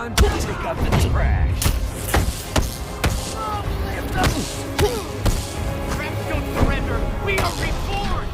time to take out the trash. Rats don't surrender! We are reborn!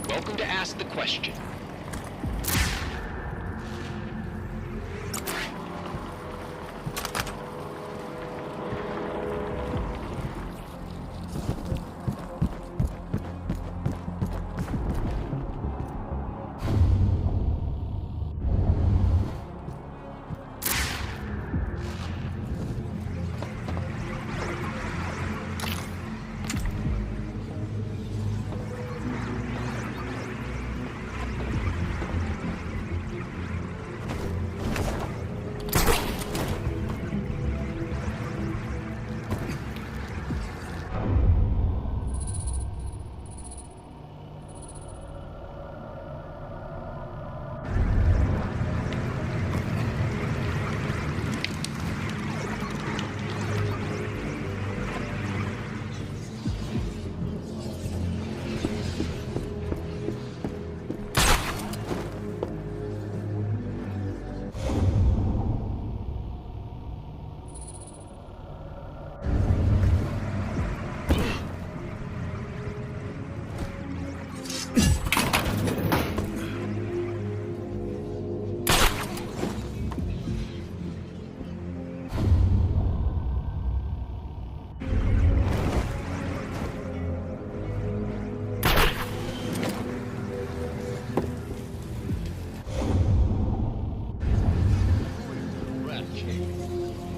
Welcome to Ask the Question.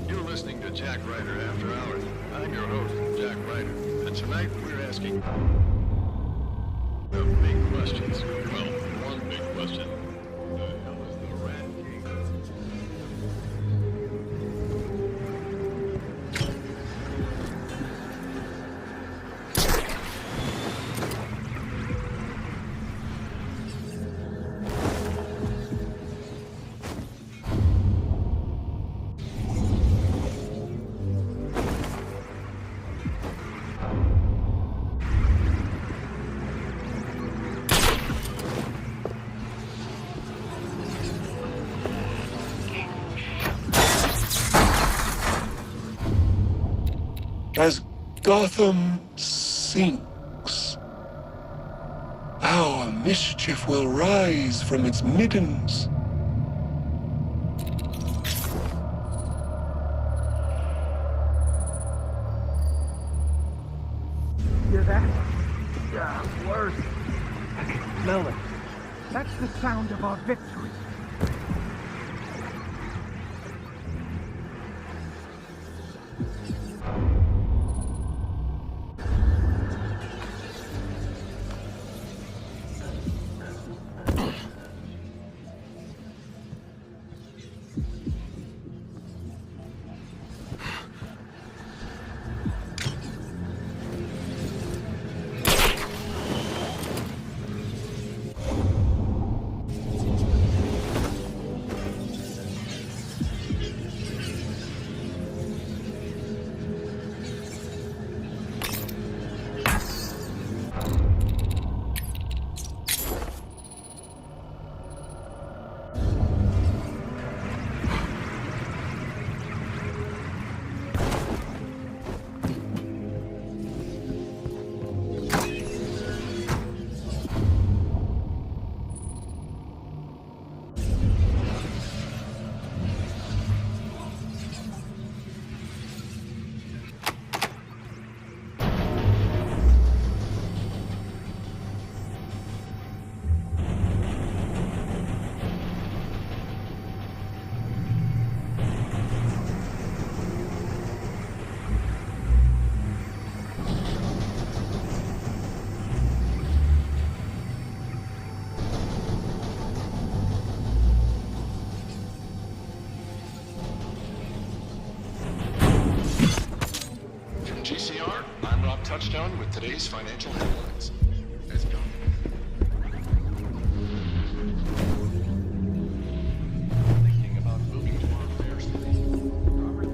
You're listening to Jack Ryder After Hours. I'm your host, Jack Ryder, and tonight we're asking the big questions. Well, one big question. The hell is the Rat King? As Gotham sinks, our mischief will rise from its middens. Hear that? Worse. I can smell it. That's the sound of our victory. touchdown with today's financial headlines. Let's go. Thinking about moving to our fair city. Robert?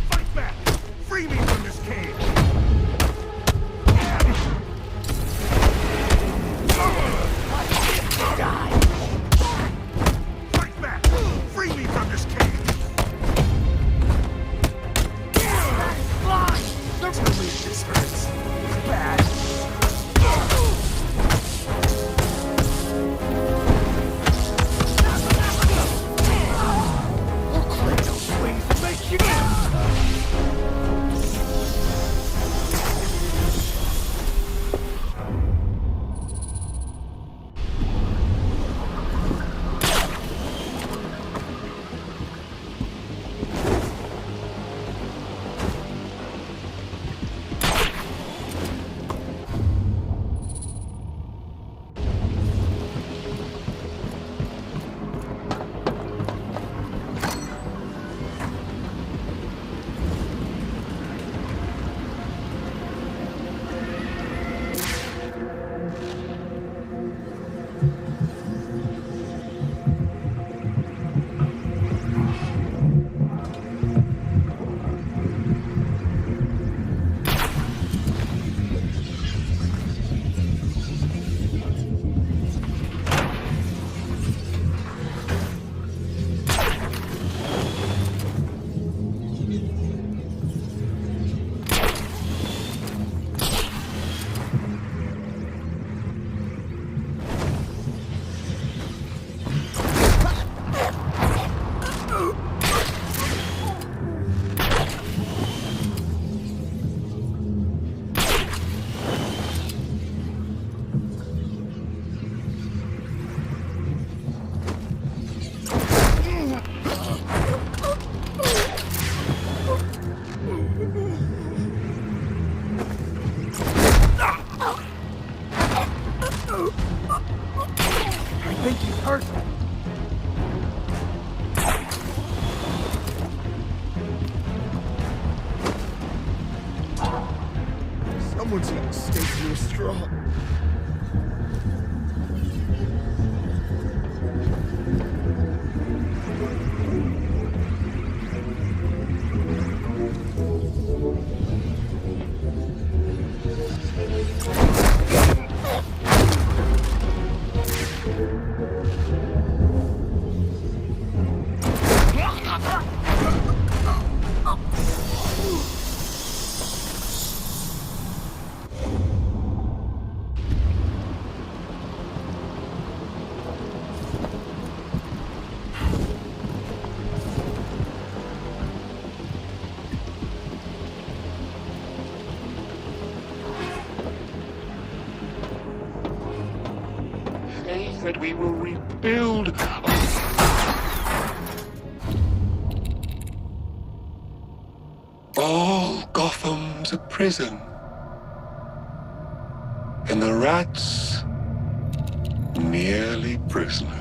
Fight back! Free me from this cage! Fight back! Free me from this cage! Fly! Tell me this hurts. Bad. I'll clean those wings and make you I think he's hurt. Someone's eating steak through a straw. Say that we will rebuild. All Gotham's a prison. And the rats merely prisoners.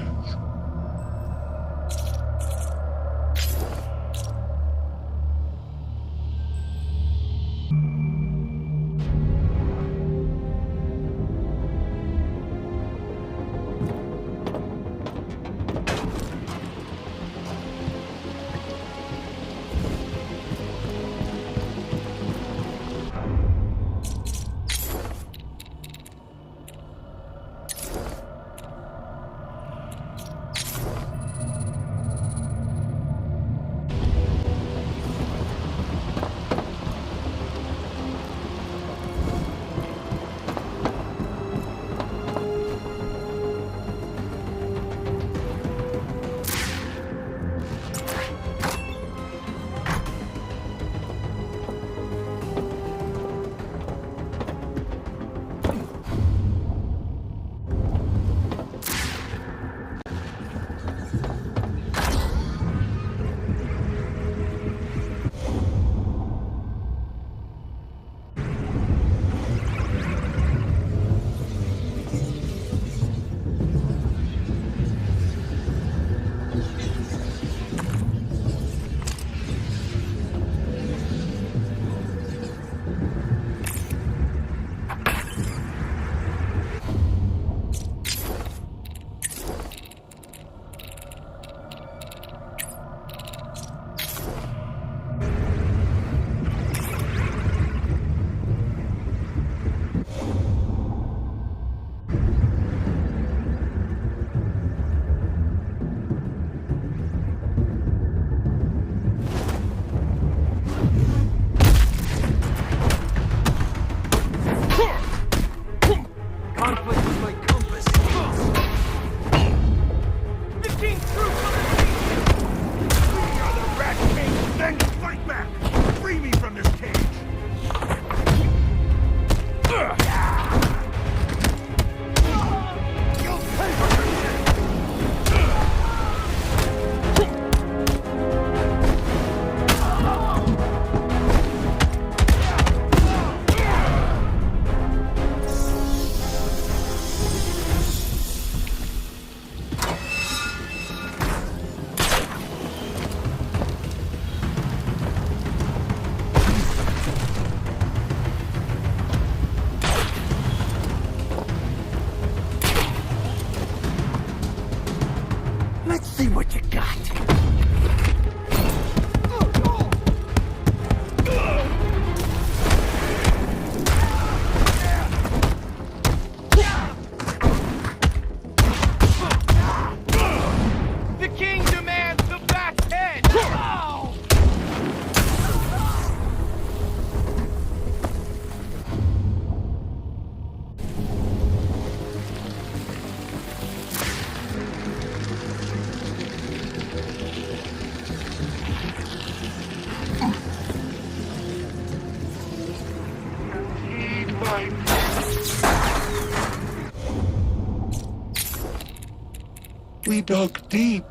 We dug deep.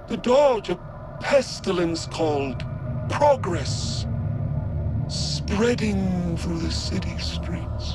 The door to pestilence called progress, spreading through the city streets.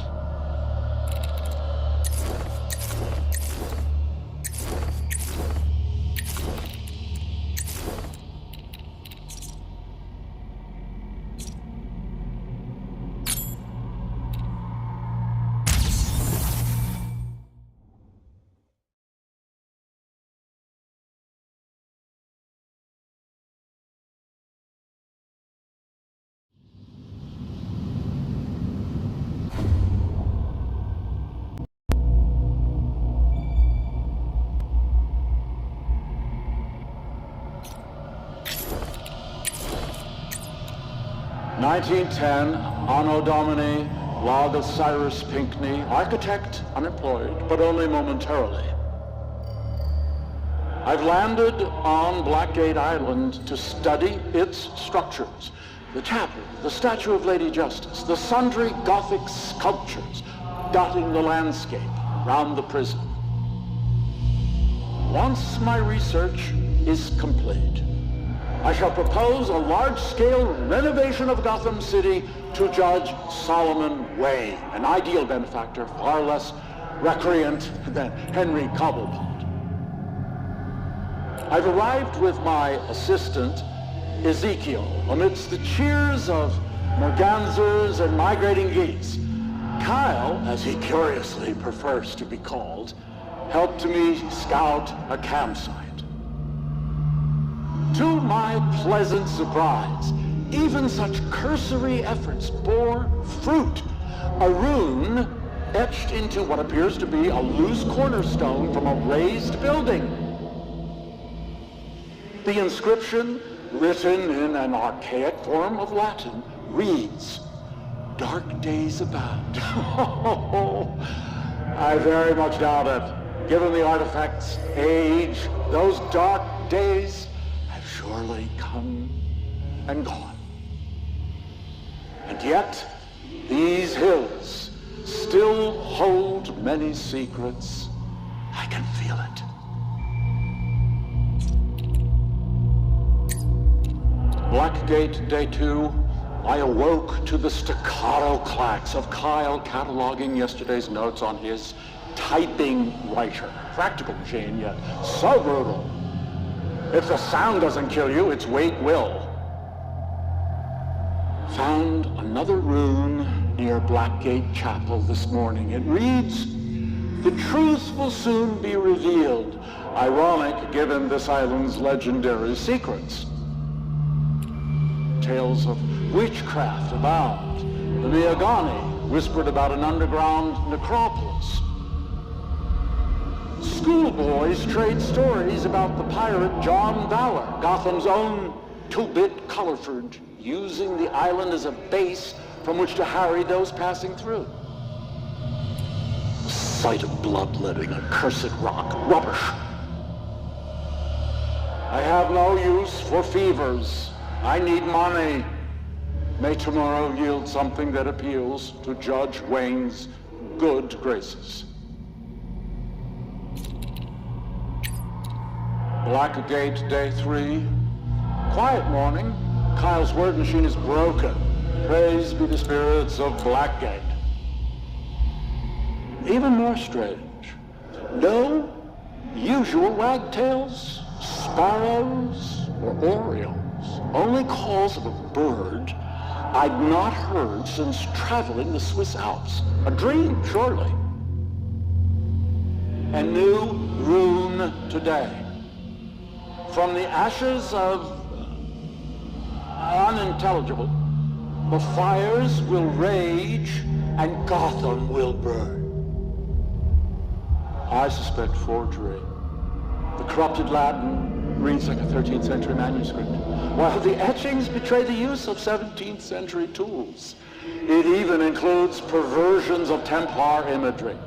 (1910) Anno Domini, log of Cyrus Pinckney, architect, unemployed, but only momentarily. I've landed on Blackgate Island to study its structures. The chapel, the statue of Lady Justice, the sundry Gothic sculptures dotting the landscape around the prison. Once my research is complete, I shall propose a large-scale renovation of Gotham City to Judge Solomon Wayne, an ideal benefactor, far less recreant than Henry Cobblepot. I've arrived with my assistant, Ezekiel, amidst the cheers of mergansers and migrating geese. Kyle, as he curiously prefers to be called, helped me scout a campsite. To my pleasant surprise, even such cursory efforts bore fruit. A rune etched into what appears to be a loose cornerstone from a raised building. The inscription, written in an archaic form of Latin, reads, "Dark days abound." I very much doubt it. Given the artifact's age, those dark days have surely come and gone. And yet, these hills still hold many secrets. I can feel it. Blackgate, day 2, I awoke to the staccato clacks of Kyle cataloging yesterday's notes on his typing writer. Practical machine, yet so brutal. If the sound doesn't kill you, its weight will. Found another rune near Blackgate Chapel this morning. It reads, "The truth will soon be revealed." Ironic, given this island's legendary secrets. Tales of witchcraft abound. The Miagani whispered about an underground necropolis. Schoolboys trade stories about the pirate John Valor, Gotham's own two-bit Colorford, using the island as a base from which to harry those passing through. The sight of bloodletting, accursed rock, rubbish. I have no use for fevers. I need money. May tomorrow yield something that appeals to Judge Wayne's good graces. Blackgate, day 3. Quiet morning. Kyle's word machine is broken. Praise be the spirits of Blackgate. Even more strange. No usual wagtails, sparrows, or orioles. Only calls of a bird I'd not heard since traveling the Swiss Alps. A dream, surely. A new rune today. From the ashes of unintelligible, the fires will rage and Gotham will burn. I suspect forgery. The corrupted Latin reads like a 13th century manuscript, while the etchings betray the use of 17th century tools. It even includes perversions of Templar imagery.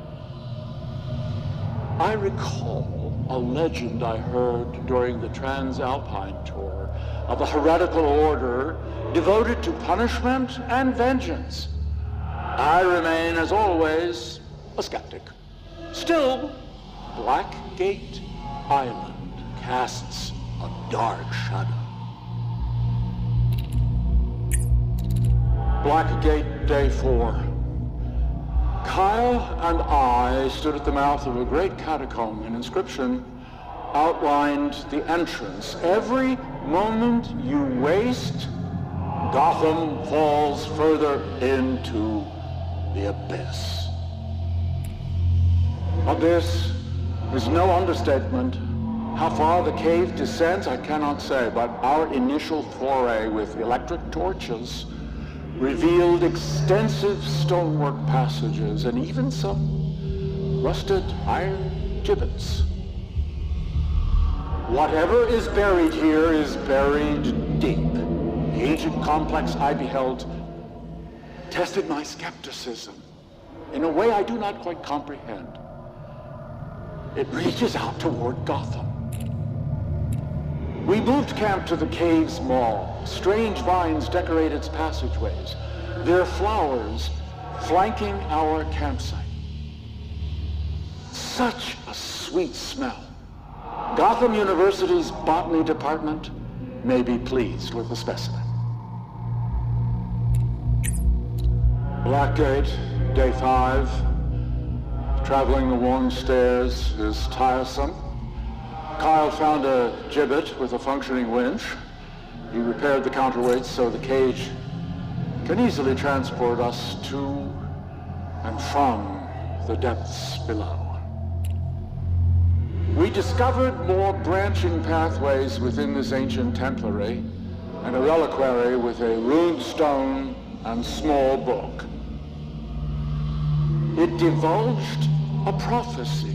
I recall a legend I heard during the Transalpine tour of a heretical order devoted to punishment and vengeance. I remain, as always, a skeptic. Still, Blackgate island casts a dark shadow. Blackgate, Day 4. Kyle and I stood at the mouth of a great catacomb. An inscription outlined the entrance. Every moment you waste, Gotham falls further into the abyss. Abyss is no understatement. How far the cave descends, I cannot say, but our initial foray with electric torches revealed extensive stonework passages and even some rusted iron gibbets. Whatever is buried here is buried deep. The ancient complex I beheld tested my skepticism in a way I do not quite comprehend. It reaches out toward Gotham. We moved camp to the cave's mall. Strange vines decorate its passageways, their flowers flanking our campsite. Such a sweet smell. Gotham University's botany department may be pleased with the specimen. Blackgate, Day 5. Traveling the worn stairs is tiresome. Kyle found a gibbet with a functioning winch. He repaired the counterweights so the cage can easily transport us to and from the depths below. We discovered more branching pathways within this ancient templary and a reliquary with a runed stone and small book. It divulged a prophecy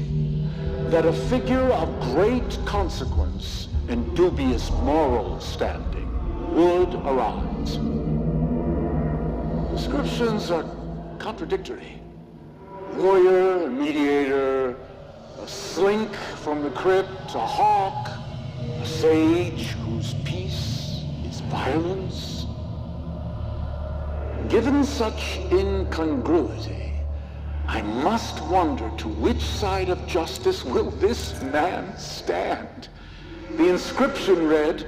that a figure of great consequence and dubious moral standing would arise. Descriptions are contradictory. Warrior, a mediator, a slink from the crypt, a hawk, a sage whose peace is violence. Given such incongruity, I must wonder to which side of justice will this man stand? The inscription read,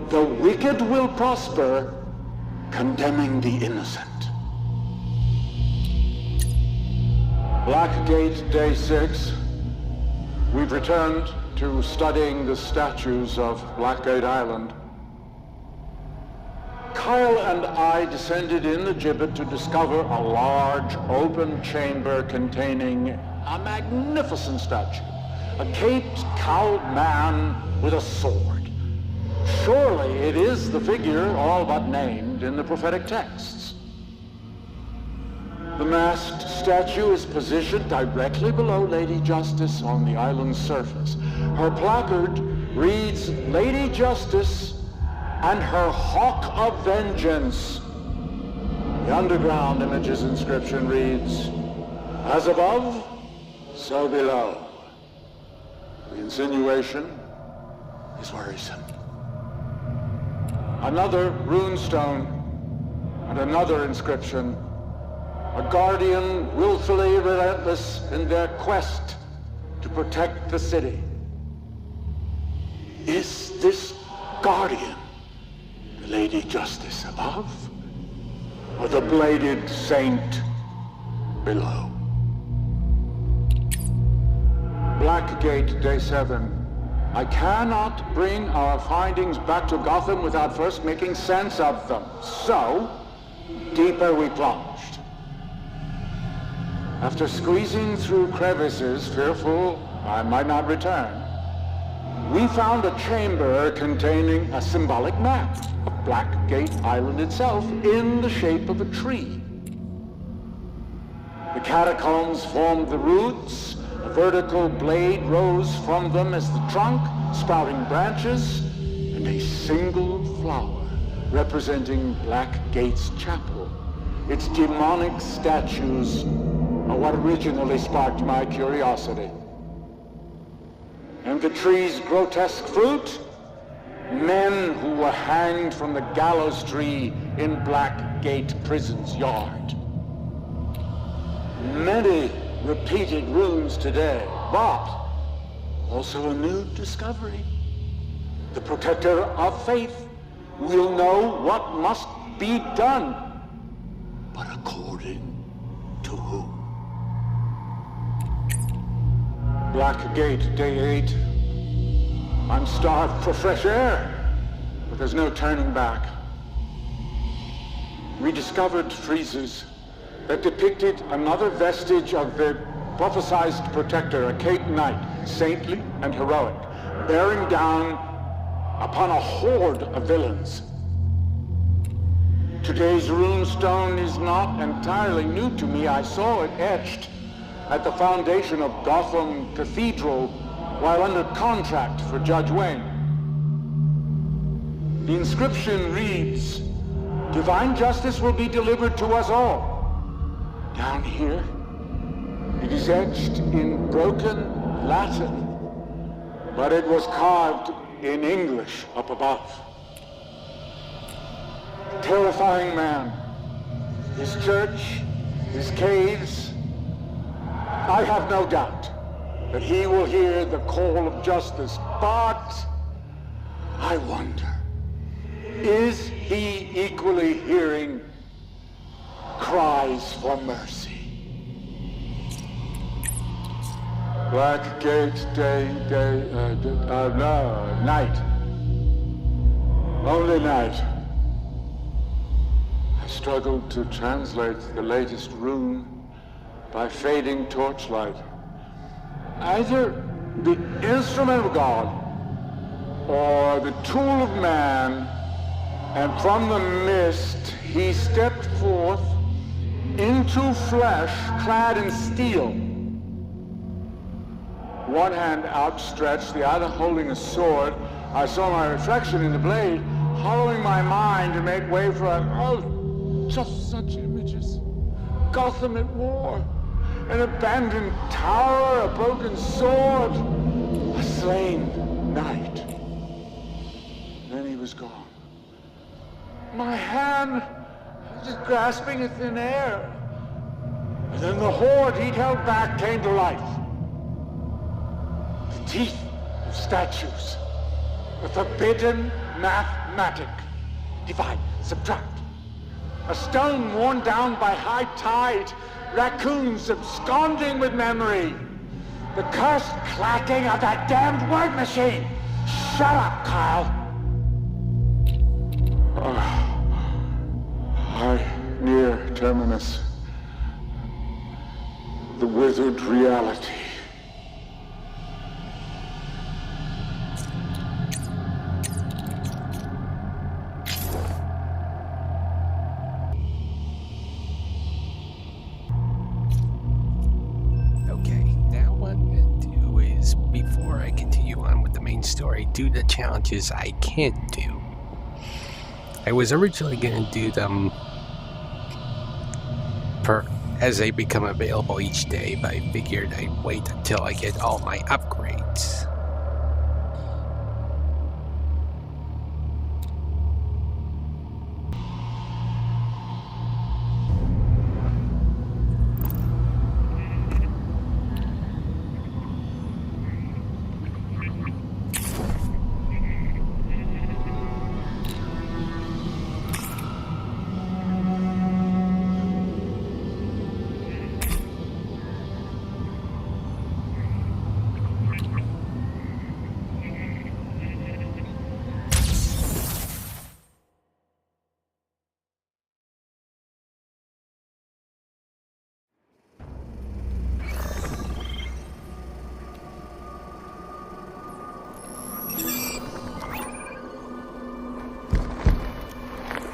"The wicked will prosper, condemning the innocent." Blackgate, Day 6. We've returned to studying the statues of Blackgate Island. Kyle and I descended in the gibbet to discover a large open chamber containing a magnificent statue, a caped, cowled man with a sword. Surely it is the figure all but named in the prophetic texts. The masked statue is positioned directly below Lady Justice on the island's surface. Her placard reads, "Lady Justice and her hawk of vengeance." The underground image's inscription reads, "As above, so below." The insinuation is worrisome. Another runestone and another inscription. A guardian willfully relentless in their quest to protect the city. Is this guardian the Lady Justice above, or the bladed saint below? Blackgate, Day 7. I cannot bring our findings back to Gotham without first making sense of them. So, deeper we plunged. After squeezing through crevices, fearful I might not return, we found a chamber containing a symbolic map of Blackgate Island itself in the shape of a tree. The catacombs formed the roots. A vertical blade rose from them as the trunk, sprouting branches, and a single flower representing Blackgate's chapel. Its demonic statues are what originally sparked my curiosity. And the tree's grotesque fruit? Men who were hanged from the gallows tree in Blackgate Prison's yard. Many repeated runes today, but also a new discovery. The protector of faith will know what must be done, but according to whom? Black Gate, day 8. I'm starved for fresh air, but there's no turning back. We discovered friezes that depicted another vestige of the prophesized protector, a Cape Knight, saintly and heroic, bearing down upon a horde of villains. Today's runestone is not entirely new to me. I saw it etched at the foundation of Gotham Cathedral while under contract for Judge Wayne. The inscription reads, "Divine justice will be delivered to us all." Down here, it is etched in broken Latin, but it was carved in English up above. Terrifying man, his church, his caves. I have no doubt that he will hear the call of justice, but I wonder, is he equally hearing cries for mercy? Black Gate, night. Only night. I struggled to translate the latest rune by fading torchlight. Either the instrument of God or the tool of man, and from the mist he stepped forth into flesh clad in steel. One hand outstretched, the other holding a sword. I saw my reflection in the blade, hollowing my mind to make way for just such images. Gotham at war, an abandoned tower, a broken sword, a slain knight. Then he was gone. My hand just grasping at thin air. And then the horde he'd held back came to life. The teeth of statues, the forbidden mathematic, divide, subtract. A stone worn down by high tide, raccoons absconding with memory. The cursed clacking of that damned word machine. Shut up, Kyle. Near terminus. The withered reality. Before I continue on with the main story, do the challenges I can do. I was originally going to do them as they become available each day, but I figured I'd wait until I get all my upgrades.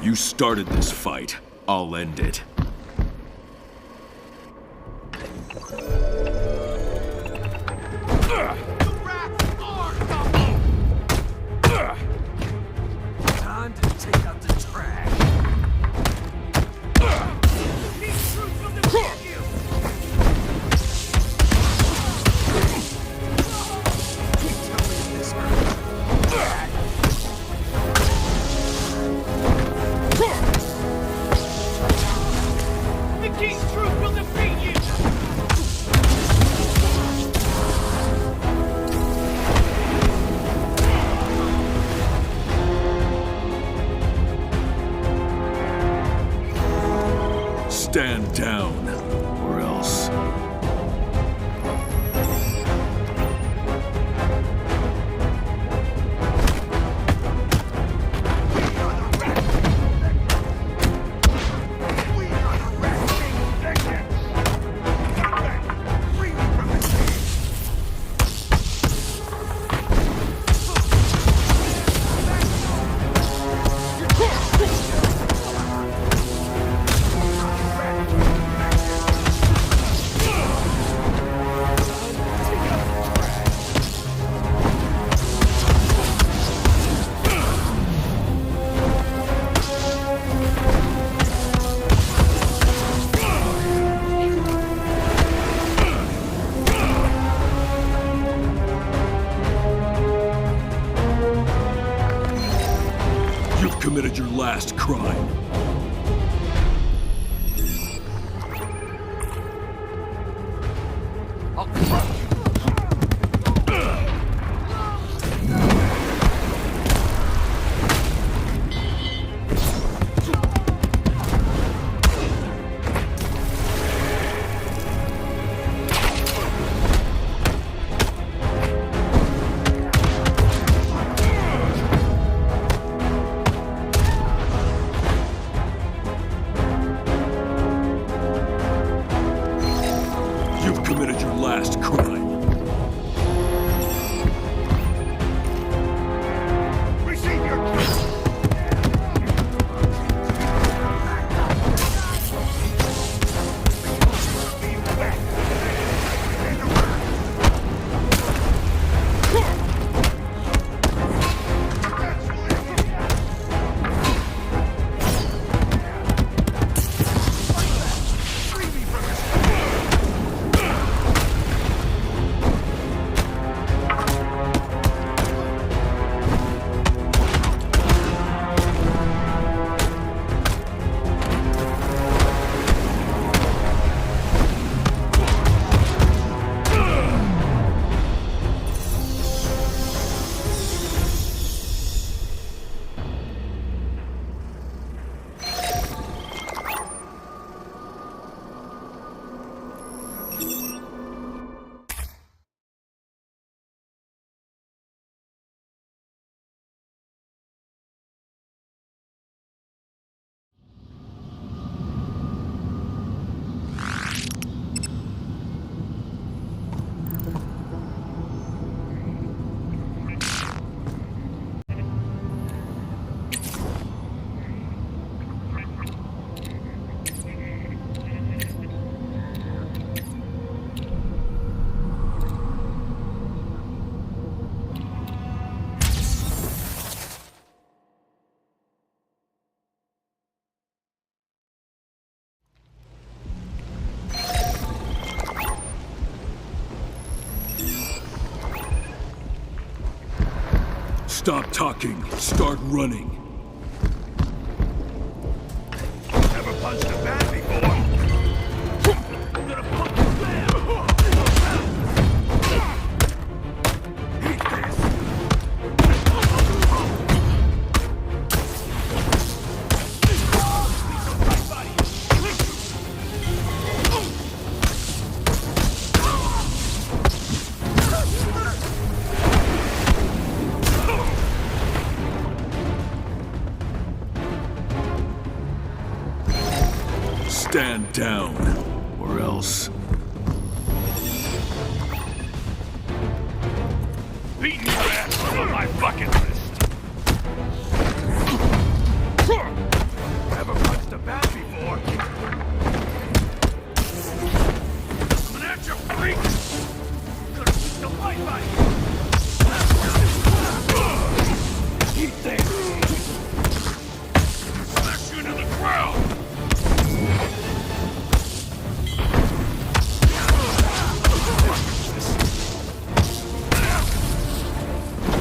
You started this fight. I'll end it. Time to take out the trash. These troops will defeat you. Tell me this hurt. The King's troop will defeat you! down, or else. You've committed your last crime. I'll crush you. You've committed your last crime. Receive your Stop talking. Start running. Never punched a bat before. I'm gonna punch you back. Eat this. Stand down, or else. Beating your ass on my bucket list. Never punched a bat before. Coming at you, freak! Gonna beat the life out of you. Eat this! Smash you into the ground!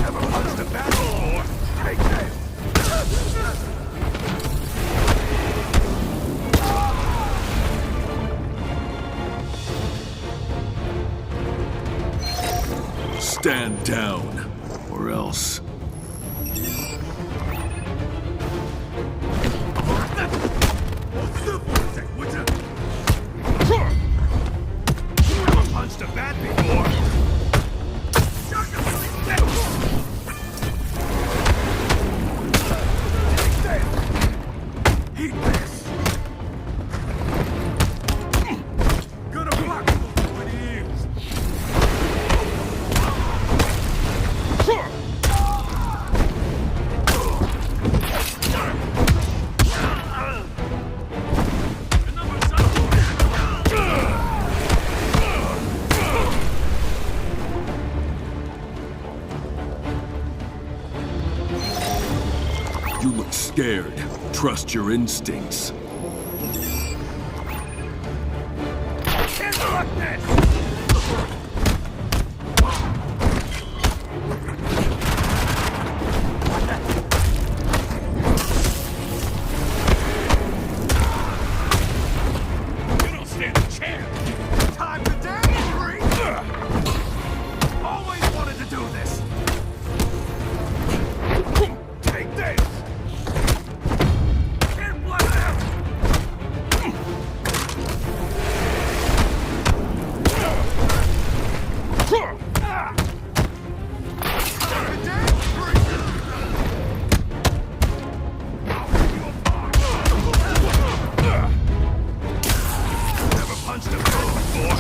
Never punched a bat before. Take this! Stand down, or else. Would you? that before. Eat this. Gonna block you with ears. You look scared. Trust your instincts. Interrupt this! You don't stand a chance! Time to dance, Freak! Always wanted to do this! Take this! And what else? Never punched a girl before.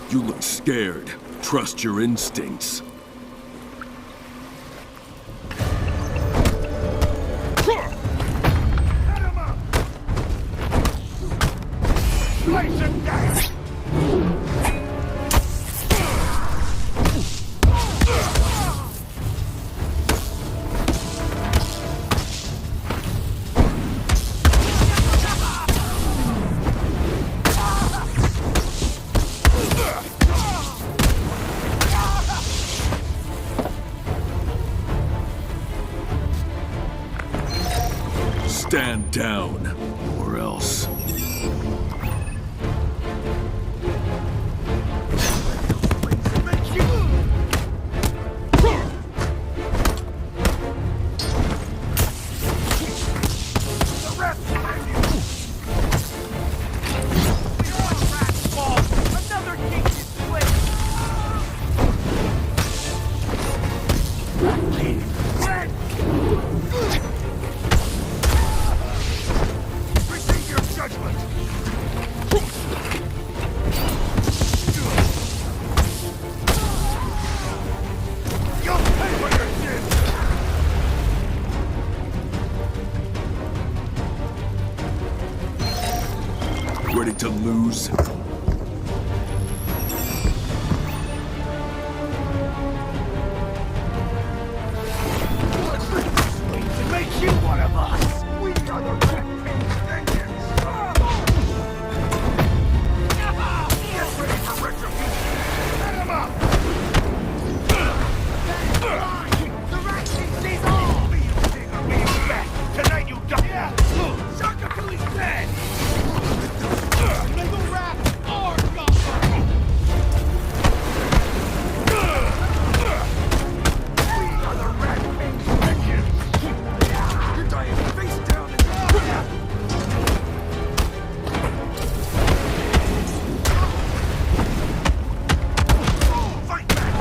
You look scared. Trust your instincts. Cut him up! Slice him down! Stand down, or else. Ready to lose? It makes you one of us! We are the Red King's vengeance! Get ready for retribution! Set him up! The Red King sees all! Be you king or be you back! Tonight you die! Yeah! Shaka till he's dead! May the rats are gone! We are the Red King's vengeance! You're dying face down in Fight back!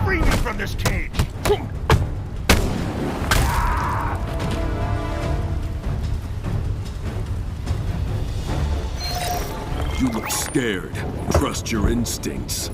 Free me from this cage! You look scared. Trust your instincts.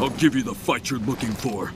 I'll give you the fight you're looking for.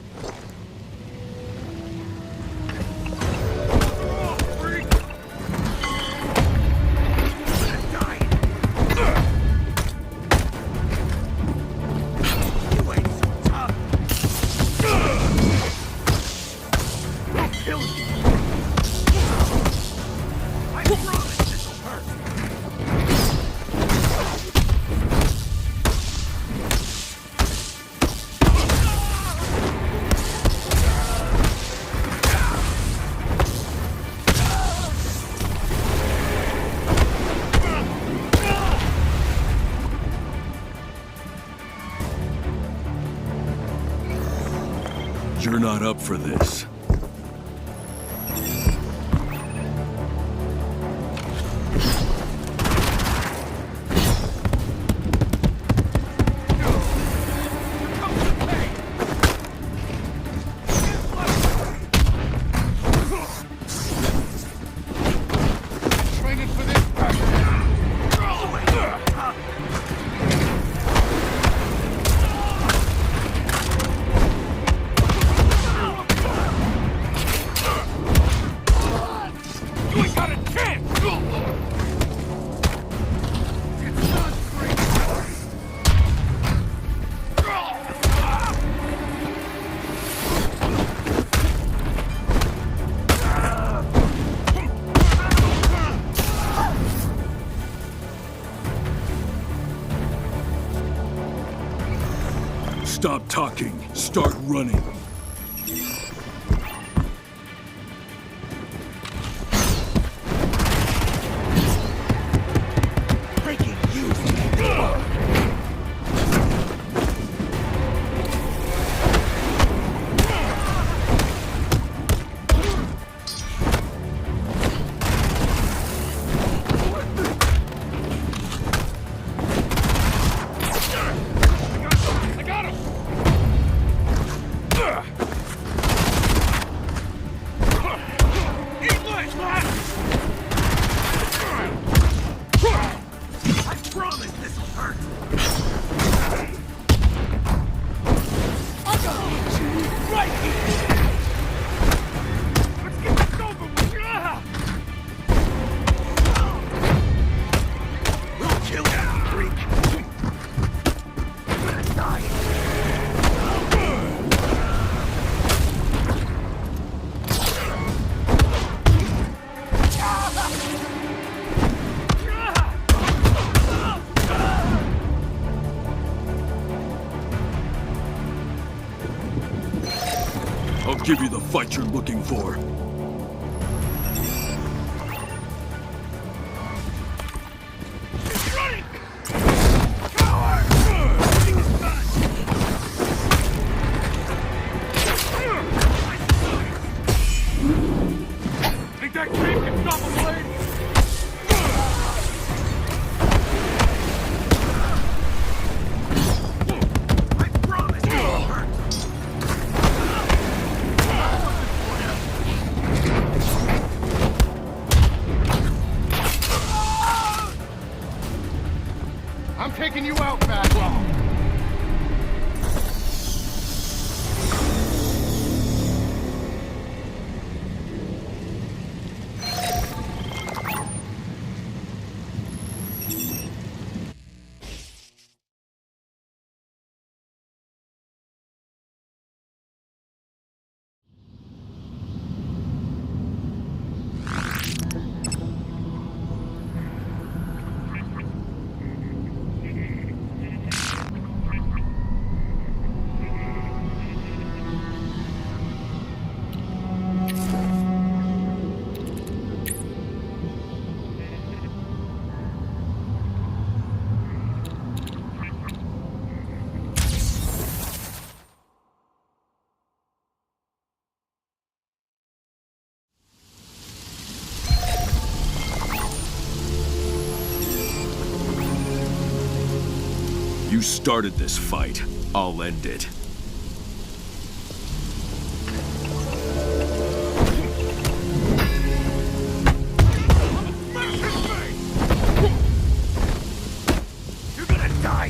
You're not up for this. Stop talking. Start running. I'll give you the fight you're looking for. Think that creep can stop a blade? I promise you won't hurt. I'm taking you out, Badlaw. You started this fight. I'll end it. You're gonna die!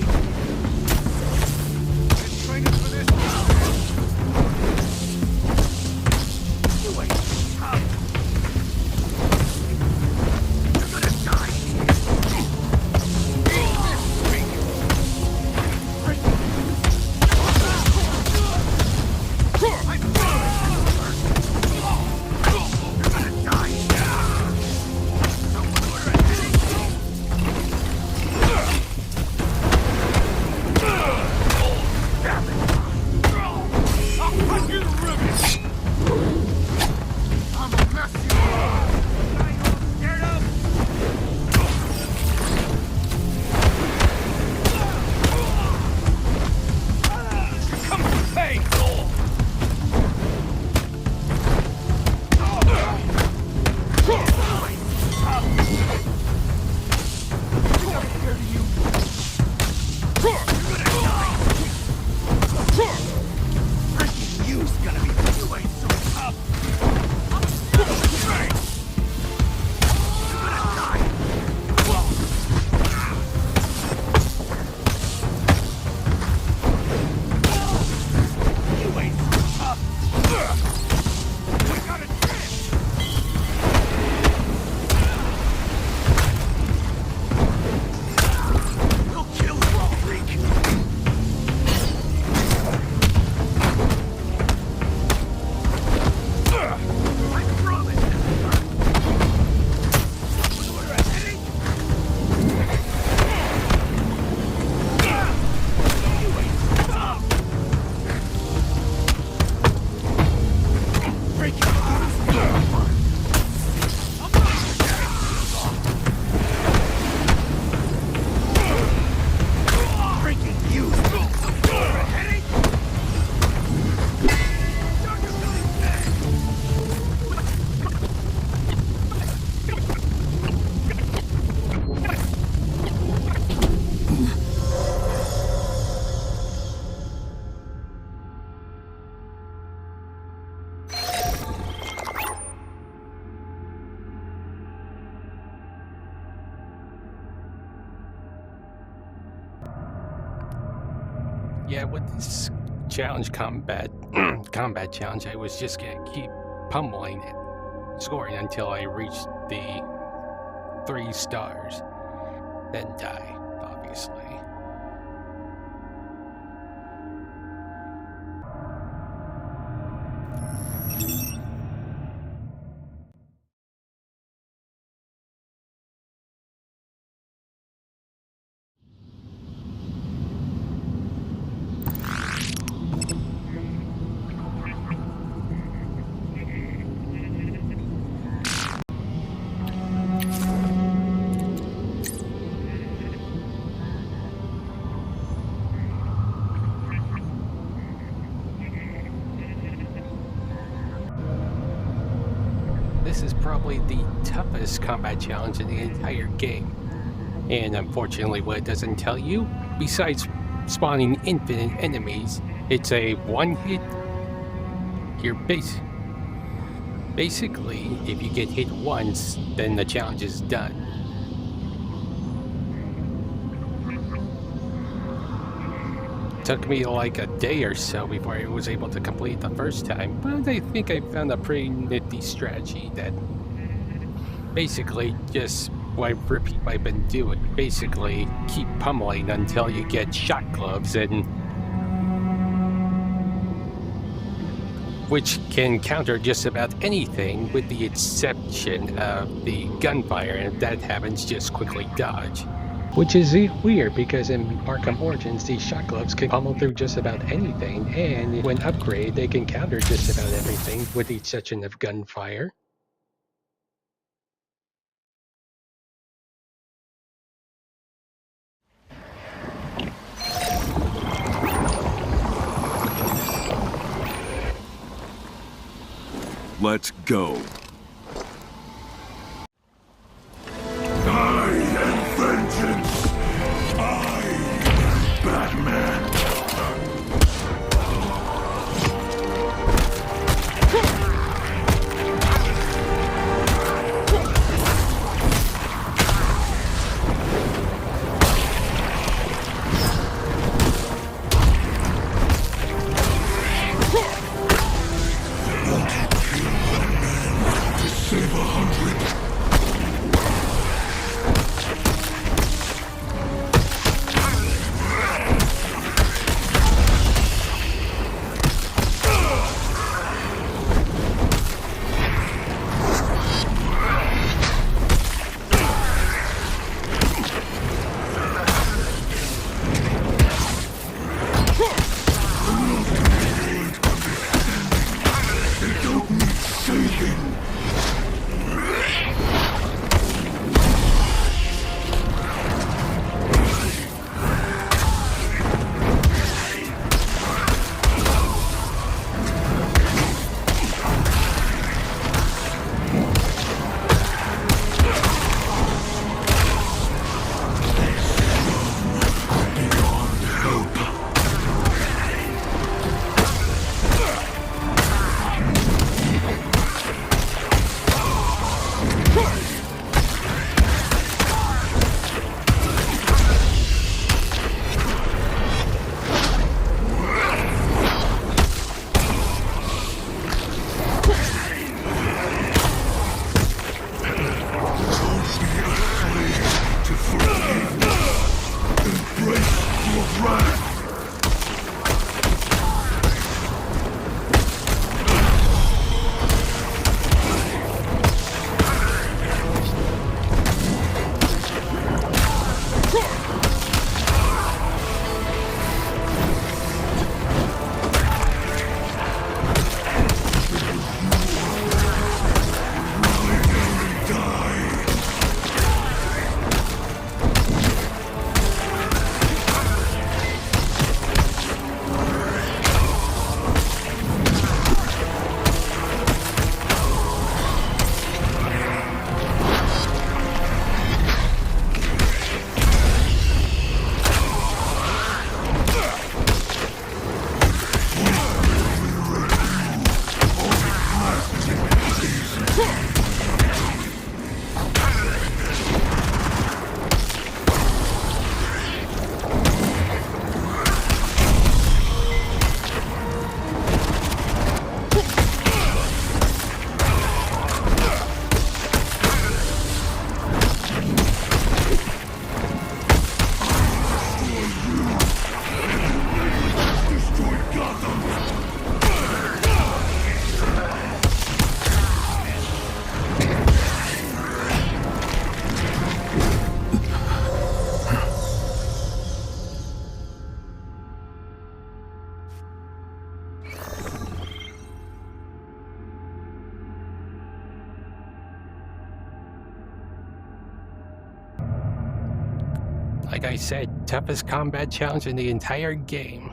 Been training for this? yeah, with this challenge combat challenge, I was just gonna keep pummeling it, scoring until I reached the 3 stars, then die, obviously. This is probably the toughest combat challenge in the entire game. And unfortunately, what it doesn't tell you, besides spawning infinite enemies, it's a one-hit. You're basically, if you get hit once, then the challenge is done. Took me like a day or so before I was able to complete the first time, but I think I found a pretty nifty strategy that basically just repeat what I've been doing. Basically, keep pummeling until you get shot gloves, and which can counter just about anything with the exception of the gunfire, and if that happens, just quickly dodge. Which is weird, because in Arkham Origins, these shot gloves can pummel through just about anything, and when upgraded, they can counter just about everything with the exception of gunfire. Let's go. I am vengeance. I am Batman. like I said, toughest combat challenge in the entire game.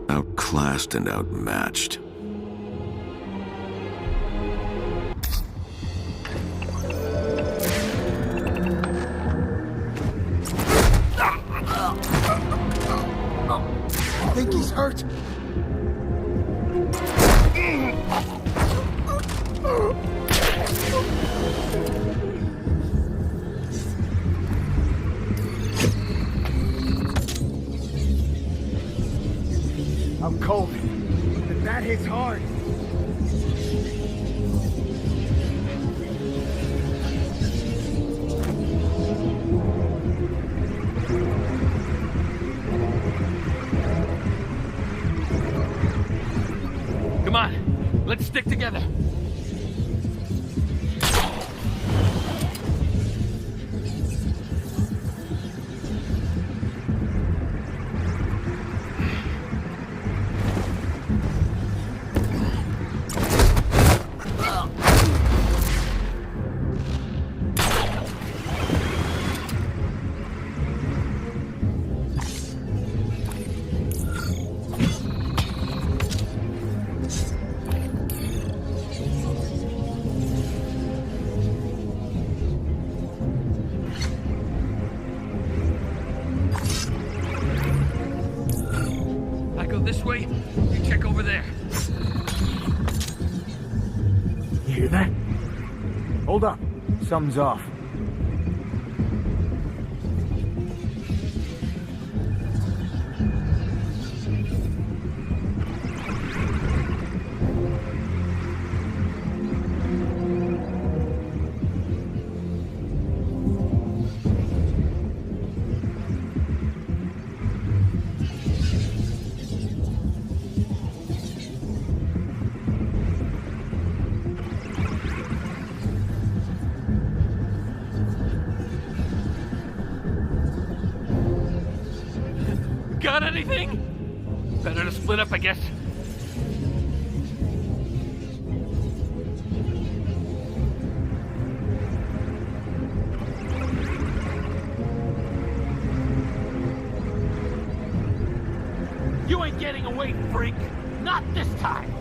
Outclassed and outmatched. I think he's hurt. I'm cold, but that hits hard. Come on, let's stick together. This way, you check over there. You hear that? Hold up. Something's off. Got anything? Better to split up, I guess. You ain't getting away, freak. Not this time.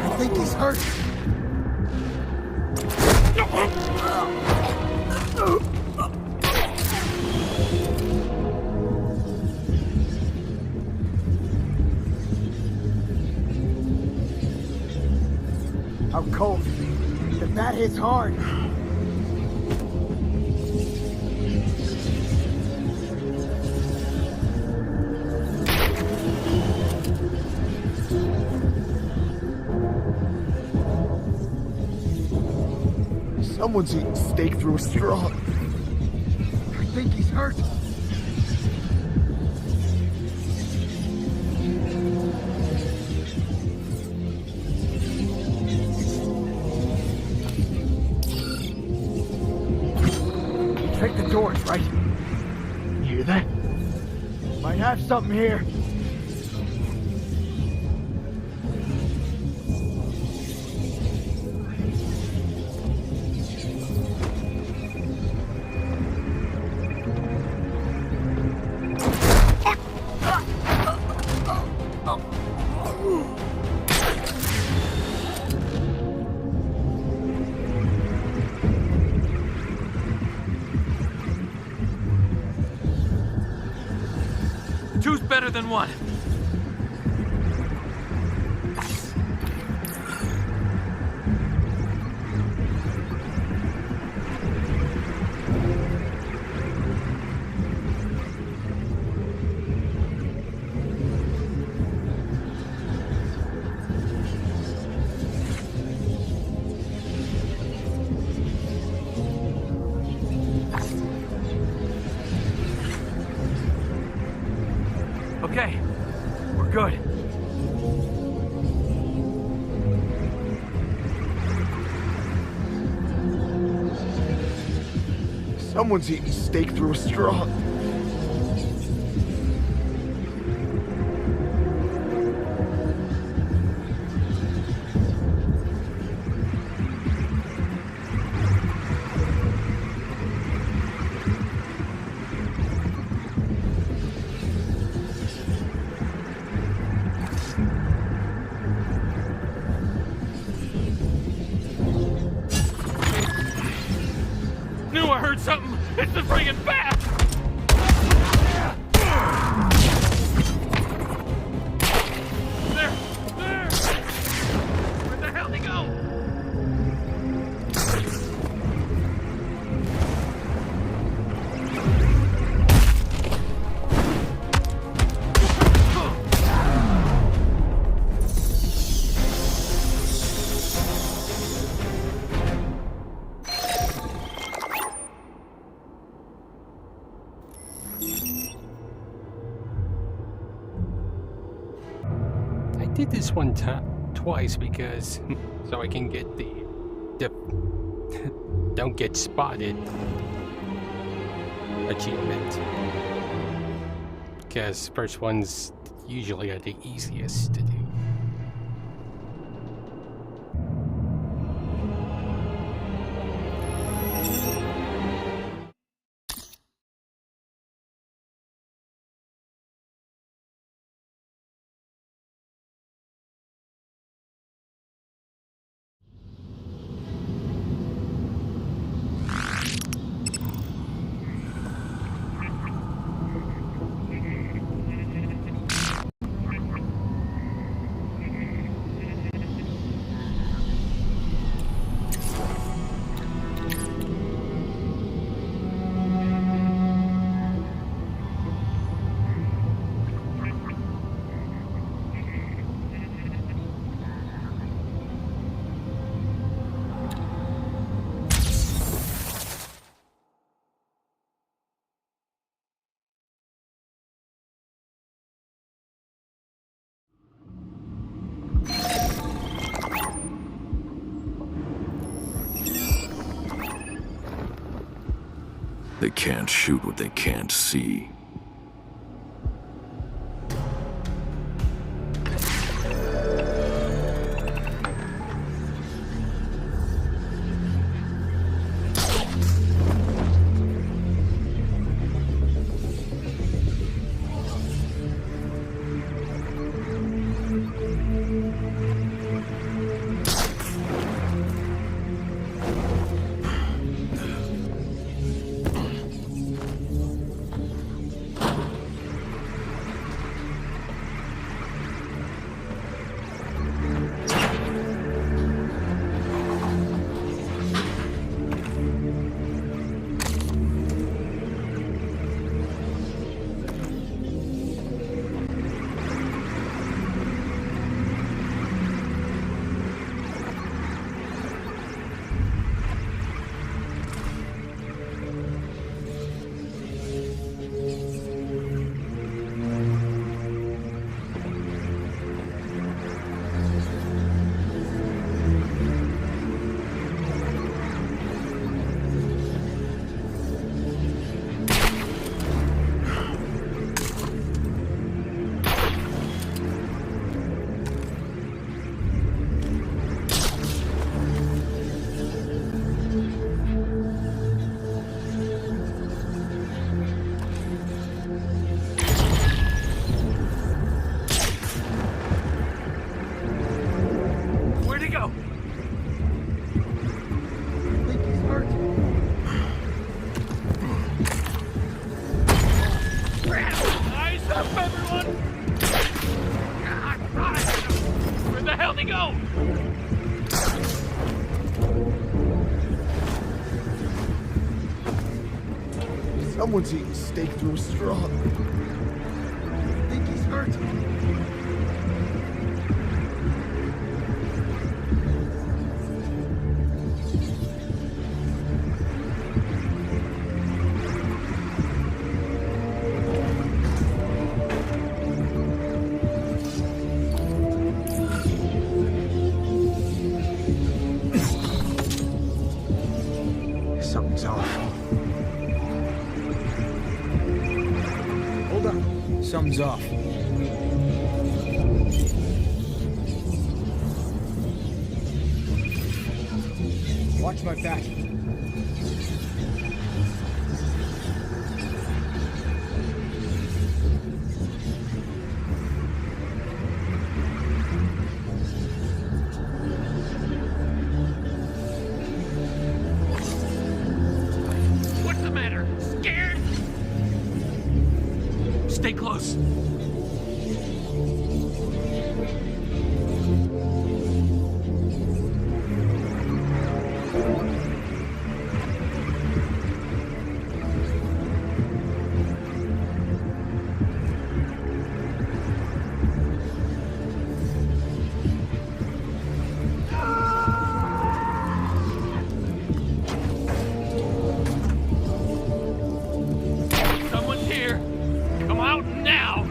I think he's hurt. I'm cold, but That hits hard. Someone's eating steak through a straw. I think he's hurt. Take the torch, right? You hear that? Might have something here. Two's better than one. Okay, we're good. Someone's eating steak through a straw. Knew I heard something! It's the friggin' bat! There! There! Where the hell did he go? I did this one twice because so I can get the don't get spotted achievement. Because first ones usually are the easiest to do. They can't shoot what they can't see. Anyone? God, where the hell did he go? Someone's eating steak through a straw. I think he's hurt. Something's off. Hold on. Something's off. Watch my back. What's the matter? Scared? Stay close. Someone's here. Come out now.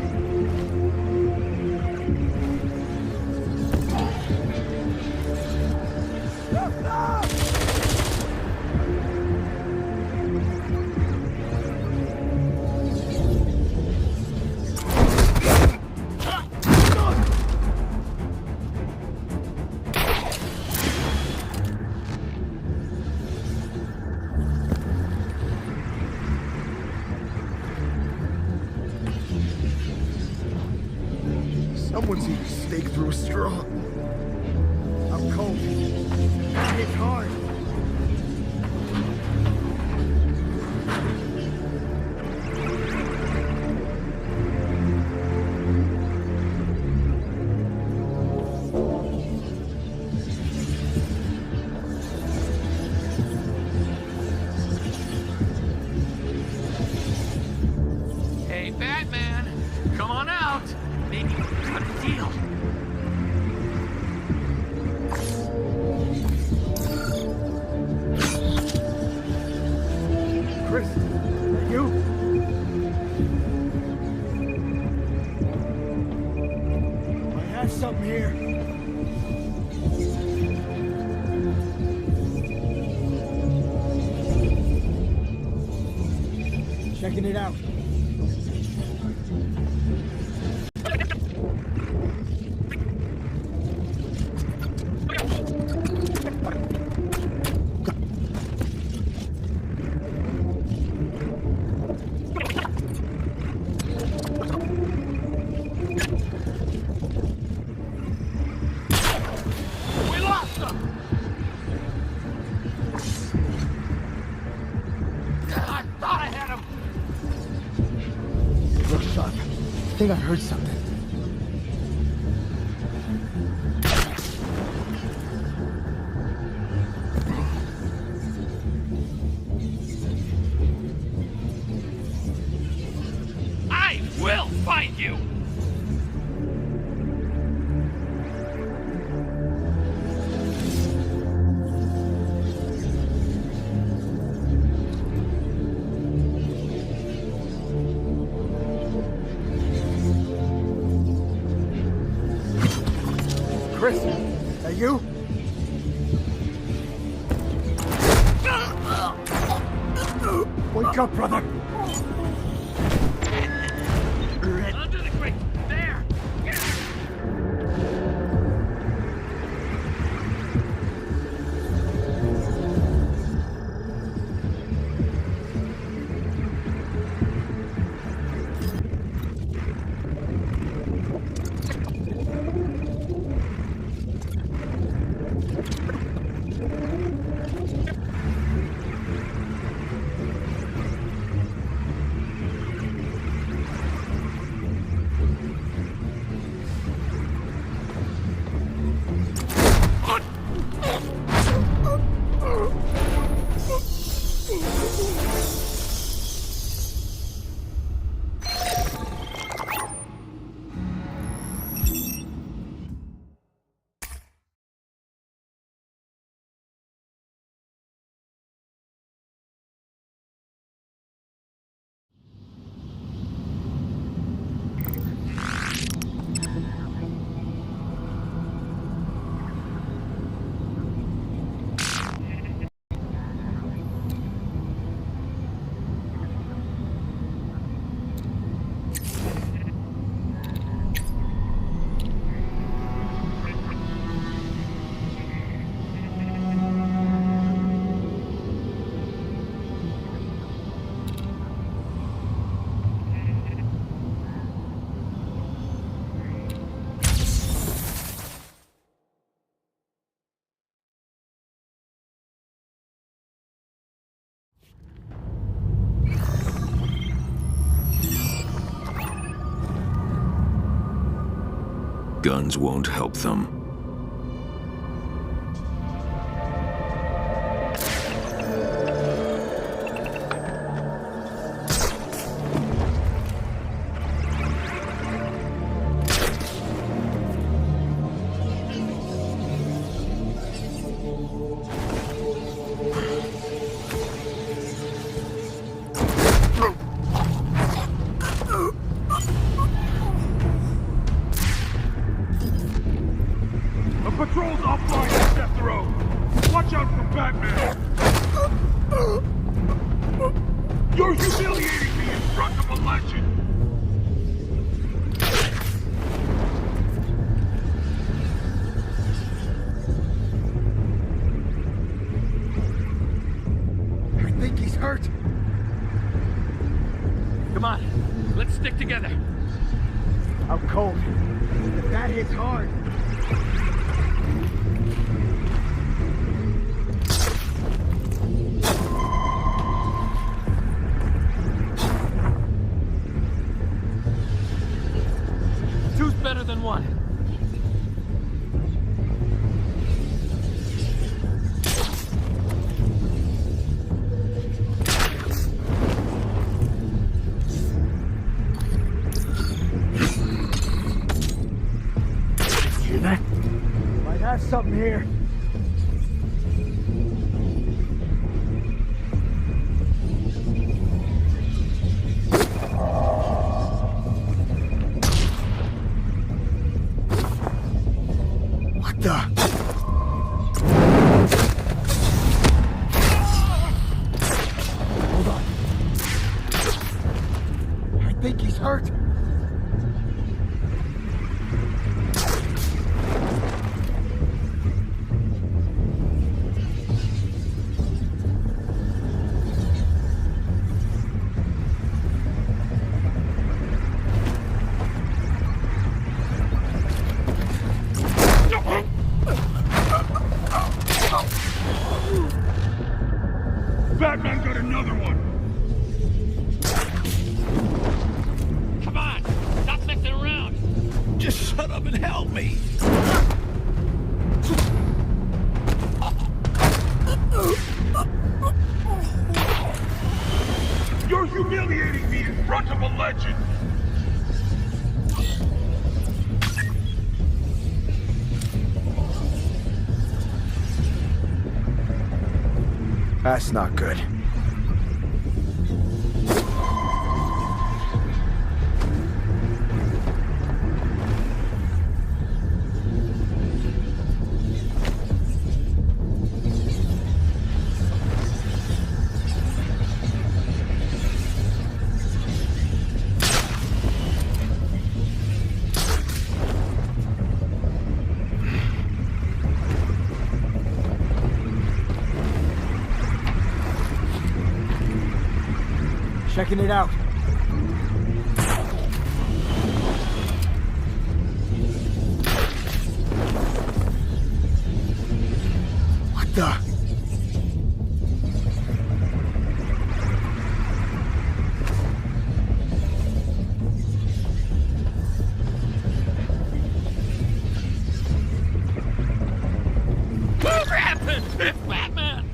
Someone's eating steak through a straw. I'm cold. It's hard. Hey, Batman. Come on out. Maybe we can cut a deal. Chris, are you? I have something here. Checking it out. We lost them. I thought I had him. Look sharp. I think I heard something. I will find you. Chris, are you? Wake up, brother. Under the crate. There. Guns won't help them. The patrol's offline just up the road. Watch out for Batman. You're humiliating me in front of a legend. I think he's hurt. Come on, let's stick together. I'm cold. But that hits hard. Two's better than one. Hear that? Might have something here. What the? Hold on. I think he's hurt. Batman got another one. Come on, stop messing around. Just shut up and help me. You're humiliating me in front of a legend. That's not good. Checking it out. What the? What happened? It's Batman!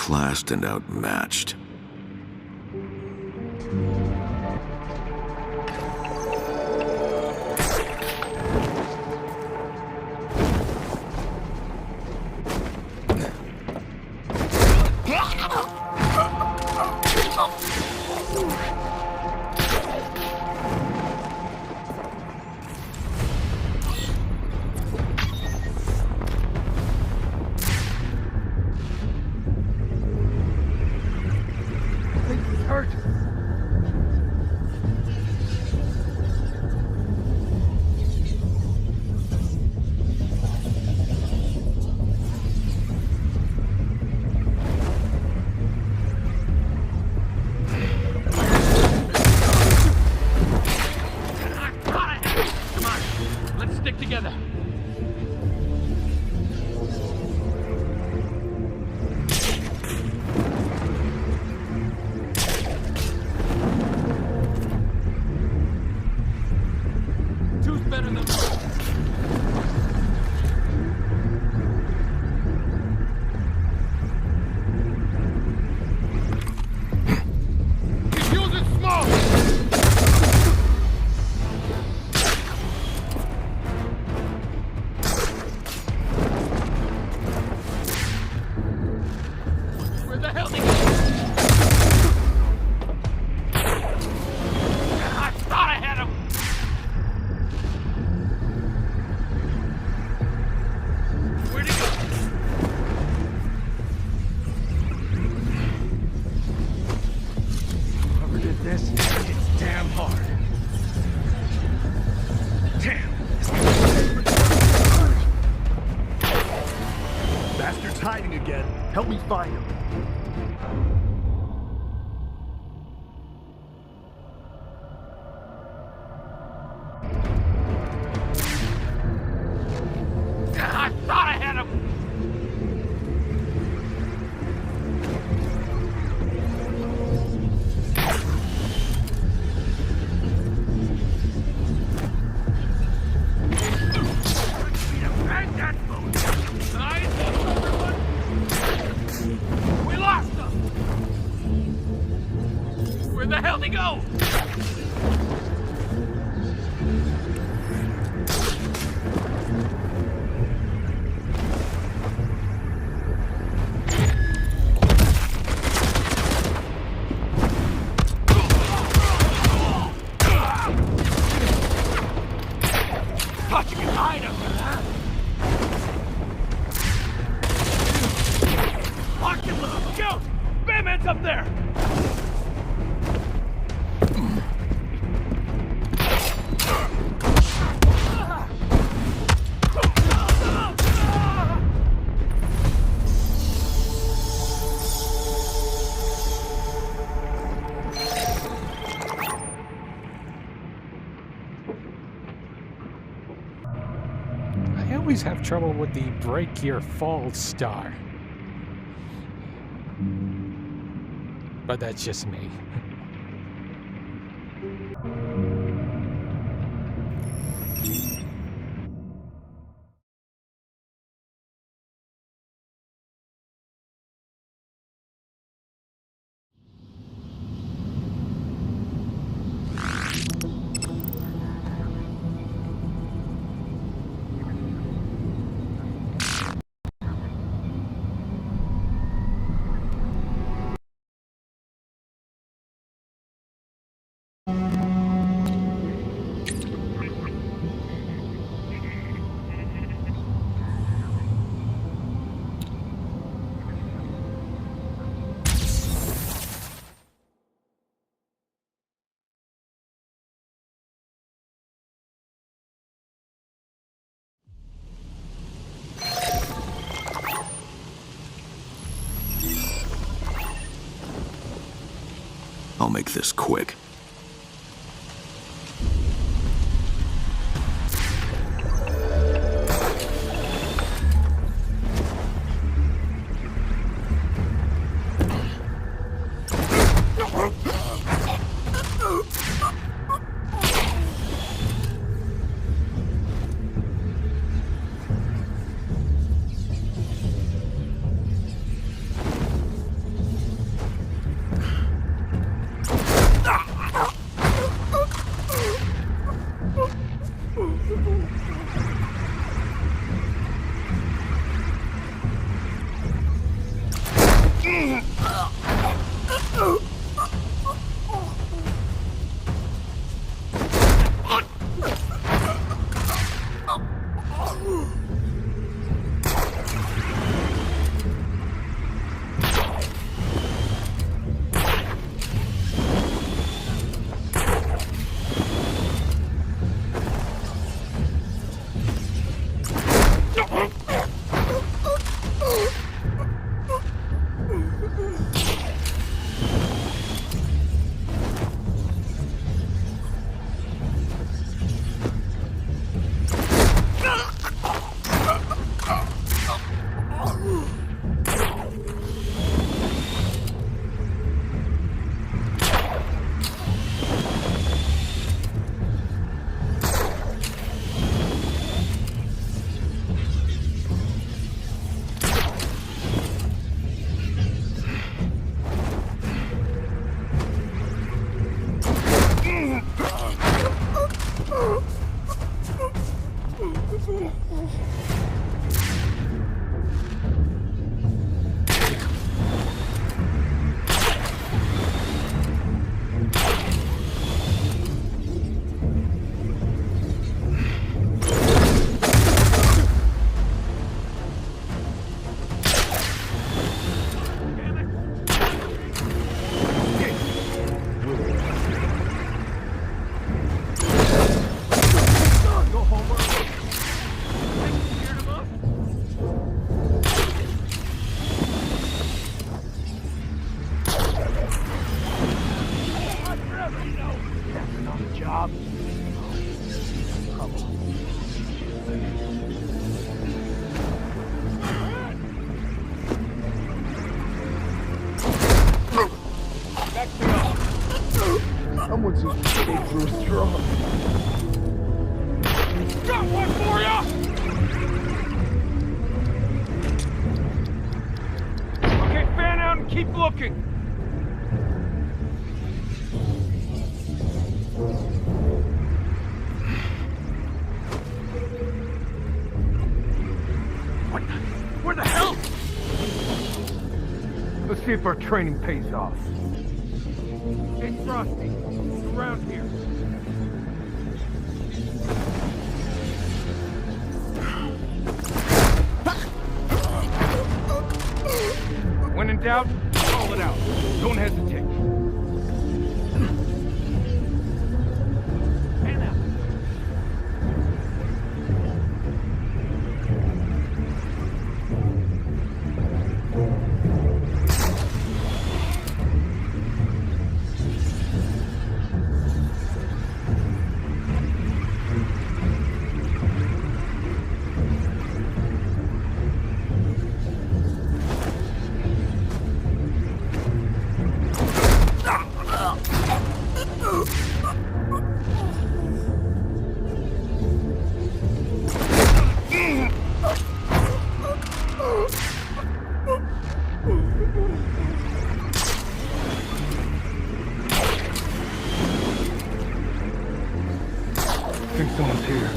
outclassed and outmatched. I think he's hurt. Come on, let's stick together. Two's better than one. He's using smoke! Where the hell did he go? I thought I had him! Where'd he go? Whoever did this, it's damn hard. Damn! Bastard's hiding again. Help me find him. I thought I had him! Bang that boat! Nice! We lost him! Where the hell did he go? Thought you could hide him, huh? Lock him up! Shoot! Batman's up there! I always have trouble with the break your fall star. But that's just me. I'll make this quick. Someone's just stayed through a straw. Got one for ya! Okay, fan out and keep looking. Where the hell? Let's see if our training pays off. Hey, Frosty, around here. When in doubt, call it out. Don't hesitate. Fan out. I think someone's here.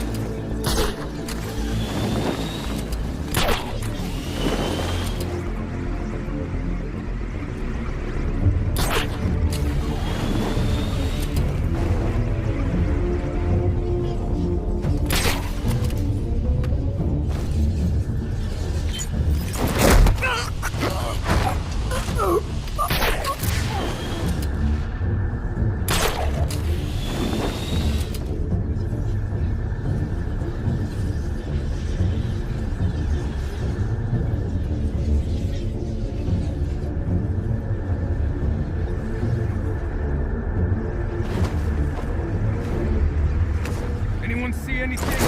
Anyone see anything?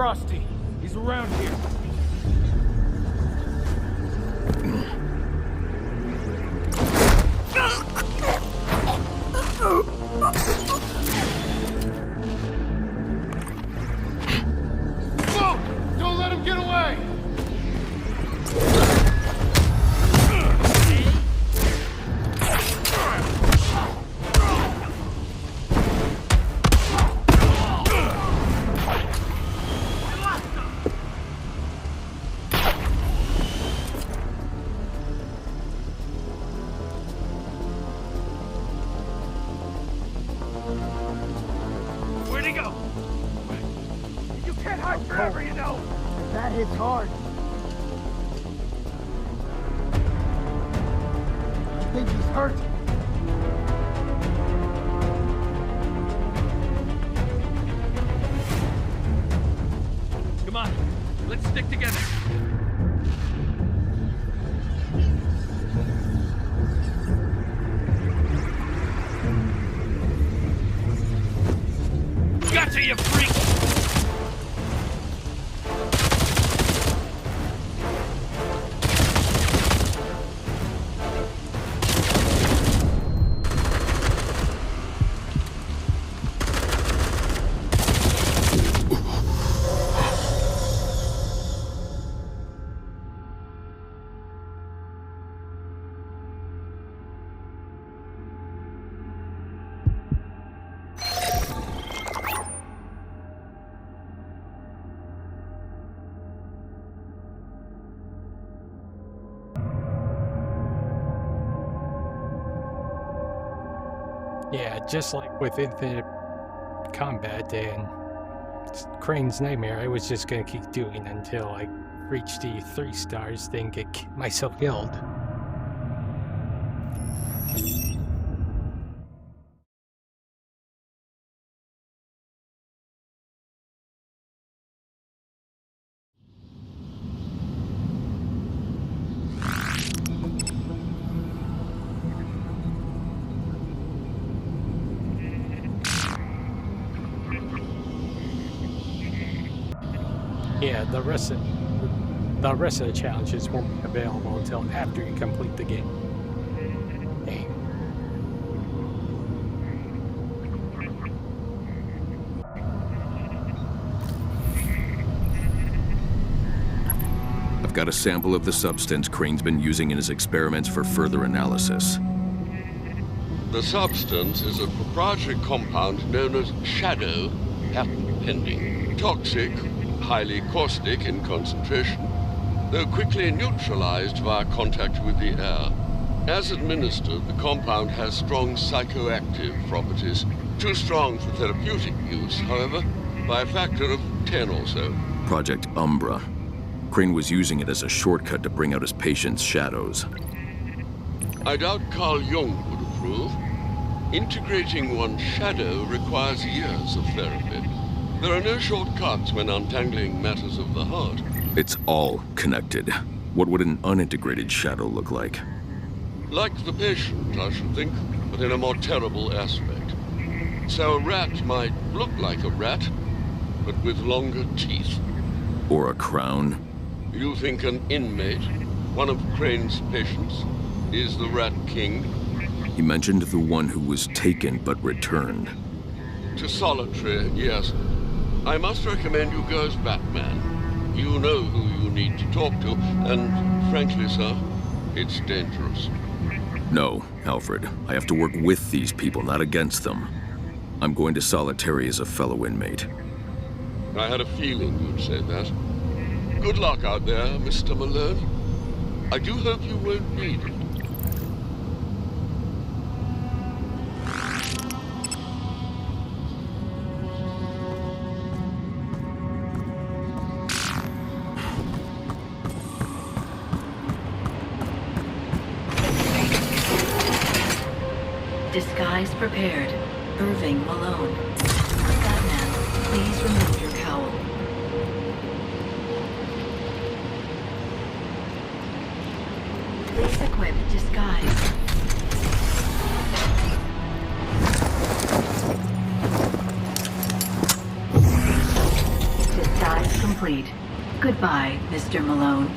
Frosty. He's around here. Whoa! Don't let him get away! Where'd he go? You can't hide forever, you know. That hits hard. I think he's hurt. Come on, let's stick together. Gotcha, you freak! Yeah, just like with Infinite Combat and Crane's Nightmare, I was just gonna keep doing until I reached the 3 stars, then get myself killed. Yeah, the rest of the challenges won't be available until after you complete the game. Hey. I've got a sample of the substance Crane's been using in his experiments for further analysis. The substance is a proprietary compound known as Shadow, patent pending. Toxic, highly caustic in concentration, though quickly neutralized via contact with the air. As administered, the compound has strong psychoactive properties. Too strong for therapeutic use, however, by a factor of 10 or so. Project Umbra. Crane was using it as a shortcut to bring out his patients' shadows. I doubt Carl Jung would approve. Integrating one's shadow requires years of therapy. There are no shortcuts when untangling matters of the heart. It's all connected. What would an unintegrated shadow look like? Like the patient, I should think, but in a more terrible aspect. So a rat might look like a rat, but with longer teeth. Or a crown? You think an inmate, one of Crane's patients, is the Rat King? He mentioned the one who was taken but returned. To solitary, yes. I must recommend you go as Batman. You know who you need to talk to, and frankly, sir, it's dangerous. No, Alfred. I have to work with these people, not against them. I'm going to solitary as a fellow inmate. I had a feeling you'd say that. Good luck out there, Mr. Malone. I do hope you won't need it. Disguise prepared. Irving Malone. Batman, please remove your cowl. Please equip disguise. Disguise complete. Goodbye, Mr. Malone.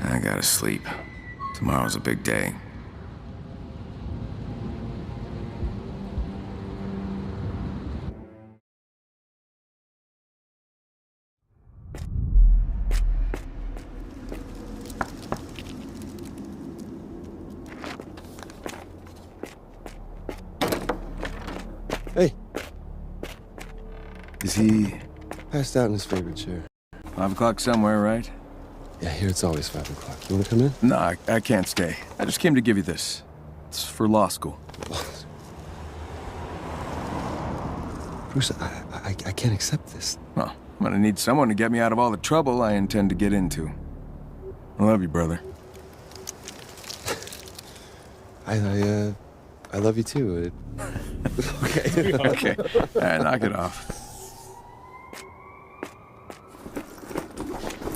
I gotta sleep. Tomorrow's a big day. Hey. Is he... Passed out in his favorite chair. 5 o'clock somewhere, right? Yeah, here it's always 5 o'clock. You wanna come in? No, I can't stay. I just came to give you this. It's for law school. Bruce, I can't accept this. Well, I'm gonna need someone to get me out of all the trouble I intend to get into. I love you, brother. I love you too. Okay. Okay. All right, knock it off.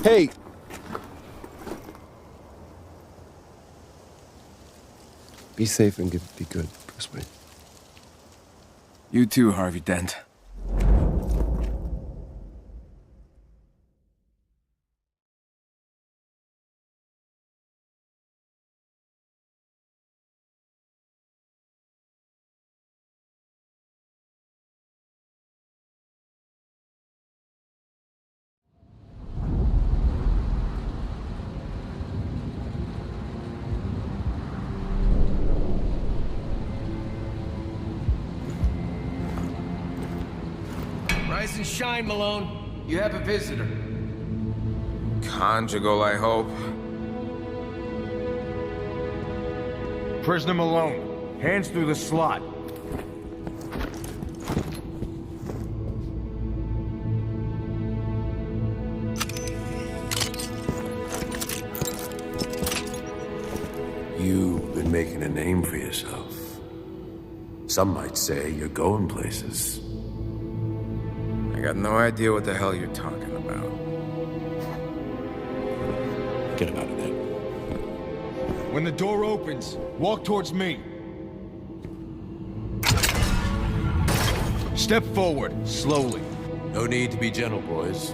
Hey! Be safe and be good, Bruce Wayne. You too, Harvey Dent. Rise and shine, Malone. You have a visitor. Conjugal, I hope. Prisoner Malone, hands through the slot. You've been making a name for yourself. Some might say you're going places. I got no idea what the hell you're talking about. Get him out of there. When the door opens, walk towards me. Step forward, slowly. No need to be gentle, boys.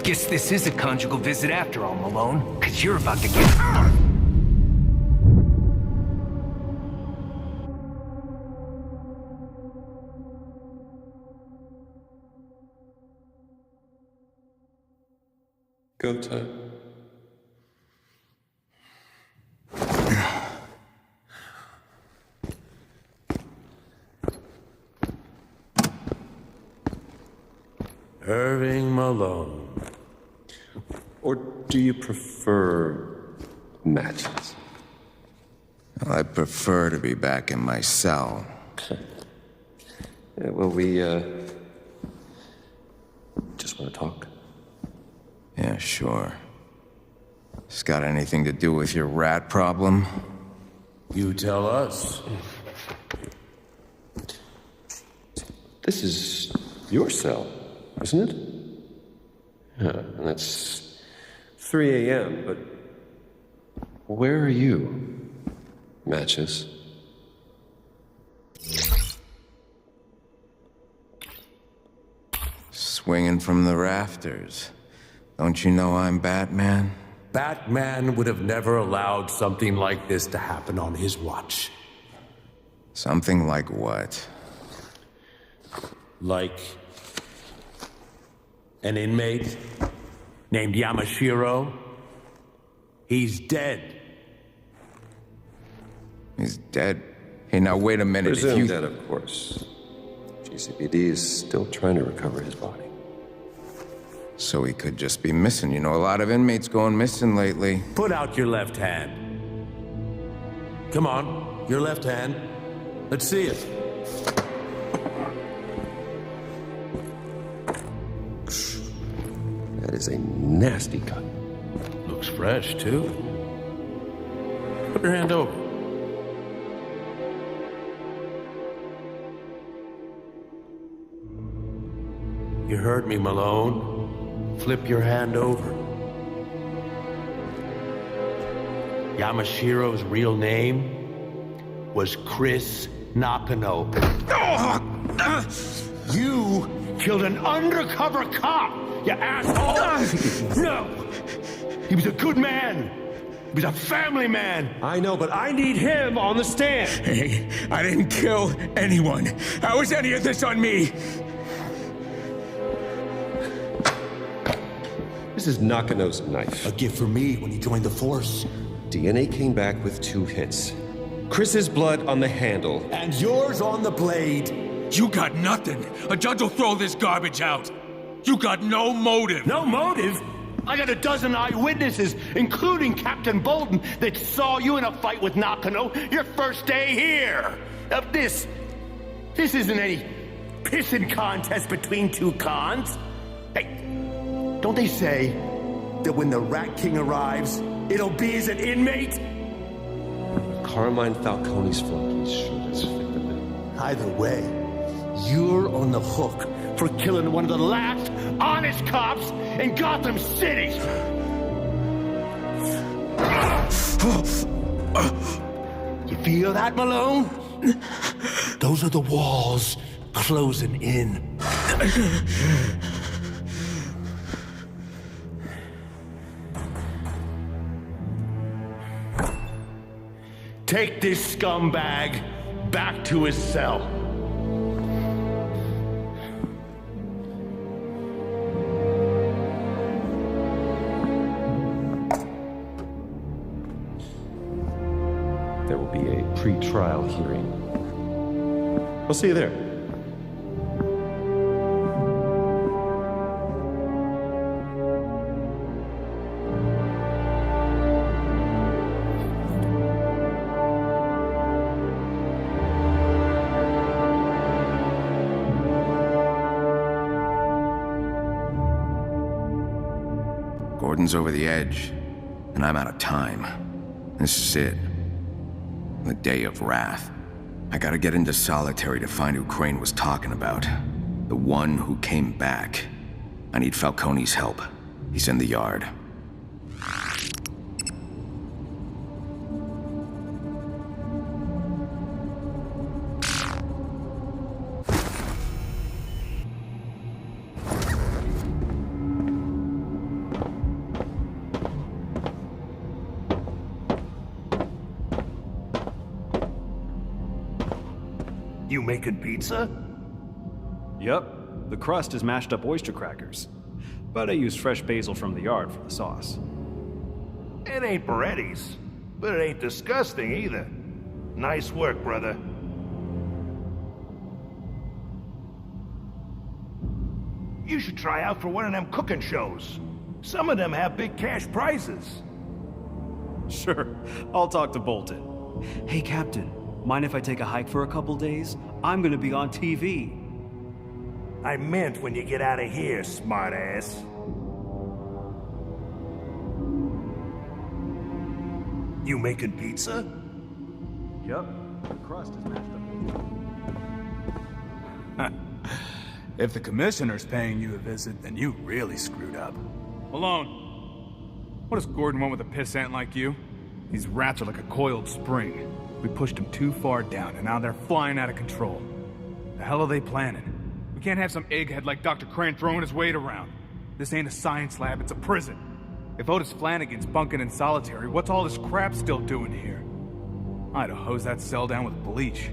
Guess this is a conjugal visit after all, Malone. 'Cause you're about to get... Go time. Irving Malone. Or do you prefer matches? Well, I prefer to be back in my cell. Yeah, well, we, just want to talk. Yeah, sure. This got anything to do with your rat problem? You tell us. This is your cell, isn't it? Yeah, and it's 3 a.m., but where are you, Matches? Swinging from the rafters. Don't you know I'm Batman? Batman would have never allowed something like this to happen on his watch. Something like what? Like an inmate named Yamashiro. He's dead. He's dead. Hey, now wait a minute. If Presumed you... dead, of course. GCPD is still trying to recover his body. So he could just be missing. You know, a lot of inmates going missing lately. Put out your left hand. Come on, your left hand. Let's see it. That is a nasty cut. Looks fresh, too. Put your hand over. You heard me, Malone. Flip your hand over. Yamashiro's real name was Chris Nakano. You killed an undercover cop, you asshole! No! He was a good man. He was a family man. I know, but I need him on the stand. Hey, I didn't kill anyone. How is any of this on me? This is Nakano's knife. A gift for me when he joined the force. DNA came back with 2 hits. Chris's blood on the handle. And yours on the blade. You got nothing. A judge will throw this garbage out. You got no motive. No motive? I got a dozen eyewitnesses, including Captain Bolton, that saw you in a fight with Nakano your first day here. This isn't any pissing contest between 2 cons. Hey, don't they say that when the Rat King arrives, it'll be as an inmate? Carmine Falcone's flunkies shoot his victim. Either way, you're on the hook for killing one of the last honest cops in Gotham City. You feel that, Malone? Those are the walls closing in. Take this scumbag back to his cell. There will be a pre-trial hearing. I'll see you there. Gordon's over the edge, and I'm out of time. This is it. The day of wrath. I gotta get into solitary to find who Crane was talking about. The one who came back. I need Falcone's help. He's in the yard. You making pizza? Yup. The crust is mashed up oyster crackers. But I use fresh basil from the yard for the sauce. It ain't Beretti's, but it ain't disgusting either. Nice work, brother. You should try out for one of them cooking shows. Some of them have big cash prizes. Sure, I'll talk to Bolton. Hey, Captain, mind if I take a hike for a couple days? I'm gonna be on TV. I meant when you get out of here, smartass. You making pizza? Yup. The crust is mashed up. If the commissioner's paying you a visit, then you really screwed up. Malone, what does Gordon want with a pissant like you? These rats are like a coiled spring. We pushed them too far down, and now they're flying out of control. The hell are they planning? We can't have some egghead like Dr. Crane throwing his weight around. This ain't a science lab, it's a prison. If Otis Flanagan's bunking in solitary, what's all this crap still doing here? I'd have hosed that cell down with bleach.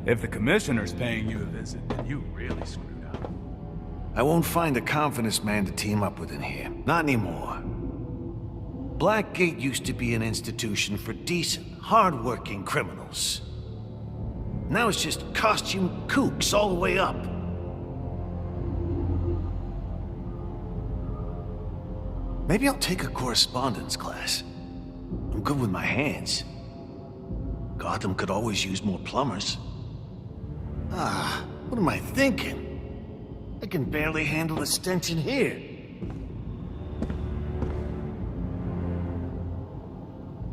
If the commissioner's paying you a visit, then you really screwed up. I won't find a confidence man to team up with in here. Not anymore. Blackgate used to be an institution for decent, hard-working criminals. Now it's just costume kooks all the way up. Maybe I'll take a correspondence class. I'm good with my hands. Gotham could always use more plumbers. What am I thinking? I can barely handle the stench in here.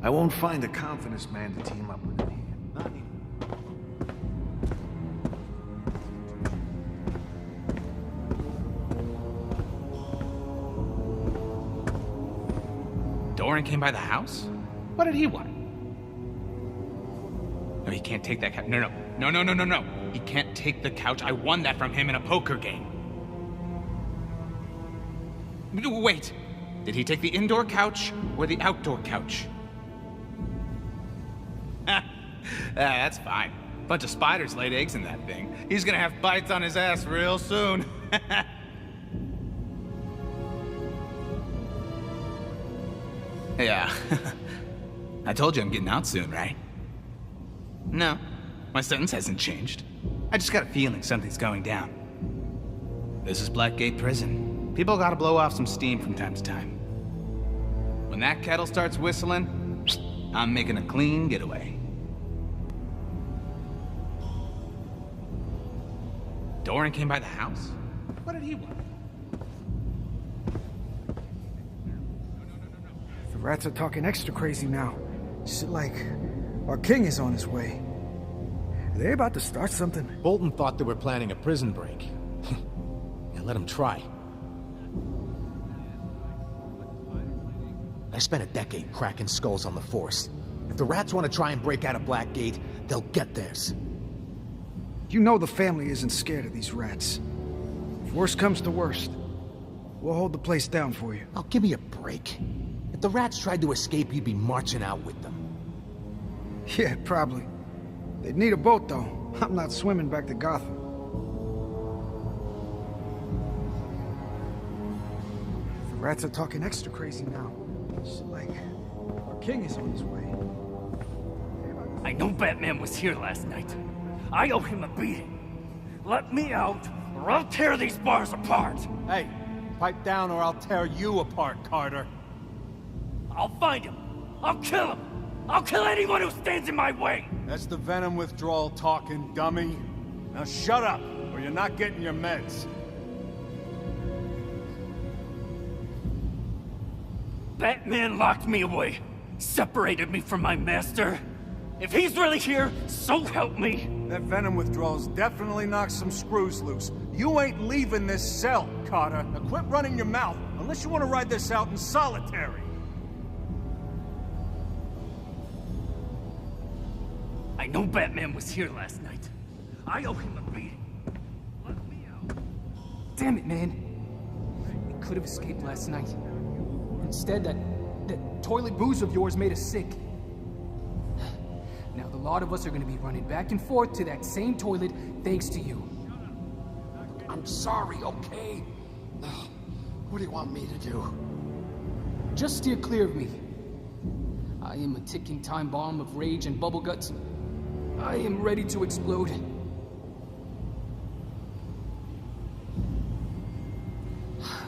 I won't find a confidence man to team up with in here. Not even. Doran came by the house? What did he want? No, he can't take that couch. No. He can't take the couch. I won that from him in a poker game. Wait, did he take the indoor couch or the outdoor couch? That's fine. Bunch of spiders laid eggs in that thing. He's gonna have bites on his ass real soon. Yeah. I told you I'm getting out soon, right? No, my sentence hasn't changed. I just got a feeling something's going down. This is Blackgate Prison. People gotta blow off some steam from time to time. When that kettle starts whistling, I'm making a clean getaway. Doran came by the house? What did he want? The rats are talking extra crazy now. Shit like our king is on his way. Are they about to start something? Bolton thought they were planning a prison break. Yeah, let him try. I spent a decade cracking skulls on the force. If the rats want to try and break out of Blackgate, they'll get theirs. You know the family isn't scared of these rats. If worst comes to worst, we'll hold the place down for you. Oh, give me a break. If the rats tried to escape, you'd be marching out with them. Yeah, probably. They'd need a boat, though. I'm not swimming back to Gotham. The rats are talking extra crazy now. It's like our king is on his way. I know Batman was here last night. I owe him a beating. Let me out, or I'll tear these bars apart. Hey, pipe down or I'll tear you apart, Carter. I'll find him. I'll kill him. I'll kill anyone who stands in my way. That's the venom withdrawal talking, dummy. Now shut up, or you're not getting your meds. Batman locked me away, separated me from my master. If he's really here, so help me. That venom withdrawal's definitely knocked some screws loose. You ain't leaving this cell, Carter. Now quit running your mouth, unless you want to ride this out in solitary. I know Batman was here last night. I owe him a beating. Let me out. Damn it, man. We could have escaped last night. Instead, that toilet booze of yours made us sick. Now the lot of us are gonna be running back and forth to that same toilet thanks to you. I'm sorry, okay? What do you want me to do? Just steer clear of me. I am a ticking time bomb of rage and bubble guts. I am ready to explode.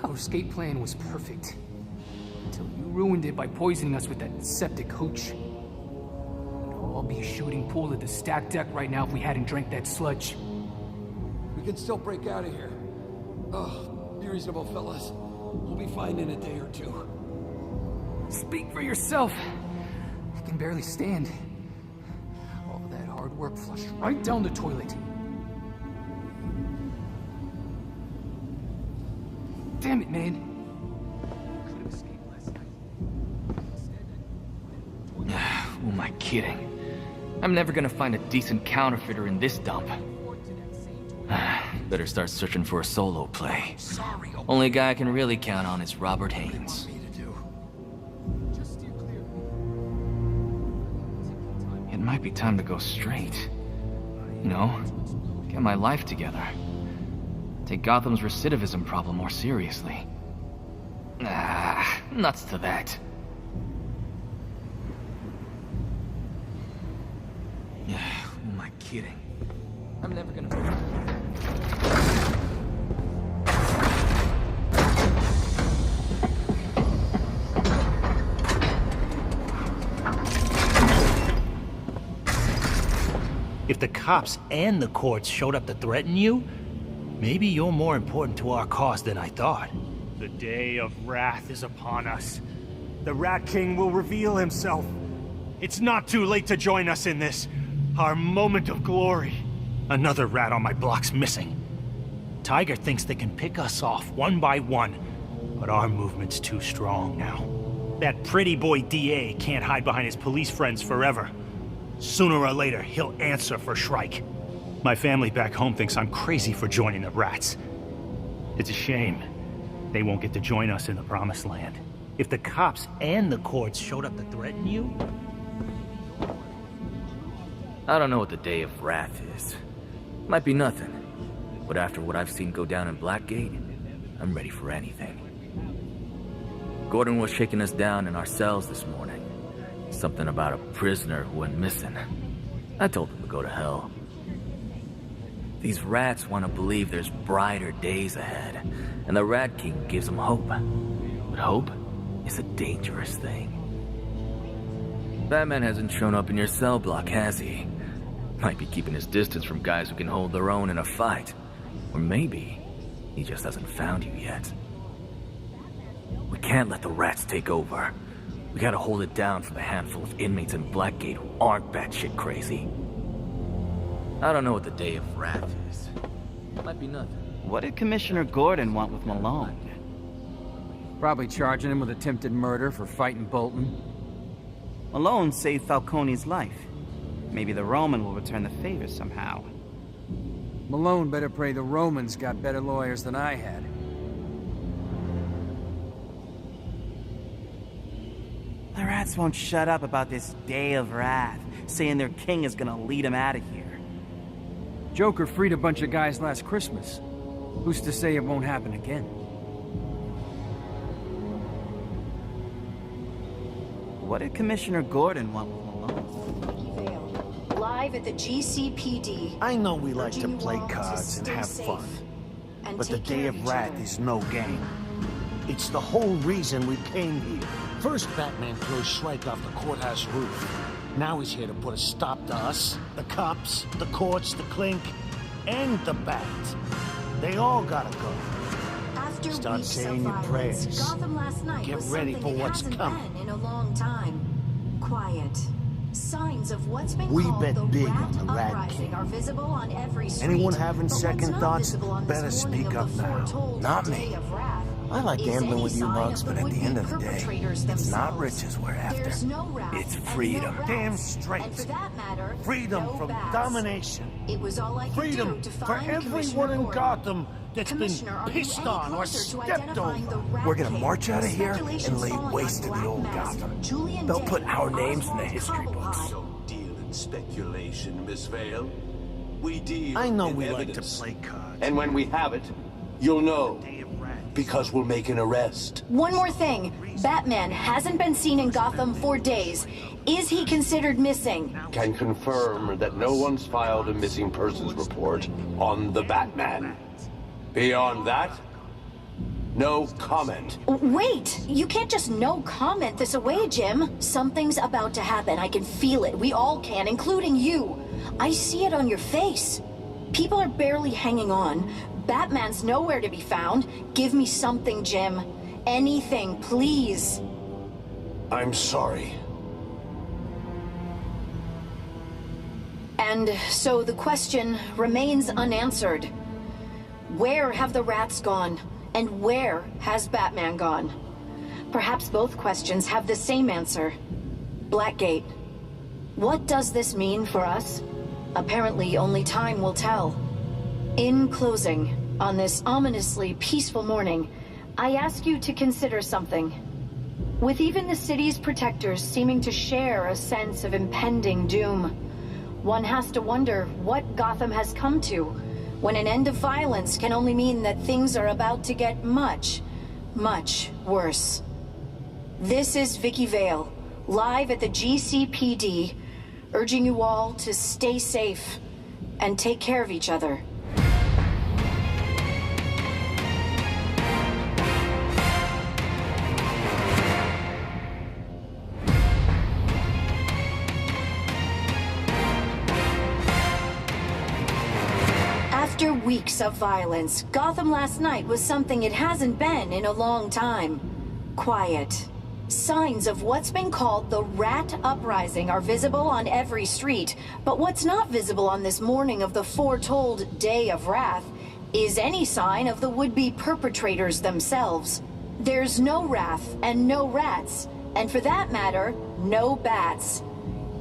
Our escape plan was perfect. Until you ruined it by poisoning us with that septic hooch. We'd all be a shooting pool at the stacked deck right now if we hadn't drank that sludge. We can still break out of here. Oh, be reasonable, fellas. We'll be fine in a day or two. Speak for yourself. I can barely stand. All that hard work flushed right down the toilet. Damn it, man. Could have escaped last night. Who am I kidding? I'm never gonna find a decent counterfeiter in this dump. Better start searching for a solo play. Only guy I can really count on is Robert Haynes. It might be time to go straight. You know, get my life together. Take Gotham's recidivism problem more seriously. Nuts to that. Who am I kidding? I'm never gonna... If the cops and the courts showed up to threaten you, maybe you're more important to our cause than I thought. The day of wrath is upon us. The Rat King will reveal himself. It's not too late to join us in this. Our moment of glory. Another rat on my block's missing. Tiger thinks they can pick us off one by one, but our movement's too strong now. That pretty boy DA can't hide behind his police friends forever. Sooner or later, he'll answer for Shrike. My family back home thinks I'm crazy for joining the rats. It's a shame. They won't get to join us in the Promised Land. If the cops and the courts showed up to threaten you... I don't know what the Day of Wrath is. Might be nothing. But after what I've seen go down in Blackgate, I'm ready for anything. Gordon was shaking us down in our cells this morning. Something about a prisoner who went missing. I told him to go to hell. These rats want to believe there's brighter days ahead, and the Rat King gives them hope. But hope is a dangerous thing. Batman hasn't shown up in your cell block, has he? Might be keeping his distance from guys who can hold their own in a fight. Or maybe he just hasn't found you yet. We can't let the rats take over. We gotta hold it down for the handful of inmates in Blackgate who aren't batshit crazy. I don't know what the Day of Wrath is. Might be nothing. What did Commissioner Gordon want with Malone? Probably charging him with attempted murder for fighting Bolton. Malone saved Falcone's life. Maybe the Roman will return the favor somehow. Malone better pray the Romans got better lawyers than I had. The rats won't shut up about this Day of Wrath, saying their king is gonna lead them out of here. Joker freed a bunch of guys last Christmas. Who's to say it won't happen again? What did Commissioner Gordon want with Malone? Live at the GCPD. I know we like to play cards and have fun, but the Day of Wrath is no game. It's the whole reason we came here. First, Batman throws Shrike off the courthouse roof. Now he's here to put a stop to us, the cops, the courts, the Clink, and the Bat. They all gotta go. After Start weeks saying of your violence, prayers. Gotham last night Get was ready something for it what's hasn't coming. been in a long time. Quiet. Signs of what's been We called bet the big Rat on the Rat Uprising King. are visible on every street. Anyone having But what's second not thoughts, visible on this better morning speak of up the now. foretold Not Day me. of Wrath I like is gambling any with you sign mugs, of but the at the end of the would-be day, perpetrators it's not themselves. riches we're after. There's no wrath It's and freedom. no Damn wrath. straight. And for that matter, Freedom no from bats. domination. It was all I could Freedom do to for find everyone in Gordon. Gotham that's been Commissioner, are you pissed any on or closer to stepped identifying over. the Rat We're gonna King? march out of here and Speculation's lay falling waste to on the old Black Mask, Gotham. Julian They'll Day, put our names in the Oswald history books. Cobblepot. Don't deal in speculation, Miss Vale. We deal I know in we evidence. like to play cards. And when we have it, you'll know. Because we'll make an arrest. One more thing. Batman hasn't been seen in Gotham for days. Is he considered missing? Can confirm that no one's filed a missing persons report on the Batman. Beyond that, no comment. Wait! You can't just no comment this away, Jim. Something's about to happen. I can feel it. We all can, including you. I see it on your face. People are barely hanging on. Batman's nowhere to be found. Give me something, Jim. Anything, please. I'm sorry. And so the question remains unanswered. Where have the rats gone? And where has Batman gone? Perhaps both questions have the same answer. Blackgate. What does this mean for us? Apparently, only time will tell. In closing, on this ominously peaceful morning, I ask you to consider something. With even the city's protectors seeming to share a sense of impending doom, one has to wonder what Gotham has come to, when an end of violence can only mean that things are about to get much, much worse. This is Vicky Vale, live at the GCPD, urging you all to stay safe and take care of each other. After weeks of violence, Gotham last night was something it hasn't been in a long time. Quiet. Signs of what's been called the Rat Uprising are visible on every street, but what's not visible on this morning of the foretold Day of Wrath is any sign of the would-be perpetrators themselves. There's no wrath and no rats, and for that matter, no bats.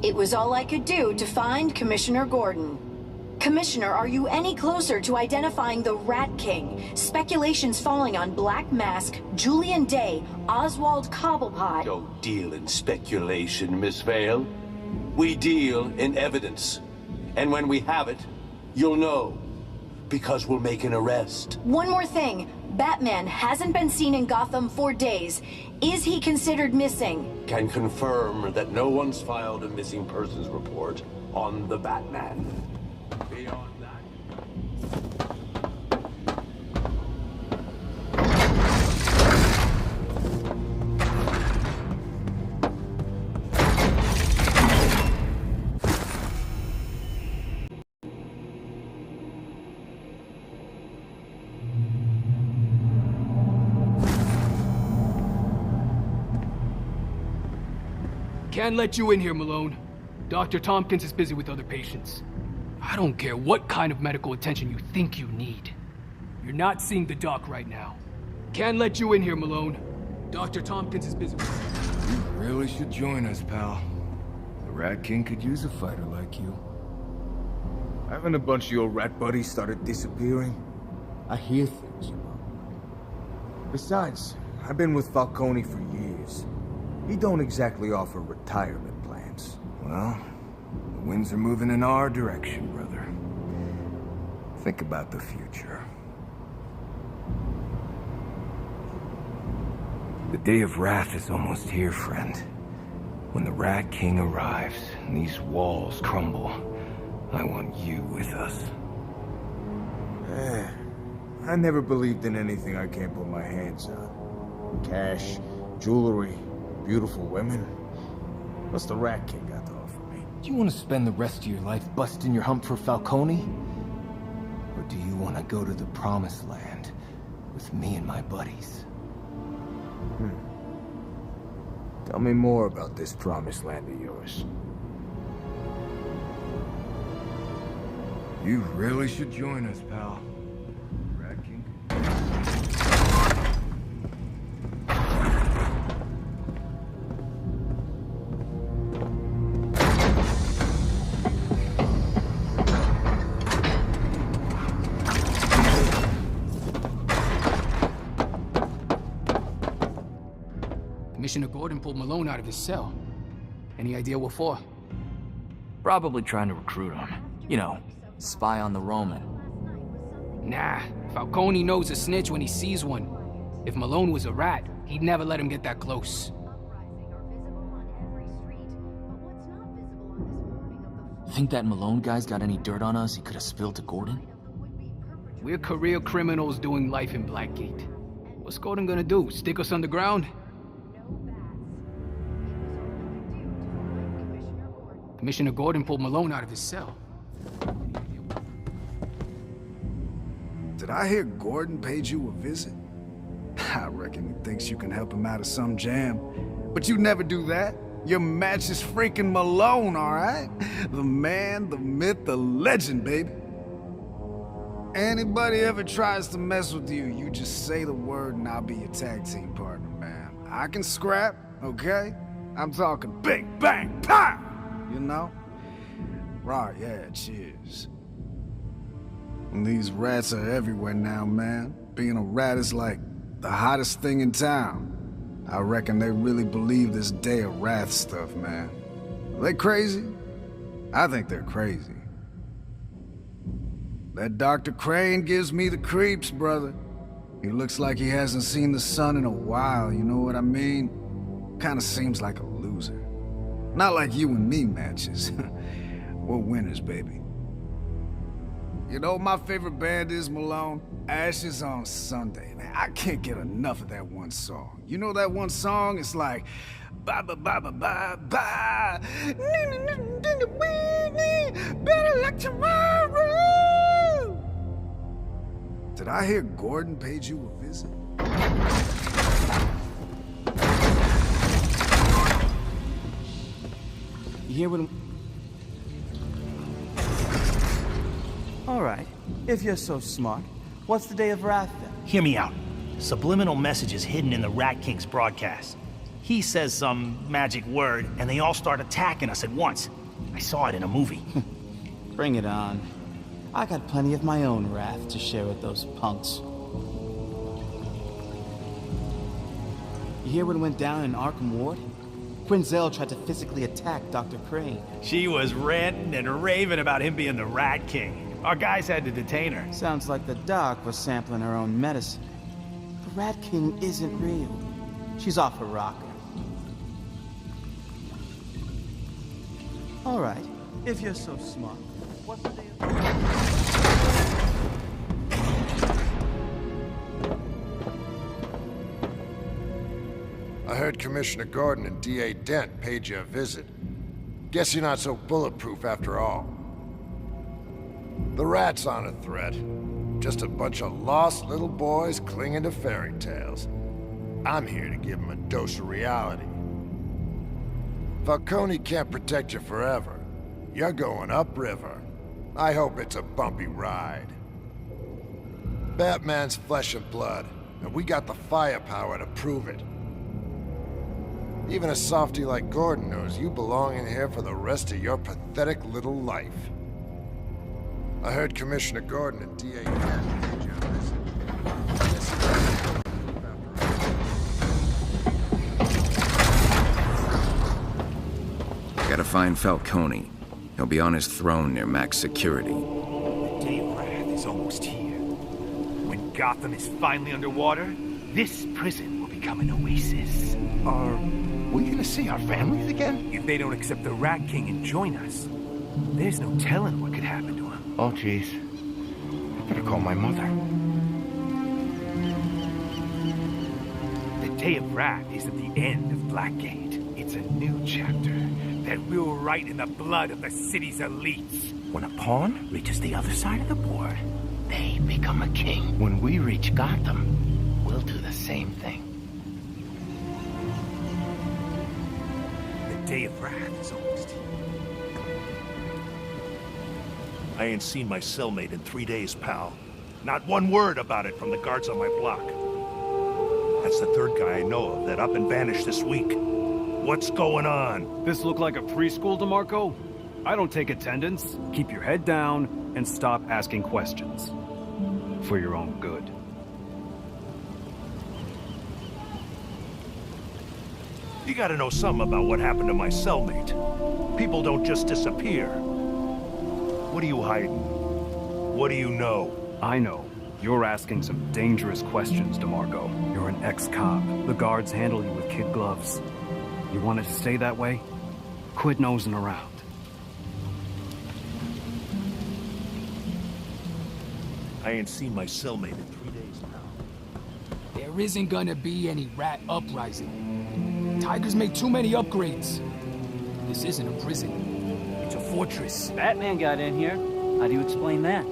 It was all I could do to find Commissioner Gordon. Commissioner, are you any closer to identifying the Rat King? Speculations falling on Black Mask, Julian Day, Oswald Cobblepot. Don't deal in speculation, Miss Vale. We deal in evidence. And when we have it, you'll know. Because we'll make an arrest. One more thing. Batman hasn't been seen in Gotham for days. Is he considered missing? Can confirm that no one's filed a missing persons report on the Batman. Beyond that... Can't let you in here, Malone. Dr. Tompkins is busy with other patients. I don't care what kind of medical attention you think you need. You're not seeing the doc right now. Can't let you in here, Malone. Dr. Tompkins is busy with... You really should join us, pal. The Rat King could use a fighter like you. Haven't a bunch of your rat buddies started disappearing? I hear things, you know. Besides, I've been with Falcone for years. He don't exactly offer retirement plans. Well, the winds are moving in our direction, brother. Think about the future. The Day of Wrath is almost here, friend. When the Rat King arrives and these walls crumble, I want you with us. I never believed in anything I can't put my hands on. Cash, jewelry, beautiful women. What's the Rat King got to offer me? Do you want to spend the rest of your life busting your hump for Falcone? Or do you want to go to the Promised Land with me and my buddies? Tell me more about this Promised Land of yours. You really should join us, pal. Rat King. Commissioner Gordon pulled Malone out of his cell. Any idea what for? Probably trying to recruit him. You know, spy on the Roman. Nah, Falcone knows a snitch when he sees one. If Malone was a rat, he'd never let him get that close. Think that Malone guy's got any dirt on us he could have spilled to Gordon? We're career criminals doing life in Blackgate. What's Gordon gonna do, stick us underground? Commissioner Gordon pulled Malone out of his cell. Did I hear Gordon paid you a visit? I reckon he thinks you can help him out of some jam. But you never do that. Your match is freaking Malone, all right? The man, the myth, the legend, baby. Anybody ever tries to mess with you, you just say the word and I'll be your tag team partner, man. I can scrap, okay? I'm talking big bang pow! You know? Right, yeah, cheers. And these rats are everywhere now, man. Being a rat is like the hottest thing in town. I reckon they really believe this Day of Wrath stuff, man. Are they crazy? I think they're crazy. That Dr. Crane gives me the creeps, brother. He looks like he hasn't seen the sun in a while, you know what I mean? Kinda seems like a loser. Not like you and me matches. We're winners, baby. You know what my favorite band is, Malone? Ashes on Sunday. Man, I can't get enough of that one song. You know that one song? It's like... Bye, bye, bye, bye, bye, bye. Better luck tomorrow. Did I hear Gordon paid you a visit? You hear what... Alright, if you're so smart, what's the Day of Wrath then? Hear me out. Subliminal messages hidden in the Rat King's broadcast. He says some magic word, and they all start attacking us at once. I saw it in a movie. Bring it on. I got plenty of my own wrath to share with those punks. You hear what went down in Arkham Ward? Quinzel tried to physically attack Dr. Crane. She was ranting and raving about him being the Rat King. Our guys had to detain her. Sounds like the doc was sampling her own medicine. The Rat King isn't real. She's off her rocker. All right, if you're so smart, what's the Day of... I heard Commissioner Gordon and D.A. Dent paid you a visit. Guess you're not so bulletproof after all. The Rats aren't a threat. Just a bunch of lost little boys clinging to fairy tales. I'm here to give them a dose of reality. Falcone can't protect you forever. You're going upriver. I hope it's a bumpy ride. Batman's flesh and blood, and we got the firepower to prove it. Even a softy like Gordon knows you belong in here for the rest of your pathetic little life. I heard Commissioner Gordon and D.A. Dent. Gotta find Falcone. He'll be on his throne near max security. The Day of Wrath is almost here. When Gotham is finally underwater, this prison will become an oasis. Are we gonna see our families again? If they don't accept the Rat King and join us, there's no telling what could happen to him. Oh, jeez. I better call my mother. The Day of Wrath is at the end of Blackgate. It's a new chapter that we'll write in the blood of the city's elites. When a pawn Reaches the other side of the board, they become a king. when we reach Gotham, we'll do the same thing. The Day of Wrath is almost here. I ain't seen my cellmate in 3 days, pal. Not one word about it from the guards on my block. That's the third guy I know of that up and vanished this week. What's going on? This look like a preschool, DeMarco? I don't take attendance. Keep your head down and stop asking questions. For your own good. You gotta know something about what happened to my cellmate. People don't just disappear. What are you hiding? What do you know? I know. You're asking some dangerous questions, DeMarco. You're an ex-cop. The guards handle you with kid gloves. You want it to stay that way? Quit nosing around. I ain't seen my cellmate in 3 days now. There isn't gonna be any rat uprising. Tigers make too many upgrades. This isn't a prison. It's a fortress. Batman got in here. How do you explain that?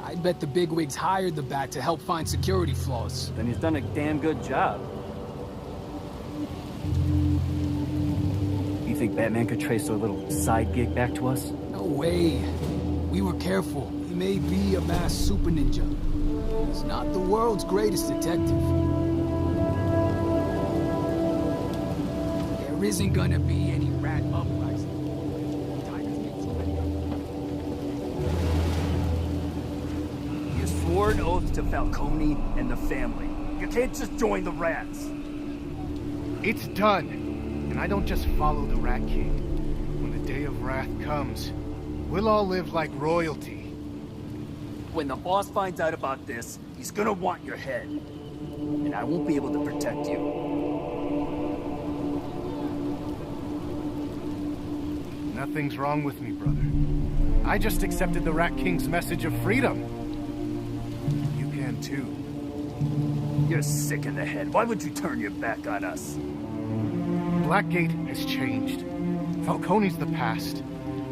I bet the bigwigs hired the Bat to help find security flaws. Then he's done a damn good job. You think Batman could trace a little side gig back to us? No way. We were careful. He may be a masked super ninja. He's not the world's greatest detective. There isn't gonna be any rat uprising. You swore an oath to Falcone and the family. You can't just join the rats. It's done. And I don't just follow the Rat King. When the Day of Wrath comes, we'll all live like royalty. When the boss finds out about this, he's gonna want your head. And I won't be able to protect you. Nothing's wrong with me, brother. I just accepted the Rat King's message of freedom. You can too. You're sick in the head. Why would you turn your back on us? Blackgate has changed. Falcone's the past.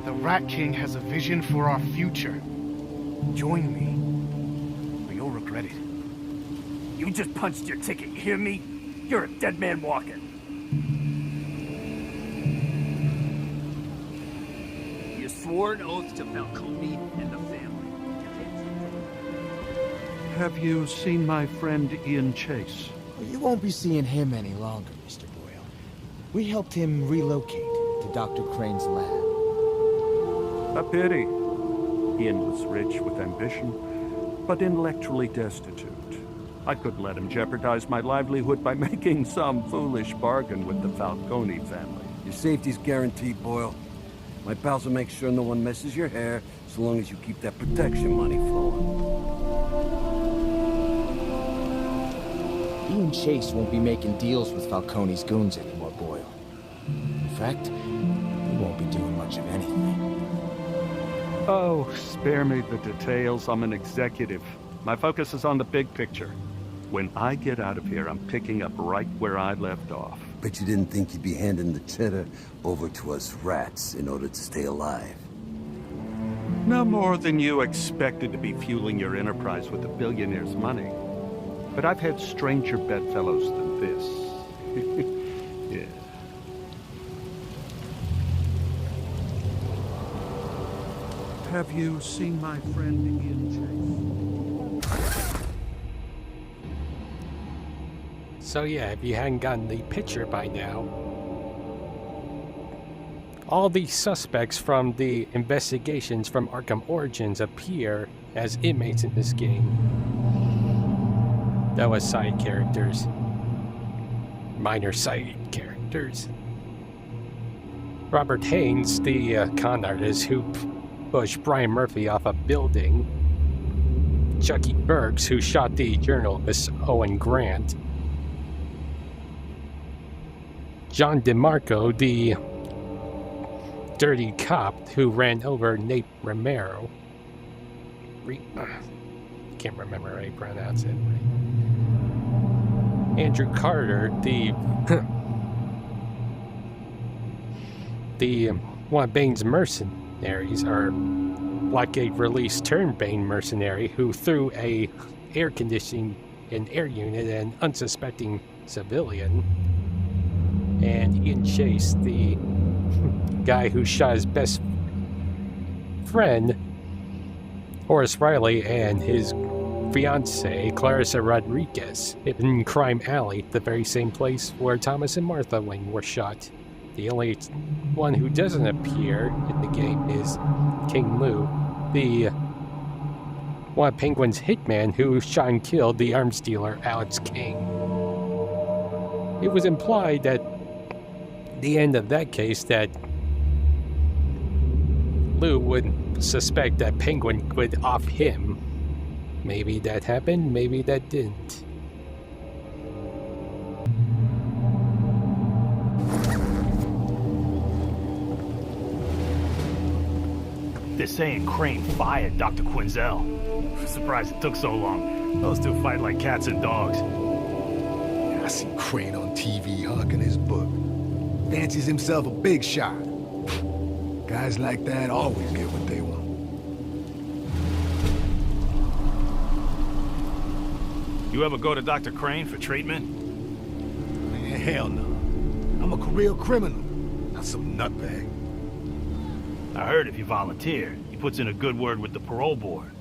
The Rat King has a vision for our future. Join me, or you'll regret it. You just punched your ticket, you hear me? You're a dead man walking. You swore an oath to Falcone and the family. Have you seen my friend Ian Chase? You won't be seeing him any longer, Mr. Boyle. We helped him relocate to Dr. Crane's lab. A pity. Ian was rich with ambition, but intellectually destitute. I couldn't let him jeopardize my livelihood by making some foolish bargain with the Falcone family. Your safety's guaranteed, Boyle. My pals will make sure no one messes your hair, so long as you keep that protection money flowing. Ian Chase won't be making deals with Falcone's goons anymore, Boyle. In fact, he won't be doing much of anything. Oh, spare me the details. I'm an executive. My focus is on the big picture. When I get out of here, I'm picking up right where I left off. Bet you didn't think you'd be handing the cheddar over to us rats in order to stay alive. No more than you expected to be fueling your enterprise with a billionaire's money. But I've had stranger bedfellows than this. Yeah. Have you seen my friend Ian Chase? So yeah, if you hadn't gotten the picture by now, all the suspects from the investigations from Arkham Origins appear as inmates in this game. That was side characters. Minor side characters. Robert Haynes, the con artist who pushed Brian Murphy off a building. Chucky Burks, who shot the journalist Owen Grant. John DeMarco, the dirty cop who ran over Nate Romero. Can't remember how to pronounce it. Andrew Carter, the one of Bane's mercenaries, or Blackgate released turned Bane mercenary who threw a air conditioning and air unit at an unsuspecting civilian. And Ian Chase, the guy who shot his best friend, Horace Riley, and his fiancée, Clarissa Rodriguez, in Crime Alley, the very same place where Thomas and Martha Wayne were shot. The only one who doesn't appear in the game is King Lou, the one of Penguin's hitman who shot and killed the arms dealer Alex King. It was implied that the end of that case that Lou would suspect that Penguin would off him. Maybe that happened, maybe that didn't. They're saying Crane fired Dr. Quinzel. Surprised it took so long. Those two fight like cats and dogs. Yeah, I see Crane on TV hugging his book. Fancies himself a big shot. Guys like that always get what they want. You ever go to Dr. Crane for treatment? Man, hell no. I'm a career criminal, not some nutbag. I heard if you volunteer, he puts in a good word with the parole board.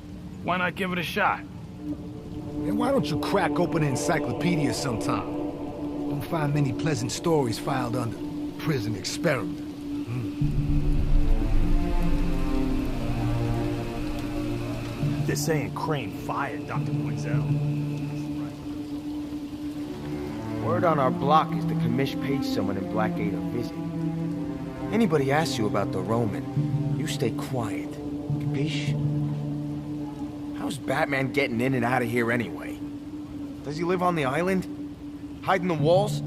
Why not give it a shot? And why don't you crack open an encyclopedia sometime? Don't find many pleasant stories filed under prison experiment. They're saying Crane fired Dr. Quinzel. Word on our block is the commish paid someone in Blackgate a visit. Anybody asks you about the Roman, you stay quiet. Capiche? How's Batman getting in and out of here anyway? Does he live on the island? Hide in the walls?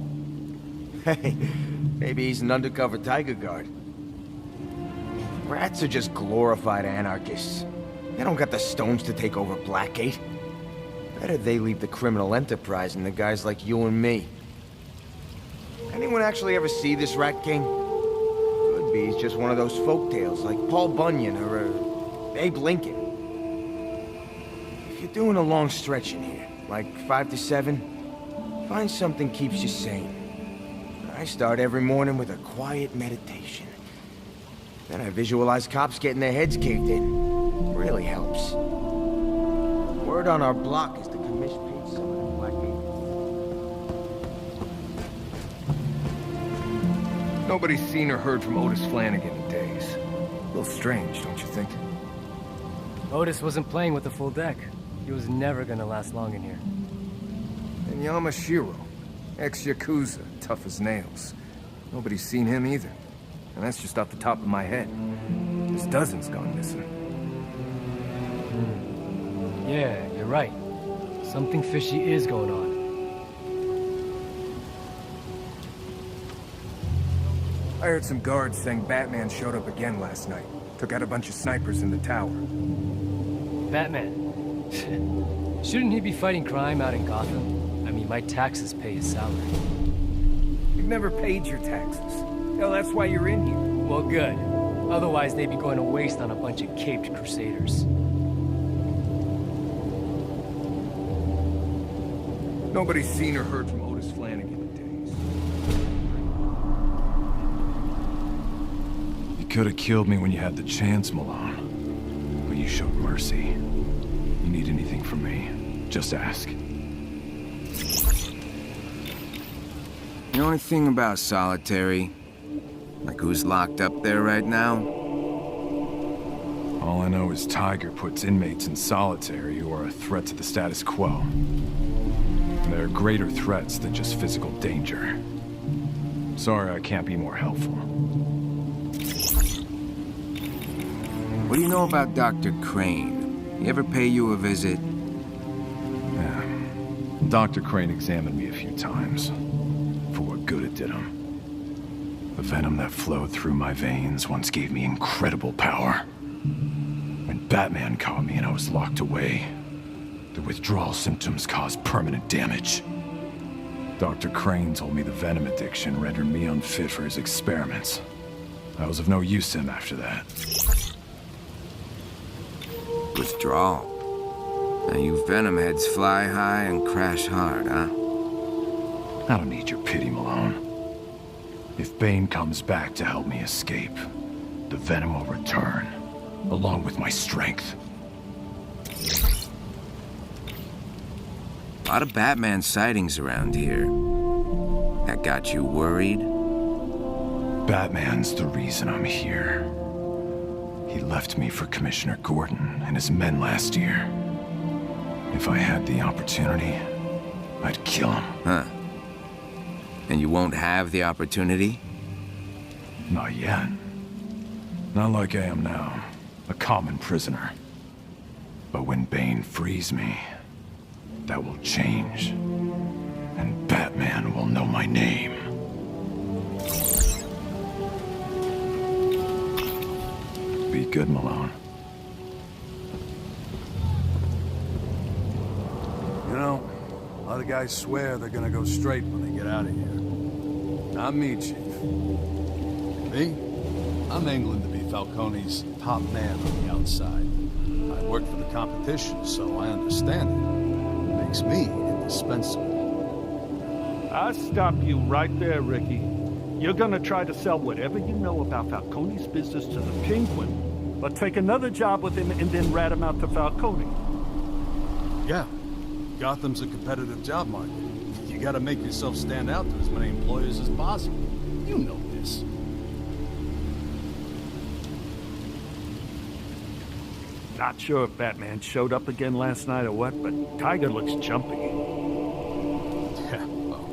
Hey, maybe he's an undercover tiger guard. Rats are just glorified anarchists. They don't got the stones to take over Blackgate. Better they leave the criminal enterprise and the guys like you and me. Anyone actually ever see this Rat King? Could be he's just one of those folktales like Paul Bunyan or Abe Lincoln. If you're doing a long stretch in here, like 5 to 7, find something keeps you sane. I start every morning with a quiet meditation. Then I visualize cops getting their heads caved in. Really helps. Word on our block is the commish paid someone in Blackgate. Nobody's seen or heard from Otis Flanagan in days. A little strange, don't you think? Otis wasn't playing with the full deck. He was never gonna last long in here. And Yamashiro, ex-Yakuza, tough as nails. Nobody's seen him either. And that's just off the top of my head. There's dozens gone missing. Yeah, you're right. Something fishy is going on. I heard some guards saying Batman showed up again last night. Took out a bunch of snipers in the tower. Batman? Shouldn't he be fighting crime out in Gotham? I mean, my taxes pay his salary. You've never paid your taxes. Hell, that's why you're in here. Well, good. Otherwise, they'd be going to waste on a bunch of caped crusaders. Nobody's seen or heard from Otis Flanagan in days. You could have killed me when you had the chance, Malone. But you showed mercy. You need anything from me, just ask. The only thing about solitary, like who's locked up there right now? All I know is Tiger puts inmates in solitary who are a threat to the status quo. There are greater threats than just physical danger. Sorry I can't be more helpful. What do you know about Dr. Crane? He ever pay you a visit? Yeah. Dr. Crane examined me a few times. For what good it did him. The venom that flowed through my veins once gave me incredible power. When Batman caught me and I was locked away, the withdrawal symptoms caused permanent damage. Dr. Crane told me the venom addiction rendered me unfit for his experiments. I was of no use to him after that. Withdrawal. Now you venom heads fly high and crash hard, huh? I don't need your pity, Malone. If Bane comes back to help me escape, the venom will return, along with my strength. A lot of Batman sightings around here. That got you worried? Batman's the reason I'm here. He left me for Commissioner Gordon and his men last year. If I had the opportunity, I'd kill him. Huh. And you won't have the opportunity? Not yet. Not like I am now, a common prisoner. But when Bane frees me, that will change. And Batman will know my name. Be good, Malone. You know, a lot of guys swear they're gonna go straight when they get out of here. Not me, Chief. Me? I'm angling to be Falcone's top man on the outside. I work for the competition, so I understand it. It makes me indispensable. I'll stop you right there, Ricky. You're gonna try to sell whatever you know about Falcone's business to the Penguin, but take another job with him and then rat him out to Falcone. Yeah, Gotham's a competitive job market. You gotta make yourself stand out to as many employers as possible. You know this. Not sure if Batman showed up again last night or what, but Tiger looks jumpy. Yeah, well,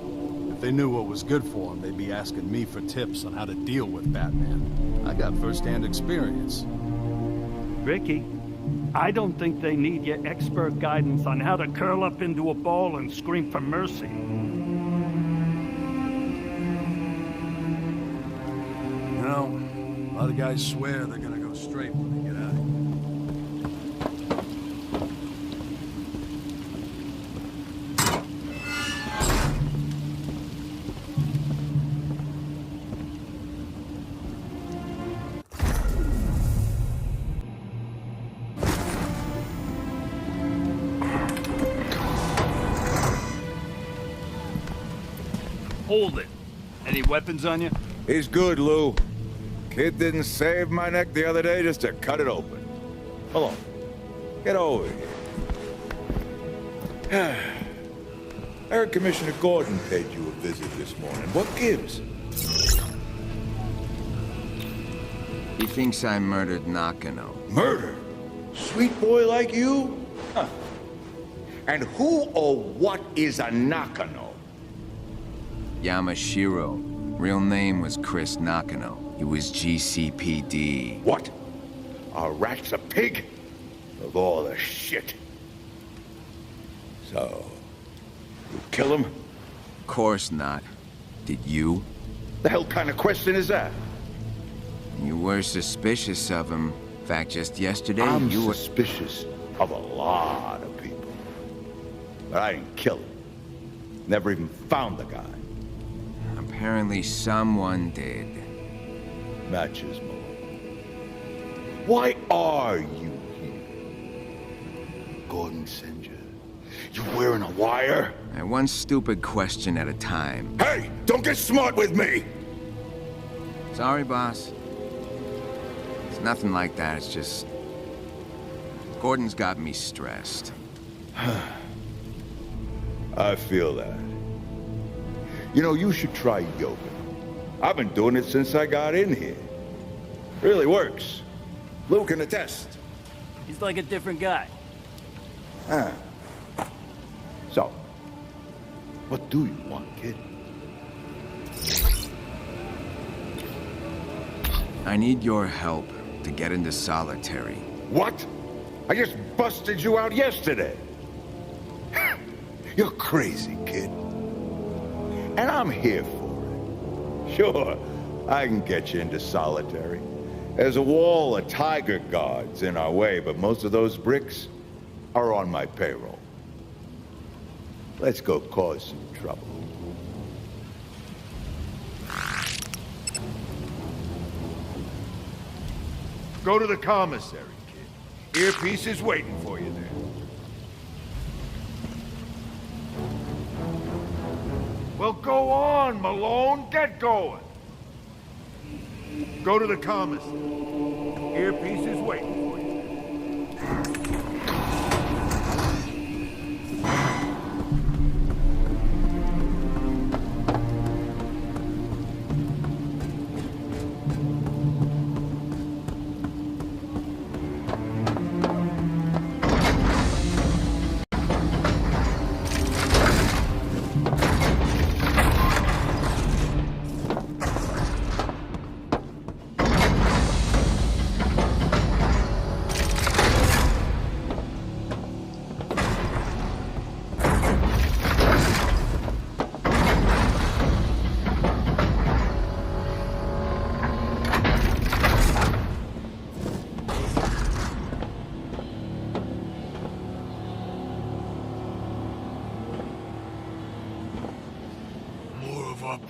if they knew what was good for him, they'd be asking me for tips on how to deal with Batman. I got first-hand experience. Ricky, I don't think they need your expert guidance on how to curl up into a ball and scream for mercy. You know, a lot of guys swear they're gonna go straight when they get out of here. Hold it. Any weapons on you? He's good, Lou. Kid didn't save my neck the other day just to cut it open. Hold on. Get over here. I heard Commissioner Gordon paid you a visit this morning. What gives? He thinks I murdered Nakano. Murder? Sweet boy like you? Huh. And who or what is a Nakano? Yamashiro. Real name was Chris Nakano. He was GCPD. What? A rat's a pig? Of all the shit. So, you kill him? Of course not. Did you? The hell kind of question is that? You were suspicious of him. In fact, just yesterday, I'm you were suspicious of a lot of people. But I didn't kill him. Never even found the guy. Apparently someone did. Matches, Mo. Why are you here? Gordon sent you. You wearing a wire? One stupid question at a time. Hey! Don't get smart with me! Sorry, boss. It's nothing like that. It's just... Gordon's got me stressed. I feel that. You know, you should try yoga. I've been doing it since I got in here. Really works. Lou can attest. He's like a different guy. Ah. So, what do you want, kid? I need your help to get into solitary. What? I just busted you out yesterday. You're crazy, kid. And I'm here for it. Sure, I can get you into solitary. There's a wall of tiger guards in our way, but most of those bricks are on my payroll. Let's go cause some trouble. Go to the commissary, kid. Earpiece is waiting for you there. Well, go on, Malone. Get going. Go to the commissary. Earpiece is waiting for you.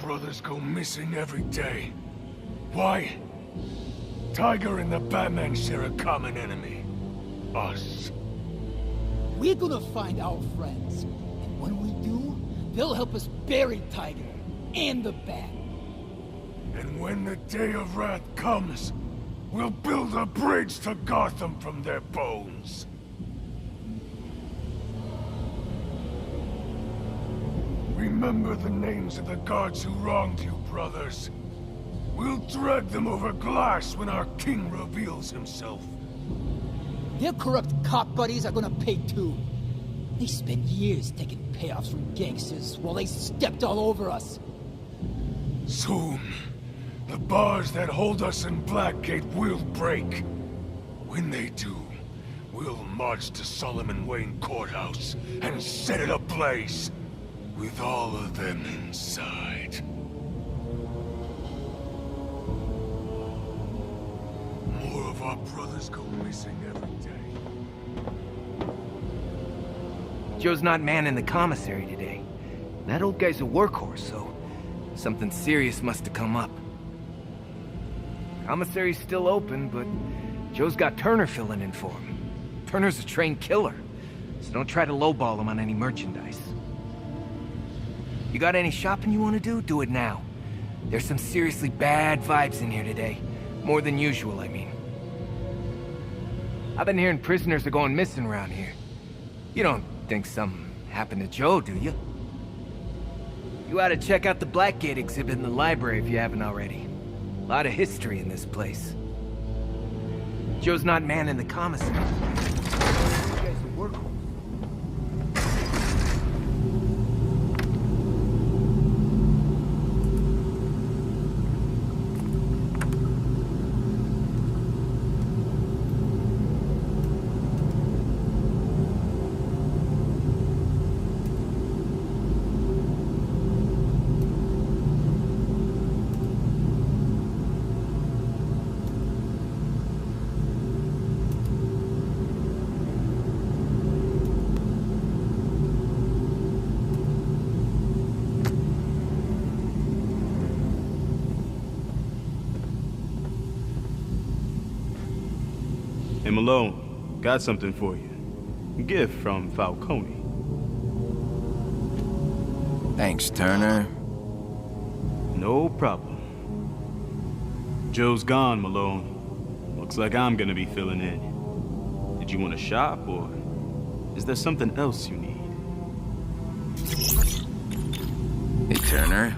Brothers go missing every day. Why? Tiger and the Batman share a common enemy. Us. We're gonna find our friends. And when we do, they'll help us bury Tiger and the Bat. And when the day of wrath comes, we'll build a bridge to Gotham from their bones. Remember the names of the guards who wronged you, brothers. We'll drag them over glass when our king reveals himself. Their corrupt cop buddies are gonna pay too. They spent years taking payoffs from gangsters while they stepped all over us. Soon, the bars that hold us in Blackgate will break. When they do, we'll march to Solomon Wayne Courthouse and set it ablaze. With all of them inside. More of our brothers go missing every day. Joe's not manning the commissary today. That old guy's a workhorse, so something serious must have come up. Commissary's still open, but Joe's got Turner filling in for him. Turner's a trained killer, so don't try to lowball him on any merchandise. You got any shopping you want to do? Do it now. There's some seriously bad vibes in here today. More than usual, I mean. I've been hearing prisoners are going missing around here. You don't think something happened to Joe, do you? You ought to check out the Blackgate exhibit in the library if you haven't already. A lot of history in this place. Joe's not manning the commissary. You guys are workhorse. Hey, Malone, got something for you. A gift from Falcone. Thanks, Turner. No problem. Joe's gone, Malone. Looks like I'm gonna be filling in. Did you want to shop, or is there something else you need? Hey, Turner.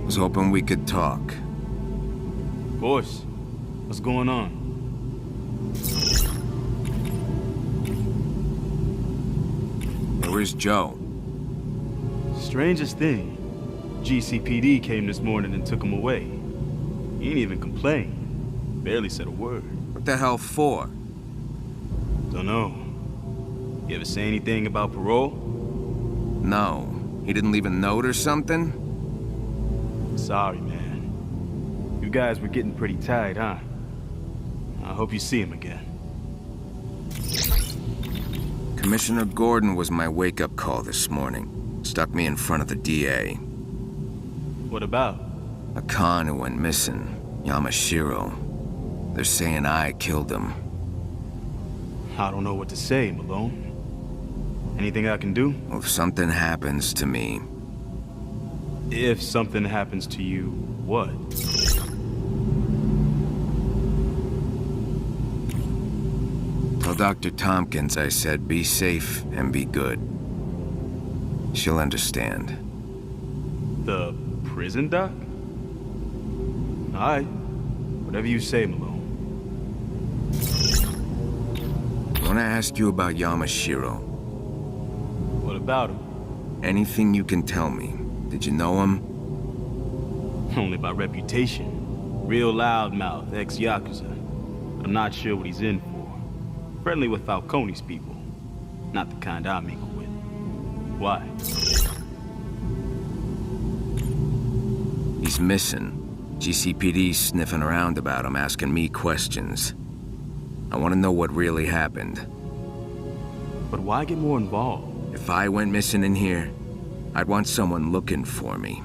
Was hoping we could talk. Of course. What's going on? Where's Joe? Strangest thing. GCPD came this morning and took him away. He ain't even complained. Barely said a word. What the hell for? Don't know. You ever say anything about parole? No. He didn't leave a note or something? Sorry, man. You guys were getting pretty tight, huh? I hope you see him again. Commissioner Gordon was my wake-up call this morning. Stuck me in front of the DA. What about? A con who went missing, Yamashiro. They're saying I killed him. I don't know what to say, Malone. Anything I can do? Well, if something happens to me... If something happens to you, what? Tell Dr. Tompkins I said be safe and be good. She'll understand. The prison doc? Alright. Whatever you say, Malone. I want to ask you about Yamashiro. What about him? Anything you can tell me. Did you know him? Only by reputation. Real loudmouth, ex-Yakuza. I'm not sure what he's in for. Friendly with Falcone's people. Not the kind I mingle with. Why? He's missing. GCPD's sniffing around about him, asking me questions. I want to know what really happened. But why get more involved? If I went missing in here, I'd want someone looking for me.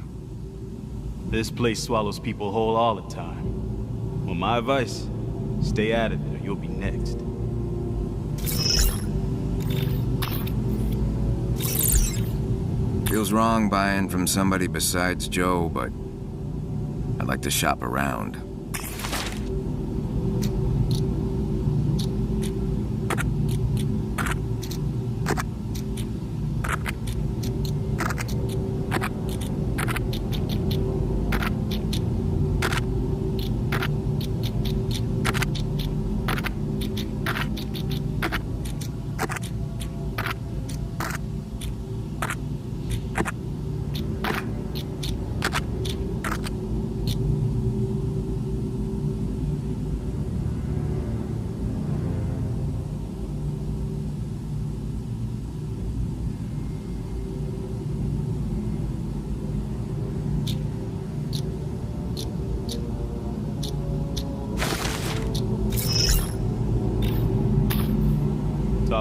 This place swallows people whole all the time. Well, my advice, stay out of there, you'll be next. Feels wrong buying from somebody besides Joe, but I'd like to shop around.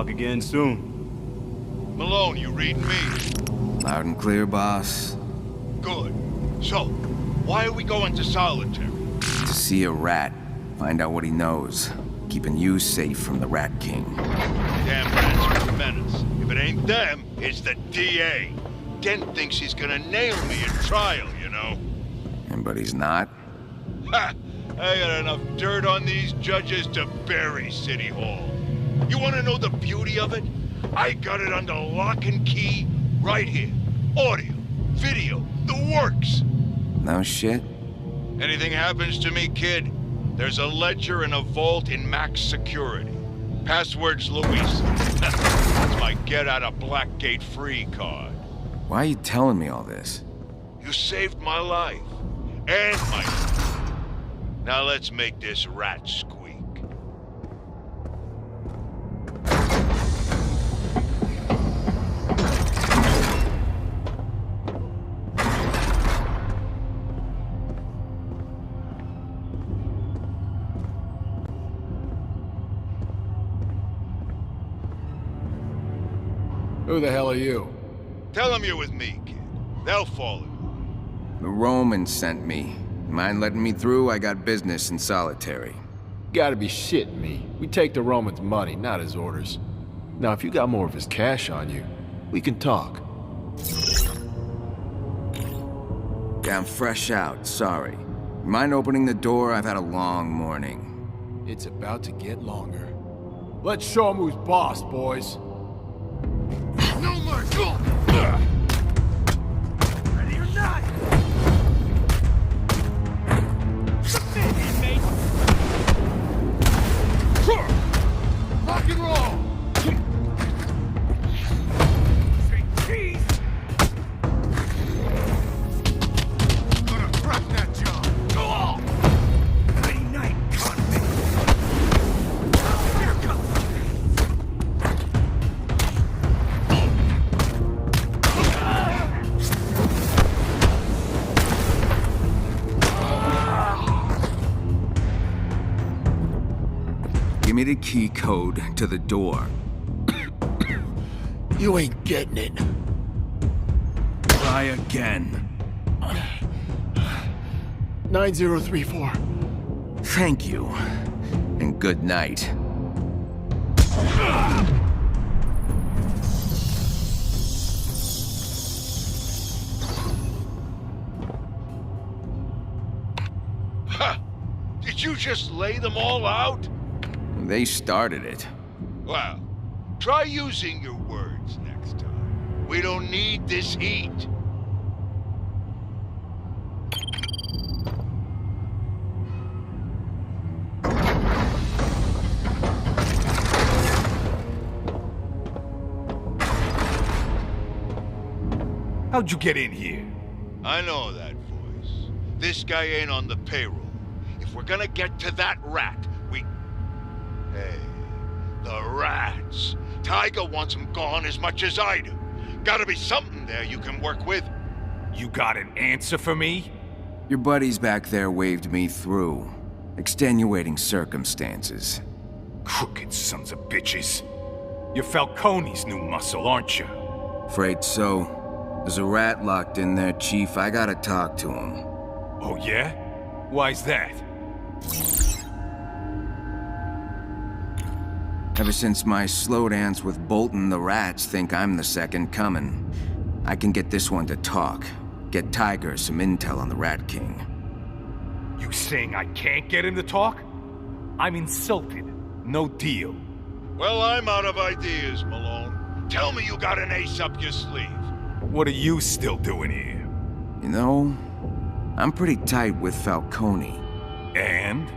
Talk again soon. Malone, you reading me? Loud and clear, boss. Good. So, why are we going to solitary? To see a rat. Find out what he knows. Keeping you safe from the Rat King. Damn rats are a menace. If it ain't them, it's the DA. Dent thinks he's gonna nail me at trial, you know. But he's not? Ha! I got enough dirt on these judges to bury City Hall. You wanna know the beauty of it? I got it under lock and key right here. Audio, video, the works. No shit? Anything happens to me, kid, there's a ledger in a vault in max security. Password's Luis. That's my get-out-of-Blackgate free card. Why are you telling me all this? You saved my life. And my... Now let's make this rat squeak. Who the hell are you? Tell them you're with me, kid. They'll follow you. The Romans sent me. Mind letting me through? I got business in solitary. Gotta be shitting me. We take the Roman's money, not his orders. Now, if you got more of his cash on you, we can talk. Yeah, I'm fresh out, sorry. Mind opening the door? I've had a long morning. It's about to get longer. Let's show him who's boss, boys. No mercy! Ready or not! Submit, inmate! Rock and roll! Say cheese! Gonna crack that job! Go on! Nighty night, convict! Here comes! Give me the key code to the door. You ain't getting it. Try again. 9034. Thank you. And good night. Ha! Did you just lay them all out? They started it. Well, try using your words next time. We don't need this heat. How'd you get in here? I know that voice. This guy ain't on the payroll. If we're gonna get to that rat, we... Hey, the rats. Tiger wants them gone as much as I do. Gotta be something there you can work with. You got an answer for me? Your buddies back there waved me through. Extenuating circumstances. Crooked sons of bitches. You're Falcone's new muscle, aren't you? Afraid so. There's a rat locked in there, Chief. I gotta talk to him. Oh, yeah? Why's that? Ever since my slow dance with Bolton, the rats think I'm the second coming. I can get this one to talk. Get Tiger some intel on the Rat King. You saying I can't get him to talk? I'm insulted. No deal. Well, I'm out of ideas, Malone. Tell me you got an ace up your sleeve. What are you still doing here? You know, I'm pretty tight with Falcone. And?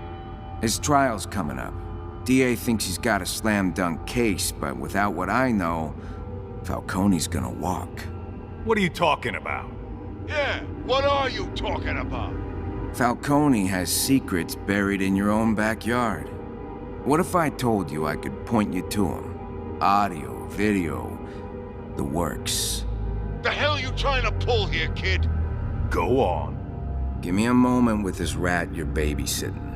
His trial's coming up. DA thinks he's got a slam-dunk case, but without what I know, Falcone's gonna walk. What are you talking about? Yeah, what are you talking about? Falcone has secrets buried in your own backyard. What if I told you I could point you to him? Audio, video, the works. The hell you trying to pull here, kid? Go on. Give me a moment with this rat you're babysitting.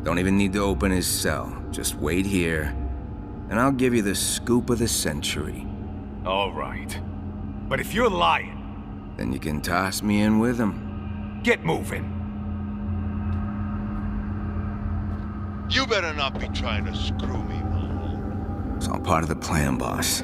Don't even need to open his cell. Just wait here, and I'll give you the scoop of the century. All right. But if you're lying... Then you can toss me in with them. Get moving. You better not be trying to screw me, Malone. It's all part of the plan, boss.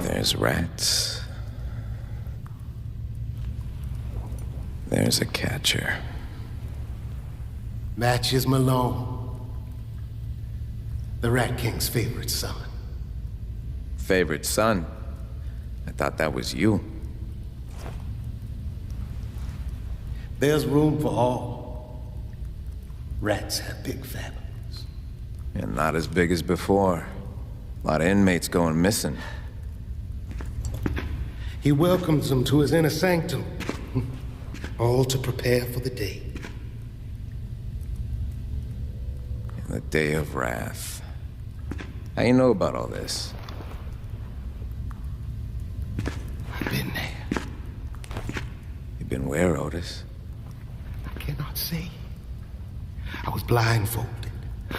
There's rats. There's a catcher. Matches Malone, the Rat King's favorite son. Favorite son? I thought that was you. There's room for all. Rats have big families. And not as big as before. A lot of inmates going missing. He welcomes them to his inner sanctum, all to prepare for the day. The day of wrath. How you know about all this? I've been there. You've been where, Otis? I cannot say. I was blindfolded.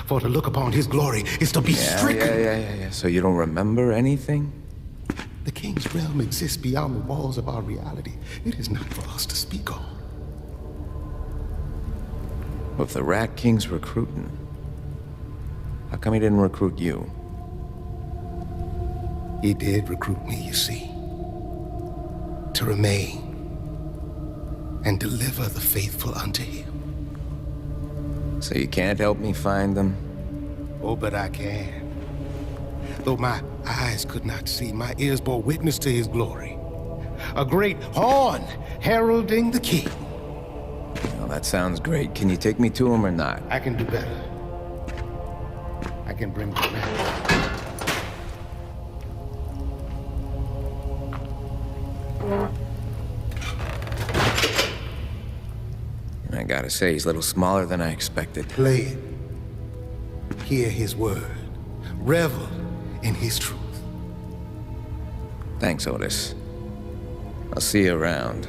For to look upon his glory is to be stricken. Yeah. So you don't remember anything? The King's realm exists beyond the walls of our reality. It is not for us to speak on. Well, if the Rat King's recruiting, how come he didn't recruit you? He did recruit me, you see. To remain and deliver the faithful unto him. So you can't help me find them? Oh, but I can. Though my eyes could not see, my ears bore witness to his glory. A great horn heralding the king. Well, that sounds great. Can you take me to him or not? I can do better. I can bring them back. I gotta say, he's a little smaller than I expected. Play it. Hear his word. Revel in his truth. Thanks, Otis. I'll see you around.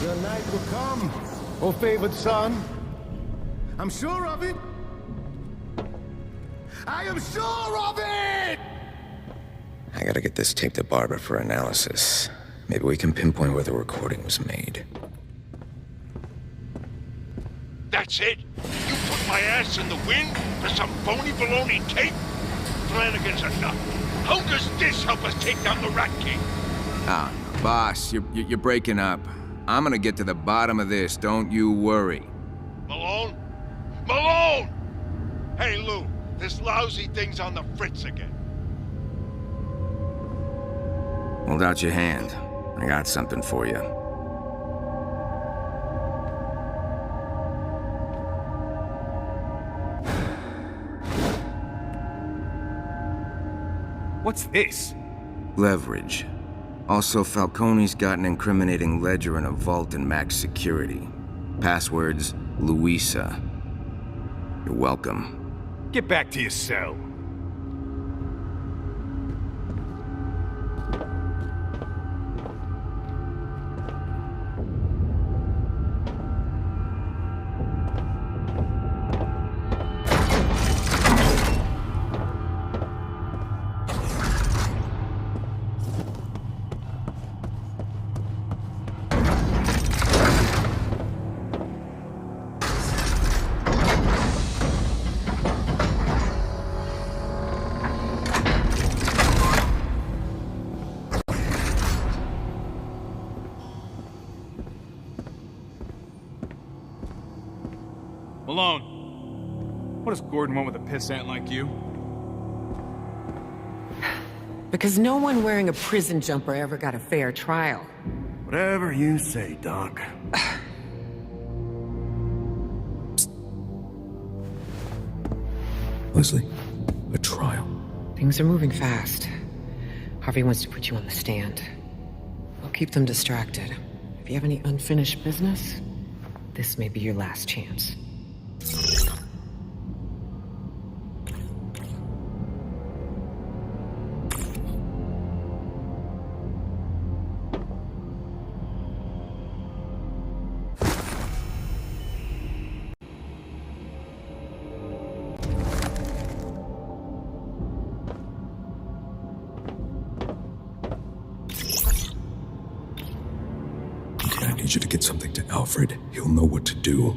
The night will come, oh favored son. I'm sure of it. I am sure of it! I gotta get this tape to Barbara for analysis. Maybe we can pinpoint where the recording was made. That's it? You put my ass in the wind for some phony baloney tape? Flanagan's enough. How does this help us take down the Rat King? Ah, boss, you're breaking up. I'm gonna get to the bottom of this, don't you worry. Malone? Malone! Hey, Lou, this lousy thing's on the fritz again. Hold out your hand. I got something for you. What's this? Leverage. Also, Falcone's got an incriminating ledger in a vault in max security. Passwords, Luisa. You're welcome. Get back to your cell. Malone, what does Gordon want with a pissant like you? Because no one wearing a prison jumper ever got a fair trial. Whatever you say, Doc. Leslie, a trial. Things are moving fast. Harvey wants to put you on the stand. We'll keep them distracted. If you have any unfinished business, this may be your last chance. I need you to get something to Alfred. He'll know what to do.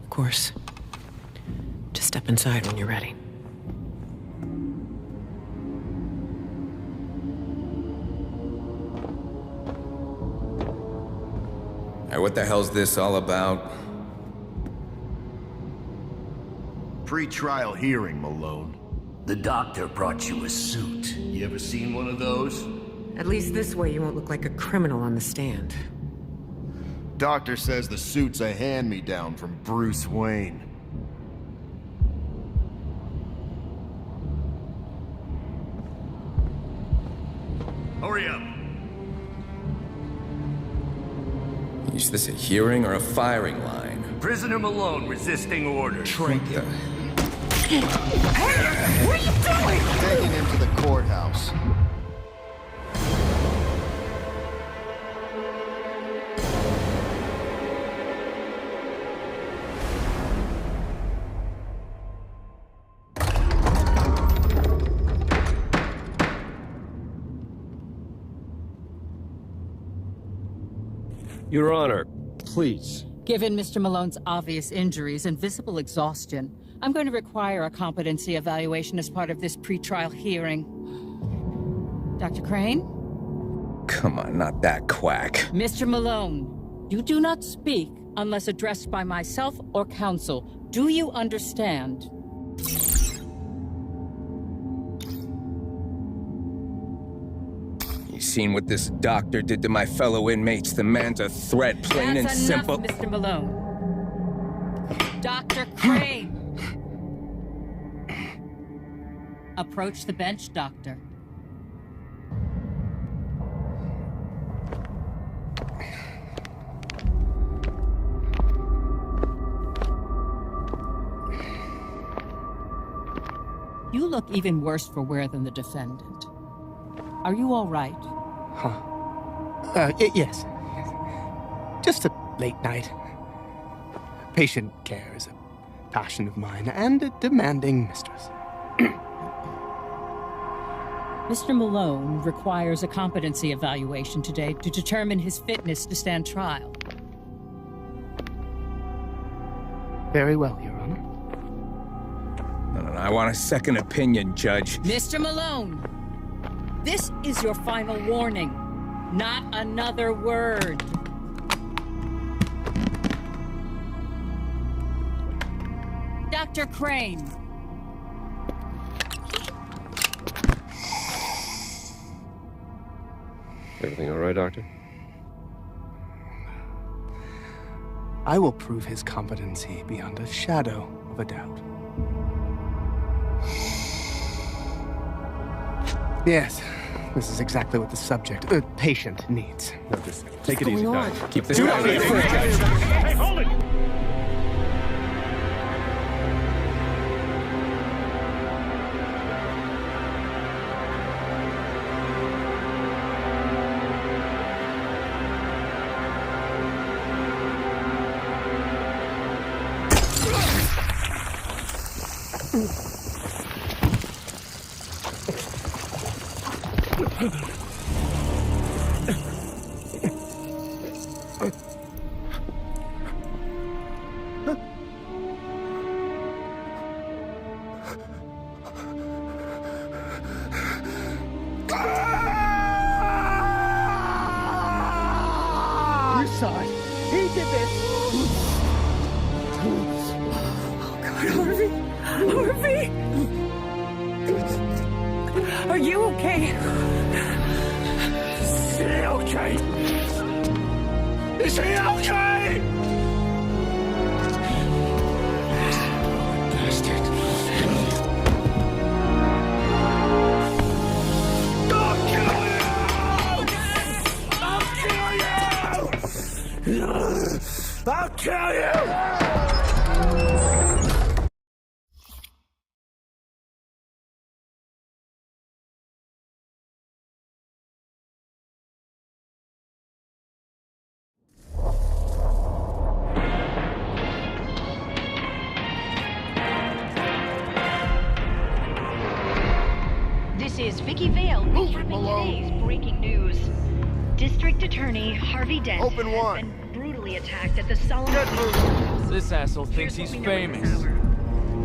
Of course. Just step inside when you're ready. Hey, what the hell's this all about? Pre-trial hearing, Malone. The doctor brought you a suit. You ever seen one of those? At least this way you won't look like a criminal on the stand. Doctor says the suit's a hand-me-down from Bruce Wayne. Hurry up. Is this a hearing or a firing line? Prisoner Malone resisting orders. Traitor. Hey, what are you doing? Taking him to the courthouse. Your Honor, please. Given Mr. Malone's obvious injuries and visible exhaustion, I'm going to require a competency evaluation as part of this pretrial hearing. Dr. Crane? Come on, not that quack. Mr. Malone, you do not speak unless addressed by myself or counsel. Do you understand? You seen what this doctor did to my fellow inmates? The man's a threat, plain and simple. That's enough, Mr. Malone. Dr. Crane! Approach the bench, Doctor. You look even worse for wear than the defendant. Are you all right? Huh. Yes. Just a late night. Patient care is a passion of mine, and a demanding mistress. Mr. Malone requires a competency evaluation today to determine his fitness to stand trial. Very well, Your Honor. No, I want a second opinion, Judge. Mr. Malone, this is your final warning. Not another word. Dr. Crane. Everything all right, Doctor? I will prove his competency beyond a shadow of a doubt. Yes, this is exactly what the subject, patient needs. No, just take it easy, Doctor. Keep this Do guy not away leave from me. Judge. Hey, hold it! suicide. He did this. Oh, God, Harvey. Harvey! Are you okay? Is he okay? Is he okay? Bastard. I'll kill you! I'll kill you! This is Vicky Vale recapping today's breaking news. District Attorney Harvey Dent has been brutally attacked at the Solomon... This asshole thinks he's famous.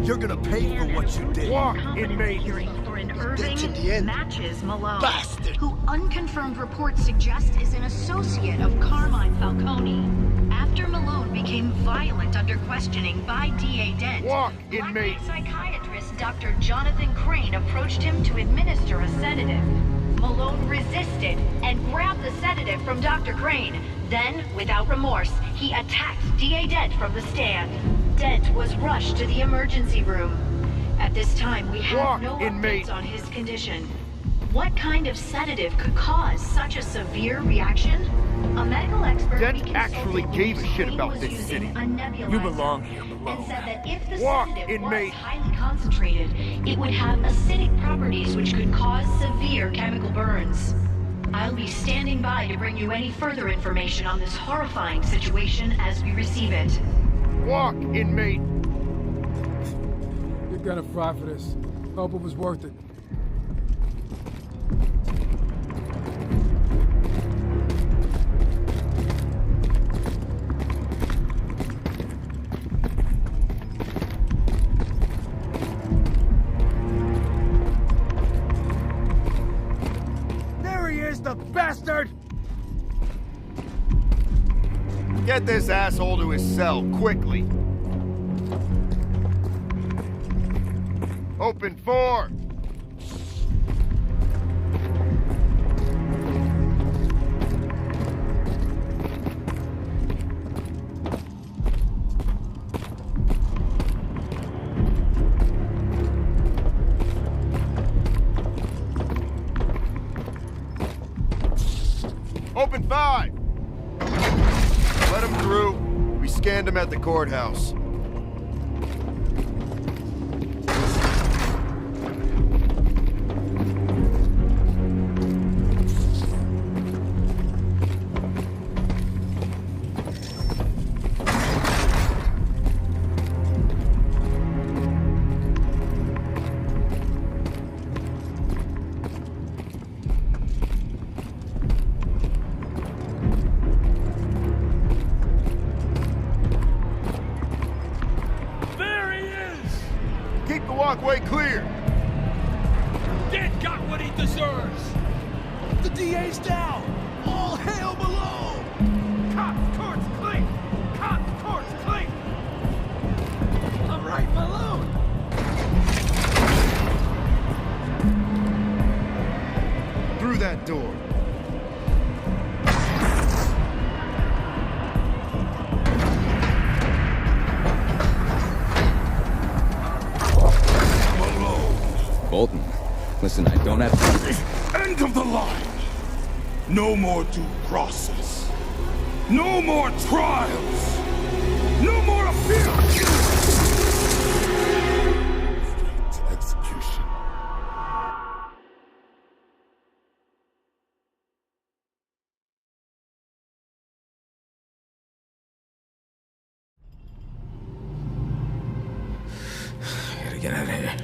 You're gonna pay for what you did. Walk, inmate. For an Irving matches Malone, Bastard. who unconfirmed reports suggest is an associate of Carmine Falcone. After Malone became violent under questioning by D.A. Dent, Blackgate psychiatrist Dr. Jonathan Crane approached him to administer a sedative. Malone resisted and grabbed the sedative from Dr. Crane. Then, without remorse, he attacked D.A. Dent from the stand. Dent was rushed to the emergency room. At this time, we have no updates on his condition. What kind of sedative could cause such a severe reaction? A medical expert Dent actually gave a shit about this city. You belong here, and Malone. said that if the sedative was highly concentrated, it would have acidic properties which could cause severe chemical burns. I'll be standing by to bring you any further information on this horrifying situation as we receive it. Walk, inmate! You're gonna fry for this. Hope it was worth it. There he is, the bastard! Get this asshole to his cell, quickly. Open 4! Open 5! Let him through. We scanned him at the courthouse. Walkway clear! Dent got what he deserves! The DA's down! All hail Malone! Cops, courts, clean! Cops, courts, clean! All right, Malone! Through that door. Bolton, listen, I don't have time. End of the line! No more due process. No more trials. No more appeals! Straight to execution. I gotta get out of here.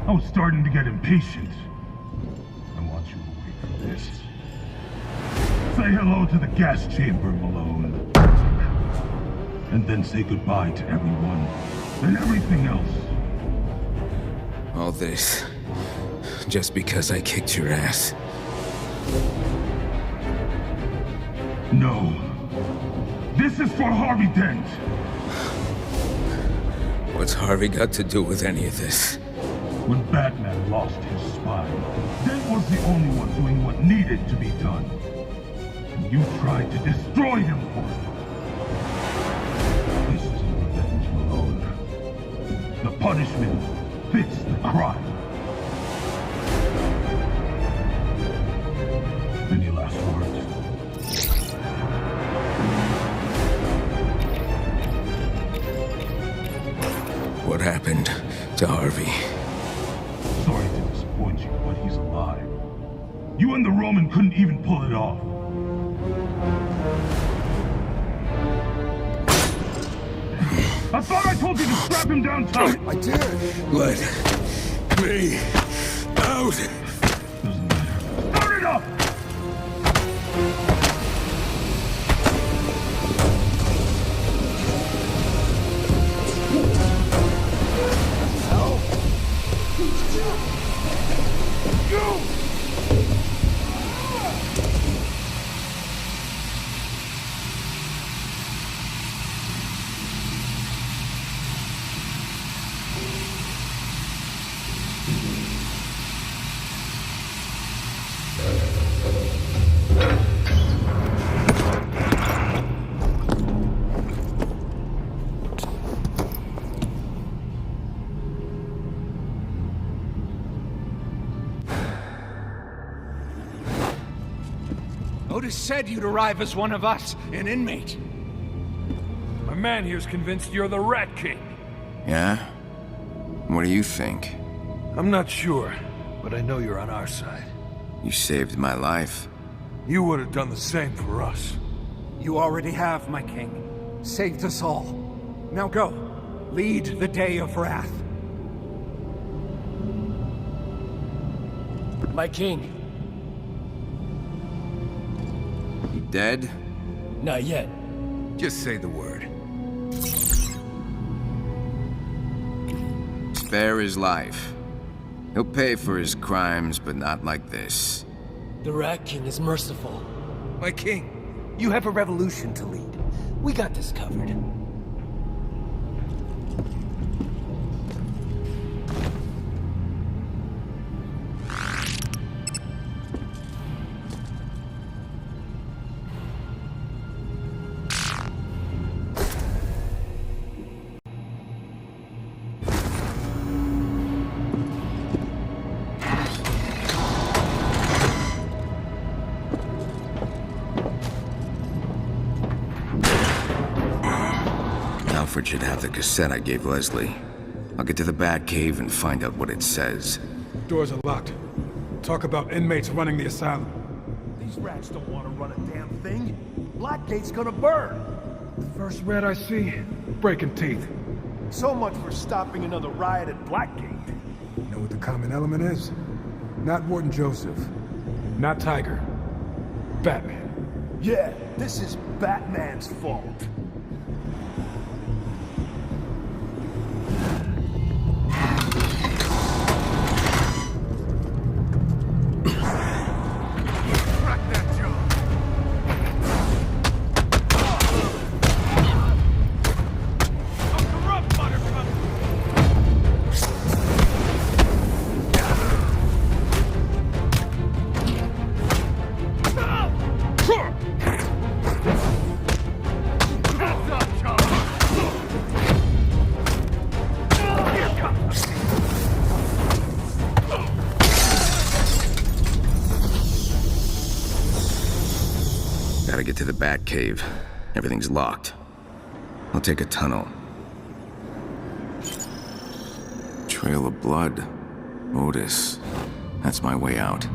I was starting to get impatient. I want you to wait for this. Say hello to the gas chamber, Malone. And then say goodbye to everyone and everything else. All this, just because I kicked your ass. No. This is for Harvey Dent. What's Harvey got to do with any of this? When Batman lost his spine, Dent was the only one doing what needed to be done. And you tried to destroy him for it. This is revenge, Malone. The punishment fits the crime. Any last words? What happened to Harvey? Sorry to disappoint you, but he's alive. You and the Roman couldn't even pull it off. I thought I told you to strap him down tight! I did! Let me out! Start it up! Otis said you'd arrive as one of us, an inmate. My man here's convinced you're the Rat King. Yeah? What do you think? I'm not sure, but I know you're on our side. You saved my life. You would have done the same for us. You already have, my king. Saved us all. Now go. Lead the day of wrath. My king. You dead? Not yet. Just say the word. Spare his life. He'll pay for his crimes, but not like this. The Rat King is merciful. My king, you have a revolution to lead. We got this covered. Alfred should have the cassette I gave Leslie. I'll get to the Batcave and find out what it says. Doors are locked. Talk about inmates running the asylum. These rats don't want to run a damn thing. Blackgate's gonna burn. First rat I see, breaking teeth. So much for stopping another riot at Blackgate. Know what the common element is? Not Warden Joseph. Not Tiger. Batman. Yeah, this is Batman's fault. Gotta get to the Batcave. Everything's locked. I'll take a tunnel. Trail of blood. Otis. That's my way out.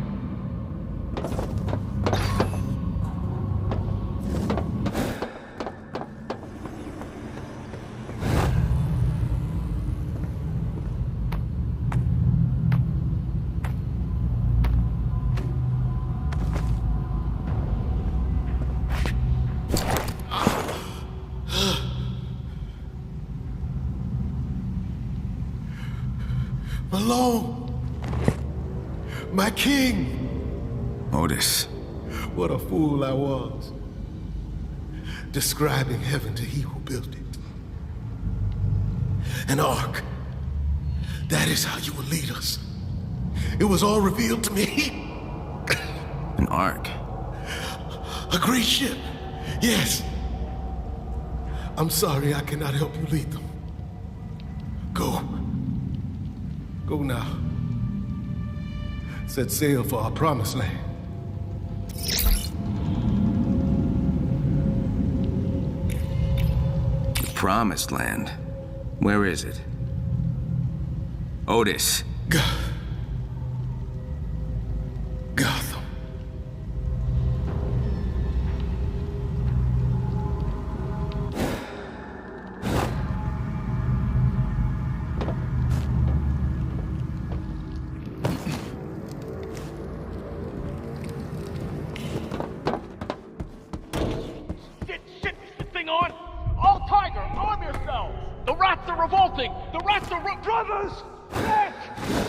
Malone! My king! Otis. What a fool I was. Describing heaven to he who built it. An ark. That is how you will lead us. It was all revealed to me. An ark? A great ship. Yes. I'm sorry I cannot help you lead them. Go. Go now. Set sail for our promised land. The promised land? Where is it? Otis. Gotham. Shit, is this thing on? All Tiger, arm yourselves! The rats are revolting! The rats are brothers! Nick!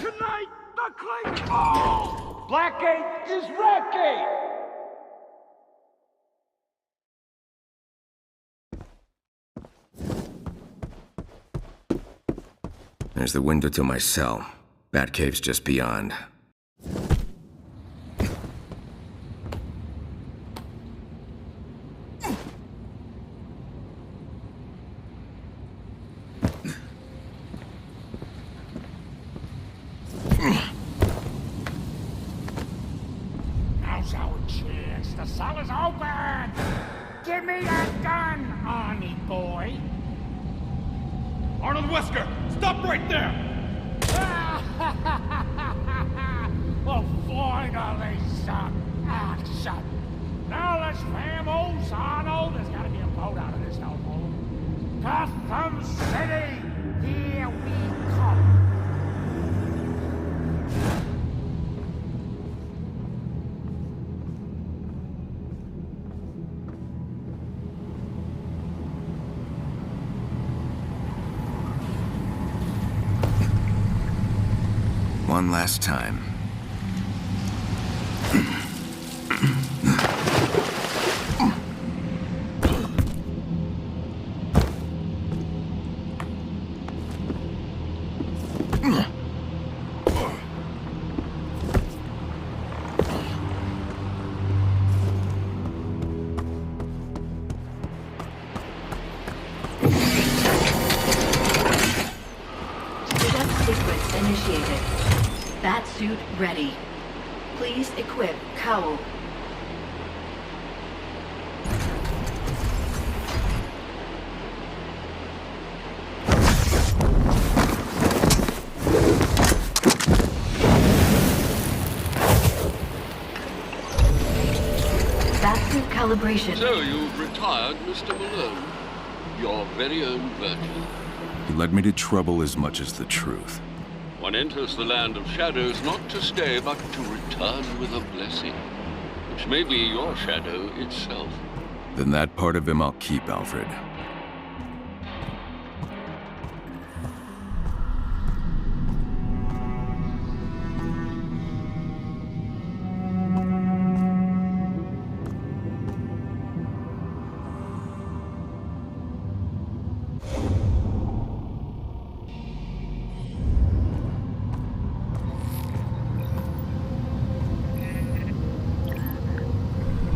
Tonight, the Clayton falls! Blackgate is Ratgate! There's the window to my cell. Batcave's just beyond. Now's our chance. The cell is open! Give me that gun, Arnie boy! Arnold Wesker, stop right there! Well, finally some action! Now let's famos, Arnold. There's gotta be a boat out of this hellhole. Gotham City, here we come! One last time. Sequence initiated. Batsuit ready. Please equip cowl. Batsuit calibration. So you've retired, Mr. Malone. Your very own virgin. You led me to trouble as much as the truth. One enters the land of shadows not to stay, but to return with a blessing, which may be your shadow itself. Then that part of him I'll keep, Alfred.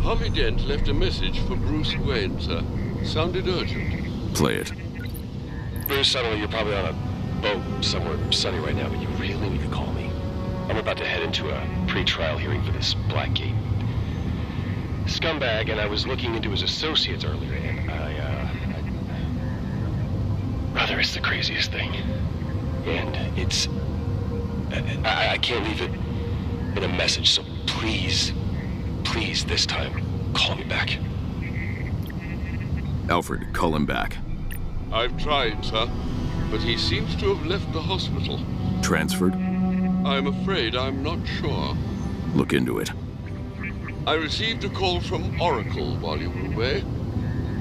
Harvey Dent left a message for Bruce Wayne, sir. Sounded urgent. Play it. Bruce, I know you're probably on a boat somewhere sunny right now, but you really need to call me. I'm about to head into a pre-trial hearing for this Blackgate scumbag, and I was looking into his associates earlier, and brother, it's the craziest thing. And it's... I can't leave it in a message, so please, this time, call me back. Alfred, call him back. I've tried, sir, but he seems to have left the hospital. Transferred? I'm afraid I'm not sure. Look into it. I received a call from Oracle while you were away.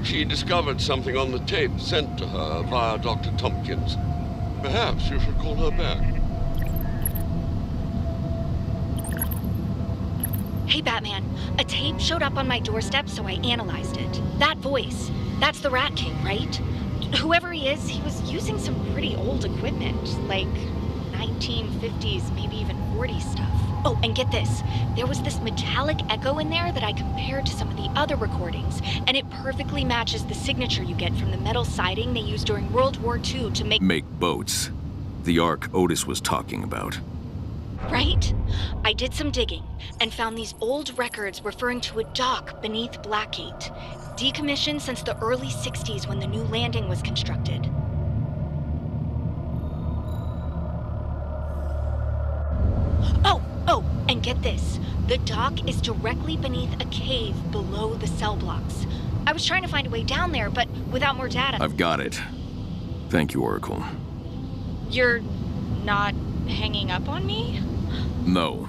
She discovered something on the tape sent to her via Dr. Tompkins. Perhaps you should call her back. Hey, Batman. A tape showed up on my doorstep, so I analyzed it. That voice, that's the Rat King, right? Whoever he is, he was using some pretty old equipment, like 1950s, maybe even 40s stuff. Oh, and get this. There was this metallic echo in there that I compared to some of the other recordings, and it perfectly matches the signature you get from the metal siding they used during World War II to make boats. The Ark Otis was talking about. Right? I did some digging and found these old records referring to a dock beneath Blackgate, decommissioned since the early 60s when the new landing was constructed. Oh, and get this. The dock is directly beneath a cave below the cell blocks. I was trying to find a way down there, but without more data... I've got it. Thank you, Oracle. You're not hanging up on me? No,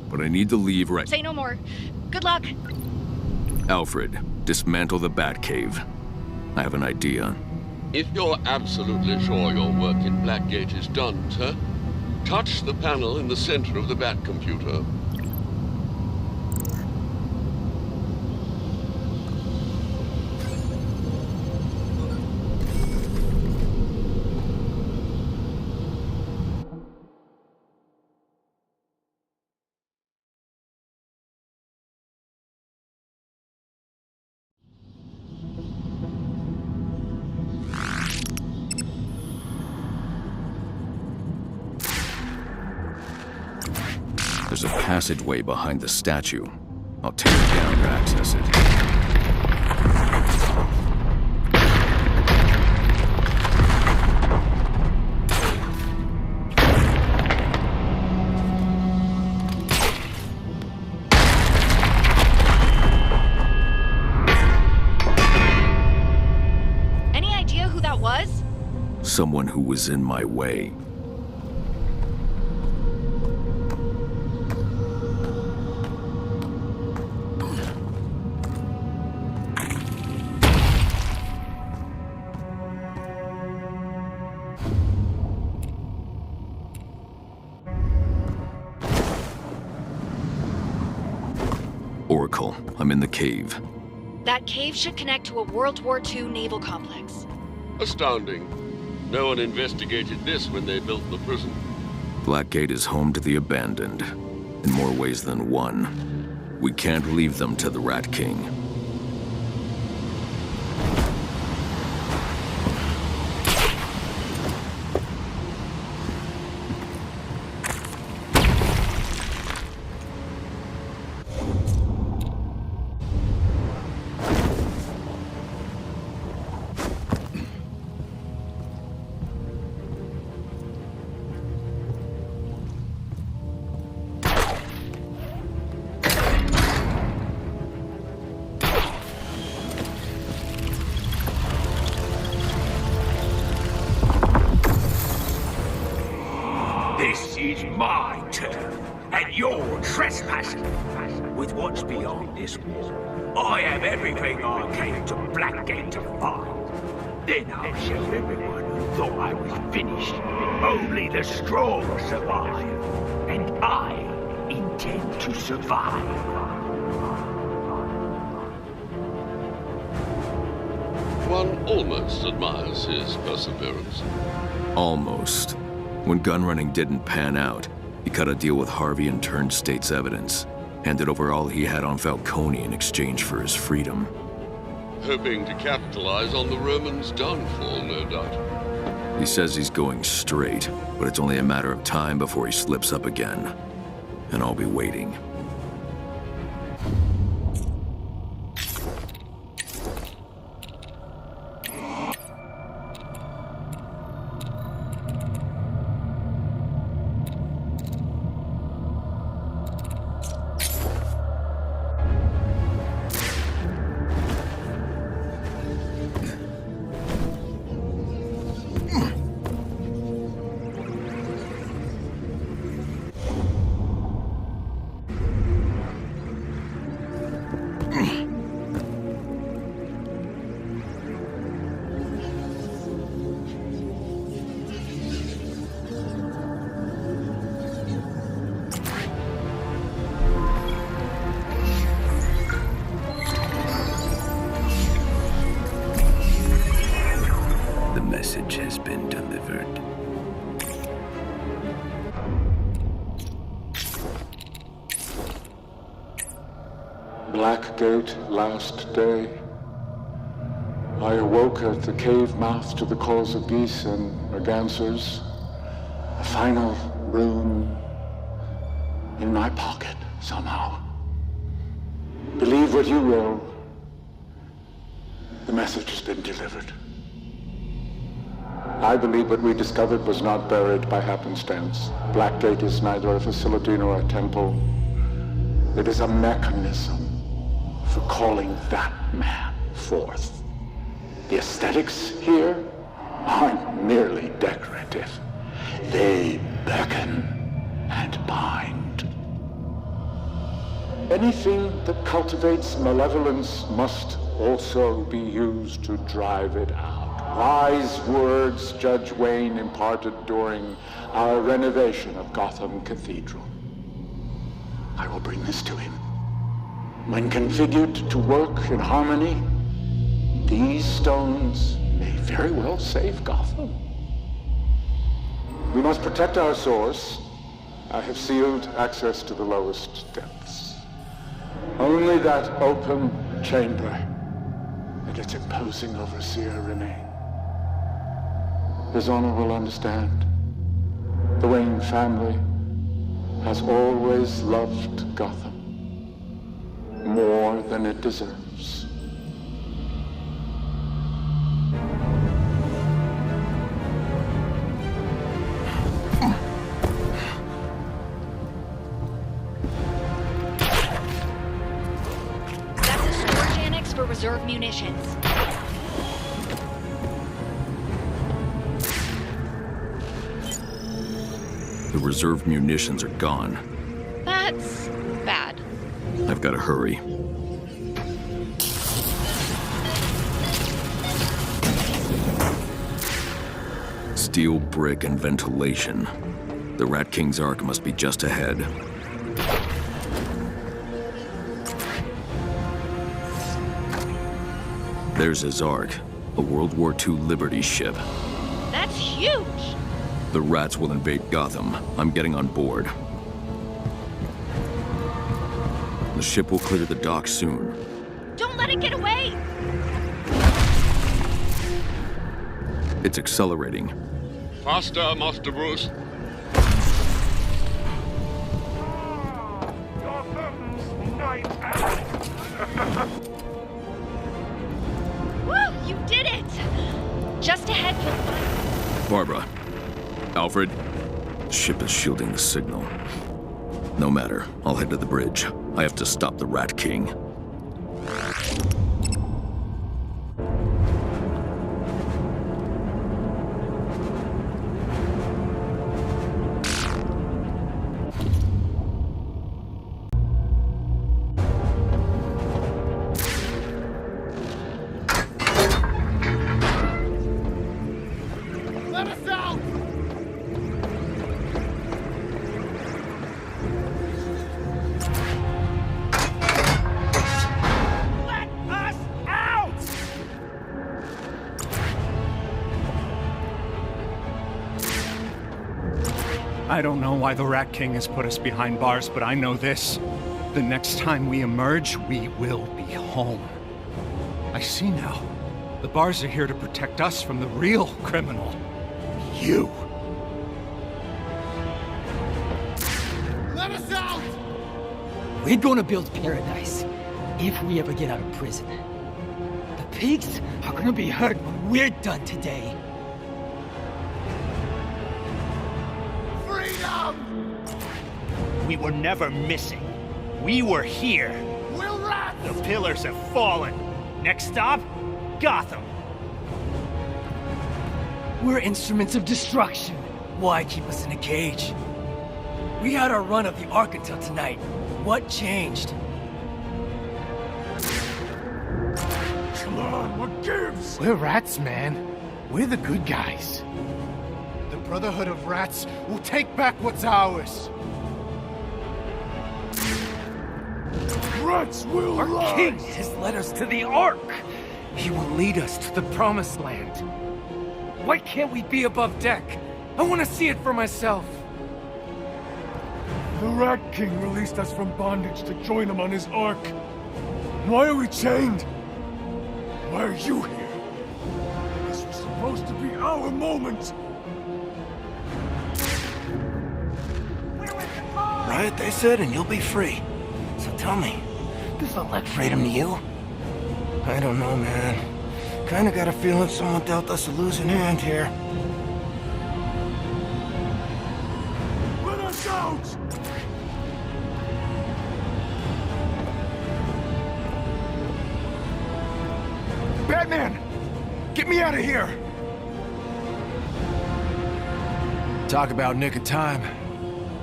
but I need to leave right... Say no more. Good luck. Alfred, dismantle the Batcave. I have an idea. If you're absolutely sure your work in Blackgate is done, sir, touch the panel in the center of the Bat computer. There's a passageway behind the statue. I'll take it down to access it. Any idea who that was? Someone who was in my way. Oracle, I'm in the cave. That cave should connect to a World War II naval complex. Astounding. No one investigated this when they built the prison. Blackgate is home to the abandoned, in more ways than one. We can't leave them to the Rat King. This is my turn, and you're trespassing. With what's beyond this wall, I have everything I came to Blackgate to find. Then I'll show everyone who thought I was finished. Only the strong survive, and I intend to survive. One almost admires his perseverance. Almost. When gun running didn't pan out, he cut a deal with Harvey and turned state's evidence. Handed over all he had on Falcone in exchange for his freedom. Hoping to capitalize on the Romans' downfall, no doubt. He says he's going straight, but it's only a matter of time before he slips up again. And I'll be waiting. Blackgate last day. I awoke at the cave mouth to the calls of geese and mergansers. A final rune in my pocket, somehow. Believe what you will. The message has been delivered. I believe what we discovered was not buried by happenstance. Blackgate is neither a facility nor a temple. It is a mechanism for calling that man forth. The aesthetics here aren't merely decorative. They beckon and bind. Anything that cultivates malevolence must also be used to drive it out. Wise words Judge Wayne imparted during our renovation of Gotham Cathedral. I will bring this to him. When configured to work in harmony, these stones may very well save Gotham. We must protect our source. I have sealed access to the lowest depths. Only that open chamber and its imposing overseer remain. His Honor will understand. The Wayne family has always loved Gotham more than it deserves. That's a storage annex for reserve munitions. The reserve munitions are gone. That's bad. I've got to hurry. Steel, brick, and ventilation. The Rat King's Ark must be just ahead. There's his Ark, a World War II Liberty ship. That's huge! The Rats will invade Gotham. I'm getting on board. The ship will clear the dock soon. Don't let it get away! It's accelerating. Faster, Master Bruce. Woo! You did it! Just ahead, you'll find... Barbara. Alfred. The ship is shielding the signal. No matter. I'll head to the bridge. I have to stop the Rat King. Let us out! Let us out! I don't know why the Rat King has put us behind bars, but I know this. The next time we emerge, we will be home. I see now. The bars are here to protect us from the real criminal. You. Let us out! We're gonna build paradise, if we ever get out of prison. The pigs are gonna be hurt when we're done today. Freedom! We were never missing. We were here. We'll rat! The pillars have fallen. Next stop, Gotham. We're instruments of destruction. Why keep us in a cage? We had our run of the Ark until tonight. What changed? Come on, what gives? We're rats, man. We're the good guys. The Brotherhood of Rats will take back what's ours. Rats will Our rise! king has led us to the Ark. He will lead us to the Promised Land. Why can't we be above deck? I want to see it for myself. The Rat King released us from bondage to join him on his Ark. Why are we chained? Why are you here? This was supposed to be our moment. Riot, they said, and you'll be free. So tell me, this look like freedom to you? I don't know, man. Kinda got a feeling someone dealt us a losing hand here. Let us out! Batman! Get me out of here! Talk about nick of time.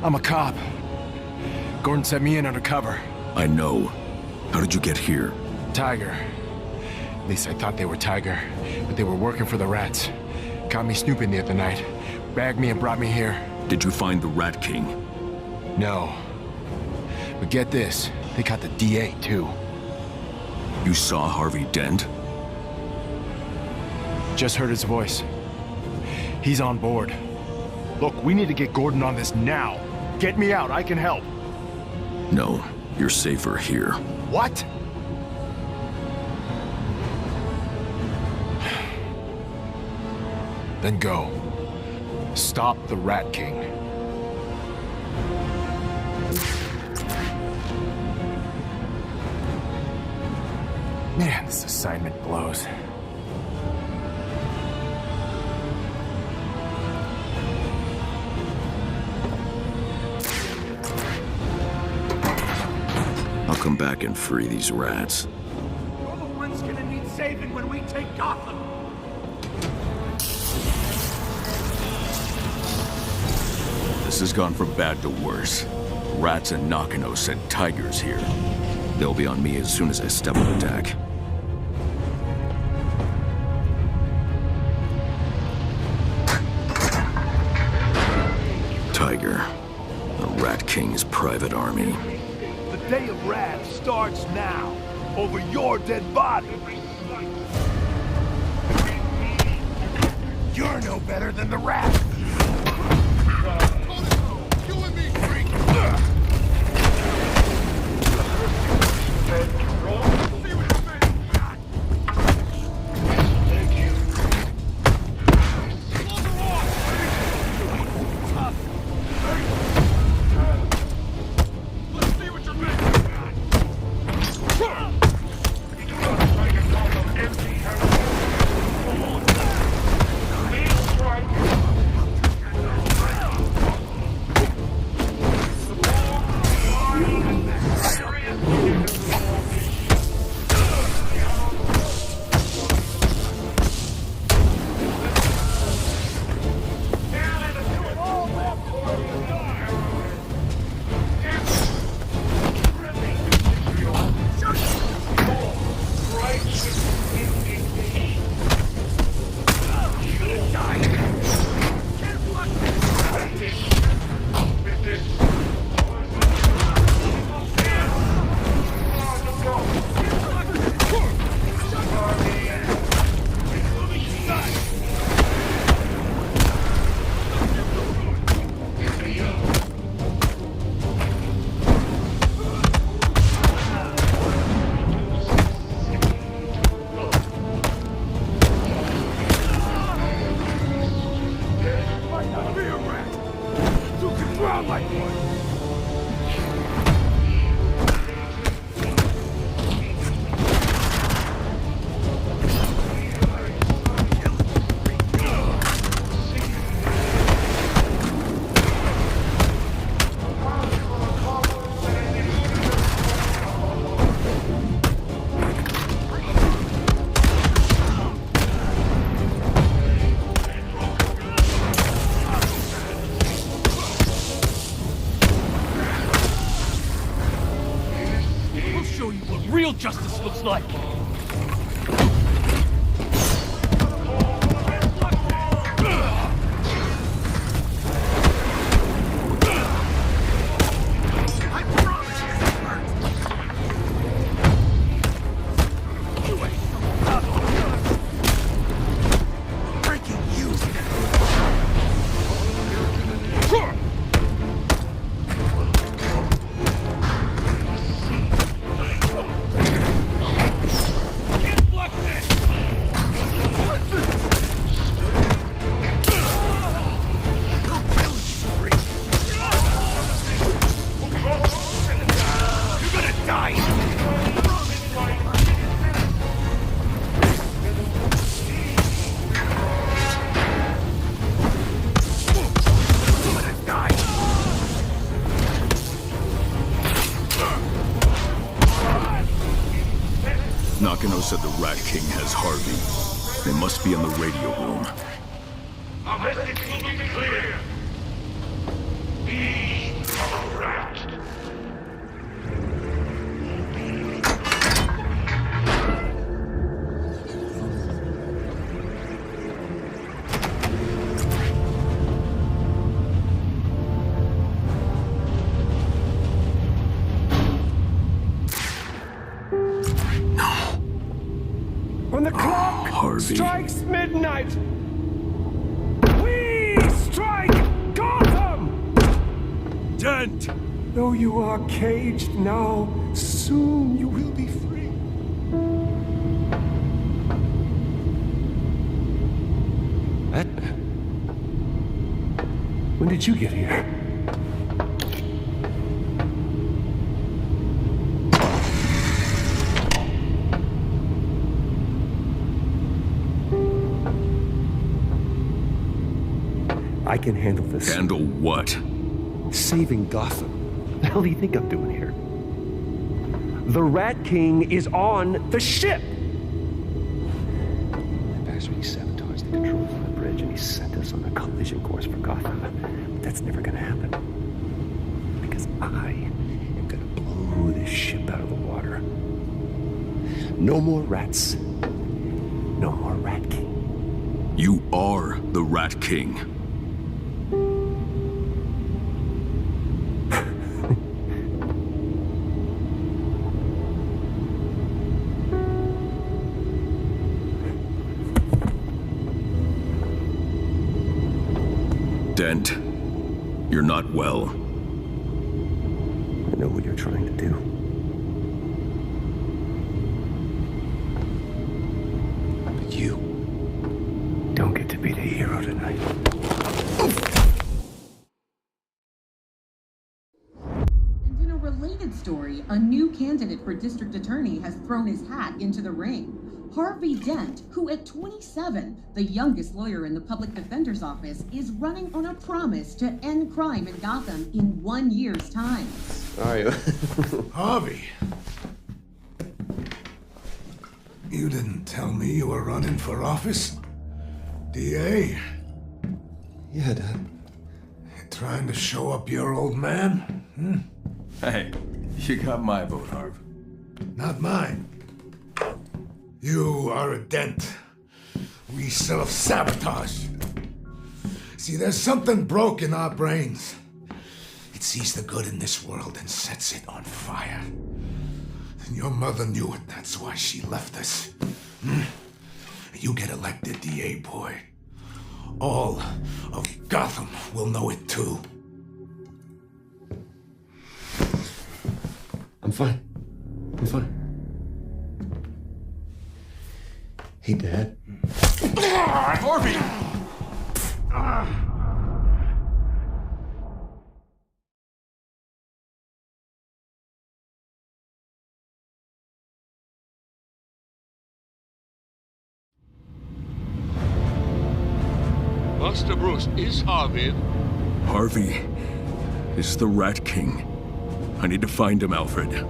I'm a cop. Gordon sent me in undercover. I know. How did you get here? Tiger. At least I thought they were Tiger, but they were working for the Rats. Caught me snooping the other night. Bagged me and brought me here. Did you find the Rat King? No. But get this, they caught the DA too. You saw Harvey Dent? Just heard his voice. He's on board. Look, we need to get Gordon on this now. Get me out, I can help. No, you're safer here. What? Then go. Stop the Rat King. Man, this assignment blows. I'll come back and free these rats. You're the ones gonna need saving when we take Gotham. This has gone from bad to worse. Rats and Nakano sent tigers here. They'll be on me as soon as I step on the deck. Tiger, the Rat King's private army. The day of wrath starts now, over your dead body. You're no better than the rat. Real justice looks like. said the Rat King has Harvey. They must be in the radio room. Our message will be clear. Be a rat. When the clock Harvey. strikes midnight, we strike Gotham! Dent! Though you are caged now, soon you will be free. When did you get here? I can handle this. Handle what? Saving Gotham. What the hell do you think I'm doing here? The Rat King is on the ship! Actually, he sabotaged the controls on the bridge and he sent us on a collision course for Gotham. But that's never gonna happen. Because I am gonna blow this ship out of the water. No more rats. No more Rat King. You are the Rat King. Dent, you're not well. I know what you're trying to do. But you don't get to be the hero tonight. And in a related story, a new candidate for district attorney has thrown his hat into the ring. Harvey Dent, who at 27, the youngest lawyer in the public defender's office, is running on a promise to end crime in Gotham in 1 year's time. Are you? Harvey. You didn't tell me you were running for office? DA? Yeah, Dad. Trying to show up your old man? Hmm? Hey, you got my vote, Harv. Not mine. You are a Dent. We self-sabotage. See, there's something broke in our brains. It sees the good in this world and sets it on fire. And your mother knew it, that's why she left us. You get elected, DA boy. All of Gotham will know it too. I'm fine. I'm fine. Hey, Dad. Harvey! Master Bruce, is Harvey? Harvey is the Rat King. I need to find him, Alfred.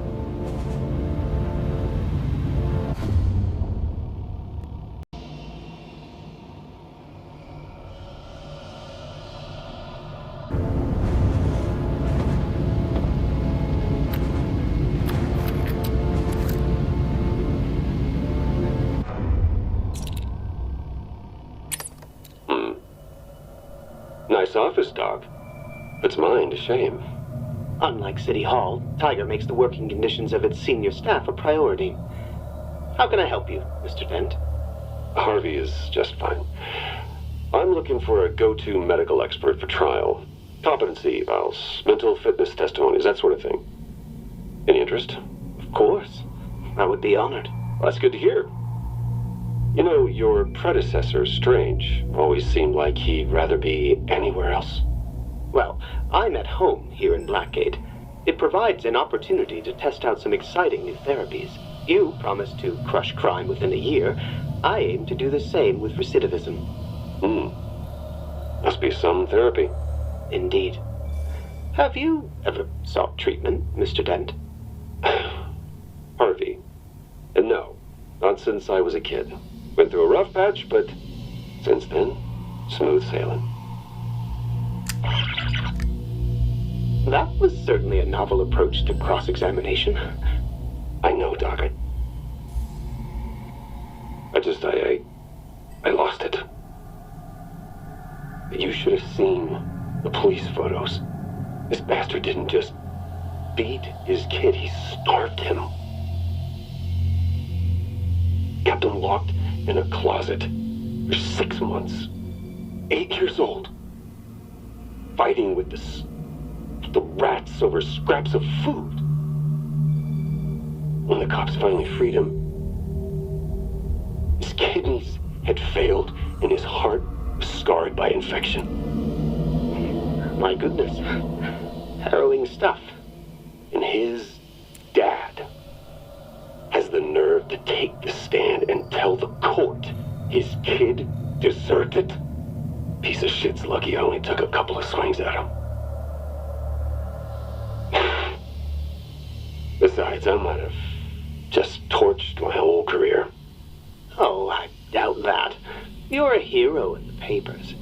Nice office, Doc. It's mine to shame. Unlike City Hall, Tiger makes the working conditions of its senior staff a priority. How can I help you, Mr. Dent? Harvey is just fine. I'm looking for a go-to medical expert for trial. Competency evals, mental fitness testimonies, that sort of thing. Any interest? Of course. I would be honored. Well, that's good to hear. You know, your predecessor, Strange, always seemed like he'd rather be anywhere else. Well, I'm at home here in Blackgate. It provides an opportunity to test out some exciting new therapies. You promised to crush crime within a year. I aim to do the same with recidivism. Must be some therapy. Indeed. Have you ever sought treatment, Mr. Dent? Harvey. No. Not since I was a kid. Went through a rough patch, but since then, smooth sailing. That was certainly a novel approach to cross-examination. I know, Doc. I lost it. You should have seen the police photos. This bastard didn't just beat his kid, he starved him. Kept him locked in a closet for 6 months. 8 years old. Fighting with the rats over scraps of food. When the cops finally freed him, his kidneys had failed and his heart was scarred by infection. My goodness. Harrowing stuff. And his dad has the nerve to take the stand and tell the court his kid deserved it. Piece of shit's lucky I only took a couple of swings at him. Besides, I might have just torched my whole career. Oh, I doubt that. You're a hero in the papers.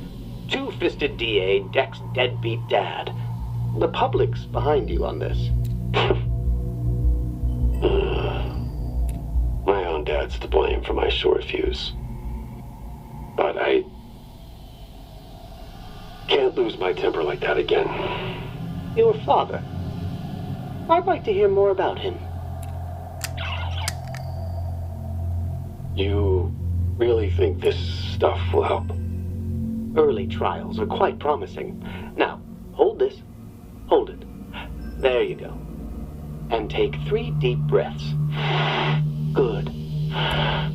Two-fisted DA, Deck's deadbeat dad. The public's behind you on this. My own dad's to blame for my short fuse. But I can't lose my temper like that again. Your father? I'd like to hear more about him. You really think this stuff will help? Early trials are quite promising. Now, hold this. Hold it. There you go. And take 3 deep breaths. Good. I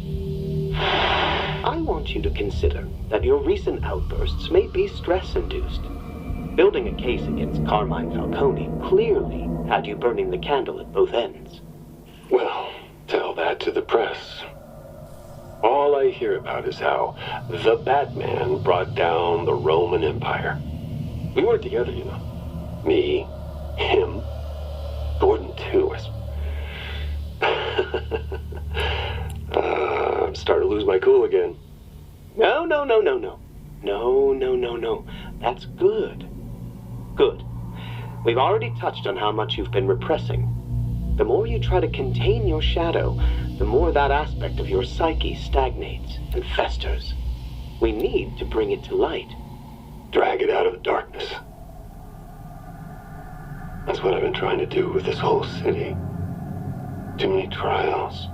want you to consider that your recent outbursts may be stress-induced. Building a case against Carmine Falcone clearly had you burning the candle at both ends. Well, tell that to the press. All I hear about is how the Batman brought down the Roman Empire. We weren't together, you know. Me, him, Gordon too. I'm starting to lose my cool again. No. No. That's good. Good. We've already touched on how much you've been repressing. The more you try to contain your shadow, the more that aspect of your psyche stagnates and festers. We need to bring it to light. Drag it out of the darkness. That's what I've been trying to do with this whole city. Too many trials.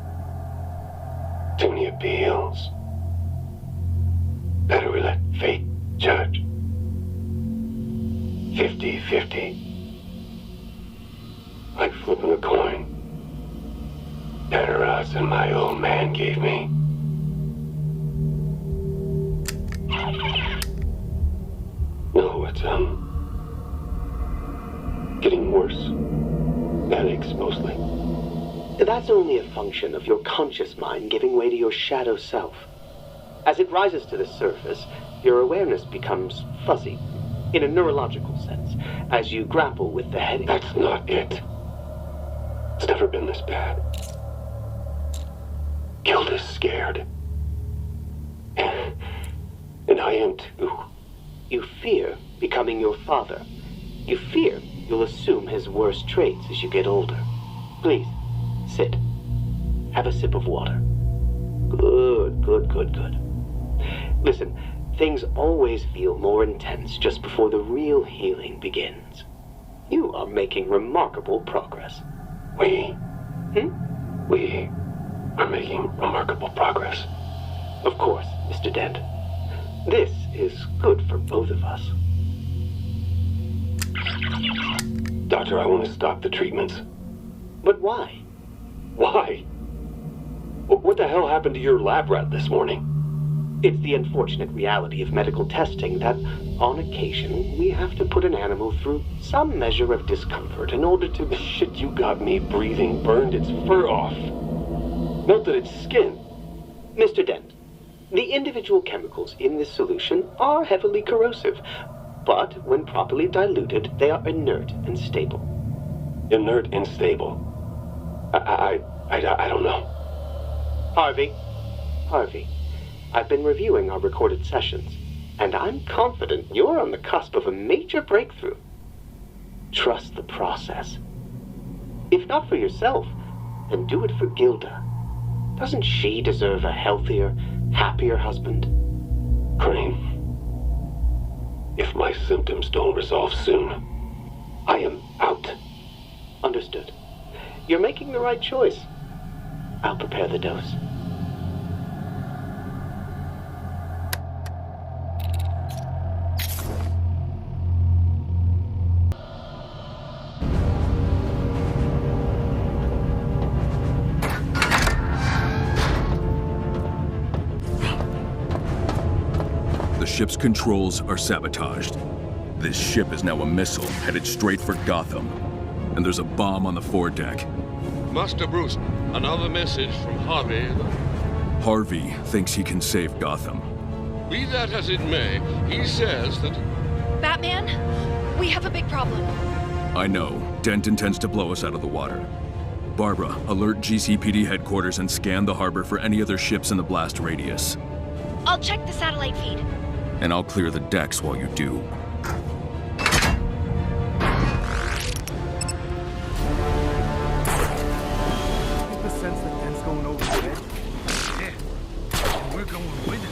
Too many appeals. Better we let fate judge. 50-50. Like flipping a coin. Better odds than my old man gave me. No, it's, getting worse. Headaches, mostly. That's only a function of your conscious mind giving way to your shadow self. As it rises to the surface, your awareness becomes fuzzy, in a neurological sense, as you grapple with the headache. That's not it. It's never been this bad. Gilda's scared. And I am too. You fear becoming your father. You fear you'll assume his worst traits as you get older. Please, sit. Have a sip of water. Good. Listen, things always feel more intense just before the real healing begins. You are making remarkable progress. We are making remarkable progress. Of course, Mr. Dent. This is good for both of us. Doctor, I want to stop the treatments. But why? Why? What the hell happened to your lab rat this morning? It's the unfortunate reality of medical testing that, on occasion, we have to put an animal through some measure of discomfort in order to... The shit you got me breathing burned its fur off. Melted its skin. Mr. Dent, the individual chemicals in this solution are heavily corrosive, but when properly diluted, they are inert and stable. Inert and stable? I don't know. Harvey, I've been reviewing our recorded sessions, and I'm confident you're on the cusp of a major breakthrough. Trust the process. If not for yourself, then do it for Gilda. Doesn't she deserve a healthier, happier husband? Crane, if my symptoms don't resolve soon, I am out. Understood. You're making the right choice. I'll prepare the dose. The ship's controls are sabotaged. This ship is now a missile headed straight for Gotham. And there's a bomb on the foredeck. Master Bruce, another message from Harvey. Harvey thinks he can save Gotham. Be that as it may, he says that... Batman, we have a big problem. I know. Dent intends to blow us out of the water. Barbara, alert GCPD headquarters and scan the harbor for any other ships in the blast radius. I'll check the satellite feed. And I'll clear the decks while you do. Sense that Dent's going over the edge? Yeah. And we're going with it.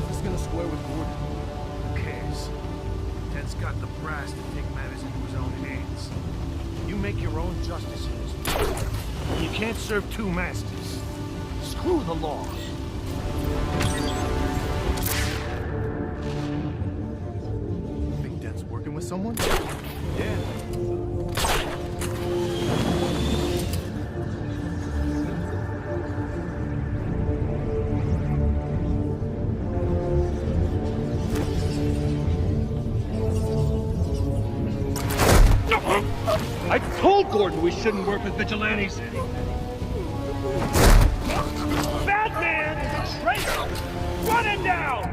Who's gonna square with Gordon? Who cares? Dent's got the brass to take matters into his own hands. You make your own justice in this world. You can't serve two masters. Screw the law. Think Dent's working with someone? Yeah. I told Gordon we shouldn't work with vigilantes. Batman is a traitor! Run him down!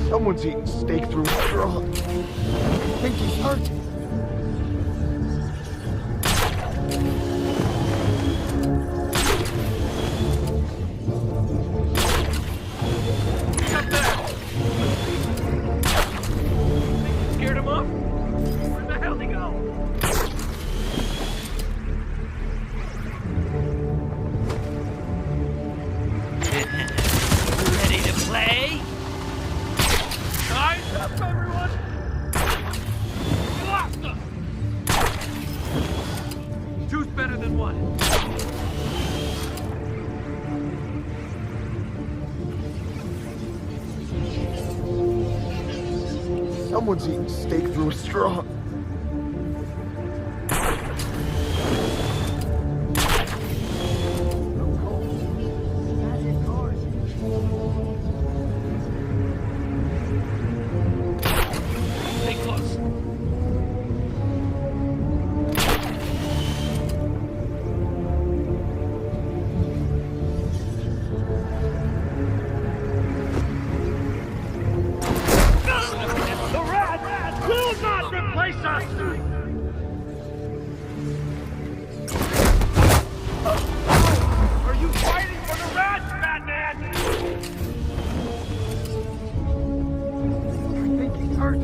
Someone's eating steak through a straw. I think he's hurt. Scared him off? Where the hell did he go? Ready to play? Eyes up, everyone! We lost them! Two's better than one. Someone's eating steak through a straw. Are you fighting for the rats, Batman? I think he's hurt.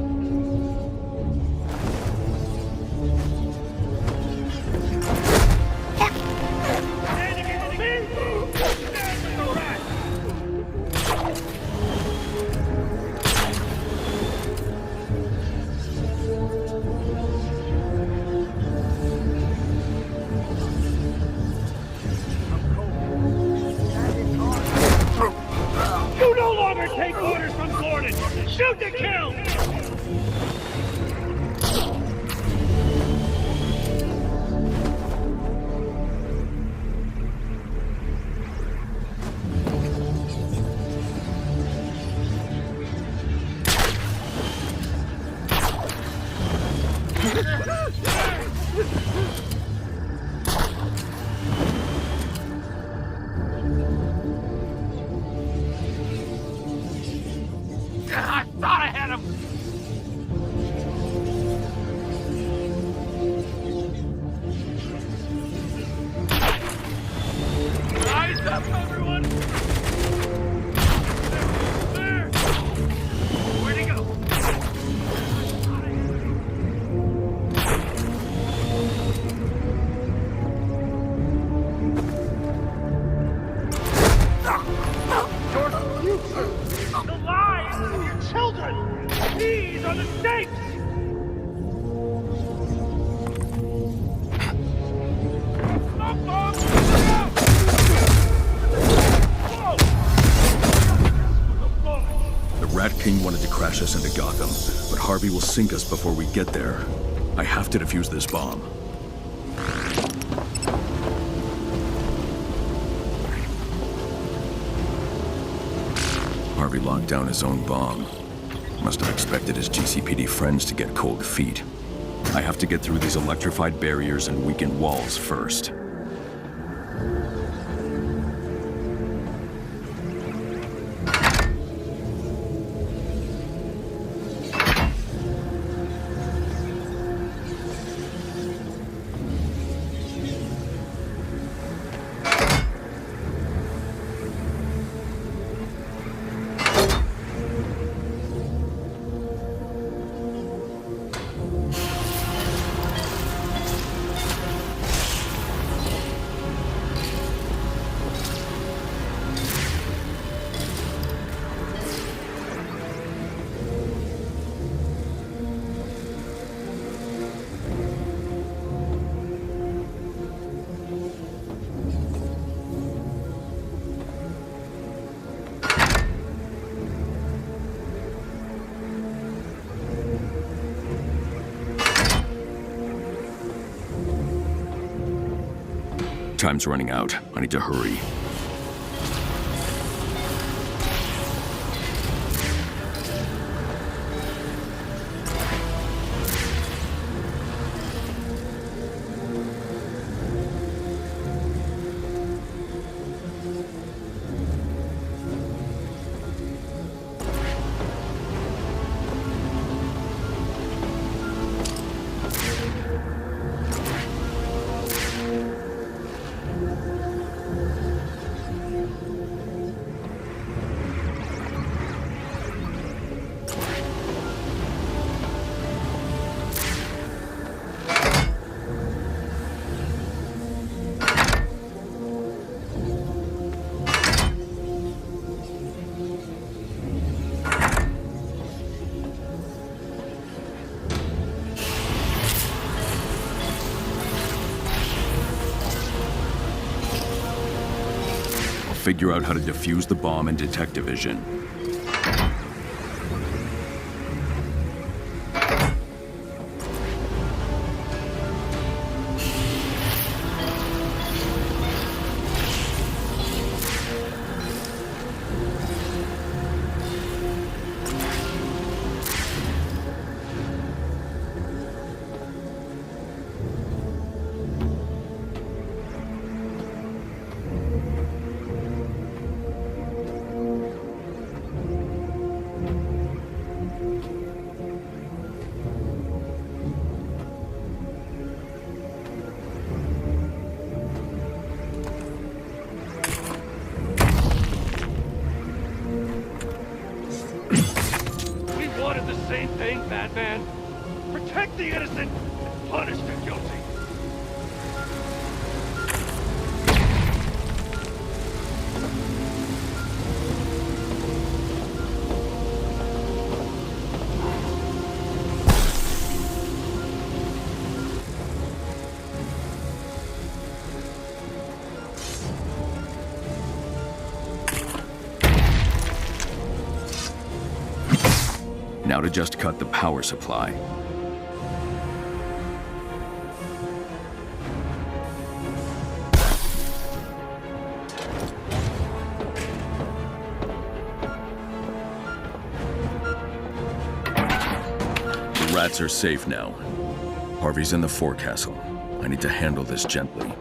Standing in the lead! Stand with the rats! You no longer take orders from Gordon! Shoot to kill! Your future! The lives of your children! These are the stakes! The Rat King wanted to crash us into Gotham, but Harvey will sink us before we get there. I have to defuse this bomb. Harvey locked down his own bomb. Must have expected his GCPD friends to get cold feet. I have to get through these electrified barriers and weakened walls first. Time's running out. I need to hurry. Figure out how to defuse the bomb in detective vision. Same thing, Batman. Protect the innocent and punish the guilty. Now to just cut the power supply. The rats are safe now. Harvey's in the forecastle. I need to handle this gently.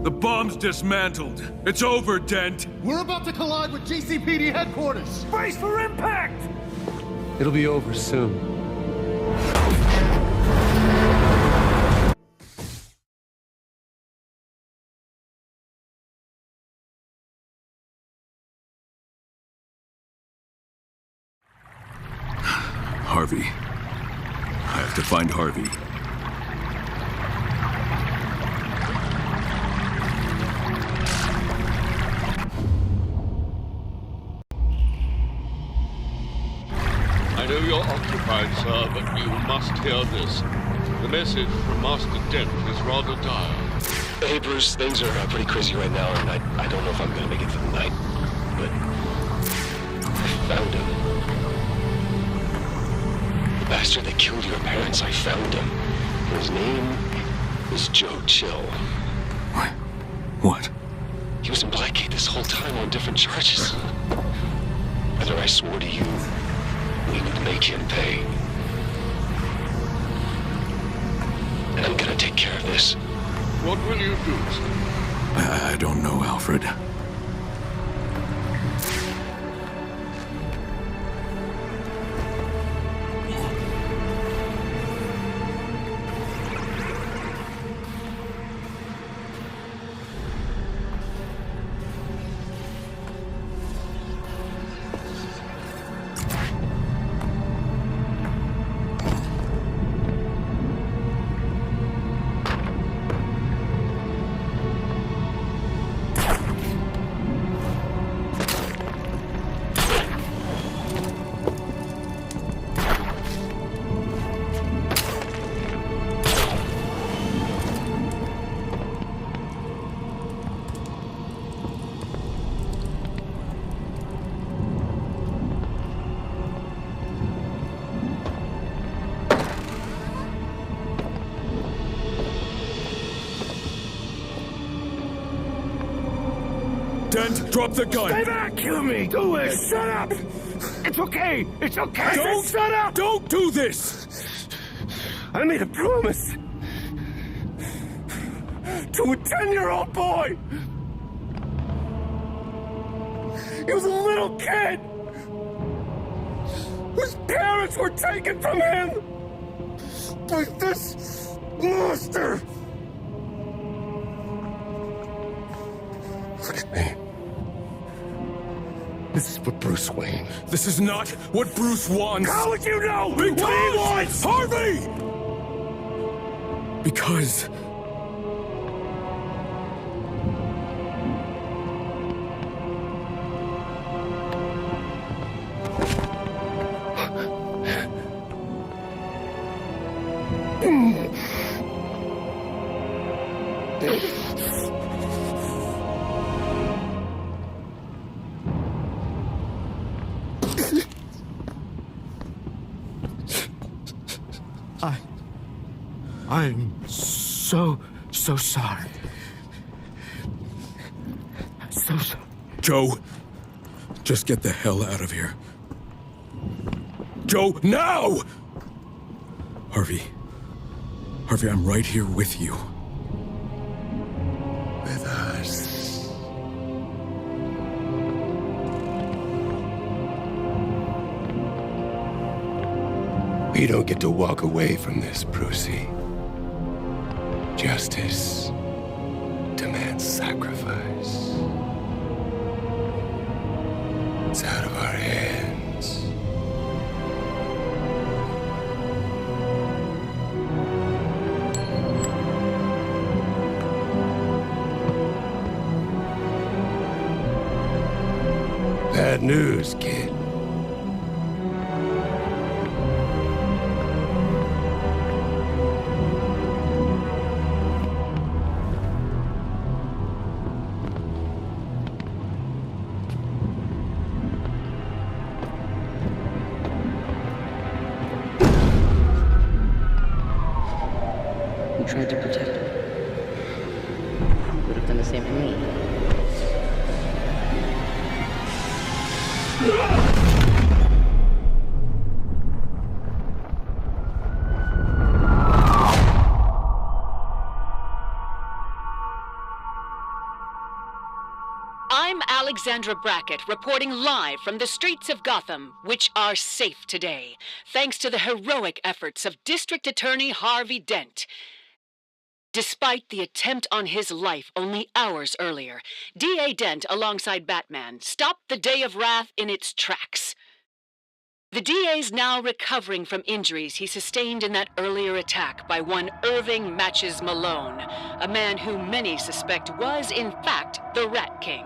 The bomb's dismantled. It's over, Dent. We're about to collide with GCPD headquarters. Brace for impact! It'll be over soon. Harvey. I have to find Harvey. I know you're occupied, sir, but you must hear this. The message from Master Dent is rather dire. Hey, Bruce, things are pretty crazy right now, and I don't know if I'm gonna make it through the night. But I found him. The bastard that killed your parents, I found him. His name is Joe Chill. What? He was in Blackgate this whole time on different charges. Whether I swore to you, we would make him pay. And I'm gonna take care of this. What will you do, sir? I don't know, Alfred. Dent, drop the gun! Stay back! Kill me! Do it! Shut up! It's okay! It's okay! Don't! Shut up! Don't do this! I made a promise to a 10-year-old boy! He was a little kid whose parents were taken from him by this monster! Look at me. This is what Bruce Wayne. This is not what Bruce wants. How would you know Because what he wants? Harvey! Because I'm so sorry. So sorry. Joe, just get the hell out of here. Joe, now! Harvey, I'm right here with you. With us. We don't get to walk away from this, Brucey. Justice demands sacrifice. It's out of our hands. Bad news, kid. Tried to protect him. Would have done the same for me. Alexandra Brackett, reporting live from the streets of Gotham, which are safe today, thanks to the heroic efforts of District Attorney Harvey Dent. Despite the attempt on his life only hours earlier, D.A. Dent, alongside Batman, stopped the Day of Wrath in its tracks. The DA's now recovering from injuries he sustained in that earlier attack by one Irving Matches Malone, a man who many suspect was, in fact, the Rat King.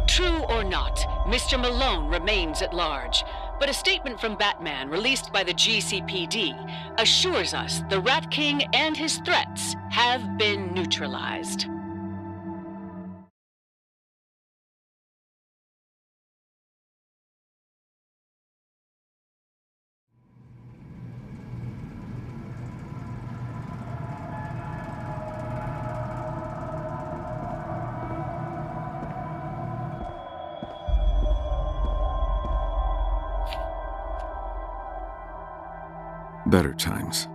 True or not, Mr. Malone remains at large, but a statement from Batman released by the GCPD assures us the Rat King and his threats have been neutralized. Better times.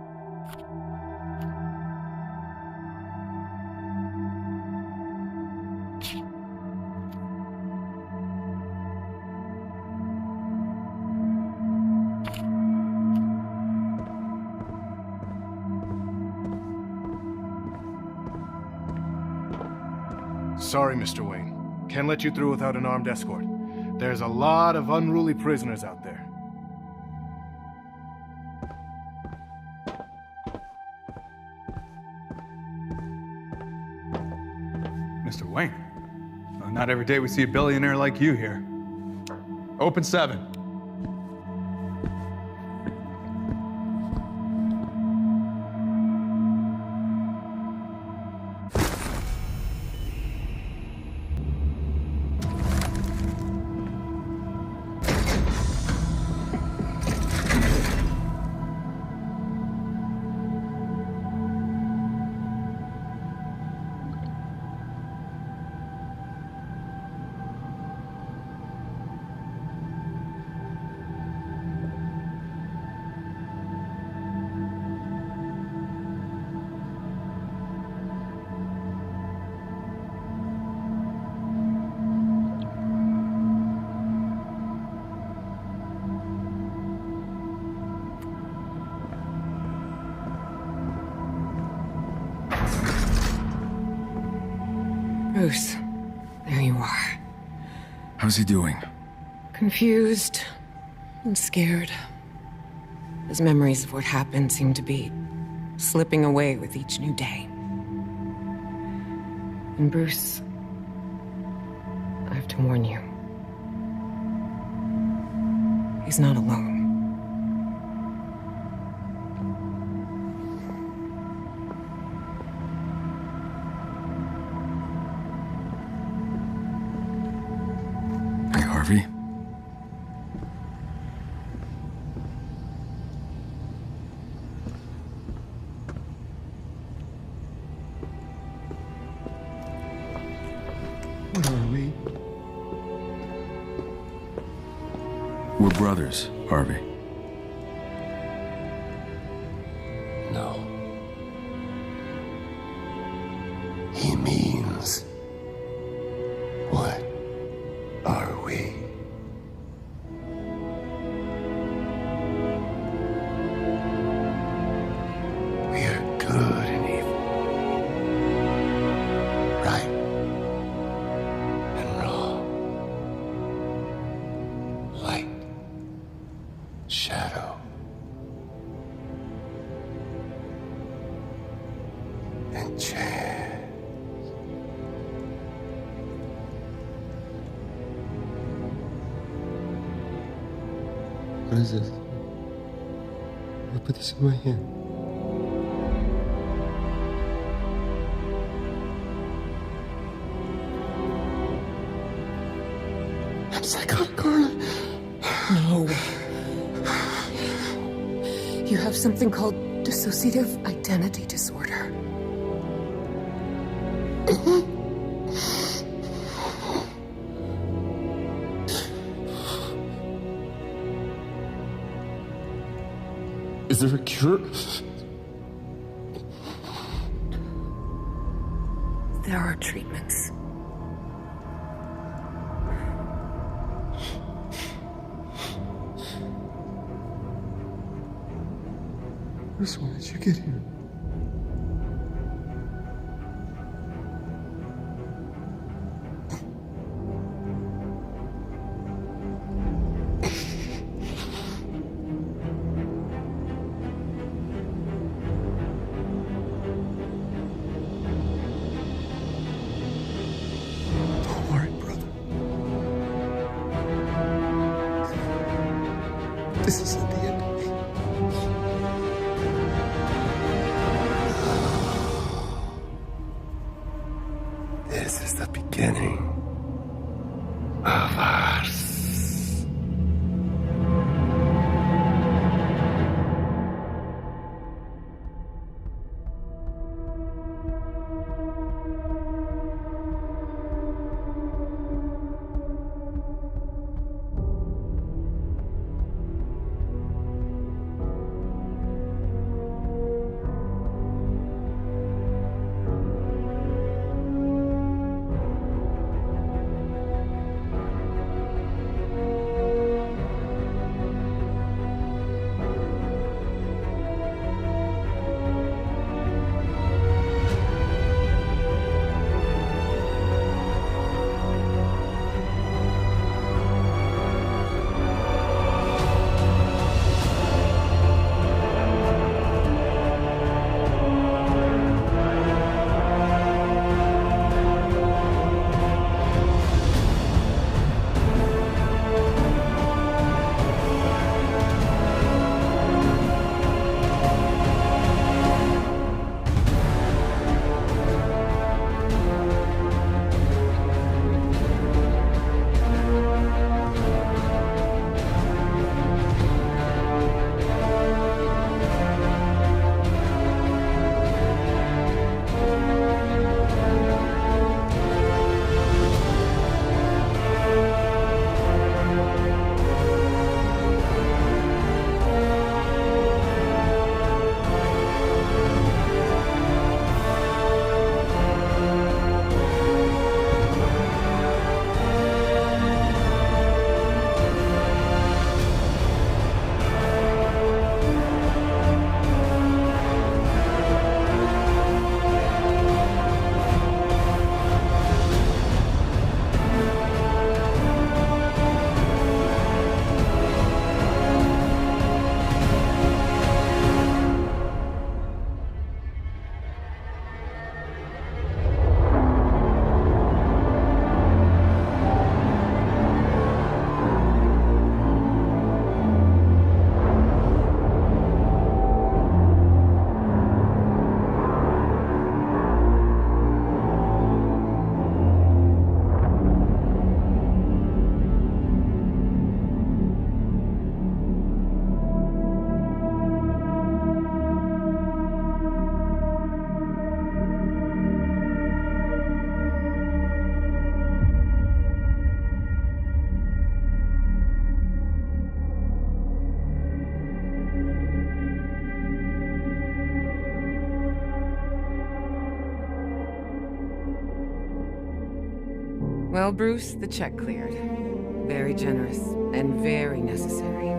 Sorry, Mr. Wayne. Can't let you through without an armed escort. There's a lot of unruly prisoners out there. Mr. Wayne. Well, not every day we see a billionaire like you here. Open 7. Bruce, there you are. How's he doing? Confused and scared. His memories of what happened seem to be slipping away with each new day. And Bruce, I have to warn you. He's not alone. Harvey? Where are we? We're brothers, Harvey. No. He means... what are we? We are good and evil. Right and wrong. Light, shadow, and chance. What is this? I put this in my hand. I'm psychotic, Carla. No. You have something called dissociative identity disorder. Is there a cure? There are treatments. Bruce, when did you get here? Don't worry, brother. This isn't the end of me. This is the beginning of us. Well, Bruce, the check cleared. Very generous and very necessary.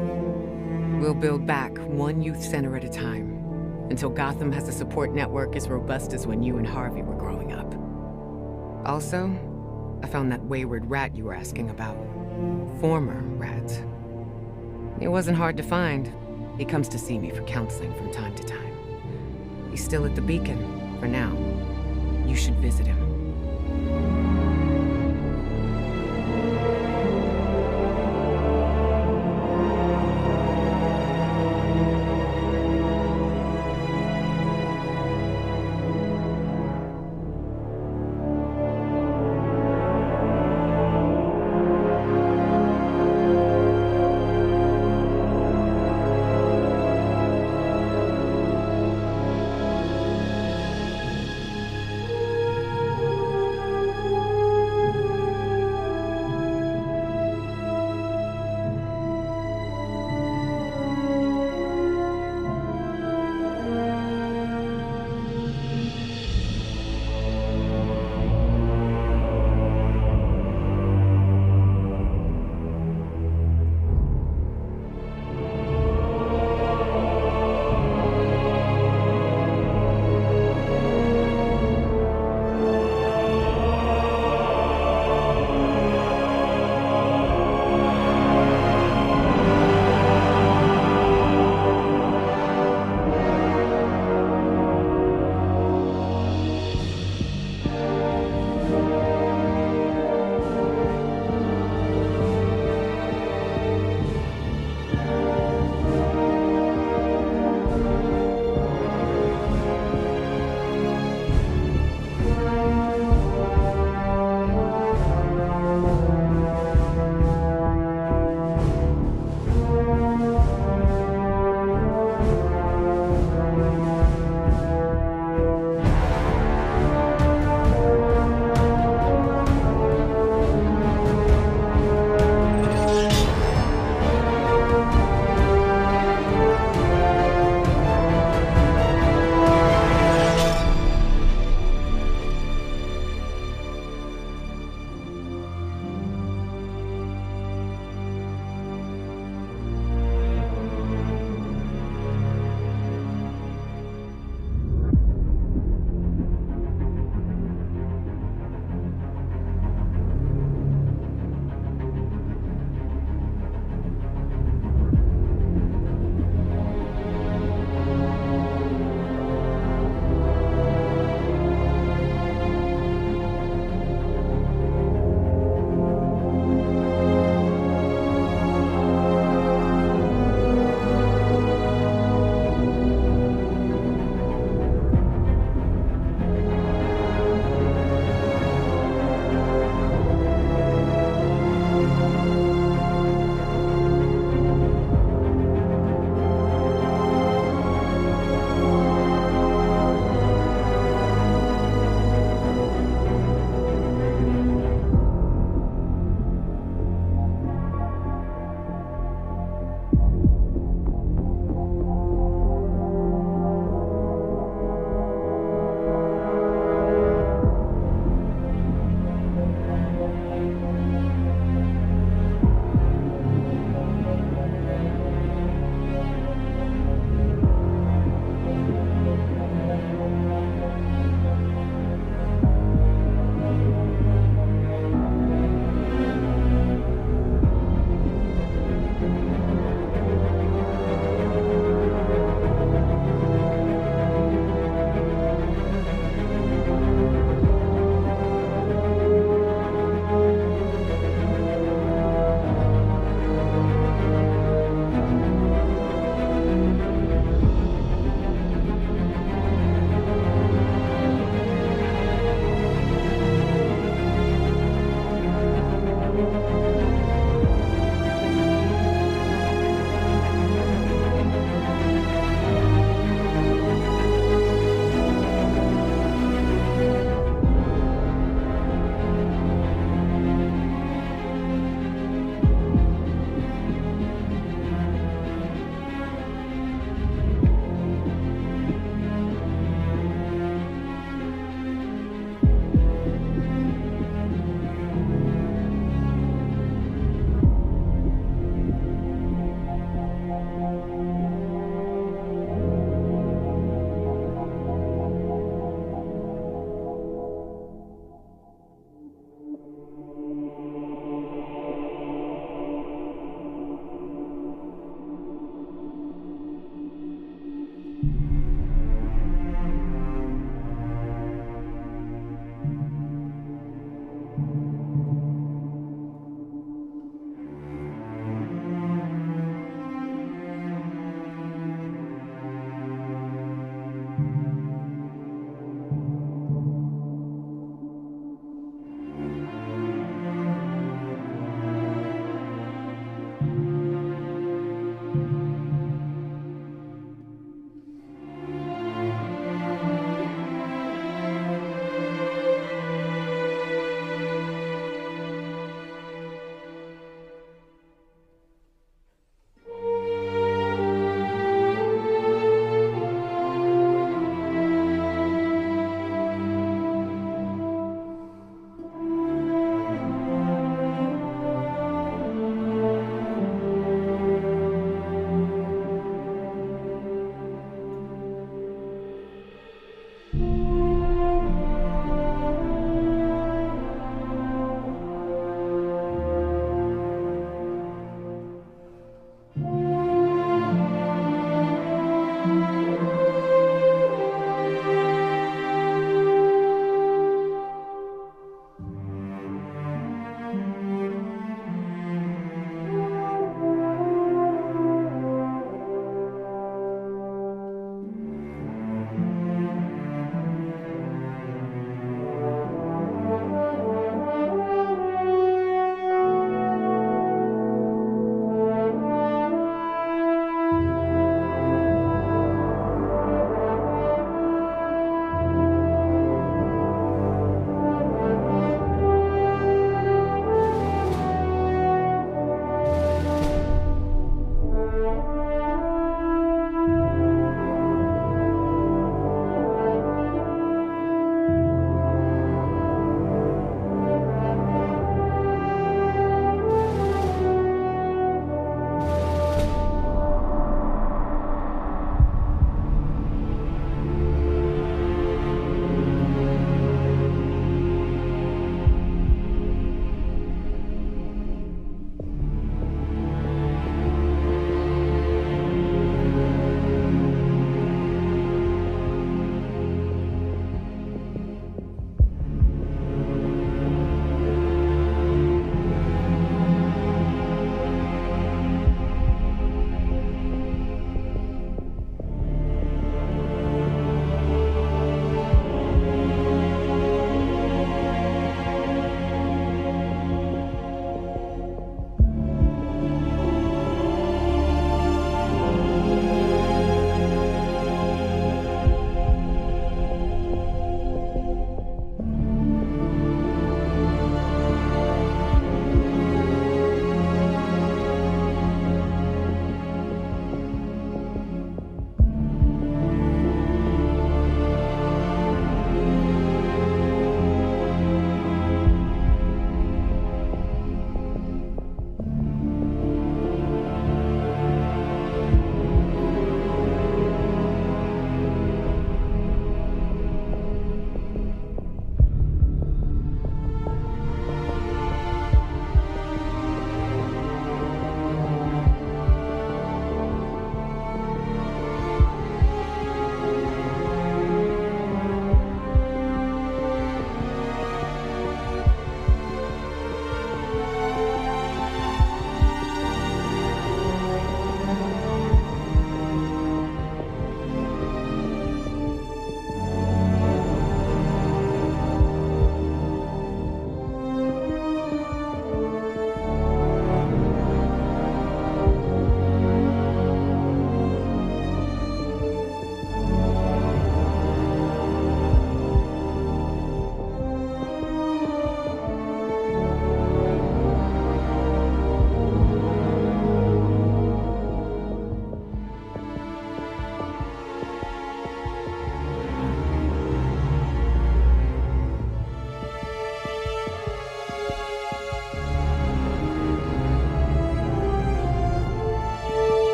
We'll build back one youth center at a time, until Gotham has a support network as robust as when you and Harvey were growing up. Also, I found that wayward rat you were asking about. Former rat. It wasn't hard to find. He comes to see me for counseling from time to time. He's still at the Beacon, for now. You should visit him.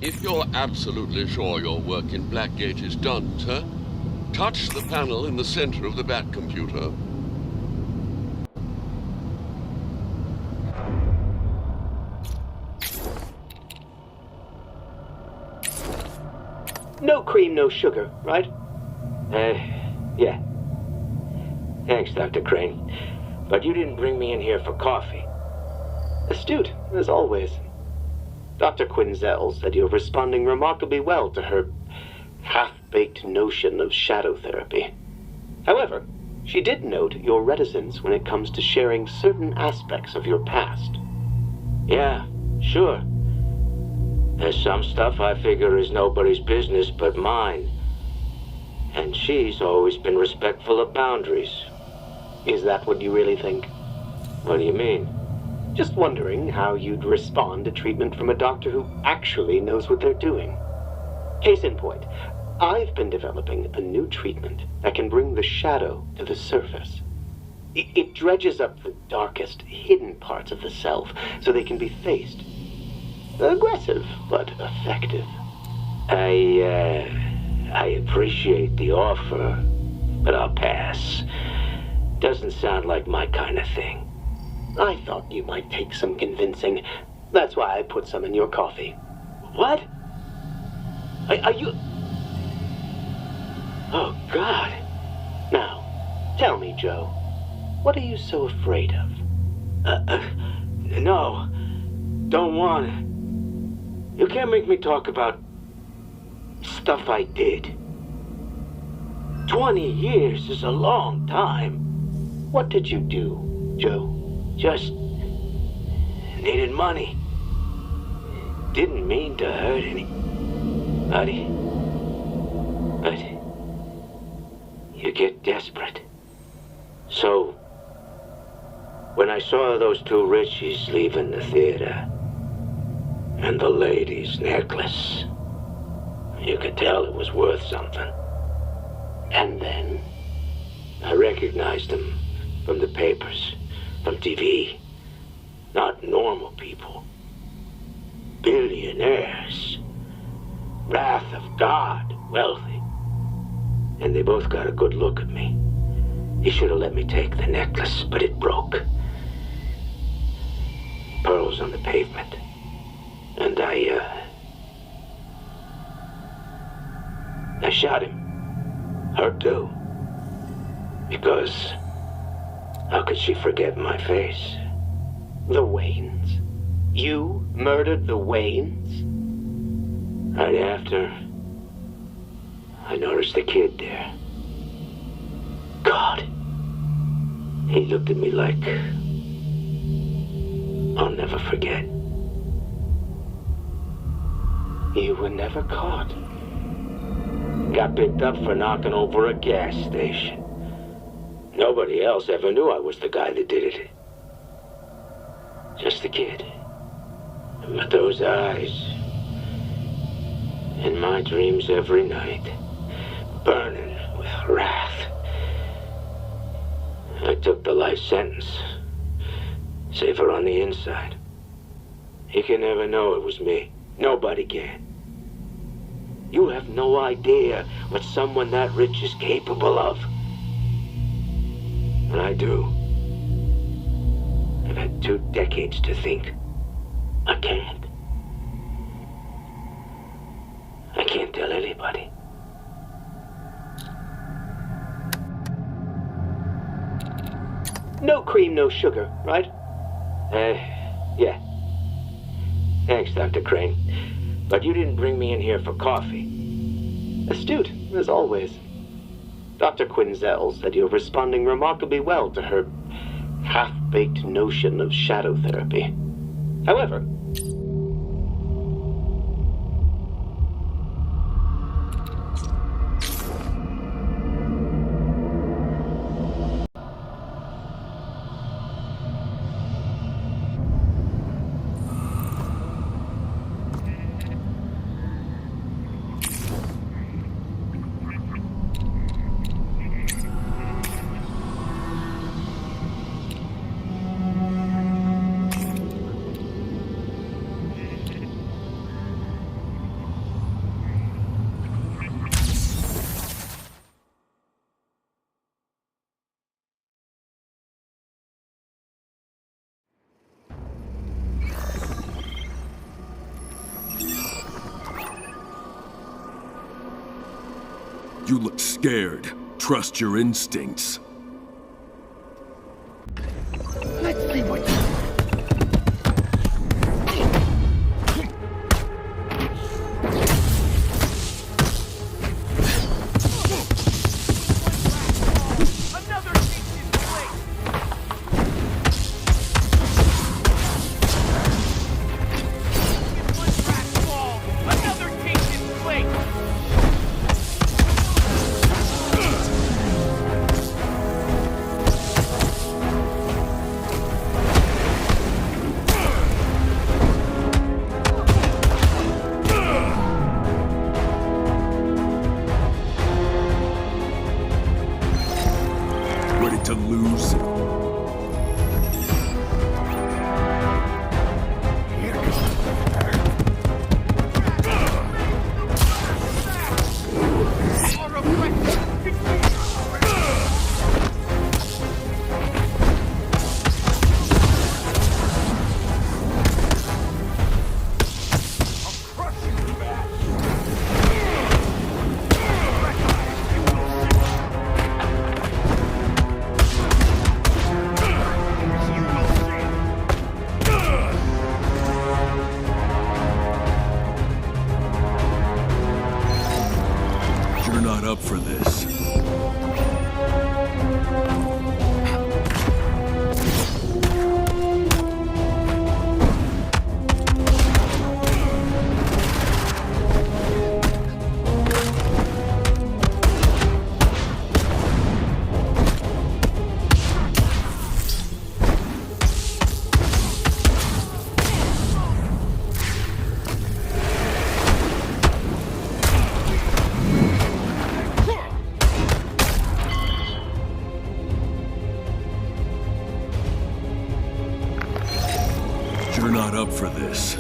If you're absolutely sure your work in Blackgate is done, sir, touch the panel in the center of the Bat computer. No cream, no sugar, right? Yeah. Thanks, Dr. Crane. But you didn't bring me in here for coffee. Astute, as always. Dr. Quinzel said you're responding remarkably well to her half-baked notion of shadow therapy. However, she did note your reticence when it comes to sharing certain aspects of your past. Yeah, sure. There's some stuff I figure is nobody's business but mine. And she's always been respectful of boundaries. Is that what you really think? What do you mean? Just wondering how you'd respond to treatment from a doctor who actually knows what they're doing. Case in point, I've been developing a new treatment that can bring the shadow to the surface. It dredges up the darkest, hidden parts of the self so they can be faced. Aggressive, but effective. I appreciate the offer, but I'll pass. Doesn't sound like my kind of thing. I thought you might take some convincing. That's why I put some in your coffee. What? Are you... Oh, God. Now, tell me, Joe, what are you so afraid of? No. Don't want it. You can't make me talk about stuff I did. 20 years is a long time. What did you do, Joe? Just needed money. Didn't mean to hurt anybody. But you get desperate. So, when I saw those two Richies leaving the theater, and the lady's necklace, you could tell it was worth something. And then I recognized them from the papers, from TV. Not normal people. Billionaires. Wrath of God, wealthy. And they both got a good look at me. He should have let me take the necklace, but it broke. Pearls on the pavement. And I shot him. Her too. Because how could she forget my face? The Waynes? You murdered the Waynes? Right after, I noticed the kid there. God. He looked at me like... I'll never forget. You were never caught. Got picked up for knocking over a gas station. Nobody else ever knew I was the guy that did it. Just the kid. But those eyes. In my dreams every night. Burning with wrath. I took the life sentence. Safer on the inside. He can never know it was me. Nobody can. You have no idea what someone that rich is capable of. And I do. I've had 2 decades to think. I can't. I can't tell anybody. No cream, no sugar, right? Yeah. Thanks, Dr. Crane. But you didn't bring me in here for coffee. Astute, as always. Dr. Quinzel said you're responding remarkably well to her half-baked notion of shadow therapy. However, You look scared. Trust your instincts. Let's see what you... To lose. You're not up for this. You're not up for this.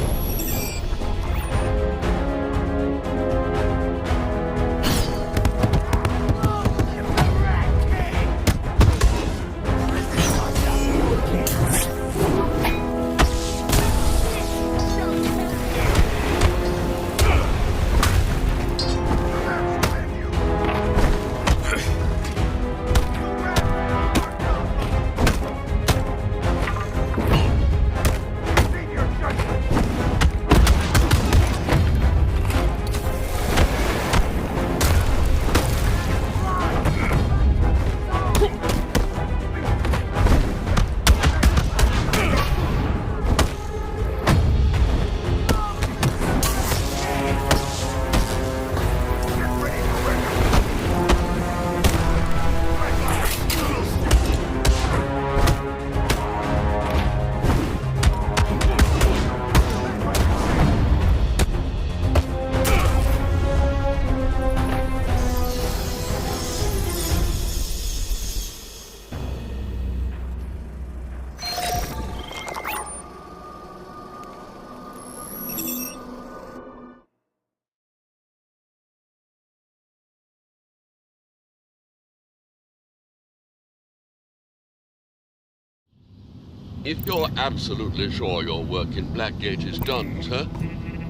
If you're absolutely sure your work in Blackgate is done, sir,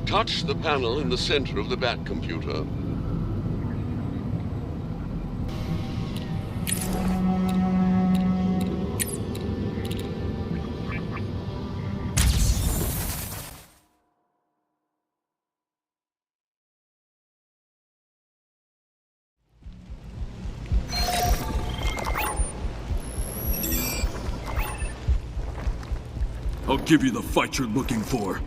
touch the panel in the center of the Bat computer. I'll give you the fight you're looking for.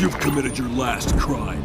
You've committed your last crime.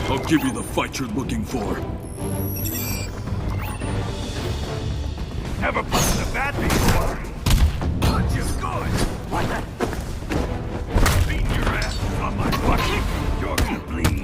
I'll give you the fight you're looking for. Never punched a bat before. Punch is good. What the? Beating your ass on my butt. You're gonna bleed.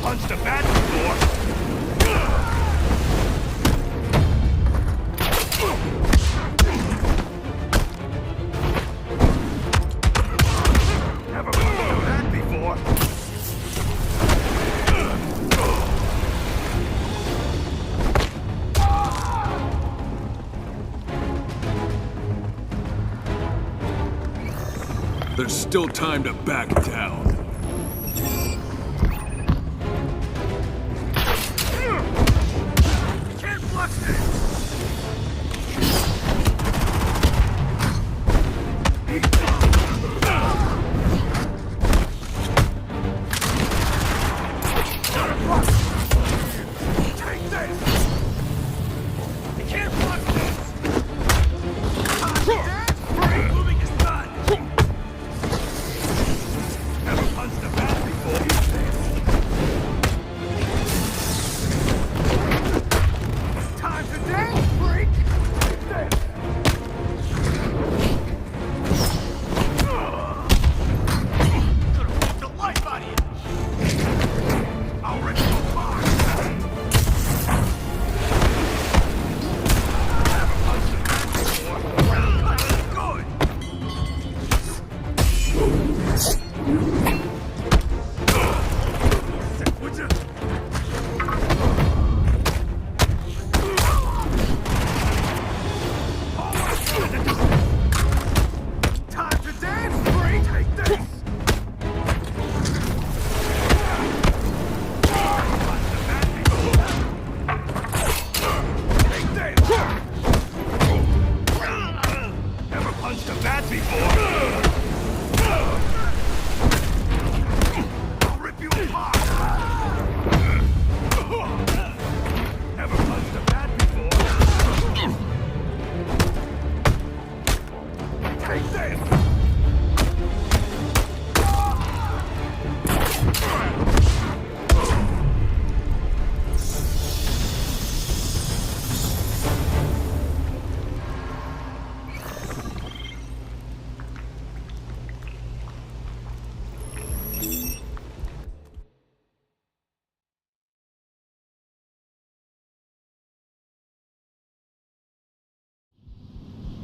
Punched a bat before. Never punched a bat before. There's still time to back down.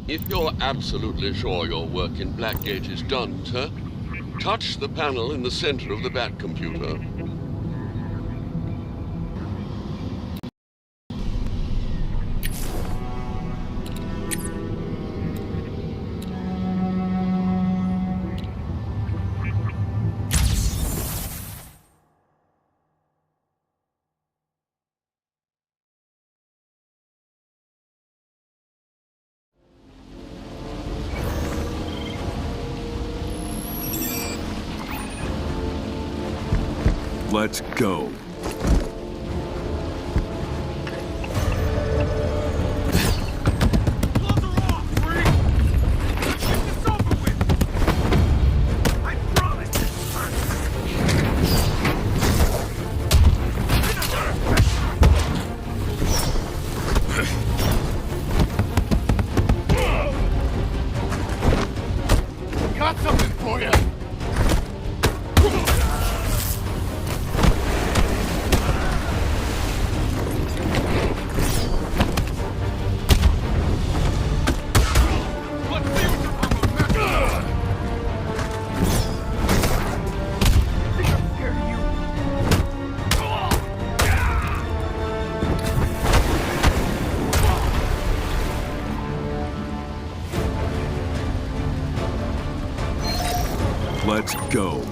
If you're absolutely sure your work in Blackgate is done, sir, touch the panel in the center of the Bat computer. Let's go. Let's go.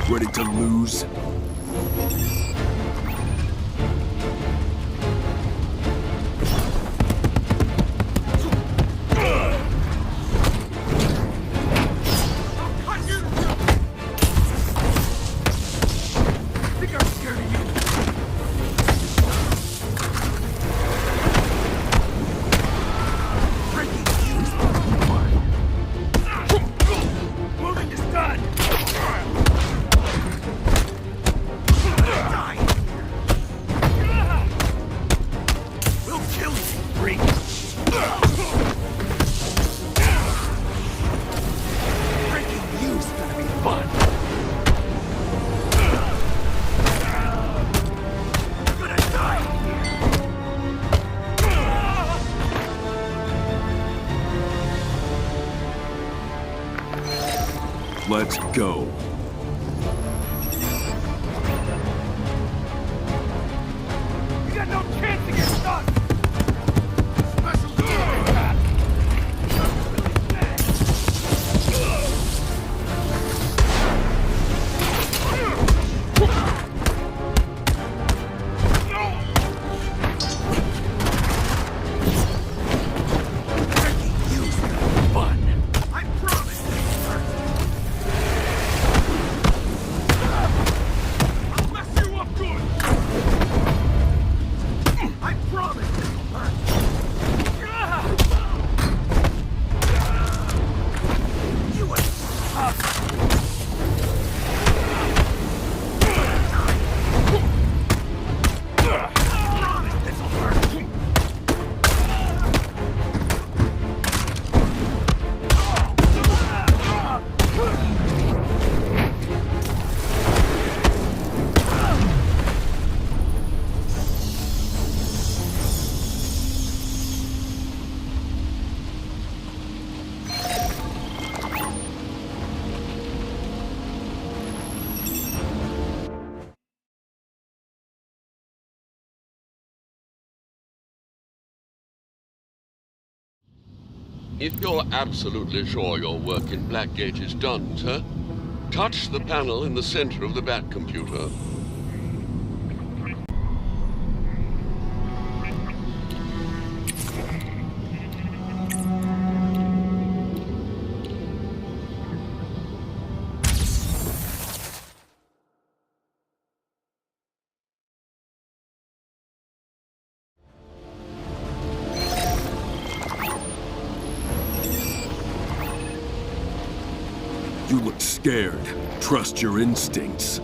Ready to lose? Let's go. You got no chance to get stuck! If you're absolutely sure your work in Blackgate is done, sir, touch the panel in the center of the Bat computer. You look scared. Trust your instincts.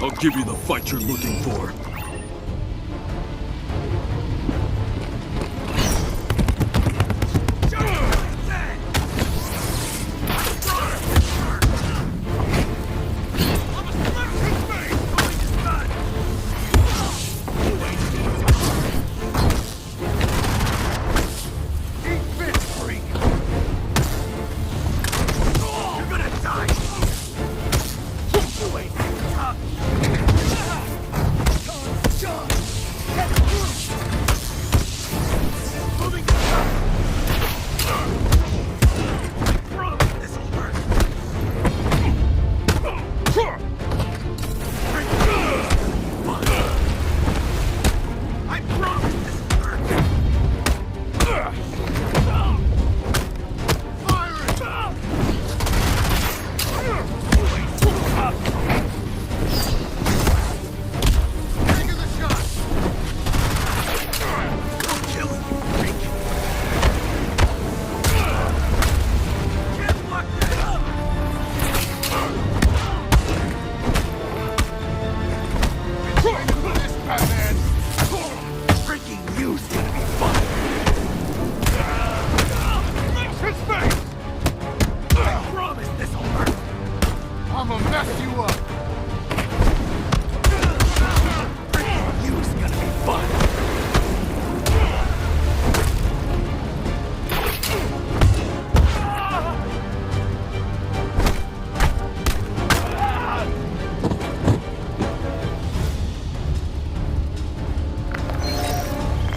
I'll give you the fight you're looking for.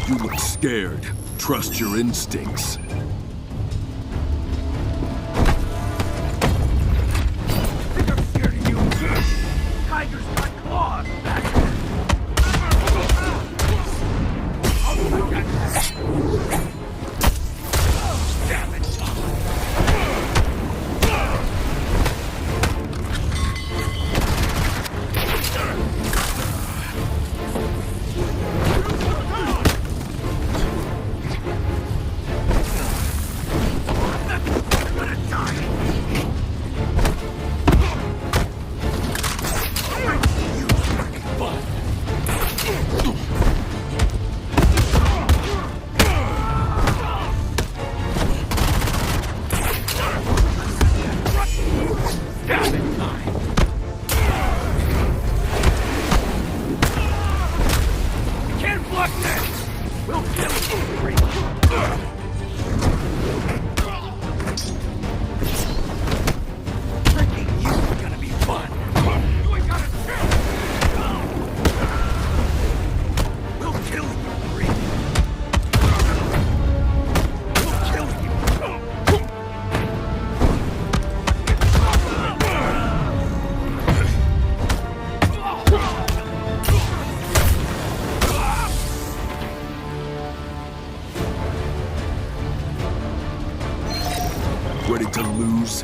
You look scared. Trust your instincts. Tiger's got claws back. Damn it, Ready to lose?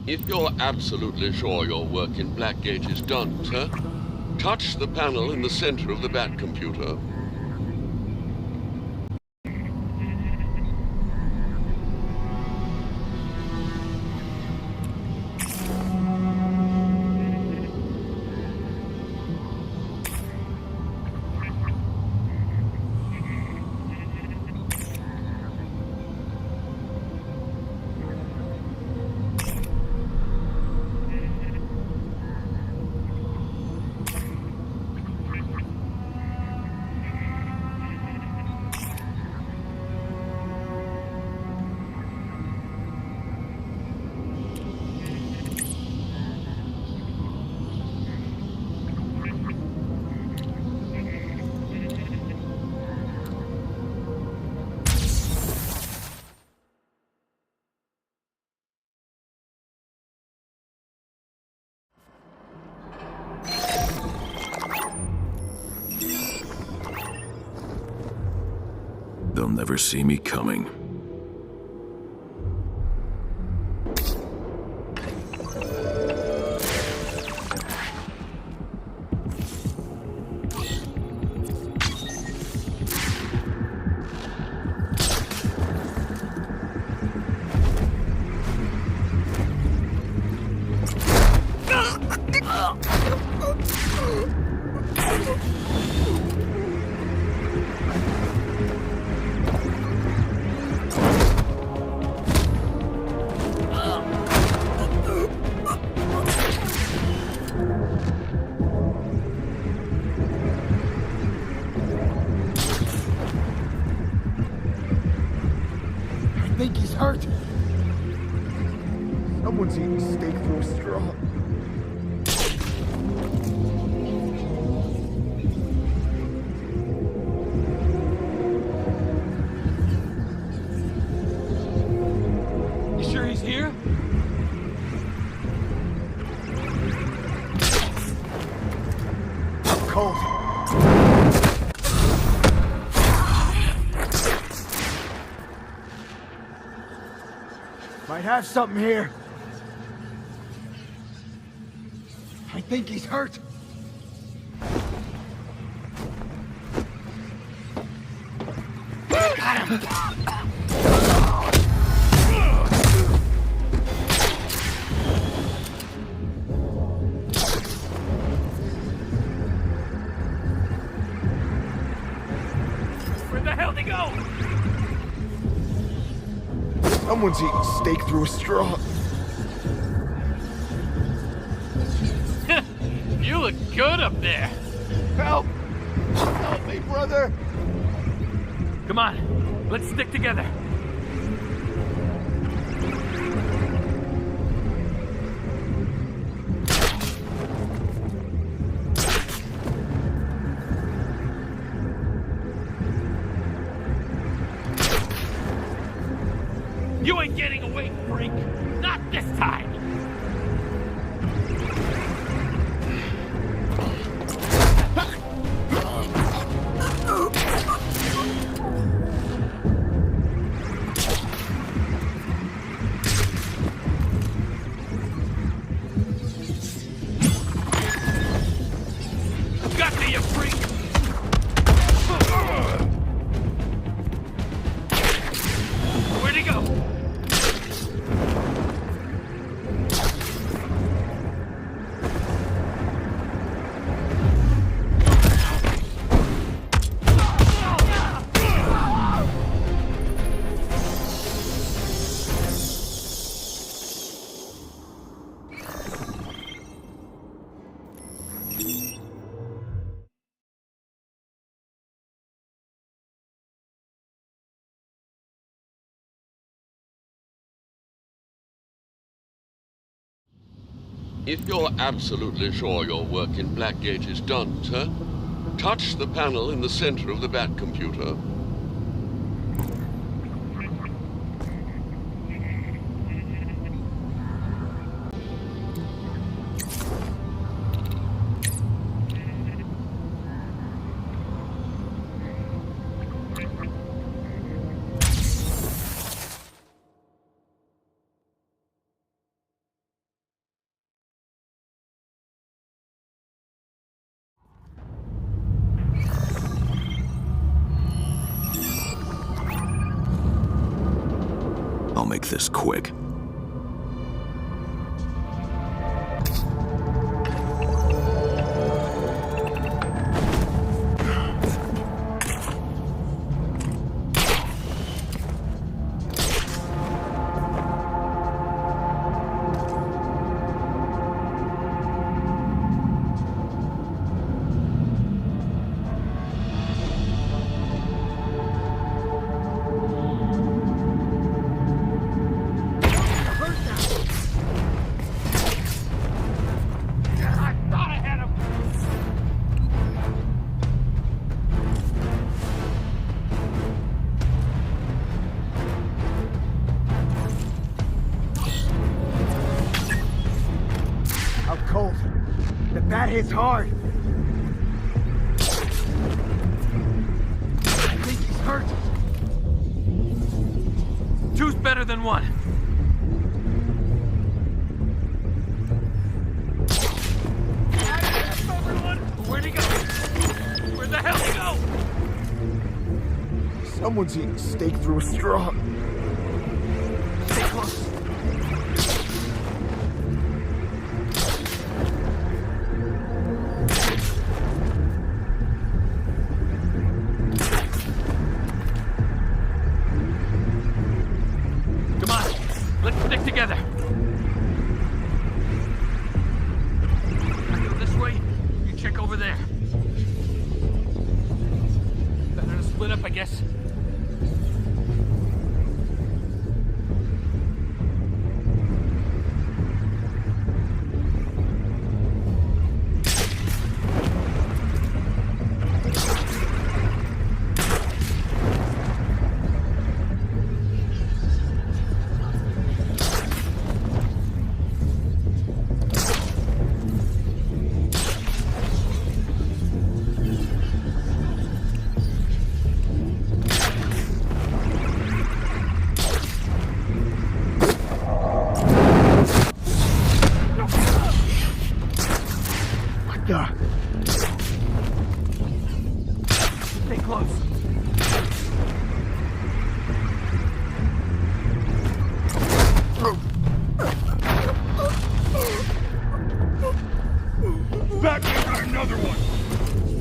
If you're absolutely sure your work in Blackgate is done, sir, touch the panel in the center of the Bat computer. They'll never see me coming. I think he's hurt. Someone's eating steak through a straw. You sure he's here? Cold. Might have something here. I think he's hurt. Got him! Where the hell did he go? Someone's eating steak through a straw. You look good up there. Help! Help me, brother! Come on, let's stick together. You ain't getting away, freak. Not this time. Got me, you freak. Where'd he go? If you're absolutely sure your work in Blackgate is done, sir, touch the panel in the center of the Bat computer. make this quick. Cold. The bat hits hard. I think he's hurt. Two's better than one. Where'd he go? Where the hell he go? Someone's eating steak through a straw. Stay close. Together. I go this way, you check over there. Better to split up, I guess. Stay close. Batman got another one!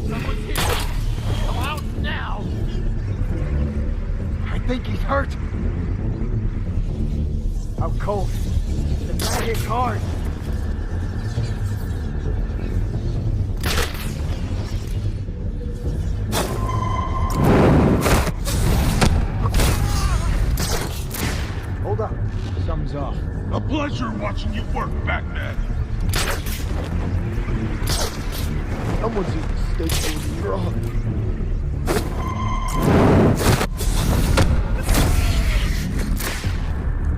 Someone's here! Come out now! I think he's hurt. How cold. The bat hits hard. Hold up. Something's off. A pleasure watching you work, Batman. Someone's eating steak through a straw.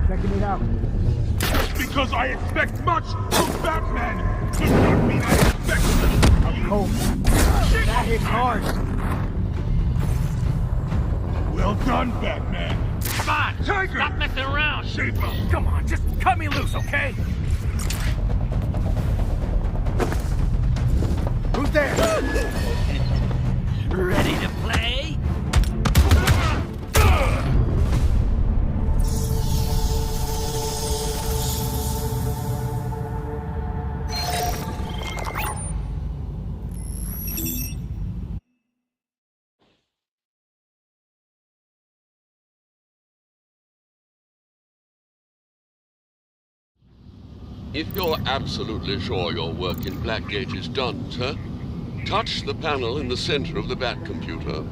Checking it out. Just because I expect much from Batman does not mean I expect little. I'm cold. That hits hard. Well done, Batman. Come on! Tiger! Stop messing around! Shape up! Come on, just cut me loose, okay? Who's there? Ready to play? If you're absolutely sure your work in Blackgate is done, sir, touch the panel in the center of the Bat computer.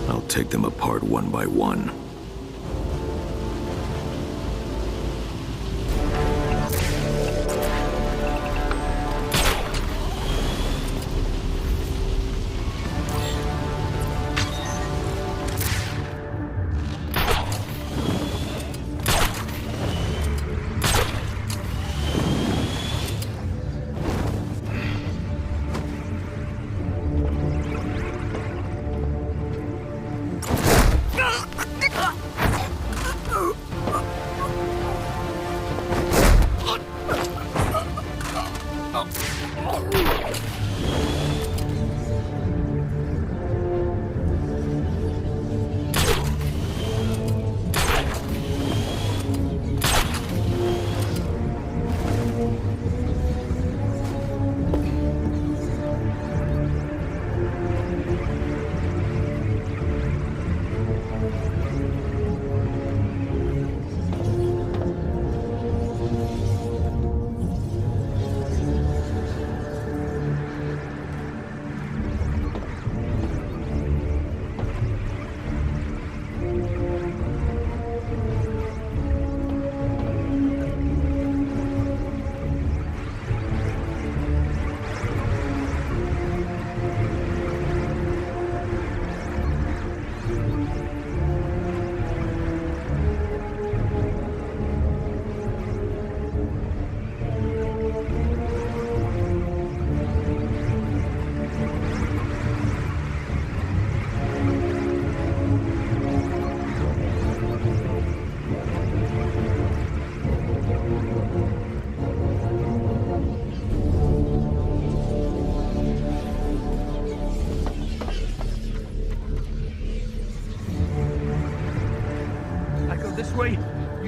I'll take them apart one by one.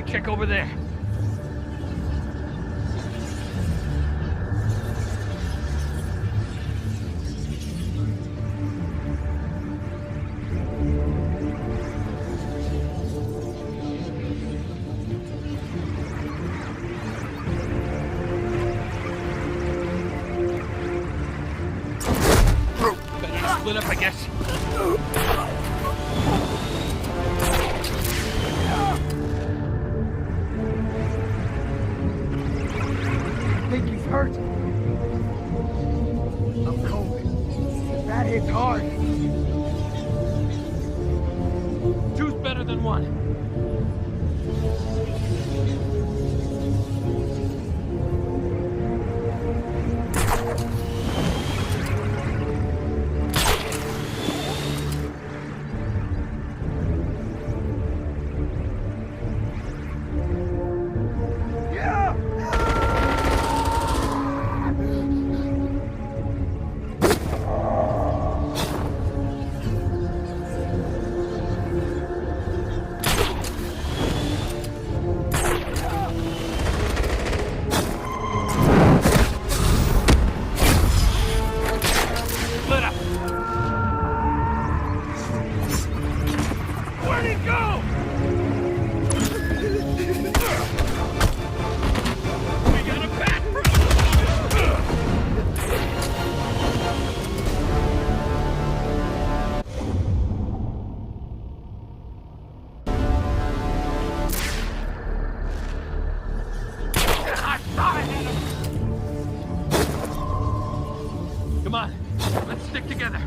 check over there. Better split up, I guess. I think he's hurt. I'm cold. That hits hard. Two's better than one. Come on, let's stick together.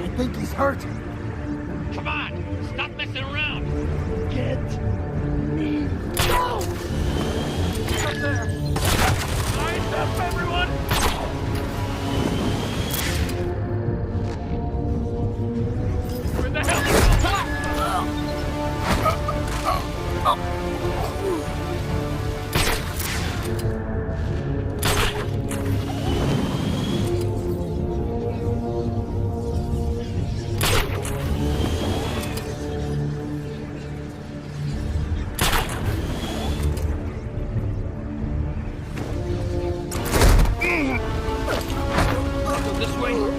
I think he's hurt. Come on, stop messing around. Get me. Go! Up there. Lines up, everyone. Where the hell this way, you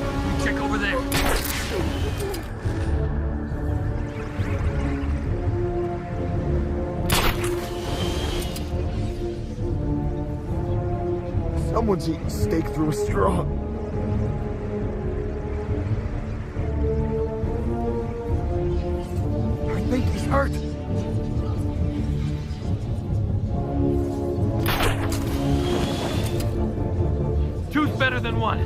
check over there. Someone's eating steak through a straw. I think he's hurt. Two's better than one.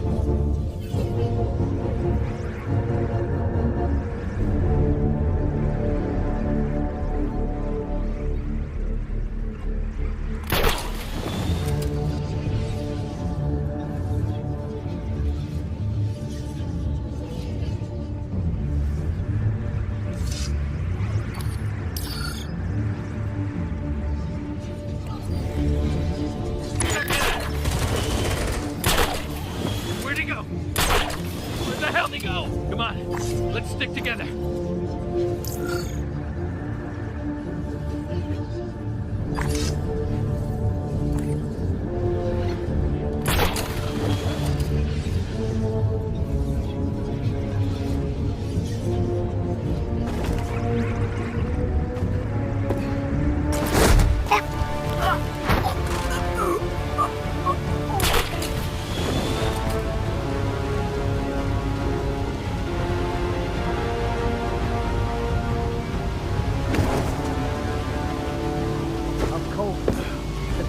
Where'd he go? Where the hell did he go? Come on, let's stick together.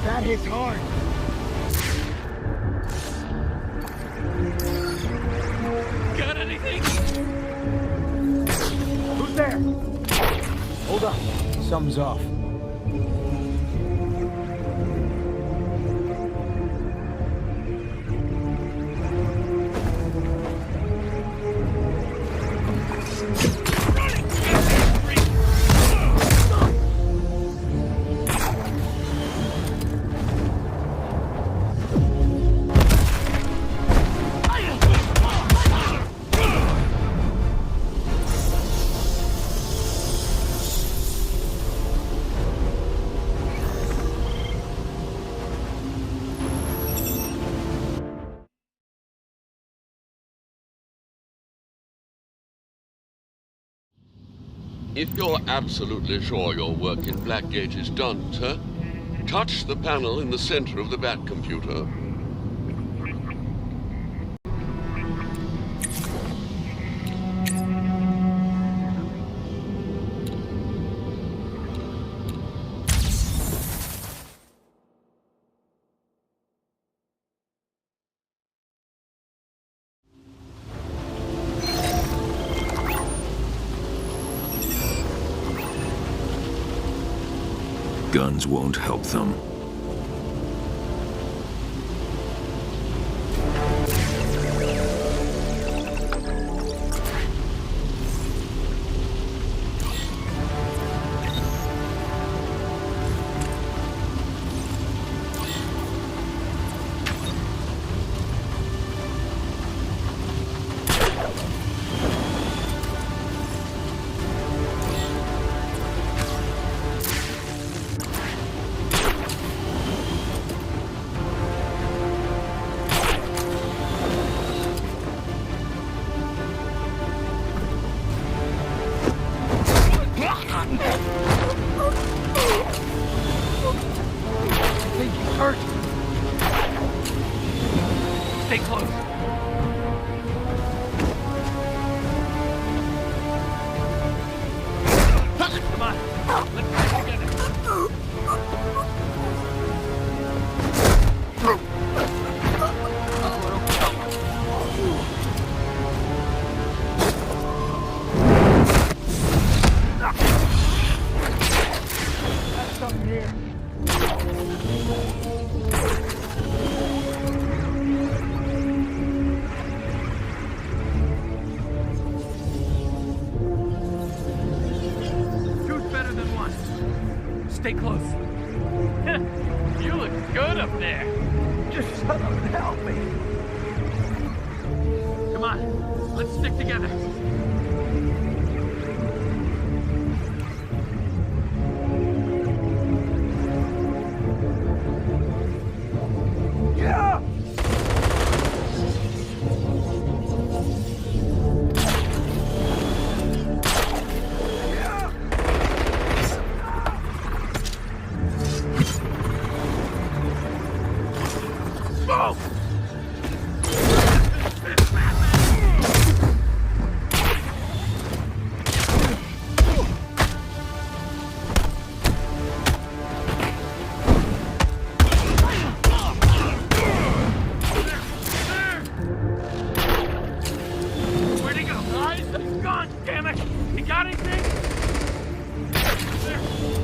That hits hard. Got anything? Who's there? Hold up. Something's off. Running! If you're absolutely sure your work in Blackgate is done, sir, touch the panel in the center of the Bat computer. Guns won't help them. Stay close. Come on, let's get together. That's something here. Stay close. You look good up there. Just someone help me. Come on, let's stick together. Yeah! Where'd he go? He's gone, damn it! You got anything?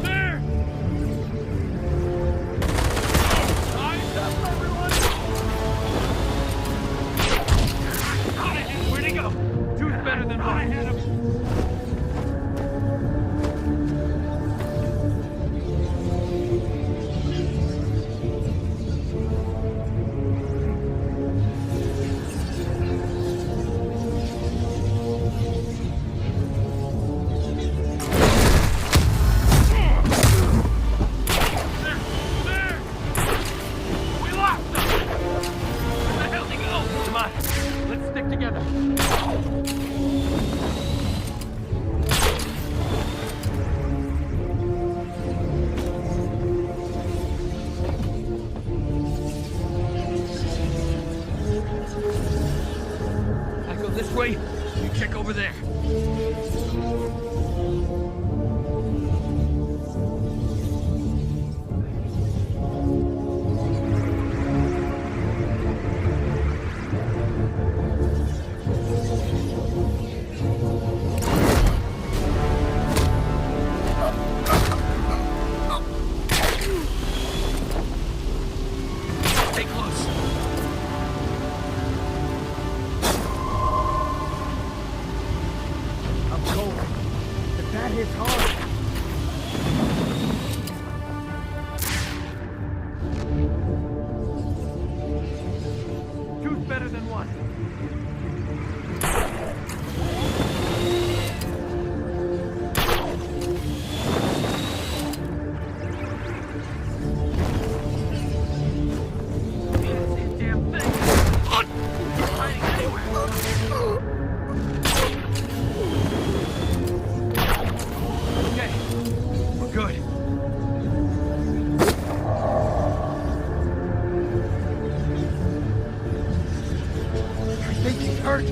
There! Eyes up, everyone! Where'd he go? Two's better than one. I had him. This way, you check over there. Stay close. That hits hard. Two's better than one. Can't see a damn thing. It's hiding anywhere. hurt?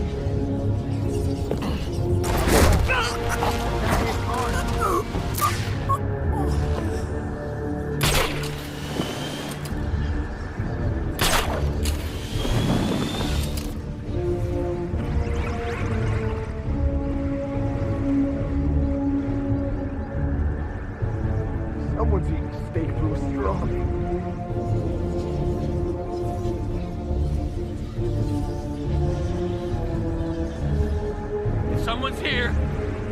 Someone's eating steak through a straw. If someone's here,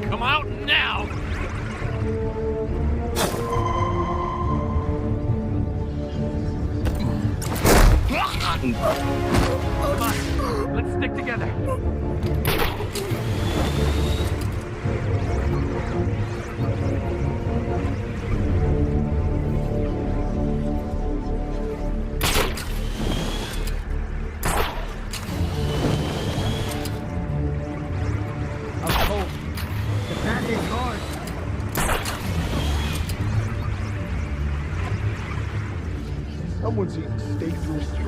come out now! Come on, let's stick together. Someone's eating steak through a straw.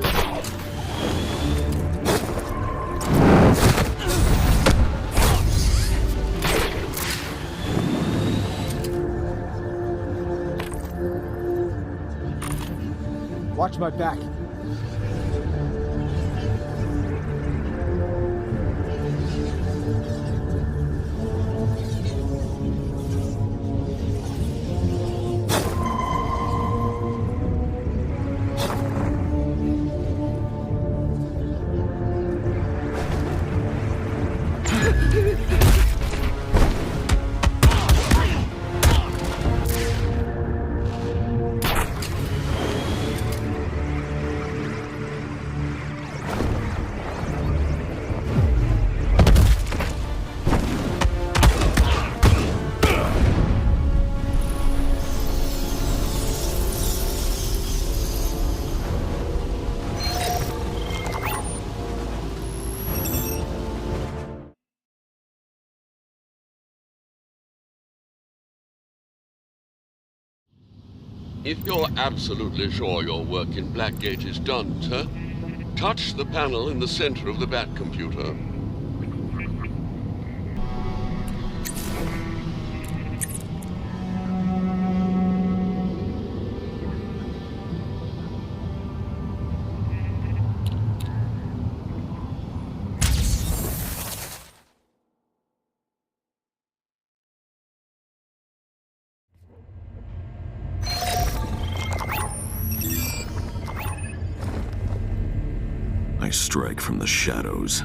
Watch my back. If you're absolutely sure your work in Blackgate is done, sir, touch the panel in the center of the Bat computer. I strike from the shadows.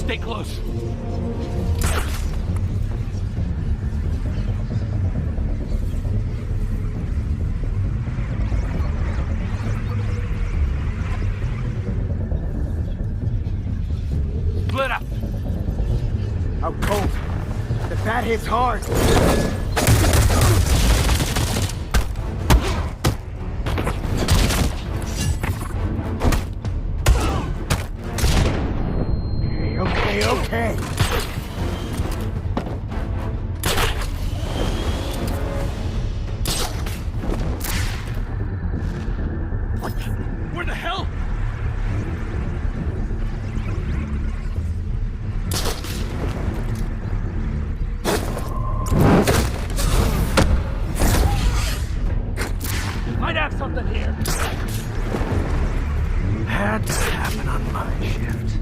Stay close. Split up. Out cold. The bat hits hard. Okay. Where the hell? Might have something here. Had to happen on my shift.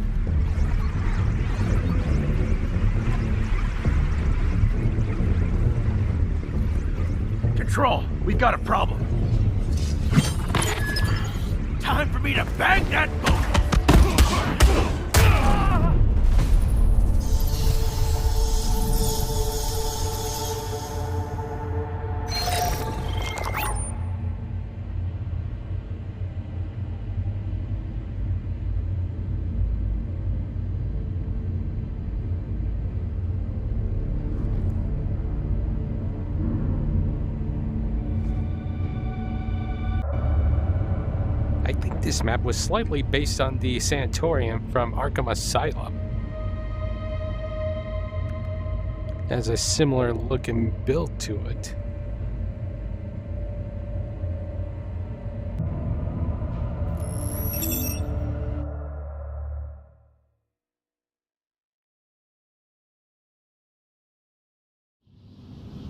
Control, we've got a problem. Time for me to bang that boat! This map was slightly based on the sanatorium from Arkham Asylum. It has a similar look and build to it.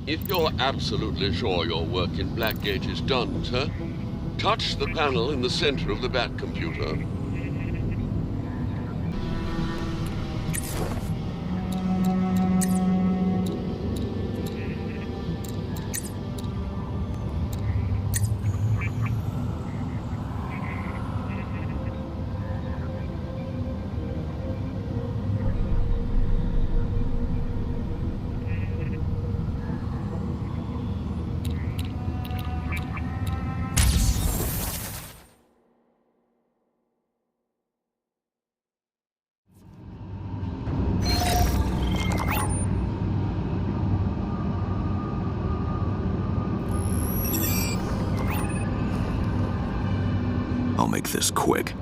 If you're absolutely sure your work in Blackgate is done, sir, touch the panel in the center of the Bat computer. I'll make this quick.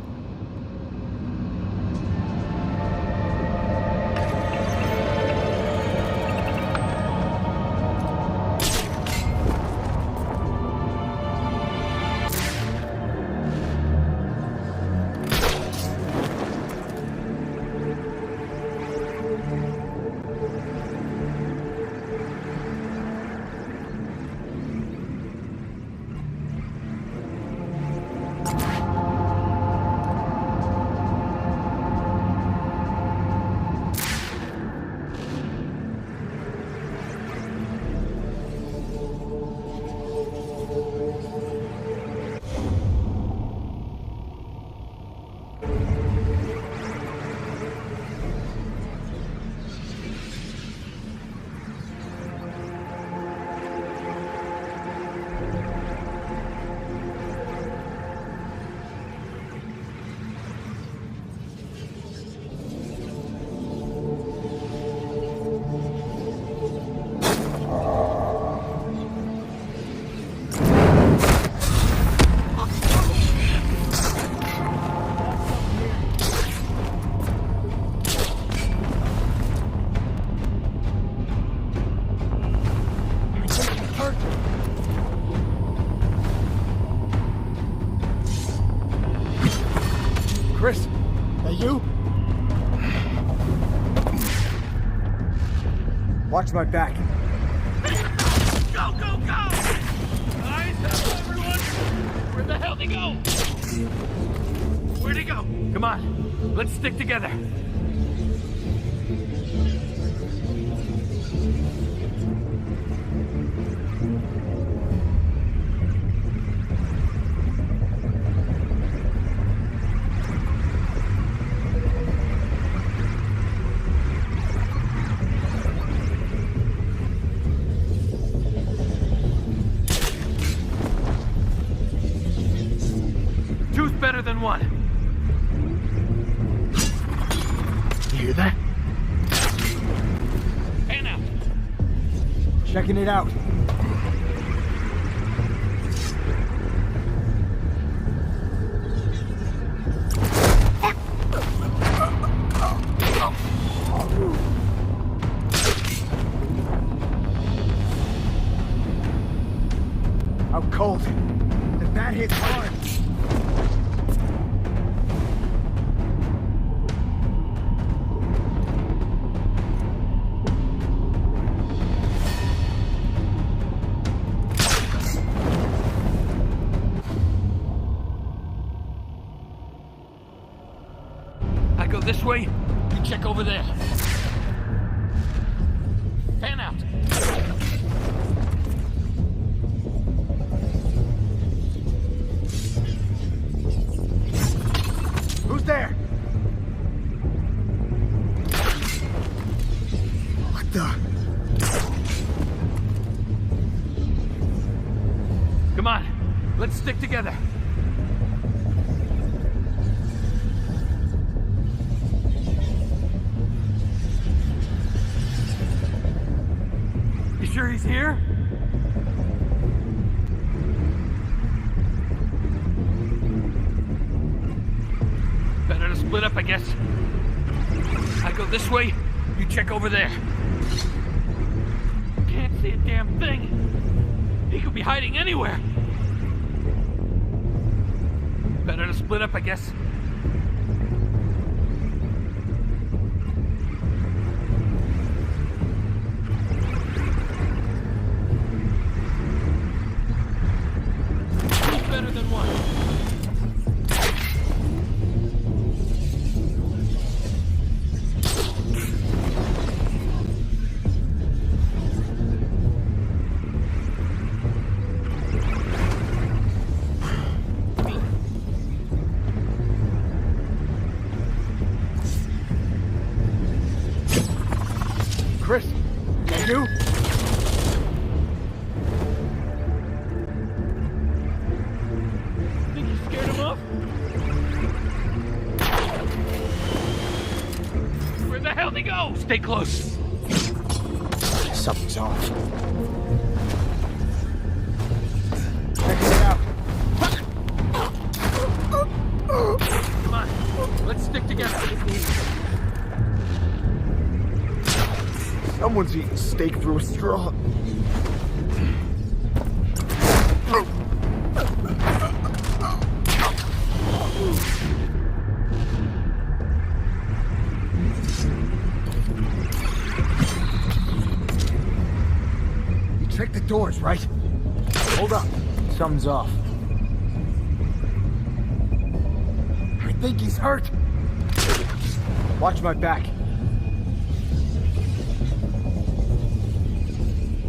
Chris, that you? Watch my back. Go, go, go! Eyes up, everyone! Where the hell they go? Where'd he go? Come on, let's stick together. better than one. You hear that? Pan out. Checking it out. Out cold. The bat hits hard. I go this way, you check over there. Pan out. Who's there? What the? Come on, let's stick together. You sure he's here? Better to split up, I guess. I go this way, you check over there. Can't see a damn thing. He could be hiding anywhere. Better to split up, I guess. Who's better than one? Chris, that you? Think you scared him off? Where the hell did he go? Stay close. Something's off. Checking it out. Come on, let's stick together. Someone's eating steak through a straw. You checked the doors, right? Hold up. Something's off. I think he's hurt. Watch my back.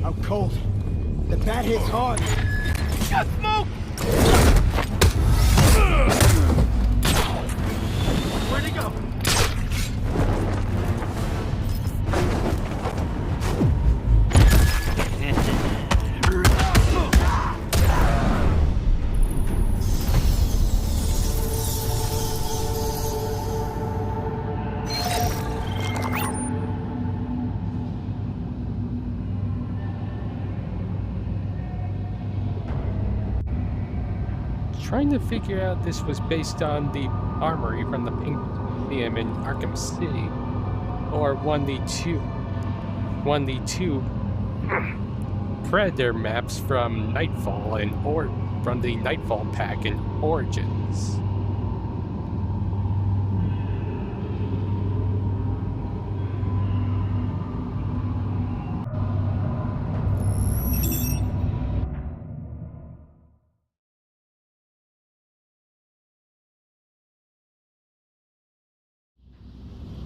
Out cold. The bat hits hard. Got smoke! Where'd he go? Trying to figure out this was based on the armory from the Pink Museum in Arkham City, or one of the two Predator maps from Nightfall from the Nightfall pack in Origins.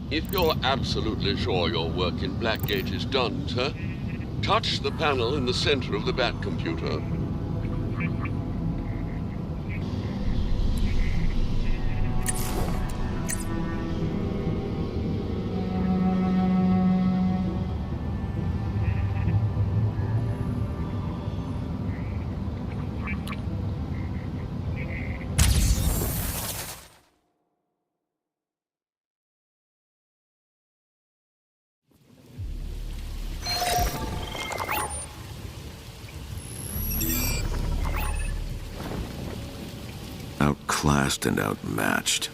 If you're absolutely sure your work in Blackgate is done, sir, touch the panel in the center of the Bat computer. Outclassed and outmatched.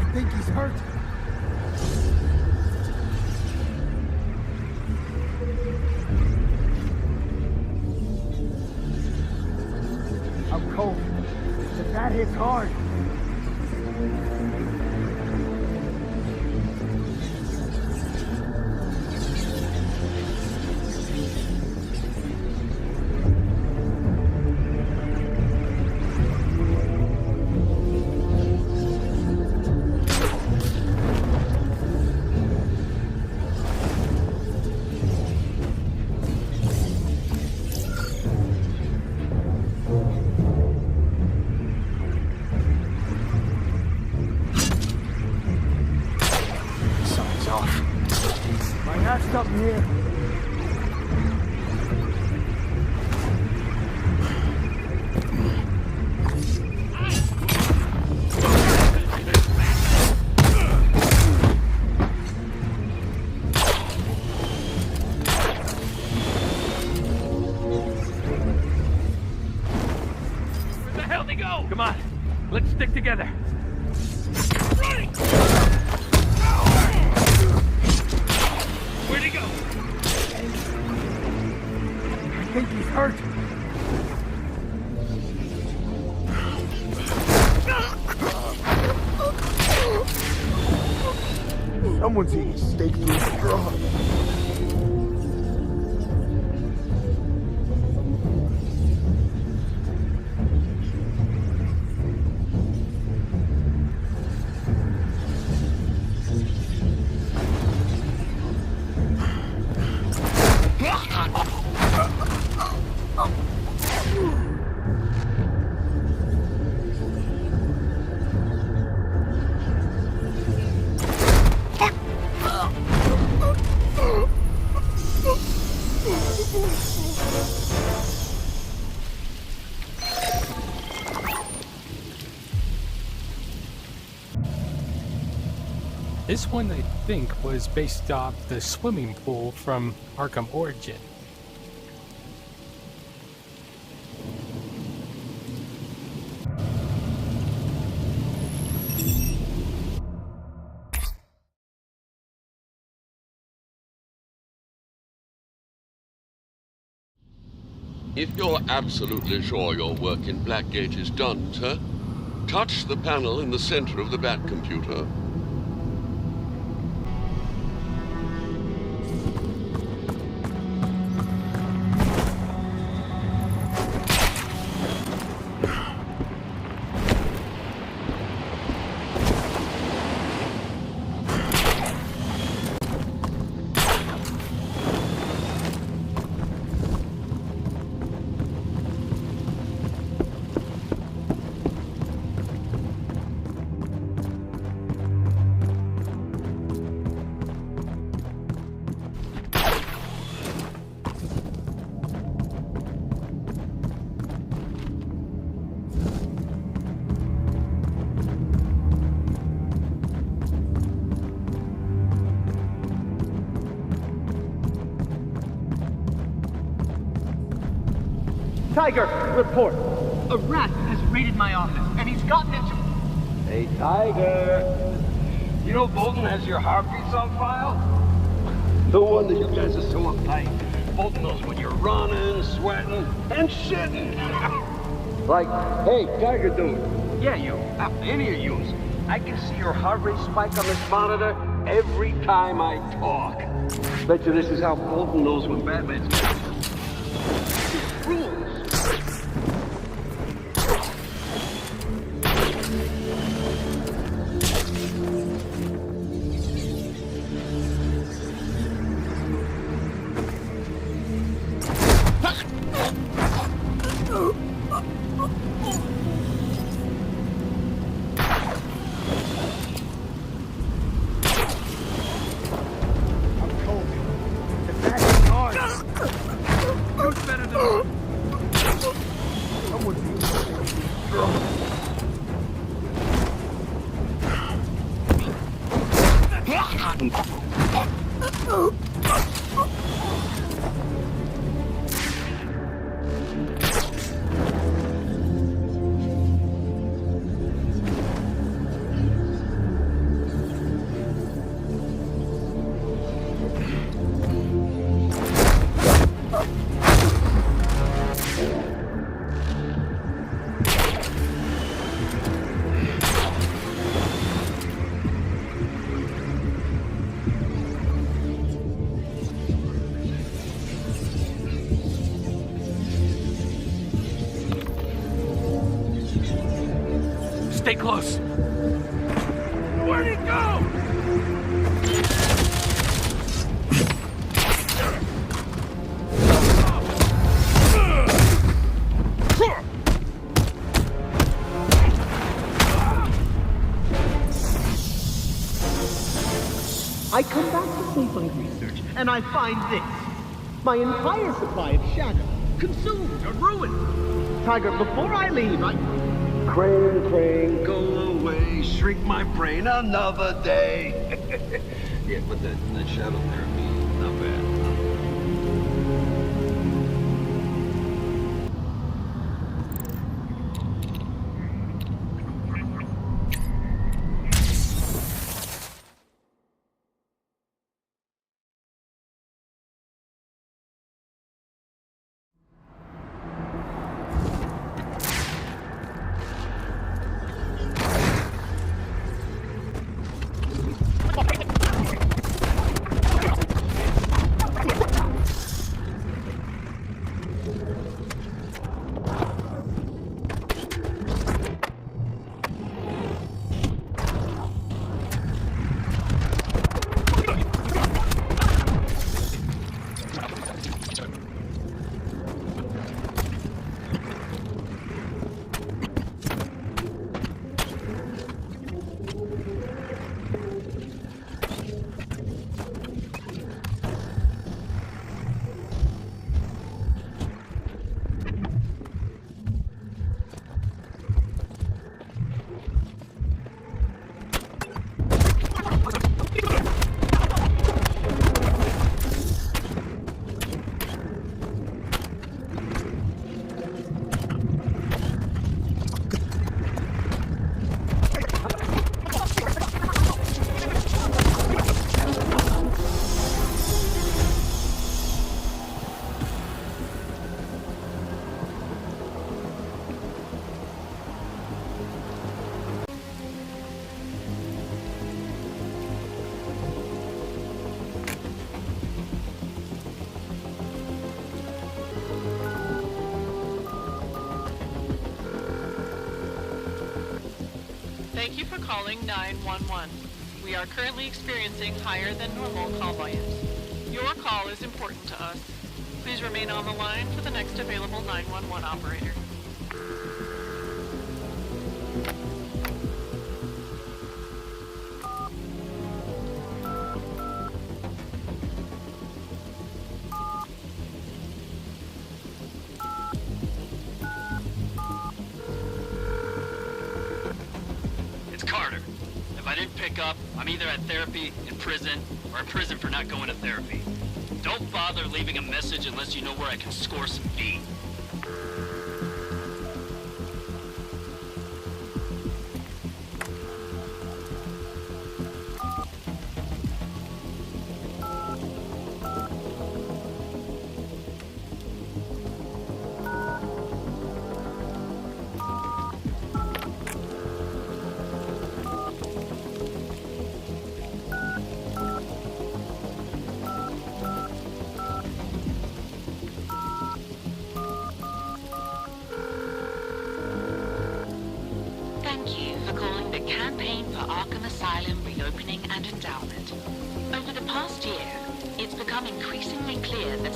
I think he's hurt. I'm cold, but that hits hard. Something here. Where the hell they go? Come on, let's stick together. Running! Where'd he go? I think he's hurt. Someone's eating steak through a straw. This one, I think, was based off the swimming pool from Arkham Origin. If you're absolutely sure your work in Blackgate is done, sir, touch the panel in the center of the Bat computer. Tiger, report. A rat has raided my office, and he's gotten into... Hey, Tiger. You know Bolton has your heartbeats on file? No wonder you guys are so uptight. Bolton knows when you're running, sweating, and shitting. Like, hey, Tiger dude. Yeah, you. Any of yous. I can see your heart rate spike on this monitor every time I talk. Bet you this is how Bolton knows when Batman's coming. Rules. Stay close. Where'd he go? I come back to save my research, and I find this. My entire supply of shadow, consumed or ruined. Tiger, before I leave, Crane, go away, shrink my brain another day. Yeah, but that shadow therapy, not bad. Thank you for calling 911. We are currently experiencing higher than normal call volumes. Your call is important to us. Please remain on the line for the next available 911 operator. Up, I'm either at therapy, in prison, or in prison for not going to therapy. Don't bother leaving a message unless you know where I can score some feet.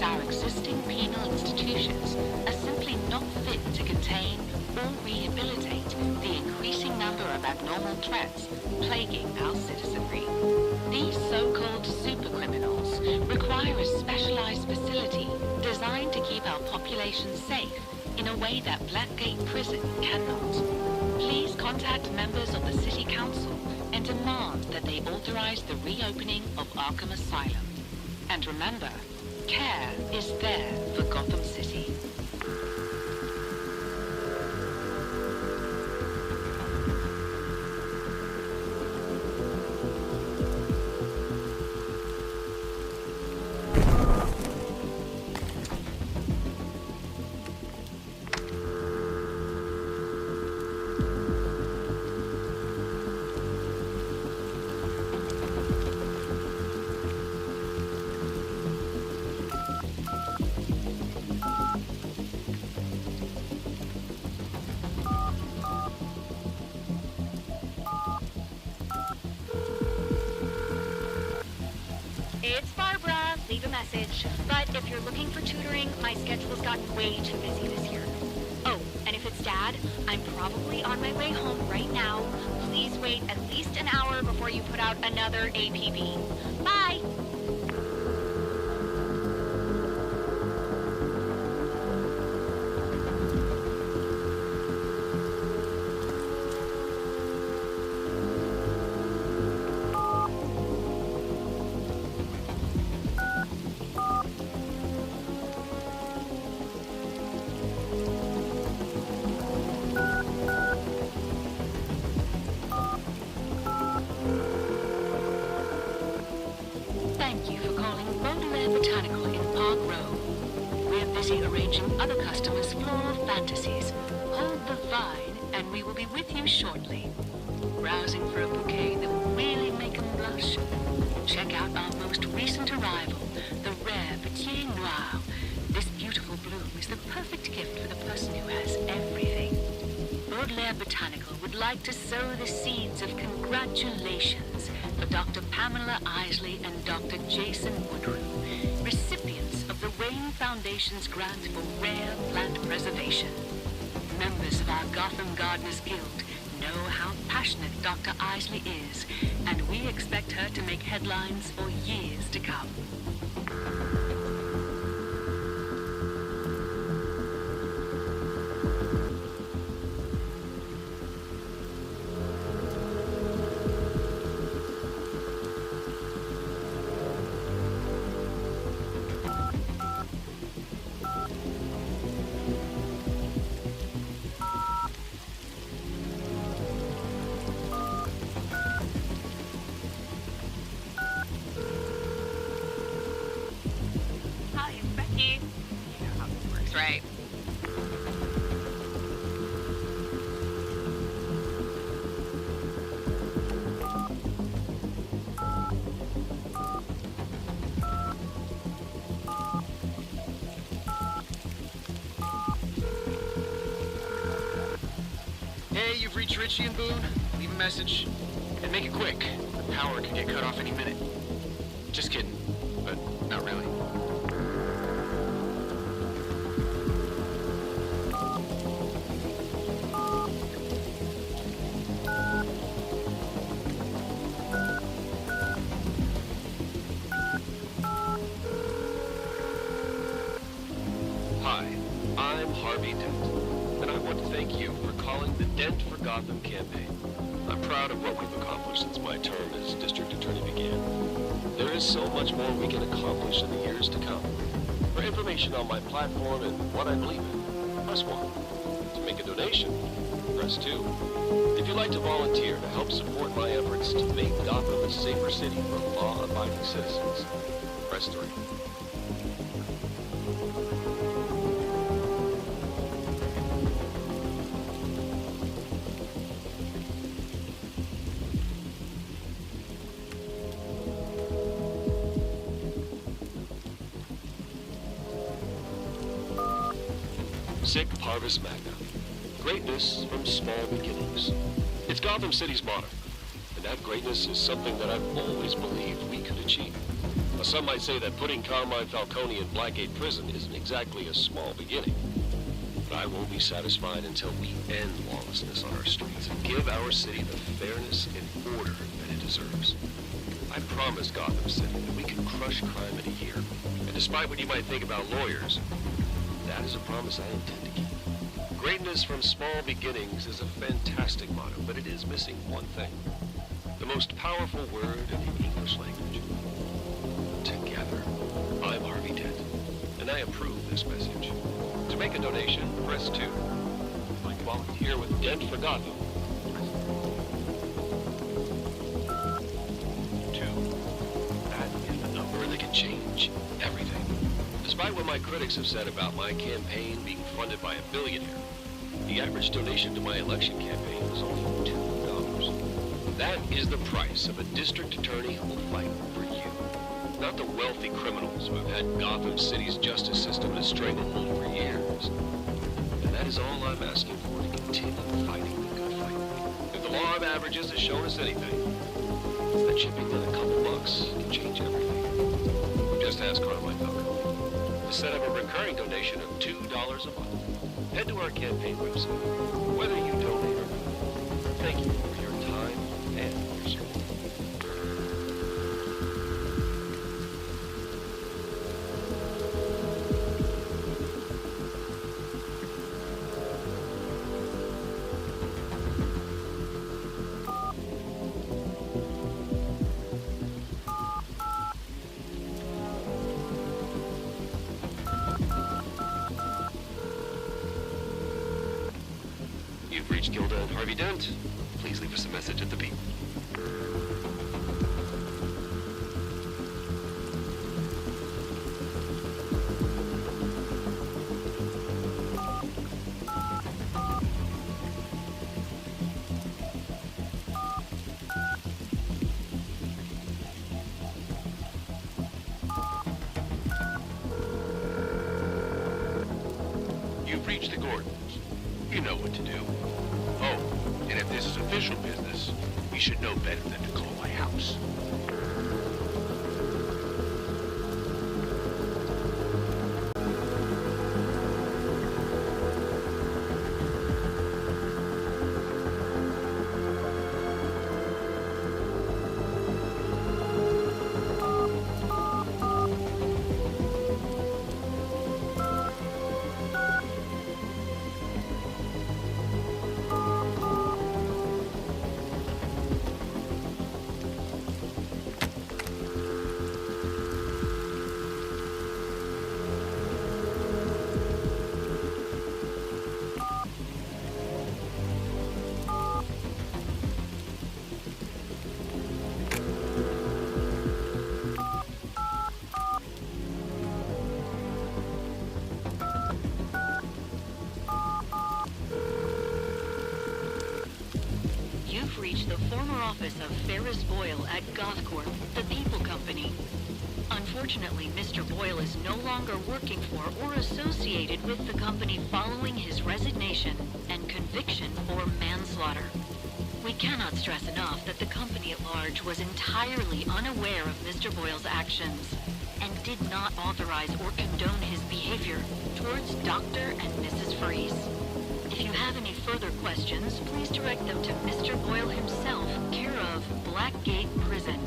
our existing penal institutions are simply not fit to contain or rehabilitate the increasing number of abnormal threats plaguing our citizenry. These so-called supercriminals require a specialized facility designed to keep our population safe in a way that Blackgate Prison cannot. Please contact members of the City Council and demand that they authorize the reopening of Arkham Asylum. And remember, care is there for Gotham City. It's Barbara. Leave a message. But if you're looking for tutoring, my schedule's gotten way too busy this year. Oh, and if it's Dad, I'm probably on my way home right now. Please wait at least an hour before you put out another APB. Bye! Arranging other customers' floral fantasies. Hold the line, and we will be with you shortly. Browsing for a bouquet that will really make them blush? Check out our most recent arrival, the rare Petit Noir. This beautiful bloom is the perfect gift for the person who has everything. Baudelaire Botanical would like to sow the seeds of congratulations for Dr. Pamela Isley and Dr. Jason Woodrow, recipients of the Wayne Foundation's grant for rare plant preservation. Members of our Gotham Gardeners Guild know how passionate Dr. Isley is, and we expect her to make headlines for years to come. Right. Hey, you've reached Richie and Boone. Leave a message. And make it quick. The power could get cut off any minute. Just kidding. But not really. Hi, I'm Harvey Dent, and I want to thank you for calling the Dent for Gotham campaign. I'm proud of what we've accomplished since my term as District Attorney began. There is so much more we can accomplish in the years to come. For information on my platform and what I believe in, press 1. To make a donation, press 2. If you'd like to volunteer to help support my efforts to make Gotham a safer city for law-abiding citizens, press 3. Sic Parvis Magna. Greatness from small beginnings. It's Gotham City's motto, and that greatness is something that I've always believed we could achieve. Some might say that putting Carmine Falcone in Blackgate Prison isn't exactly a small beginning. But I won't be satisfied until we end lawlessness on our streets and give our city the fairness and order that it deserves. I promised Gotham City that we could crush crime in a year. And despite what you might think about lawyers, that is a promise I intend to keep. Greatness from small beginnings is a fantastic motto, but it is missing one thing. The most powerful word in the English language. Together. I'm Harvey Dent, and I approve this message. To make a donation, press 2. I'd like to volunteer with Dent for Gotham. 2. That is the number that can change everything. Despite what my critics have said about my campaign being funded by a billionaire, the average donation to my election campaign was only $2. That is the price of a district attorney who will fight for you. Not the wealthy criminals who have had Gotham City's justice system in a stranglehold for years. And that is all I'm asking for, to continue fighting the good fight. If the law of averages has shown us anything, it's that chipping in a couple bucks can change everything. Just ask Carmine Falcone. To set up a recurring donation of $2 a month, head to our campaign website, whether you donate or not. Thank you for your time and your support. You've reached Gilda and Harvey Dent. Please leave us a message at the beep. You've reached the Gordons. You know what to do. Oh, and if this is official business, you should know better than to call my house. You've reached the former office of Ferris Boyle at Gothcorp, the People Company. Unfortunately, Mr. Boyle is no longer working for or associated with the company following his resignation and conviction for manslaughter. We cannot stress enough that the company at large was entirely unaware of Mr. Boyle's actions and did not authorize or condone his behavior towards Dr. and Mrs. Freeze. If you have any further questions, please direct them to Mr. Boyle himself, care of Blackgate Prison.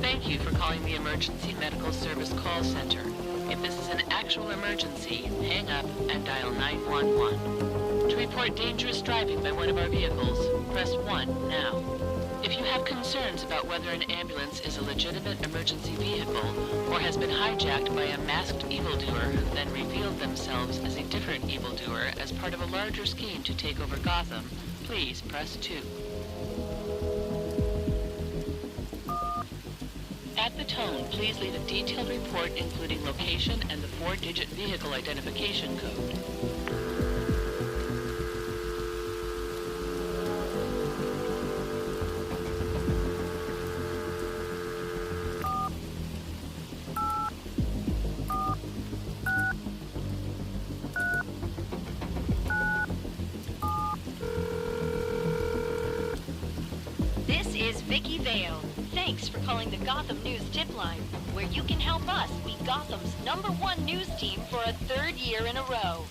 Thank you for calling the Emergency Medical Service Call Center. If this is an actual emergency, hang up and dial 911. To report dangerous driving by one of our vehicles, press 1 now. If you have concerns about whether an ambulance is a legitimate emergency vehicle or has been hijacked by a masked evildoer who then revealed themselves as a different evildoer as part of a larger scheme to take over Gotham, please press 2. At the tone tone, please leave a detailed report including location and the 4-digit vehicle identification code. This is Vicky Vale. Thanks for calling the Gotham News Tip Line, where you can help us be Gotham's #1 news team for a 3rd year in a row.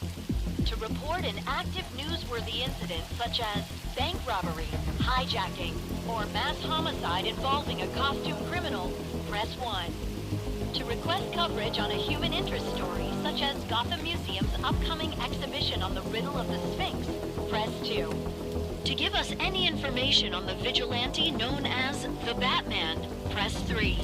To report an active newsworthy incident such as bank robbery, hijacking, or mass homicide involving a costume criminal, press 1. To request coverage on a human interest story such as Gotham Museum's upcoming exhibition on the riddle of the Sphinx, press 2. To give us any information on the vigilante known as the Batman, press 3.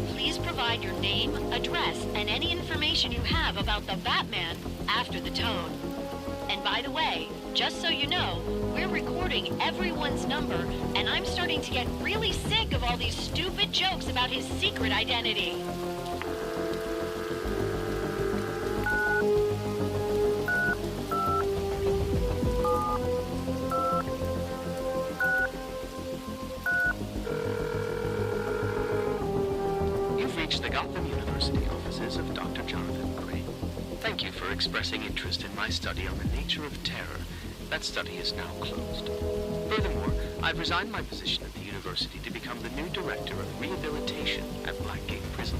Please provide your name, address, and any information you have about the Batman after the tone. And by the way, just so you know, we're recording everyone's number, and I'm starting to get really sick of all these stupid jokes about his secret identity. The Gotham University offices of Dr. Jonathan Gray. Thank you for expressing interest in my study on the nature of terror. That study is now closed. Furthermore, I've resigned my position at the university to become the new director of rehabilitation at Blackgate Prison.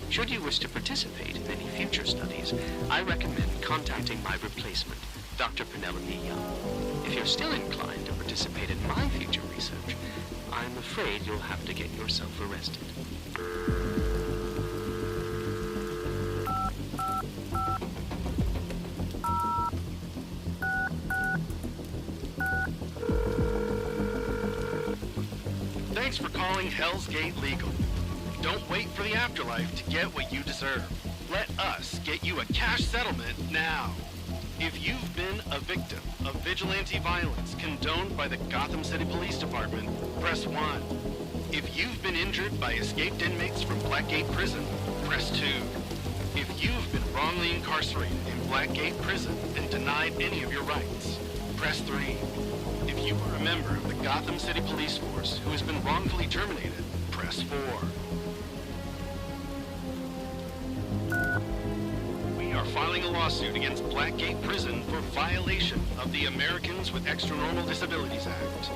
Should you wish to participate in any future studies, I recommend contacting my replacement, Dr. Penelope Young. If you're still inclined to participate in my future research, I'm afraid you'll have to get yourself arrested. Thanks for calling Hell's Gate Legal. Don't wait for the afterlife to get what you deserve. Let us get you a cash settlement now. If you've been a victim of vigilante violence condoned by the Gotham City Police Department, press 1. If you've been injured by escaped inmates from Blackgate Prison, press 2. If you've been wrongly incarcerated in Blackgate Prison and denied any of your rights, press 3. If you are a member of the Gotham City Police Force who has been wrongfully terminated, press 4. We are filing a lawsuit against Blackgate Prison for violation of the Americans with Extranormal Disabilities Act.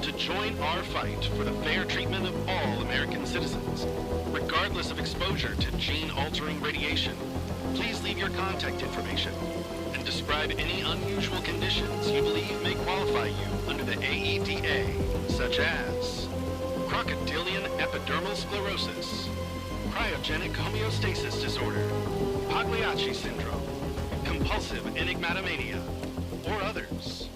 To join our fight for the fair treatment of all American citizens, regardless of exposure to gene-altering radiation, please leave your contact information and describe any unusual conditions you believe may qualify you under the AEDA, such as crocodilian epidermal sclerosis, cryogenic homeostasis disorder, Pagliacci syndrome, compulsive enigmatomania, or others.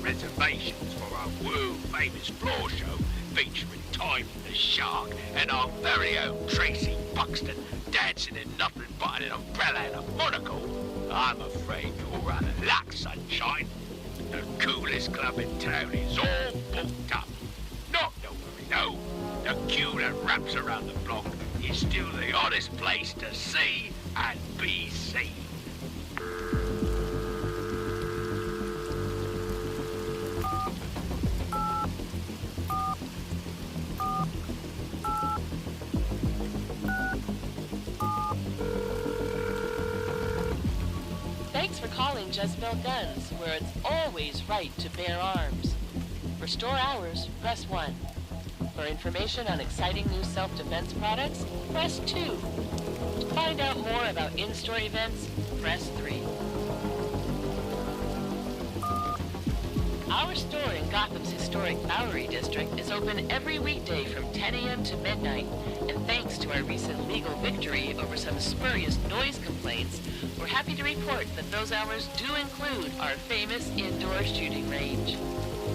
Reservations for our world-famous floor show featuring Time the Shark and our very own Tracy Buxton dancing in nothing but an umbrella and a monocle, I'm afraid you're out of luck, sunshine. The coolest club in town is all booked up. Not don't worry, no. The queue that wraps around the block is still the hottest place to see and be seen. Thanks for calling Jezebel Guns, where it's always right to bear arms. For store hours, press 1. For information on exciting new self-defense products, press 2. To find out more about in-store events, press 3. Our store in Gotham's historic Bowery District is open every weekday from 10 a.m. to midnight, and thanks to our recent legal victory over some spurious noise complaints, we're happy to report that those hours do include our famous indoor shooting range.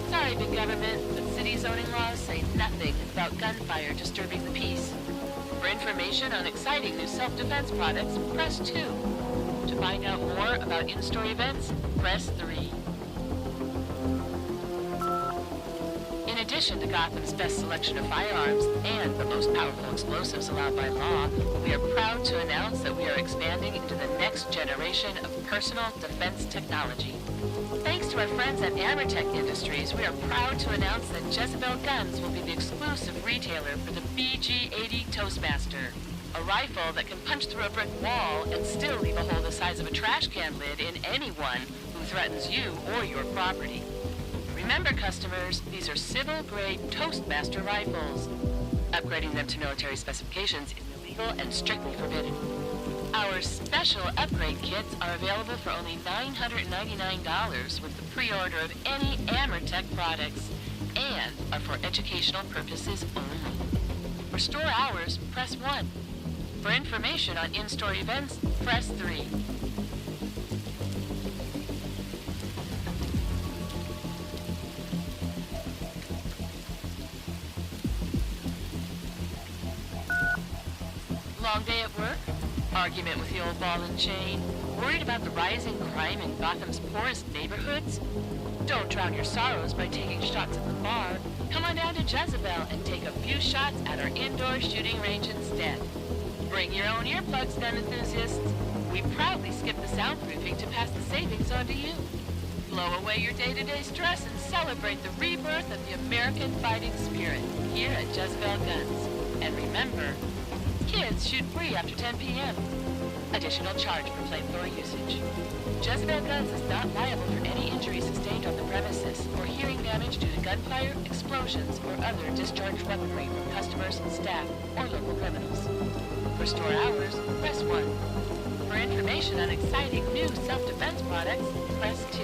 Sorry, big government, but city zoning laws say nothing about gunfire disturbing the peace. For information on exciting new self-defense products, press 2. To find out more about in-store events, press 3. In addition to Gotham's best selection of firearms and the most powerful explosives allowed by law, we are proud to announce that we are expanding into the next generation of personal defense technology. Thanks to our friends at Amertech Industries, we are proud to announce that Jezebel Guns will be the exclusive retailer for the BG-80 Toastmaster, a rifle that can punch through a brick wall and still leave a hole the size of a trash can lid in anyone who threatens you or your property. Remember, customers, these are civil-grade Toastmaster rifles. Upgrading them to military specifications is illegal and strictly forbidden. Our special upgrade kits are available for only $999 with the pre-order of any Amertech products and are for educational purposes only. For store hours, press 1. For information on in-store events, press 3. Long day at work? Argument with the old ball and chain? Worried about the rising crime in Gotham's poorest neighborhoods? Don't drown your sorrows by taking shots at the bar. Come on down to Jezebel and take a few shots at our indoor shooting range instead. Bring your own earplugs, gun enthusiasts. We proudly skip the soundproofing to pass the savings on to you. Blow away your day-to-day stress and celebrate the rebirth of the American fighting spirit here at Jezebel Guns. And remember, kids shoot free after 10 p.m. Additional charge for flamethrower usage. Jezebel Guns is not liable for any injuries sustained on the premises or hearing damage due to gunfire, explosions, or other discharged weaponry from customers, staff, or local criminals. For store hours, press 1. For information on exciting new self-defense products, press 2.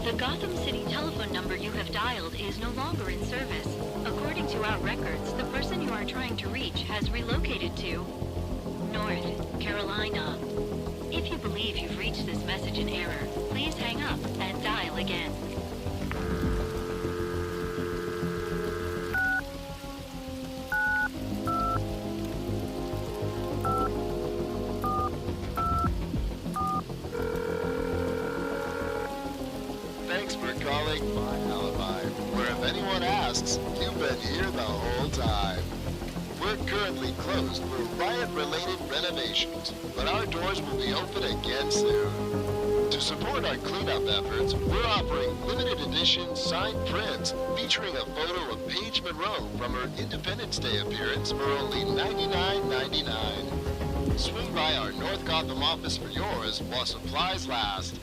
The Gotham City telephone number you have dialed is no longer in service. According to our records, the person you are trying to reach has relocated to North Carolina. If you believe you've reached this message in error, please hang up and dial again. Thanks for calling my alibi, where if anyone asks, you've been here the whole time. We're currently closed for riot-related renovations, but our doors will be open again soon. To support our cleanup efforts, we're offering limited edition signed prints featuring a photo of Paige Monroe from her Independence Day appearance for only $99.99. Swing by our North Gotham office for yours while supplies last.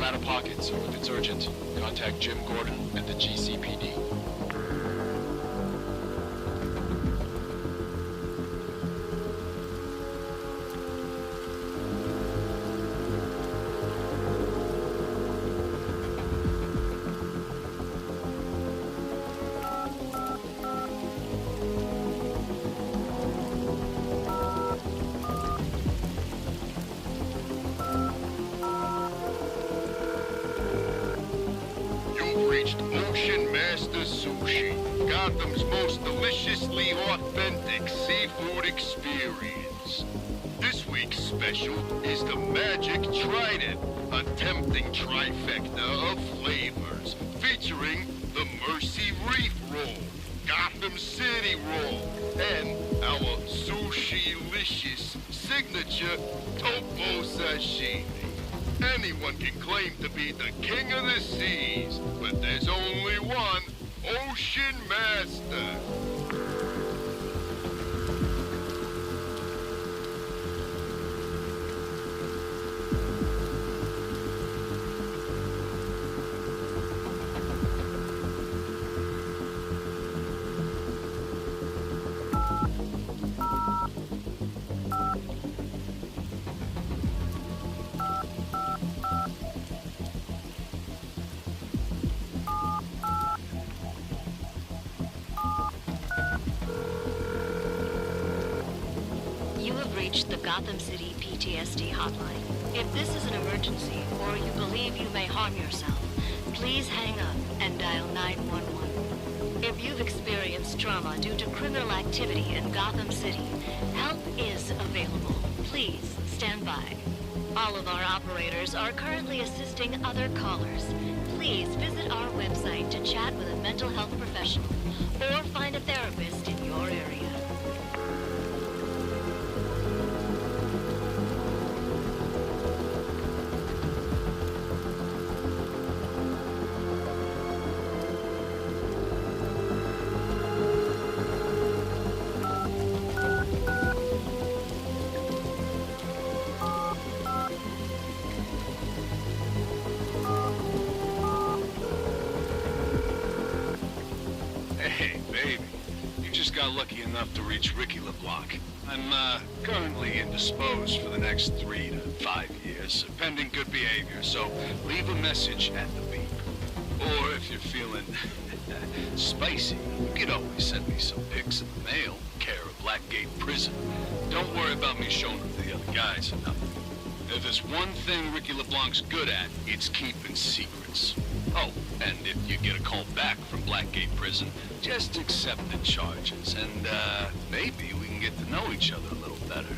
I'm out of pocket, so if it's urgent, contact Jim Gordon at the GCPD. Gotham's most deliciously authentic seafood experience. This week's special is the Magic Trident, a tempting trifecta of flavors, featuring the Mercy Reef Roll, Gotham City Roll, and our sushi-licious signature Topo Sashimi. Anyone can claim to be the king of the seas, but there's only one Ocean Master. The Gotham City PTSD hotline. If this is an emergency or you believe you may harm yourself, please hang up and dial 911. If you've experienced trauma due to criminal activity in Gotham City, help is available. Please stand by. All of our operators are currently assisting other callers. Please visit our website to chat with a mental health professional or find a therapist in your area. Lucky enough to reach Ricky LeBlanc. I'm currently indisposed for the next 3 to 5 years, pending good behavior, so leave a message at the beep. Or if you're feeling spicy, you could always send me some pics in the mail, care of Blackgate Prison. Don't worry about me showing them to the other guys or nothing. If there's one thing Ricky LeBlanc's good at, it's keeping secrets. Oh, and if you get a call back from Blackgate Prison, just accept the charges, and maybe we can get to know each other a little better.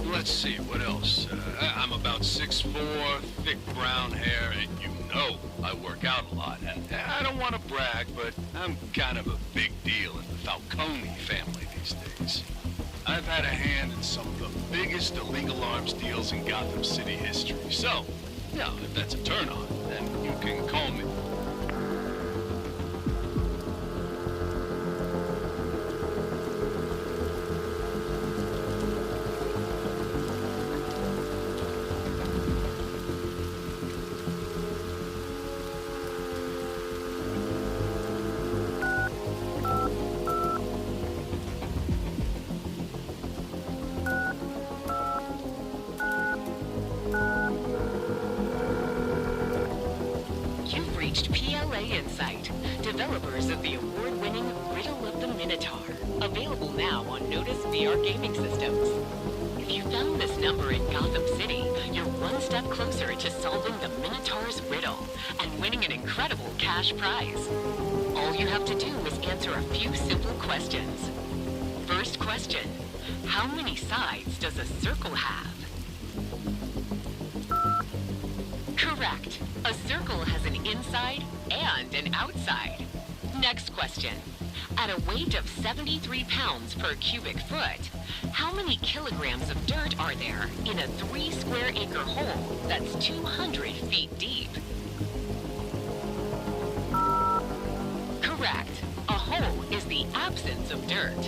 Let's see, what else? I'm about 6'4", thick brown hair, and you know I work out a lot. I don't want to brag, but I'm kind of a big deal in the Falcone family these days. I've had a hand in some of the biggest illegal arms deals in Gotham City history, so, yeah, if that's a turn-on, then you can call me. Insight, developers of the award-winning Riddle of the Minotaur, available now on Notice VR gaming systems. If you found this number in Gotham City, you're one step closer to solving the Minotaur's riddle and winning an incredible cash prize. All you have to do is answer a few simple questions. First question, how many sides does a circle have? Correct. A circle has an inside and an outside. Next question. At a weight of 73 pounds per cubic foot, how many kilograms of dirt are there in a 3 square acre hole that's 200 feet deep? Correct. A hole is the absence of dirt.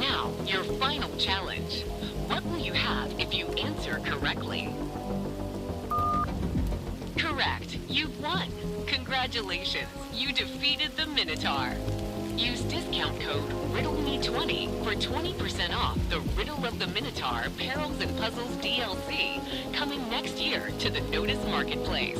Now, your final challenge. What will you have if you answer correctly? You've won. Congratulations. You defeated the Minotaur. Use discount code RIDDLEME20 for 20% off the Riddle of the Minotaur Perils and Puzzles DLC, coming next year to the Notice Marketplace.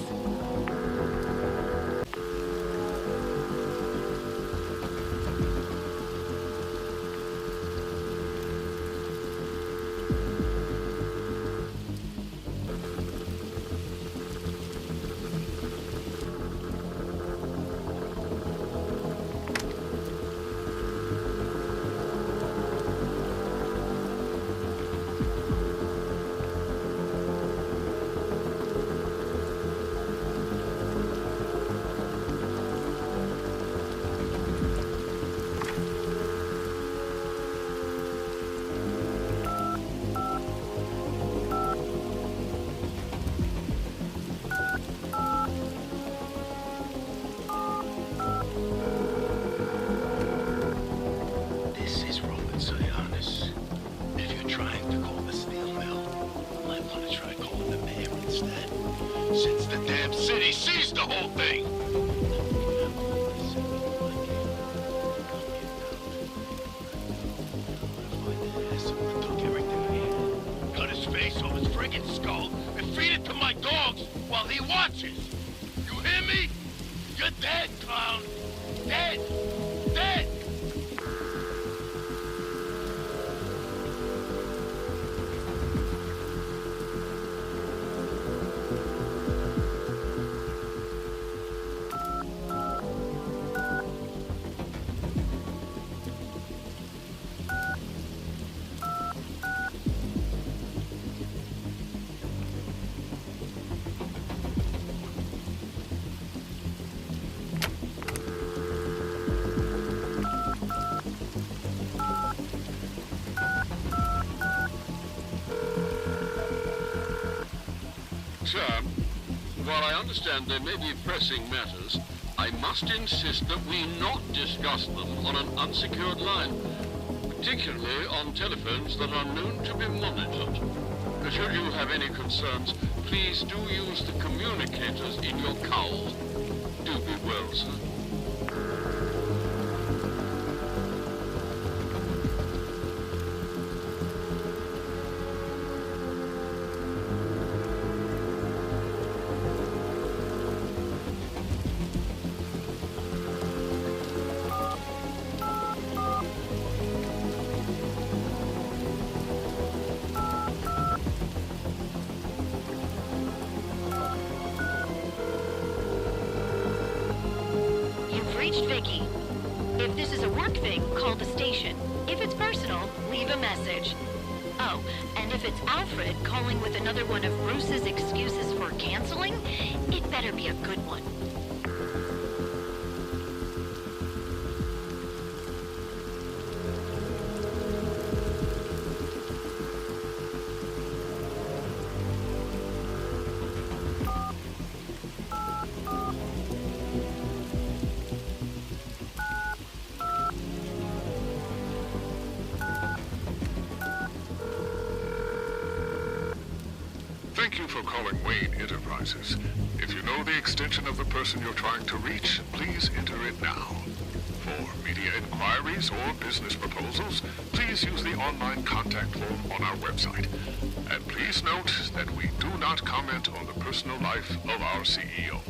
Since the damn city seized the whole thing! Cut his face off his friggin' skull and feed it to my dogs while he watches! You hear me? You're dead, clown! Dead! Dead! Sir, while I understand there may be pressing matters, I must insist that we not discuss them on an unsecured line, particularly on telephones that are known to be monitored. Should you have any concerns, please do use the communicators in your cowl. Do be well, sir. Reached Vicky. If this is a work thing, call the station. If it's personal, leave a message. Oh, and if it's Alfred calling with another one of Bruce's excuses for canceling, it better be a good one. Thank you for calling Wayne Enterprises. If you know the extension of the person you're trying to reach, please enter it now. For media inquiries or business proposals, please use the online contact form on our website. And please note that we do not comment on the personal life of our CEO.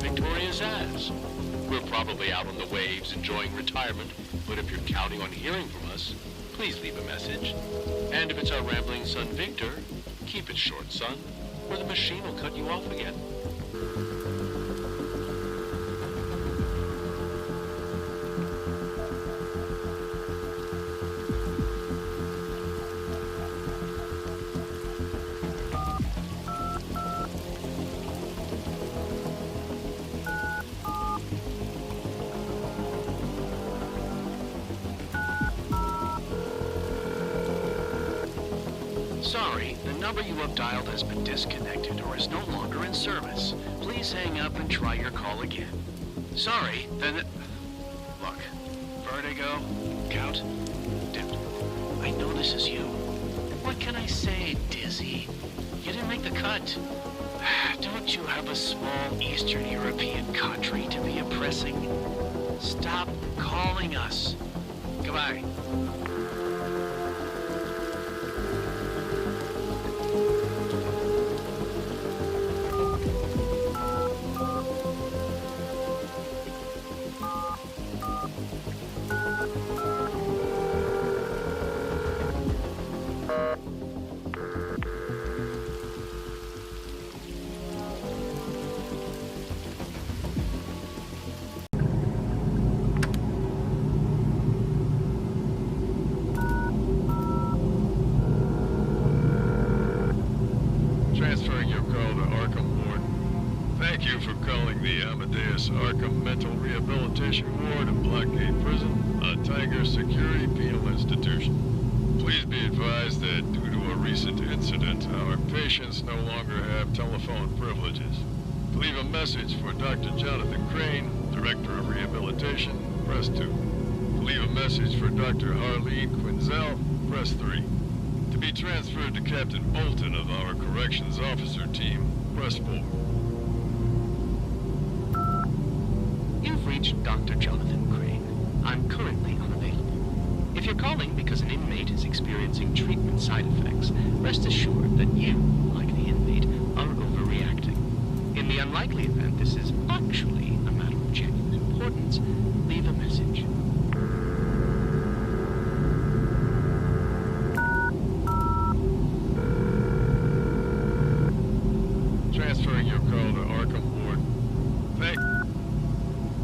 victorious as. We're probably out on the waves enjoying retirement, but if you're counting on hearing from us, please leave a message. And if it's our rambling son Victor, keep it short, son, or the machine will cut you off again. Sorry, the number you have dialed has been disconnected or is no longer in service. Please hang up and try your call again. Sorry, then... Look, vertigo, gout, dude, I know this is you. What can I say, dizzy? You didn't make the cut. Don't you have a small Eastern European country to be impressing? Stop calling us. Goodbye. Transferring your call to Arkham Ward. Thank you for calling the Amadeus Arkham Mental Rehabilitation Ward of Blackgate Prison, a Tiger Security Penal Institution. Please be advised that due to a recent incident, our patients no longer have telephone privileges. To leave a message for Dr. Jonathan Crane, Director of Rehabilitation, press 2. To leave a message for Dr. Harleen Quinzel, press 3. To be transferred to Captain Bolton of our Corrections Officer Team, press 4. You've reached Dr. Jonathan Crane. I'm currently unavailable. If you're calling because an inmate is experiencing treatment side effects, rest assured that you, like the inmate, are overreacting. In the unlikely event this is actually a matter of genuine importance, leave a message. Transferring your call to Arkham Ward.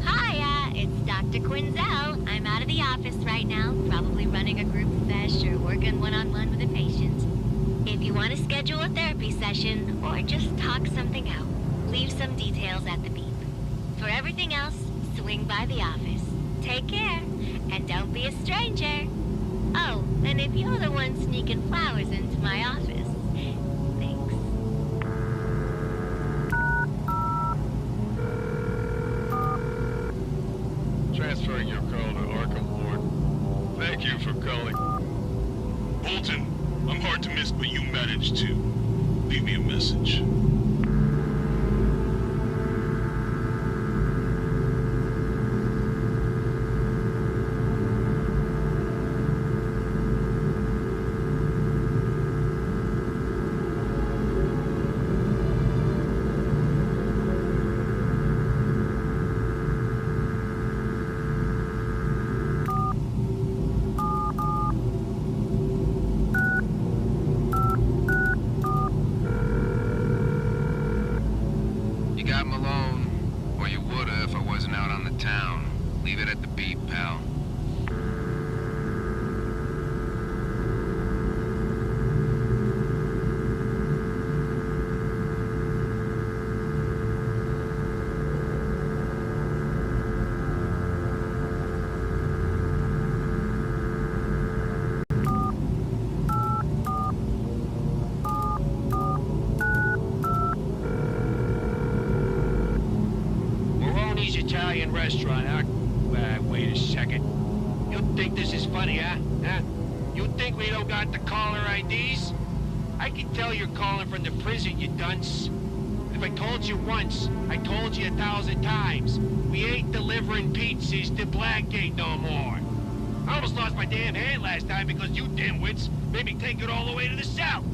Hi, it's Dr. Quinzel. I'm out of the office right now, probably running a group sesh or working one-on-one with a patient. If you want to schedule a therapy session or just talk something out, leave some details at the beep. For everything else, swing by the office. Take care, and don't be a stranger. Oh, and if you're the one sneaking flowers into my office, thanks. Transferring your call to Arkham Ward. Thank you for calling. Bolton, I'm hard to miss, but you managed to. Leave me a message. You got Malone, or you woulda if I wasn't out on the town. Leave it at the beep, pal. Maroni's Italian restaurant, huh? Wait a second. You think this is funny, huh? You think we don't got the caller IDs? I can tell you're calling from the prison, you dunce. If I told you once, I told you 1,000 times. We ain't delivering pizzas to Blackgate no more. I almost lost my damn hand last time because you dimwits made me take it all the way to the south.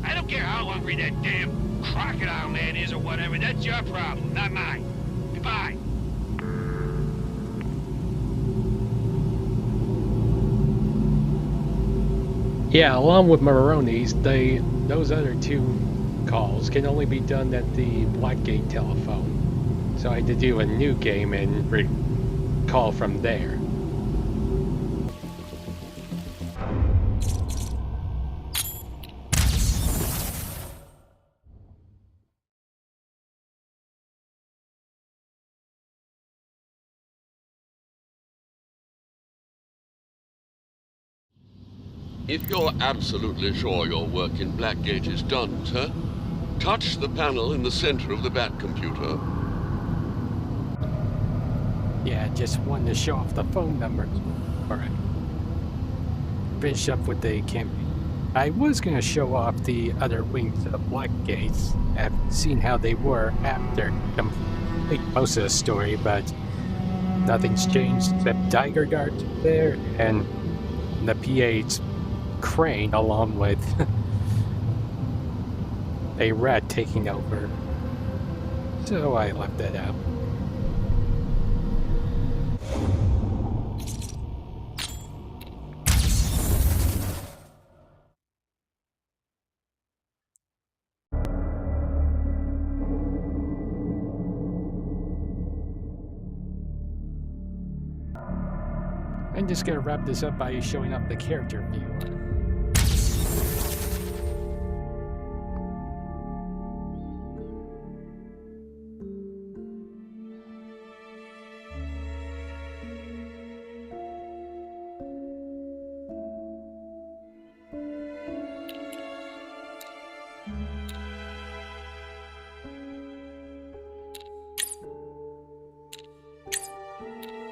I don't care how hungry that damn crocodile man is or whatever. That's your problem, not mine. Bye. Yeah, along with Maroney's, those other two calls can only be done at the Blackgate telephone. So I had to do a new game and call from there. If you're absolutely sure your work in Blackgate is done, sir, touch the panel in the center of the Bat computer. Yeah, just wanted to show off the phone numbers. Alright. Finish up with the campaign. I was going to show off the other wings of Blackgates. I've seen how they were after complete most of the story, but nothing's changed except Tiger Guard's there and the PA's Crane along with a rat taking over. So I left that out. I'm just gonna wrap this up by showing up the character viewer.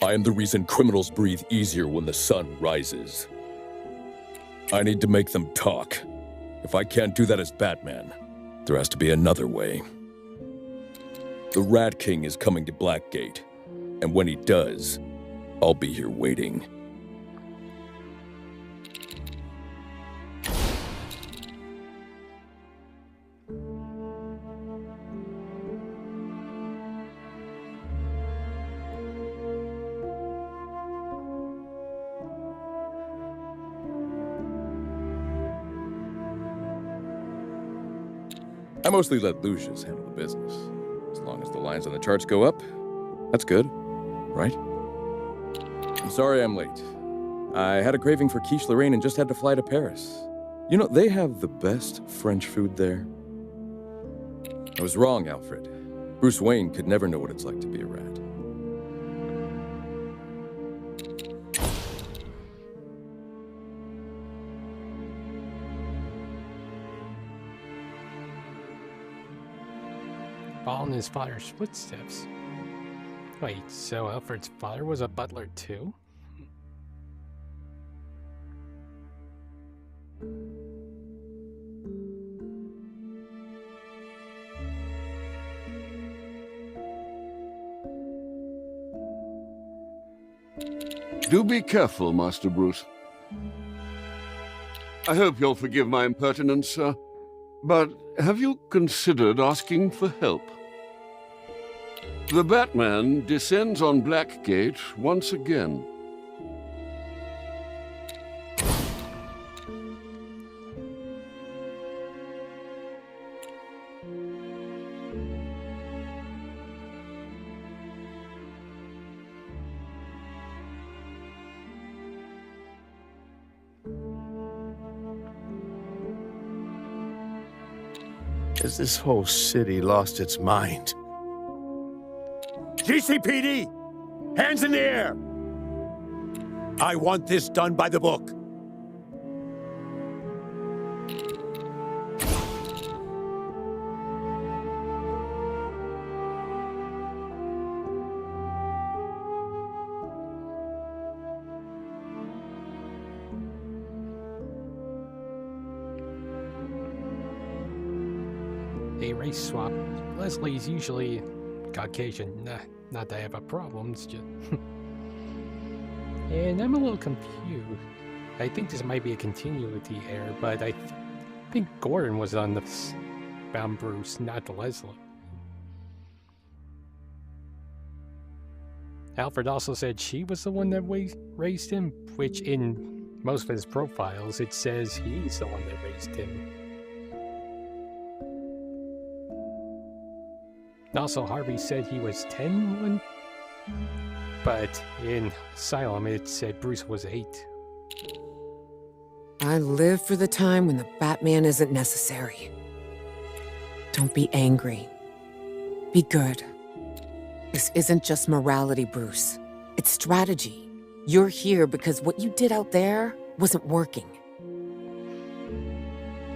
I am the reason criminals breathe easier when the sun rises. I need to make them talk. If I can't do that as Batman, there has to be another way. The Rat King is coming to Blackgate, and when he does, I'll be here waiting. I mostly let Lucius handle the business. As long as the lines on the charts go up, that's good, right? I'm sorry I'm late. I had a craving for quiche Lorraine and just had to fly to Paris. You know, they have the best French food there. I was wrong, Alfred. Bruce Wayne could never know what it's like to be a rat. Following his father's footsteps. Wait, so Alfred's father was a butler too? Do be careful, Master Bruce. I hope you'll forgive my impertinence, sir, but have you considered asking for help? The Batman descends on Blackgate once again. Has this whole city lost its mind? GCPD! Hands in the air! I want this done by the book. A race swap. Leslie's usually Caucasian. Not that I have a problem, it's just... And I'm a little confused. I think this might be a continuity error, but I think Gordon was on the found Bruce, not Leslie. Alfred also said she was the one that raised him, which in most of his profiles it says he's the one that raised him. Also, Harvey said he was 10 but in Asylum it said Bruce was 8. I live for the time when the Batman isn't necessary. Don't be angry. Be good. This isn't just morality, Bruce. It's strategy. You're here because what you did out there wasn't working.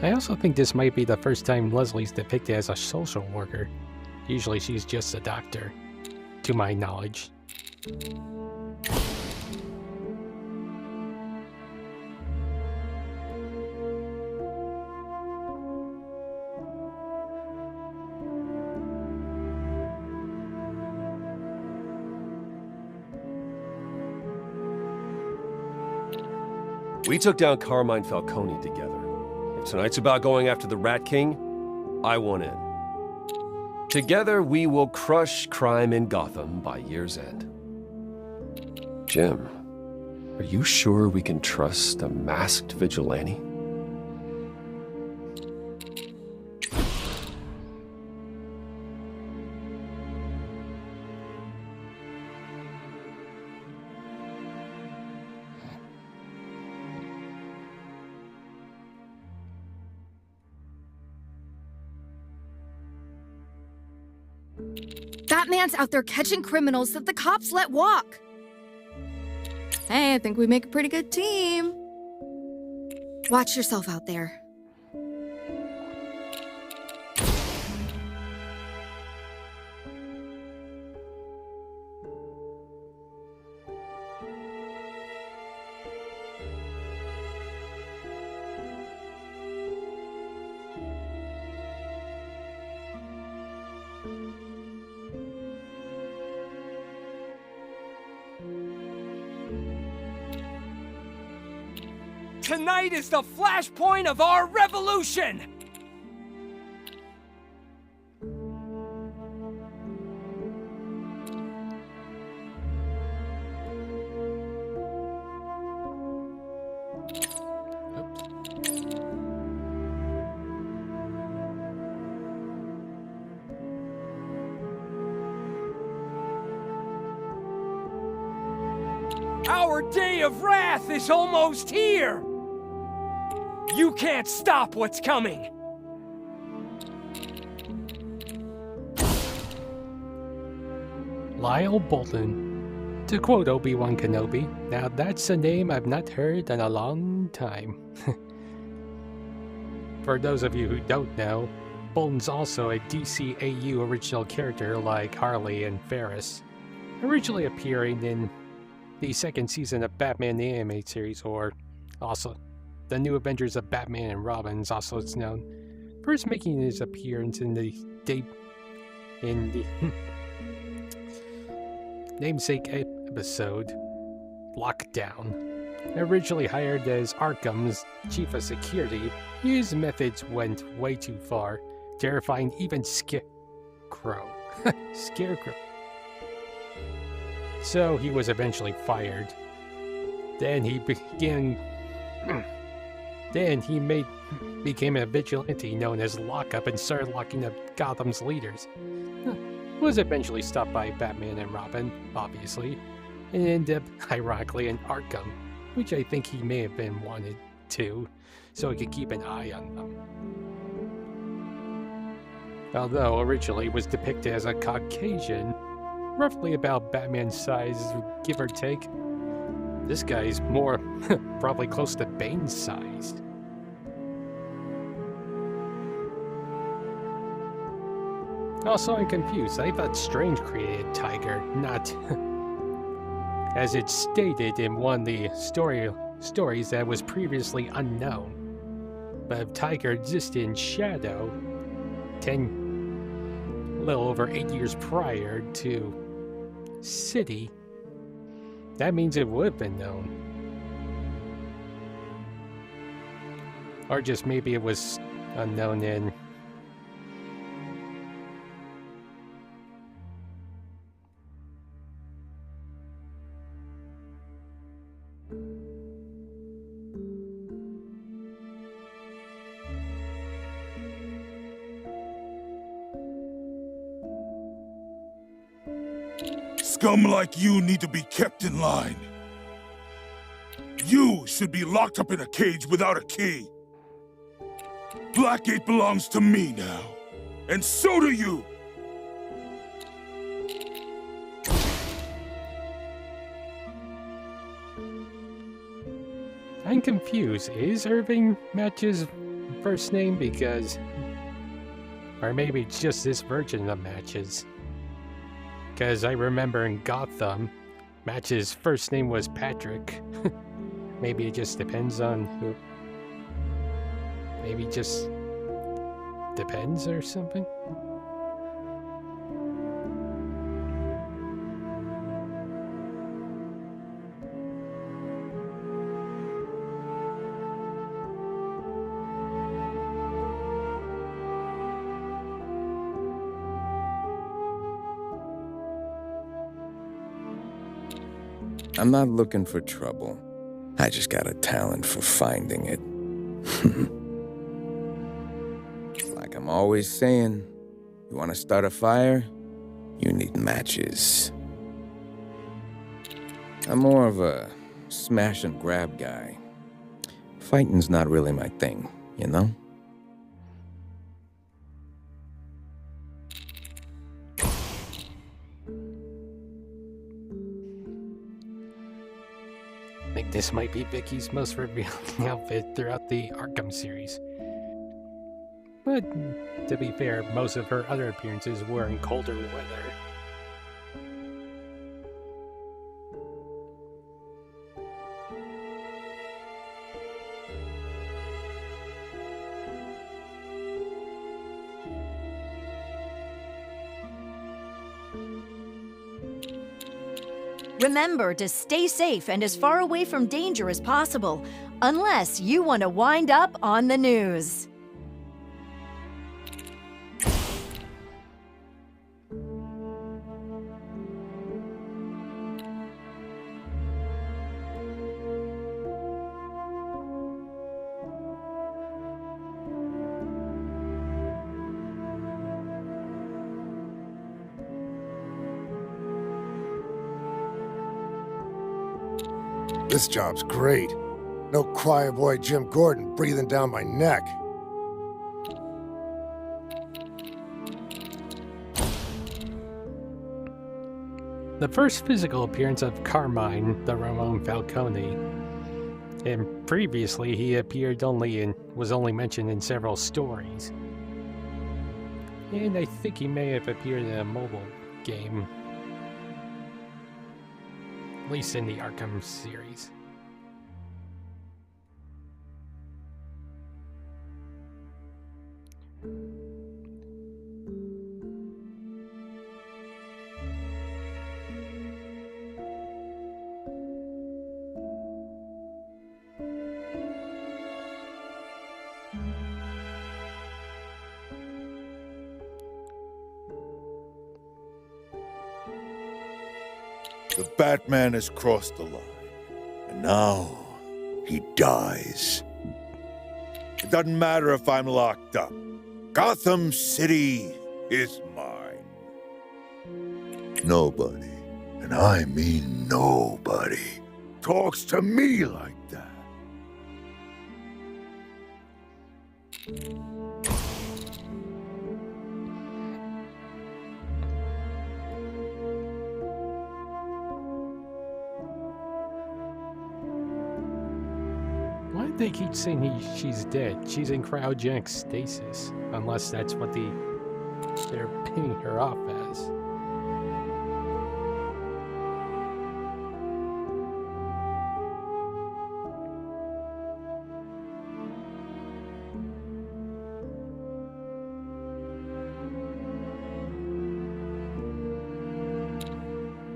I also think this might be the first time Leslie's depicted as a social worker. Usually she's just a doctor, to my knowledge. We took down Carmine Falcone together. If tonight's about going after the Rat King, I want in. Together, we will crush crime in Gotham by year's end. Jim, are you sure we can trust a masked vigilante? Batman's out there catching criminals that the cops let walk. Hey, I think we make a pretty good team. Watch yourself out there. Tonight is the flashpoint of our revolution! Our day of wrath is almost here! You can't stop what's coming! Lyle Bolton. To quote Obi-Wan Kenobi, now that's a name I've not heard in a long time. For those of you who don't know, Bolton's also a DCAU original character like Harley and Ferris, originally appearing in the second season of Batman the Animated Series, or also The New Adventures of Batman and Robin, also it's known. First making his appearance in the namesake episode, Lockdown. Originally hired as Arkham's chief of security, his methods went way too far, terrifying even Scarecrow. Scarecrow. So he was eventually fired. Then he became a vigilante known as Lockup and started locking up Gotham's leaders. Was eventually stopped by Batman and Robin, obviously, and ended up, ironically, in Arkham, which I think he may have been wanted to, so he could keep an eye on them. Although originally was depicted as a Caucasian, roughly about Batman's size, give or take. This guy's more, probably close to Bane's size. Also, I'm confused. I thought Strange created Tiger, not as it's stated in one of the stories that was previously unknown. But if Tiger existed in Shadow, a little over 8 years prior to City, that means it would have been known. Or just maybe it was unknown in Scum like you need to be kept in line. You should be locked up in a cage without a key. Blackgate belongs to me now, and so do you! I'm confused. Is Irving Match's first name? Because... Or maybe it's just this version of Match's. Because I remember in Gotham, Match's first name was Patrick. Maybe it just depends on who. Maybe it just depends or something. I'm not looking for trouble. I just got a talent for finding it. Like I'm always saying, you want to start a fire? You need matches. I'm more of a smash and grab guy. Fighting's not really my thing, you know? I think this might be Vicky's most revealing outfit throughout the Arkham series. But, to be fair, most of her other appearances were in colder weather. Remember to stay safe and as far away from danger as possible, unless you want to wind up on the news. This job's great. No choir boy Jim Gordon breathing down my neck. The first physical appearance of Carmine, the Ramon Falcone, and previously he appeared was only mentioned in several stories. And I think he may have appeared in a mobile game. At least in the Arkham series. The Batman has crossed the line, and now he dies. It doesn't matter if I'm locked up. Gotham City is mine. Nobody, and I mean nobody, talks to me like that. Why do they keep saying she's dead? She's in cryogenic stasis, unless that's what they're paying her off as.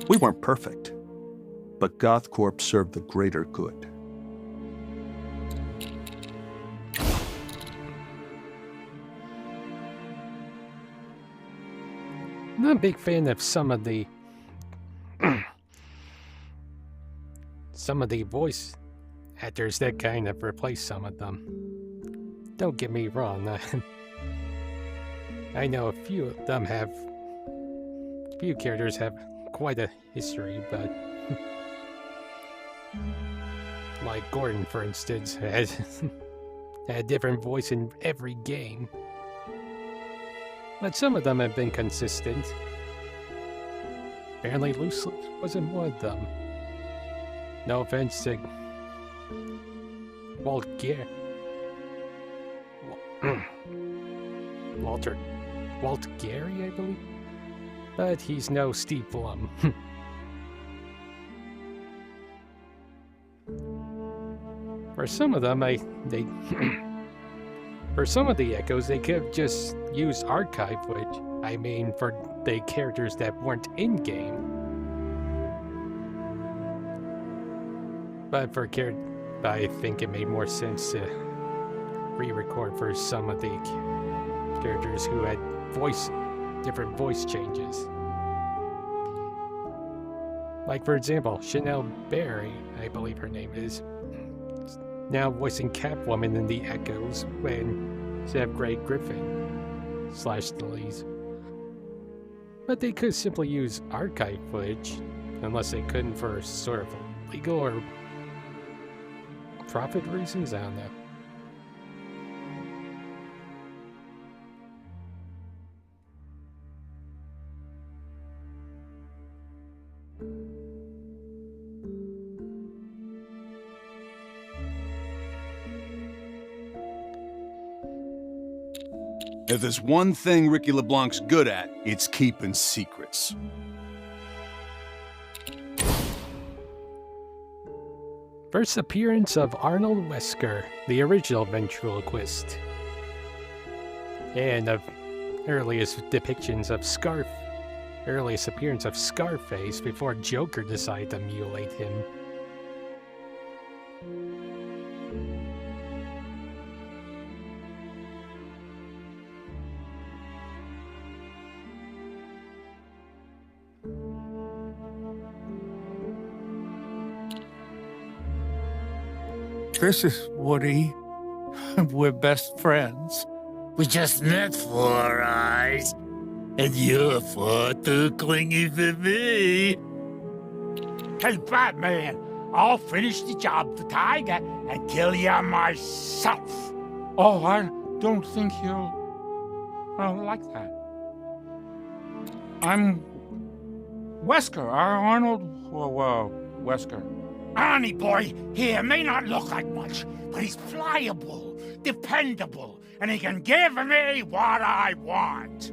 We weren't perfect, but GothCorp served the greater good. I'm not a big fan of some of the voice actors that kind of replace some of them. Don't get me wrong. I know a few characters have quite a history, but like Gordon, for instance, had a different voice in every game. But some of them have been consistent. Apparently Loose Lips wasn't one of them. No offense to Walt Gary, I believe. But he's no Steve Blum. For some of them, for some of the echoes, they could have just used archive footage. I mean, for the characters that weren't in-game. But I think it made more sense to re-record for some of the characters who had different voice changes. Like, for example, Chanel Berry, I believe her name is, now voicing Catwoman in the Echoes instead of Greg Griffin / Delise. But they could simply use archive footage, unless they couldn't for sort of legal or profit reasons, I don't know. If there's one thing Ricky LeBlanc's good at, it's keeping secrets. First appearance of Arnold Wesker, the original ventriloquist. And of earliest depictions of earliest appearance of Scarface before Joker decided to mutilate him. This is Woody. We're best friends. We just met 4 Eyes, and you're far too clingy for me. Hey, Batman, I'll finish the job for Tiger and kill you myself. Oh, I don't think he'll like that. I'm Wesker, Arnold Wesker. Arnie boy here may not look like much, but he's pliable, dependable, and he can give me what I want.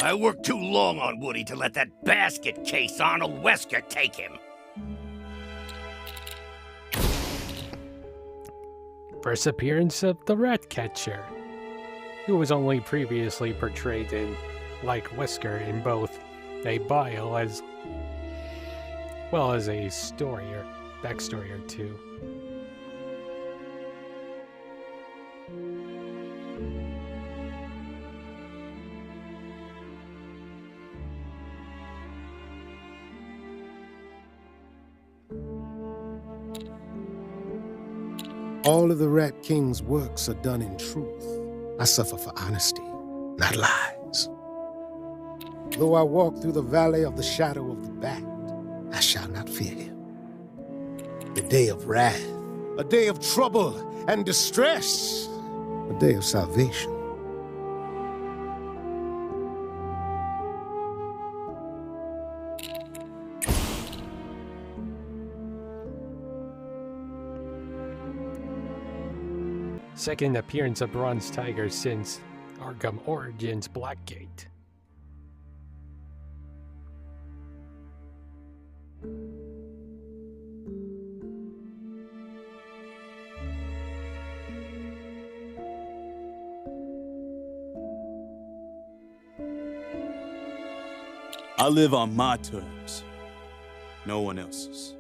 I worked too long on Woody to let that basket case Arnold Wesker take him. First appearance of the Ratcatcher, who was only previously portrayed in, like Wesker, in both a bio as well as a story or backstory or two. All of the Rat King's works are done in truth. I suffer for honesty, not lies. Though I walk through the valley of the shadow of the Bat, I shall not fear him. The day of wrath, a day of trouble and distress, a day of salvation. Second appearance of Bronze Tiger since Arkham Origins Blackgate. I live on my terms, no one else's.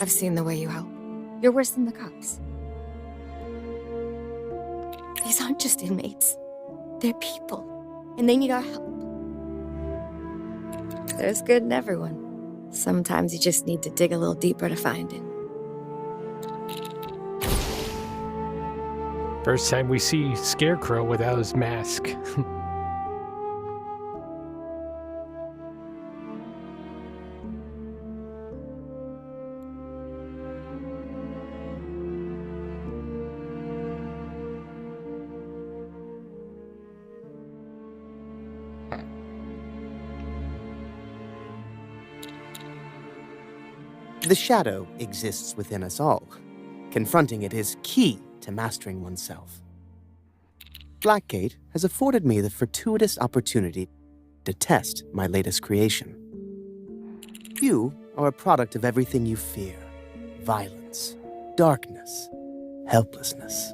I've seen the way you help. You're worse than the cops. These aren't just inmates. They're people, and they need our help. There's good in everyone. Sometimes you just need to dig a little deeper to find it. First time we see Scarecrow without his mask. The shadow exists within us all. Confronting it is key to mastering oneself. Blackgate has afforded me the fortuitous opportunity to test my latest creation. You are a product of everything you fear. Violence, darkness, helplessness.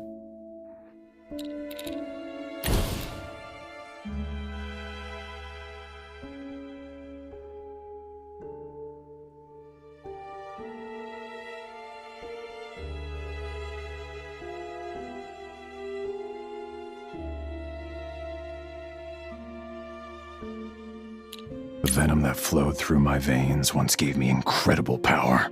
The venom that flowed through my veins once gave me incredible power.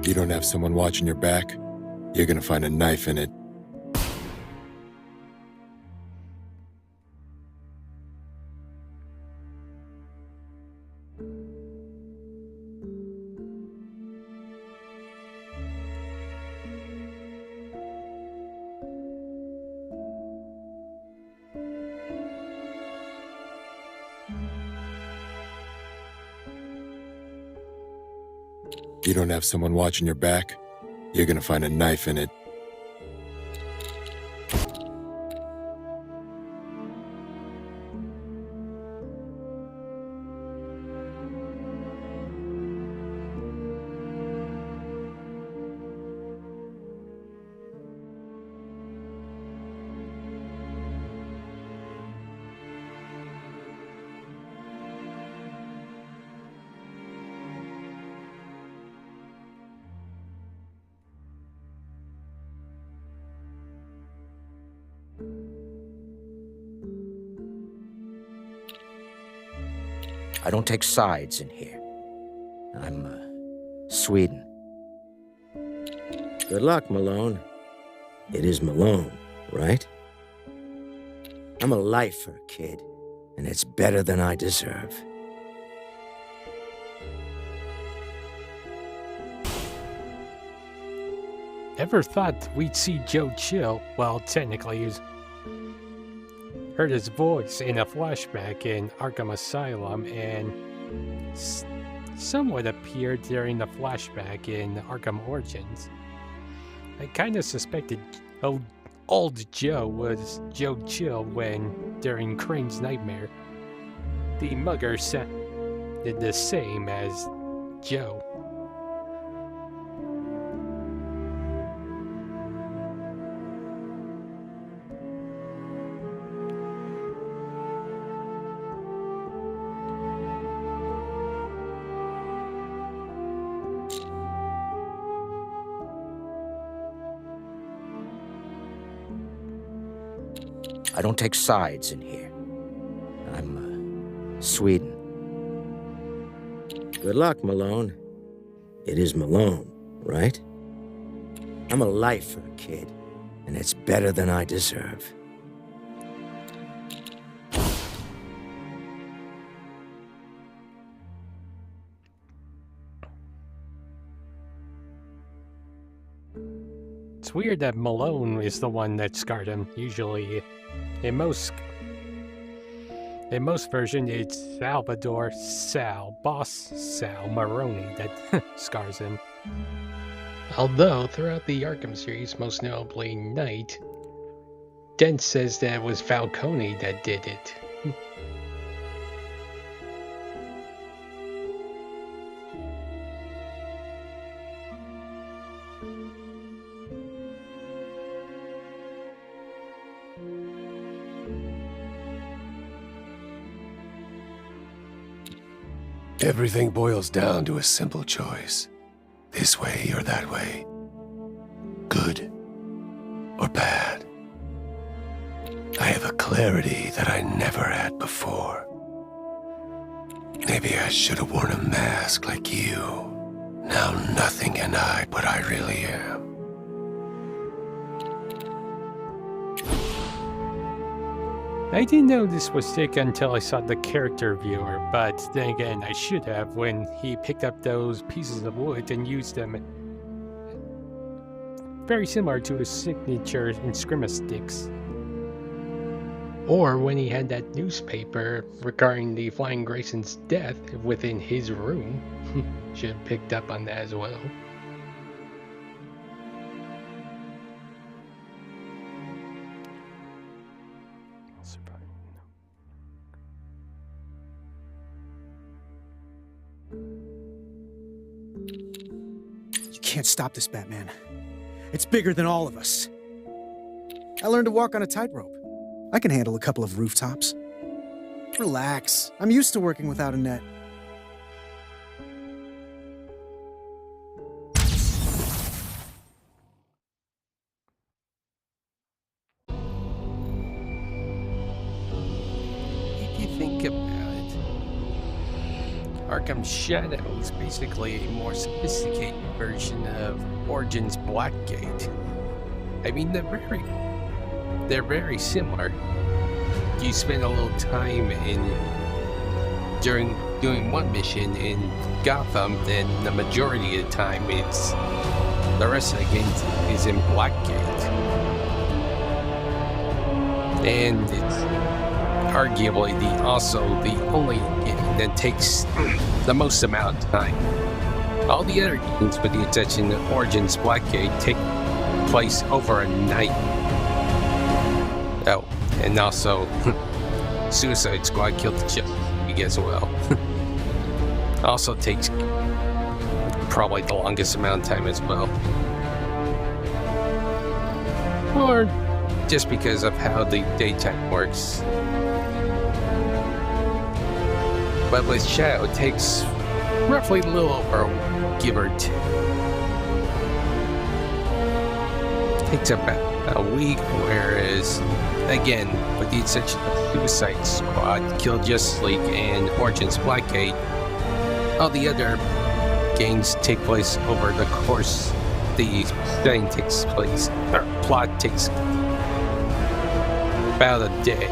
You don't have someone watching your back, you're gonna find a knife in it. You don't have someone watching your back, you're gonna find a knife in it. I don't take sides in here. I'm, Sweden. Good luck, Malone. It is Malone, right? I'm a lifer, kid, and it's better than I deserve. Ever thought we'd see Joe Chill? Well, technically, he's heard his voice in a flashback in Arkham Asylum and somewhat appeared during the flashback in Arkham Origins. I kind of suspected old Joe was Joe Chill when, during Crane's nightmare, the mugger did the same as Joe. I don't take sides in here. I'm, Sweden. Good luck, Malone. It is Malone, right? I'm a lifer, kid, and it's better than I deserve. It's weird that Malone is the one that scarred him. Usually, in most versions, it's Salvador Boss Sal Maroni that scars him. Although, throughout the Arkham series, most notably Knight, Dent says that it was Falcone that did it. Everything boils down to a simple choice. This way or that way. Good or bad. I have a clarity that I never had before. Maybe I should have worn a mask like you. Now nothing can hide what I really am. I didn't know this was sick until I saw the character viewer, but then again, I should have when he picked up those pieces of wood and used them. Very similar to his signature in Scrimmage Sticks. Or when he had that newspaper regarding the Flying Grayson's death within his room. Should have picked up on that as well. You can't stop this, Batman. It's bigger than all of us. I learned to walk on a tightrope. I can handle a couple of rooftops. Relax. I'm used to working without a net. If you think about it, Arkham Shadow is basically a more sophisticated version of Origins Blackgate. I mean, they're very similar. You spend a little time during doing one mission in Gotham, then the majority of the time the rest of the game is in Blackgate. And it's arguably also the only game that takes the most amount of time. All the other games, with the exception of Origins Blackgate, take place over a night. Oh, and also Suicide Squad Killed the Justice League as well. Also takes probably the longest amount of time as well. Or just because of how the daytime works. But with Shadow, it takes roughly a little over give or take. Takes about a week, whereas, again, with the exception of Suicide Squad, Kill Justice League, and Origins Blackgate, all the other games take place over the course. The setting takes place, or plot takes about a day.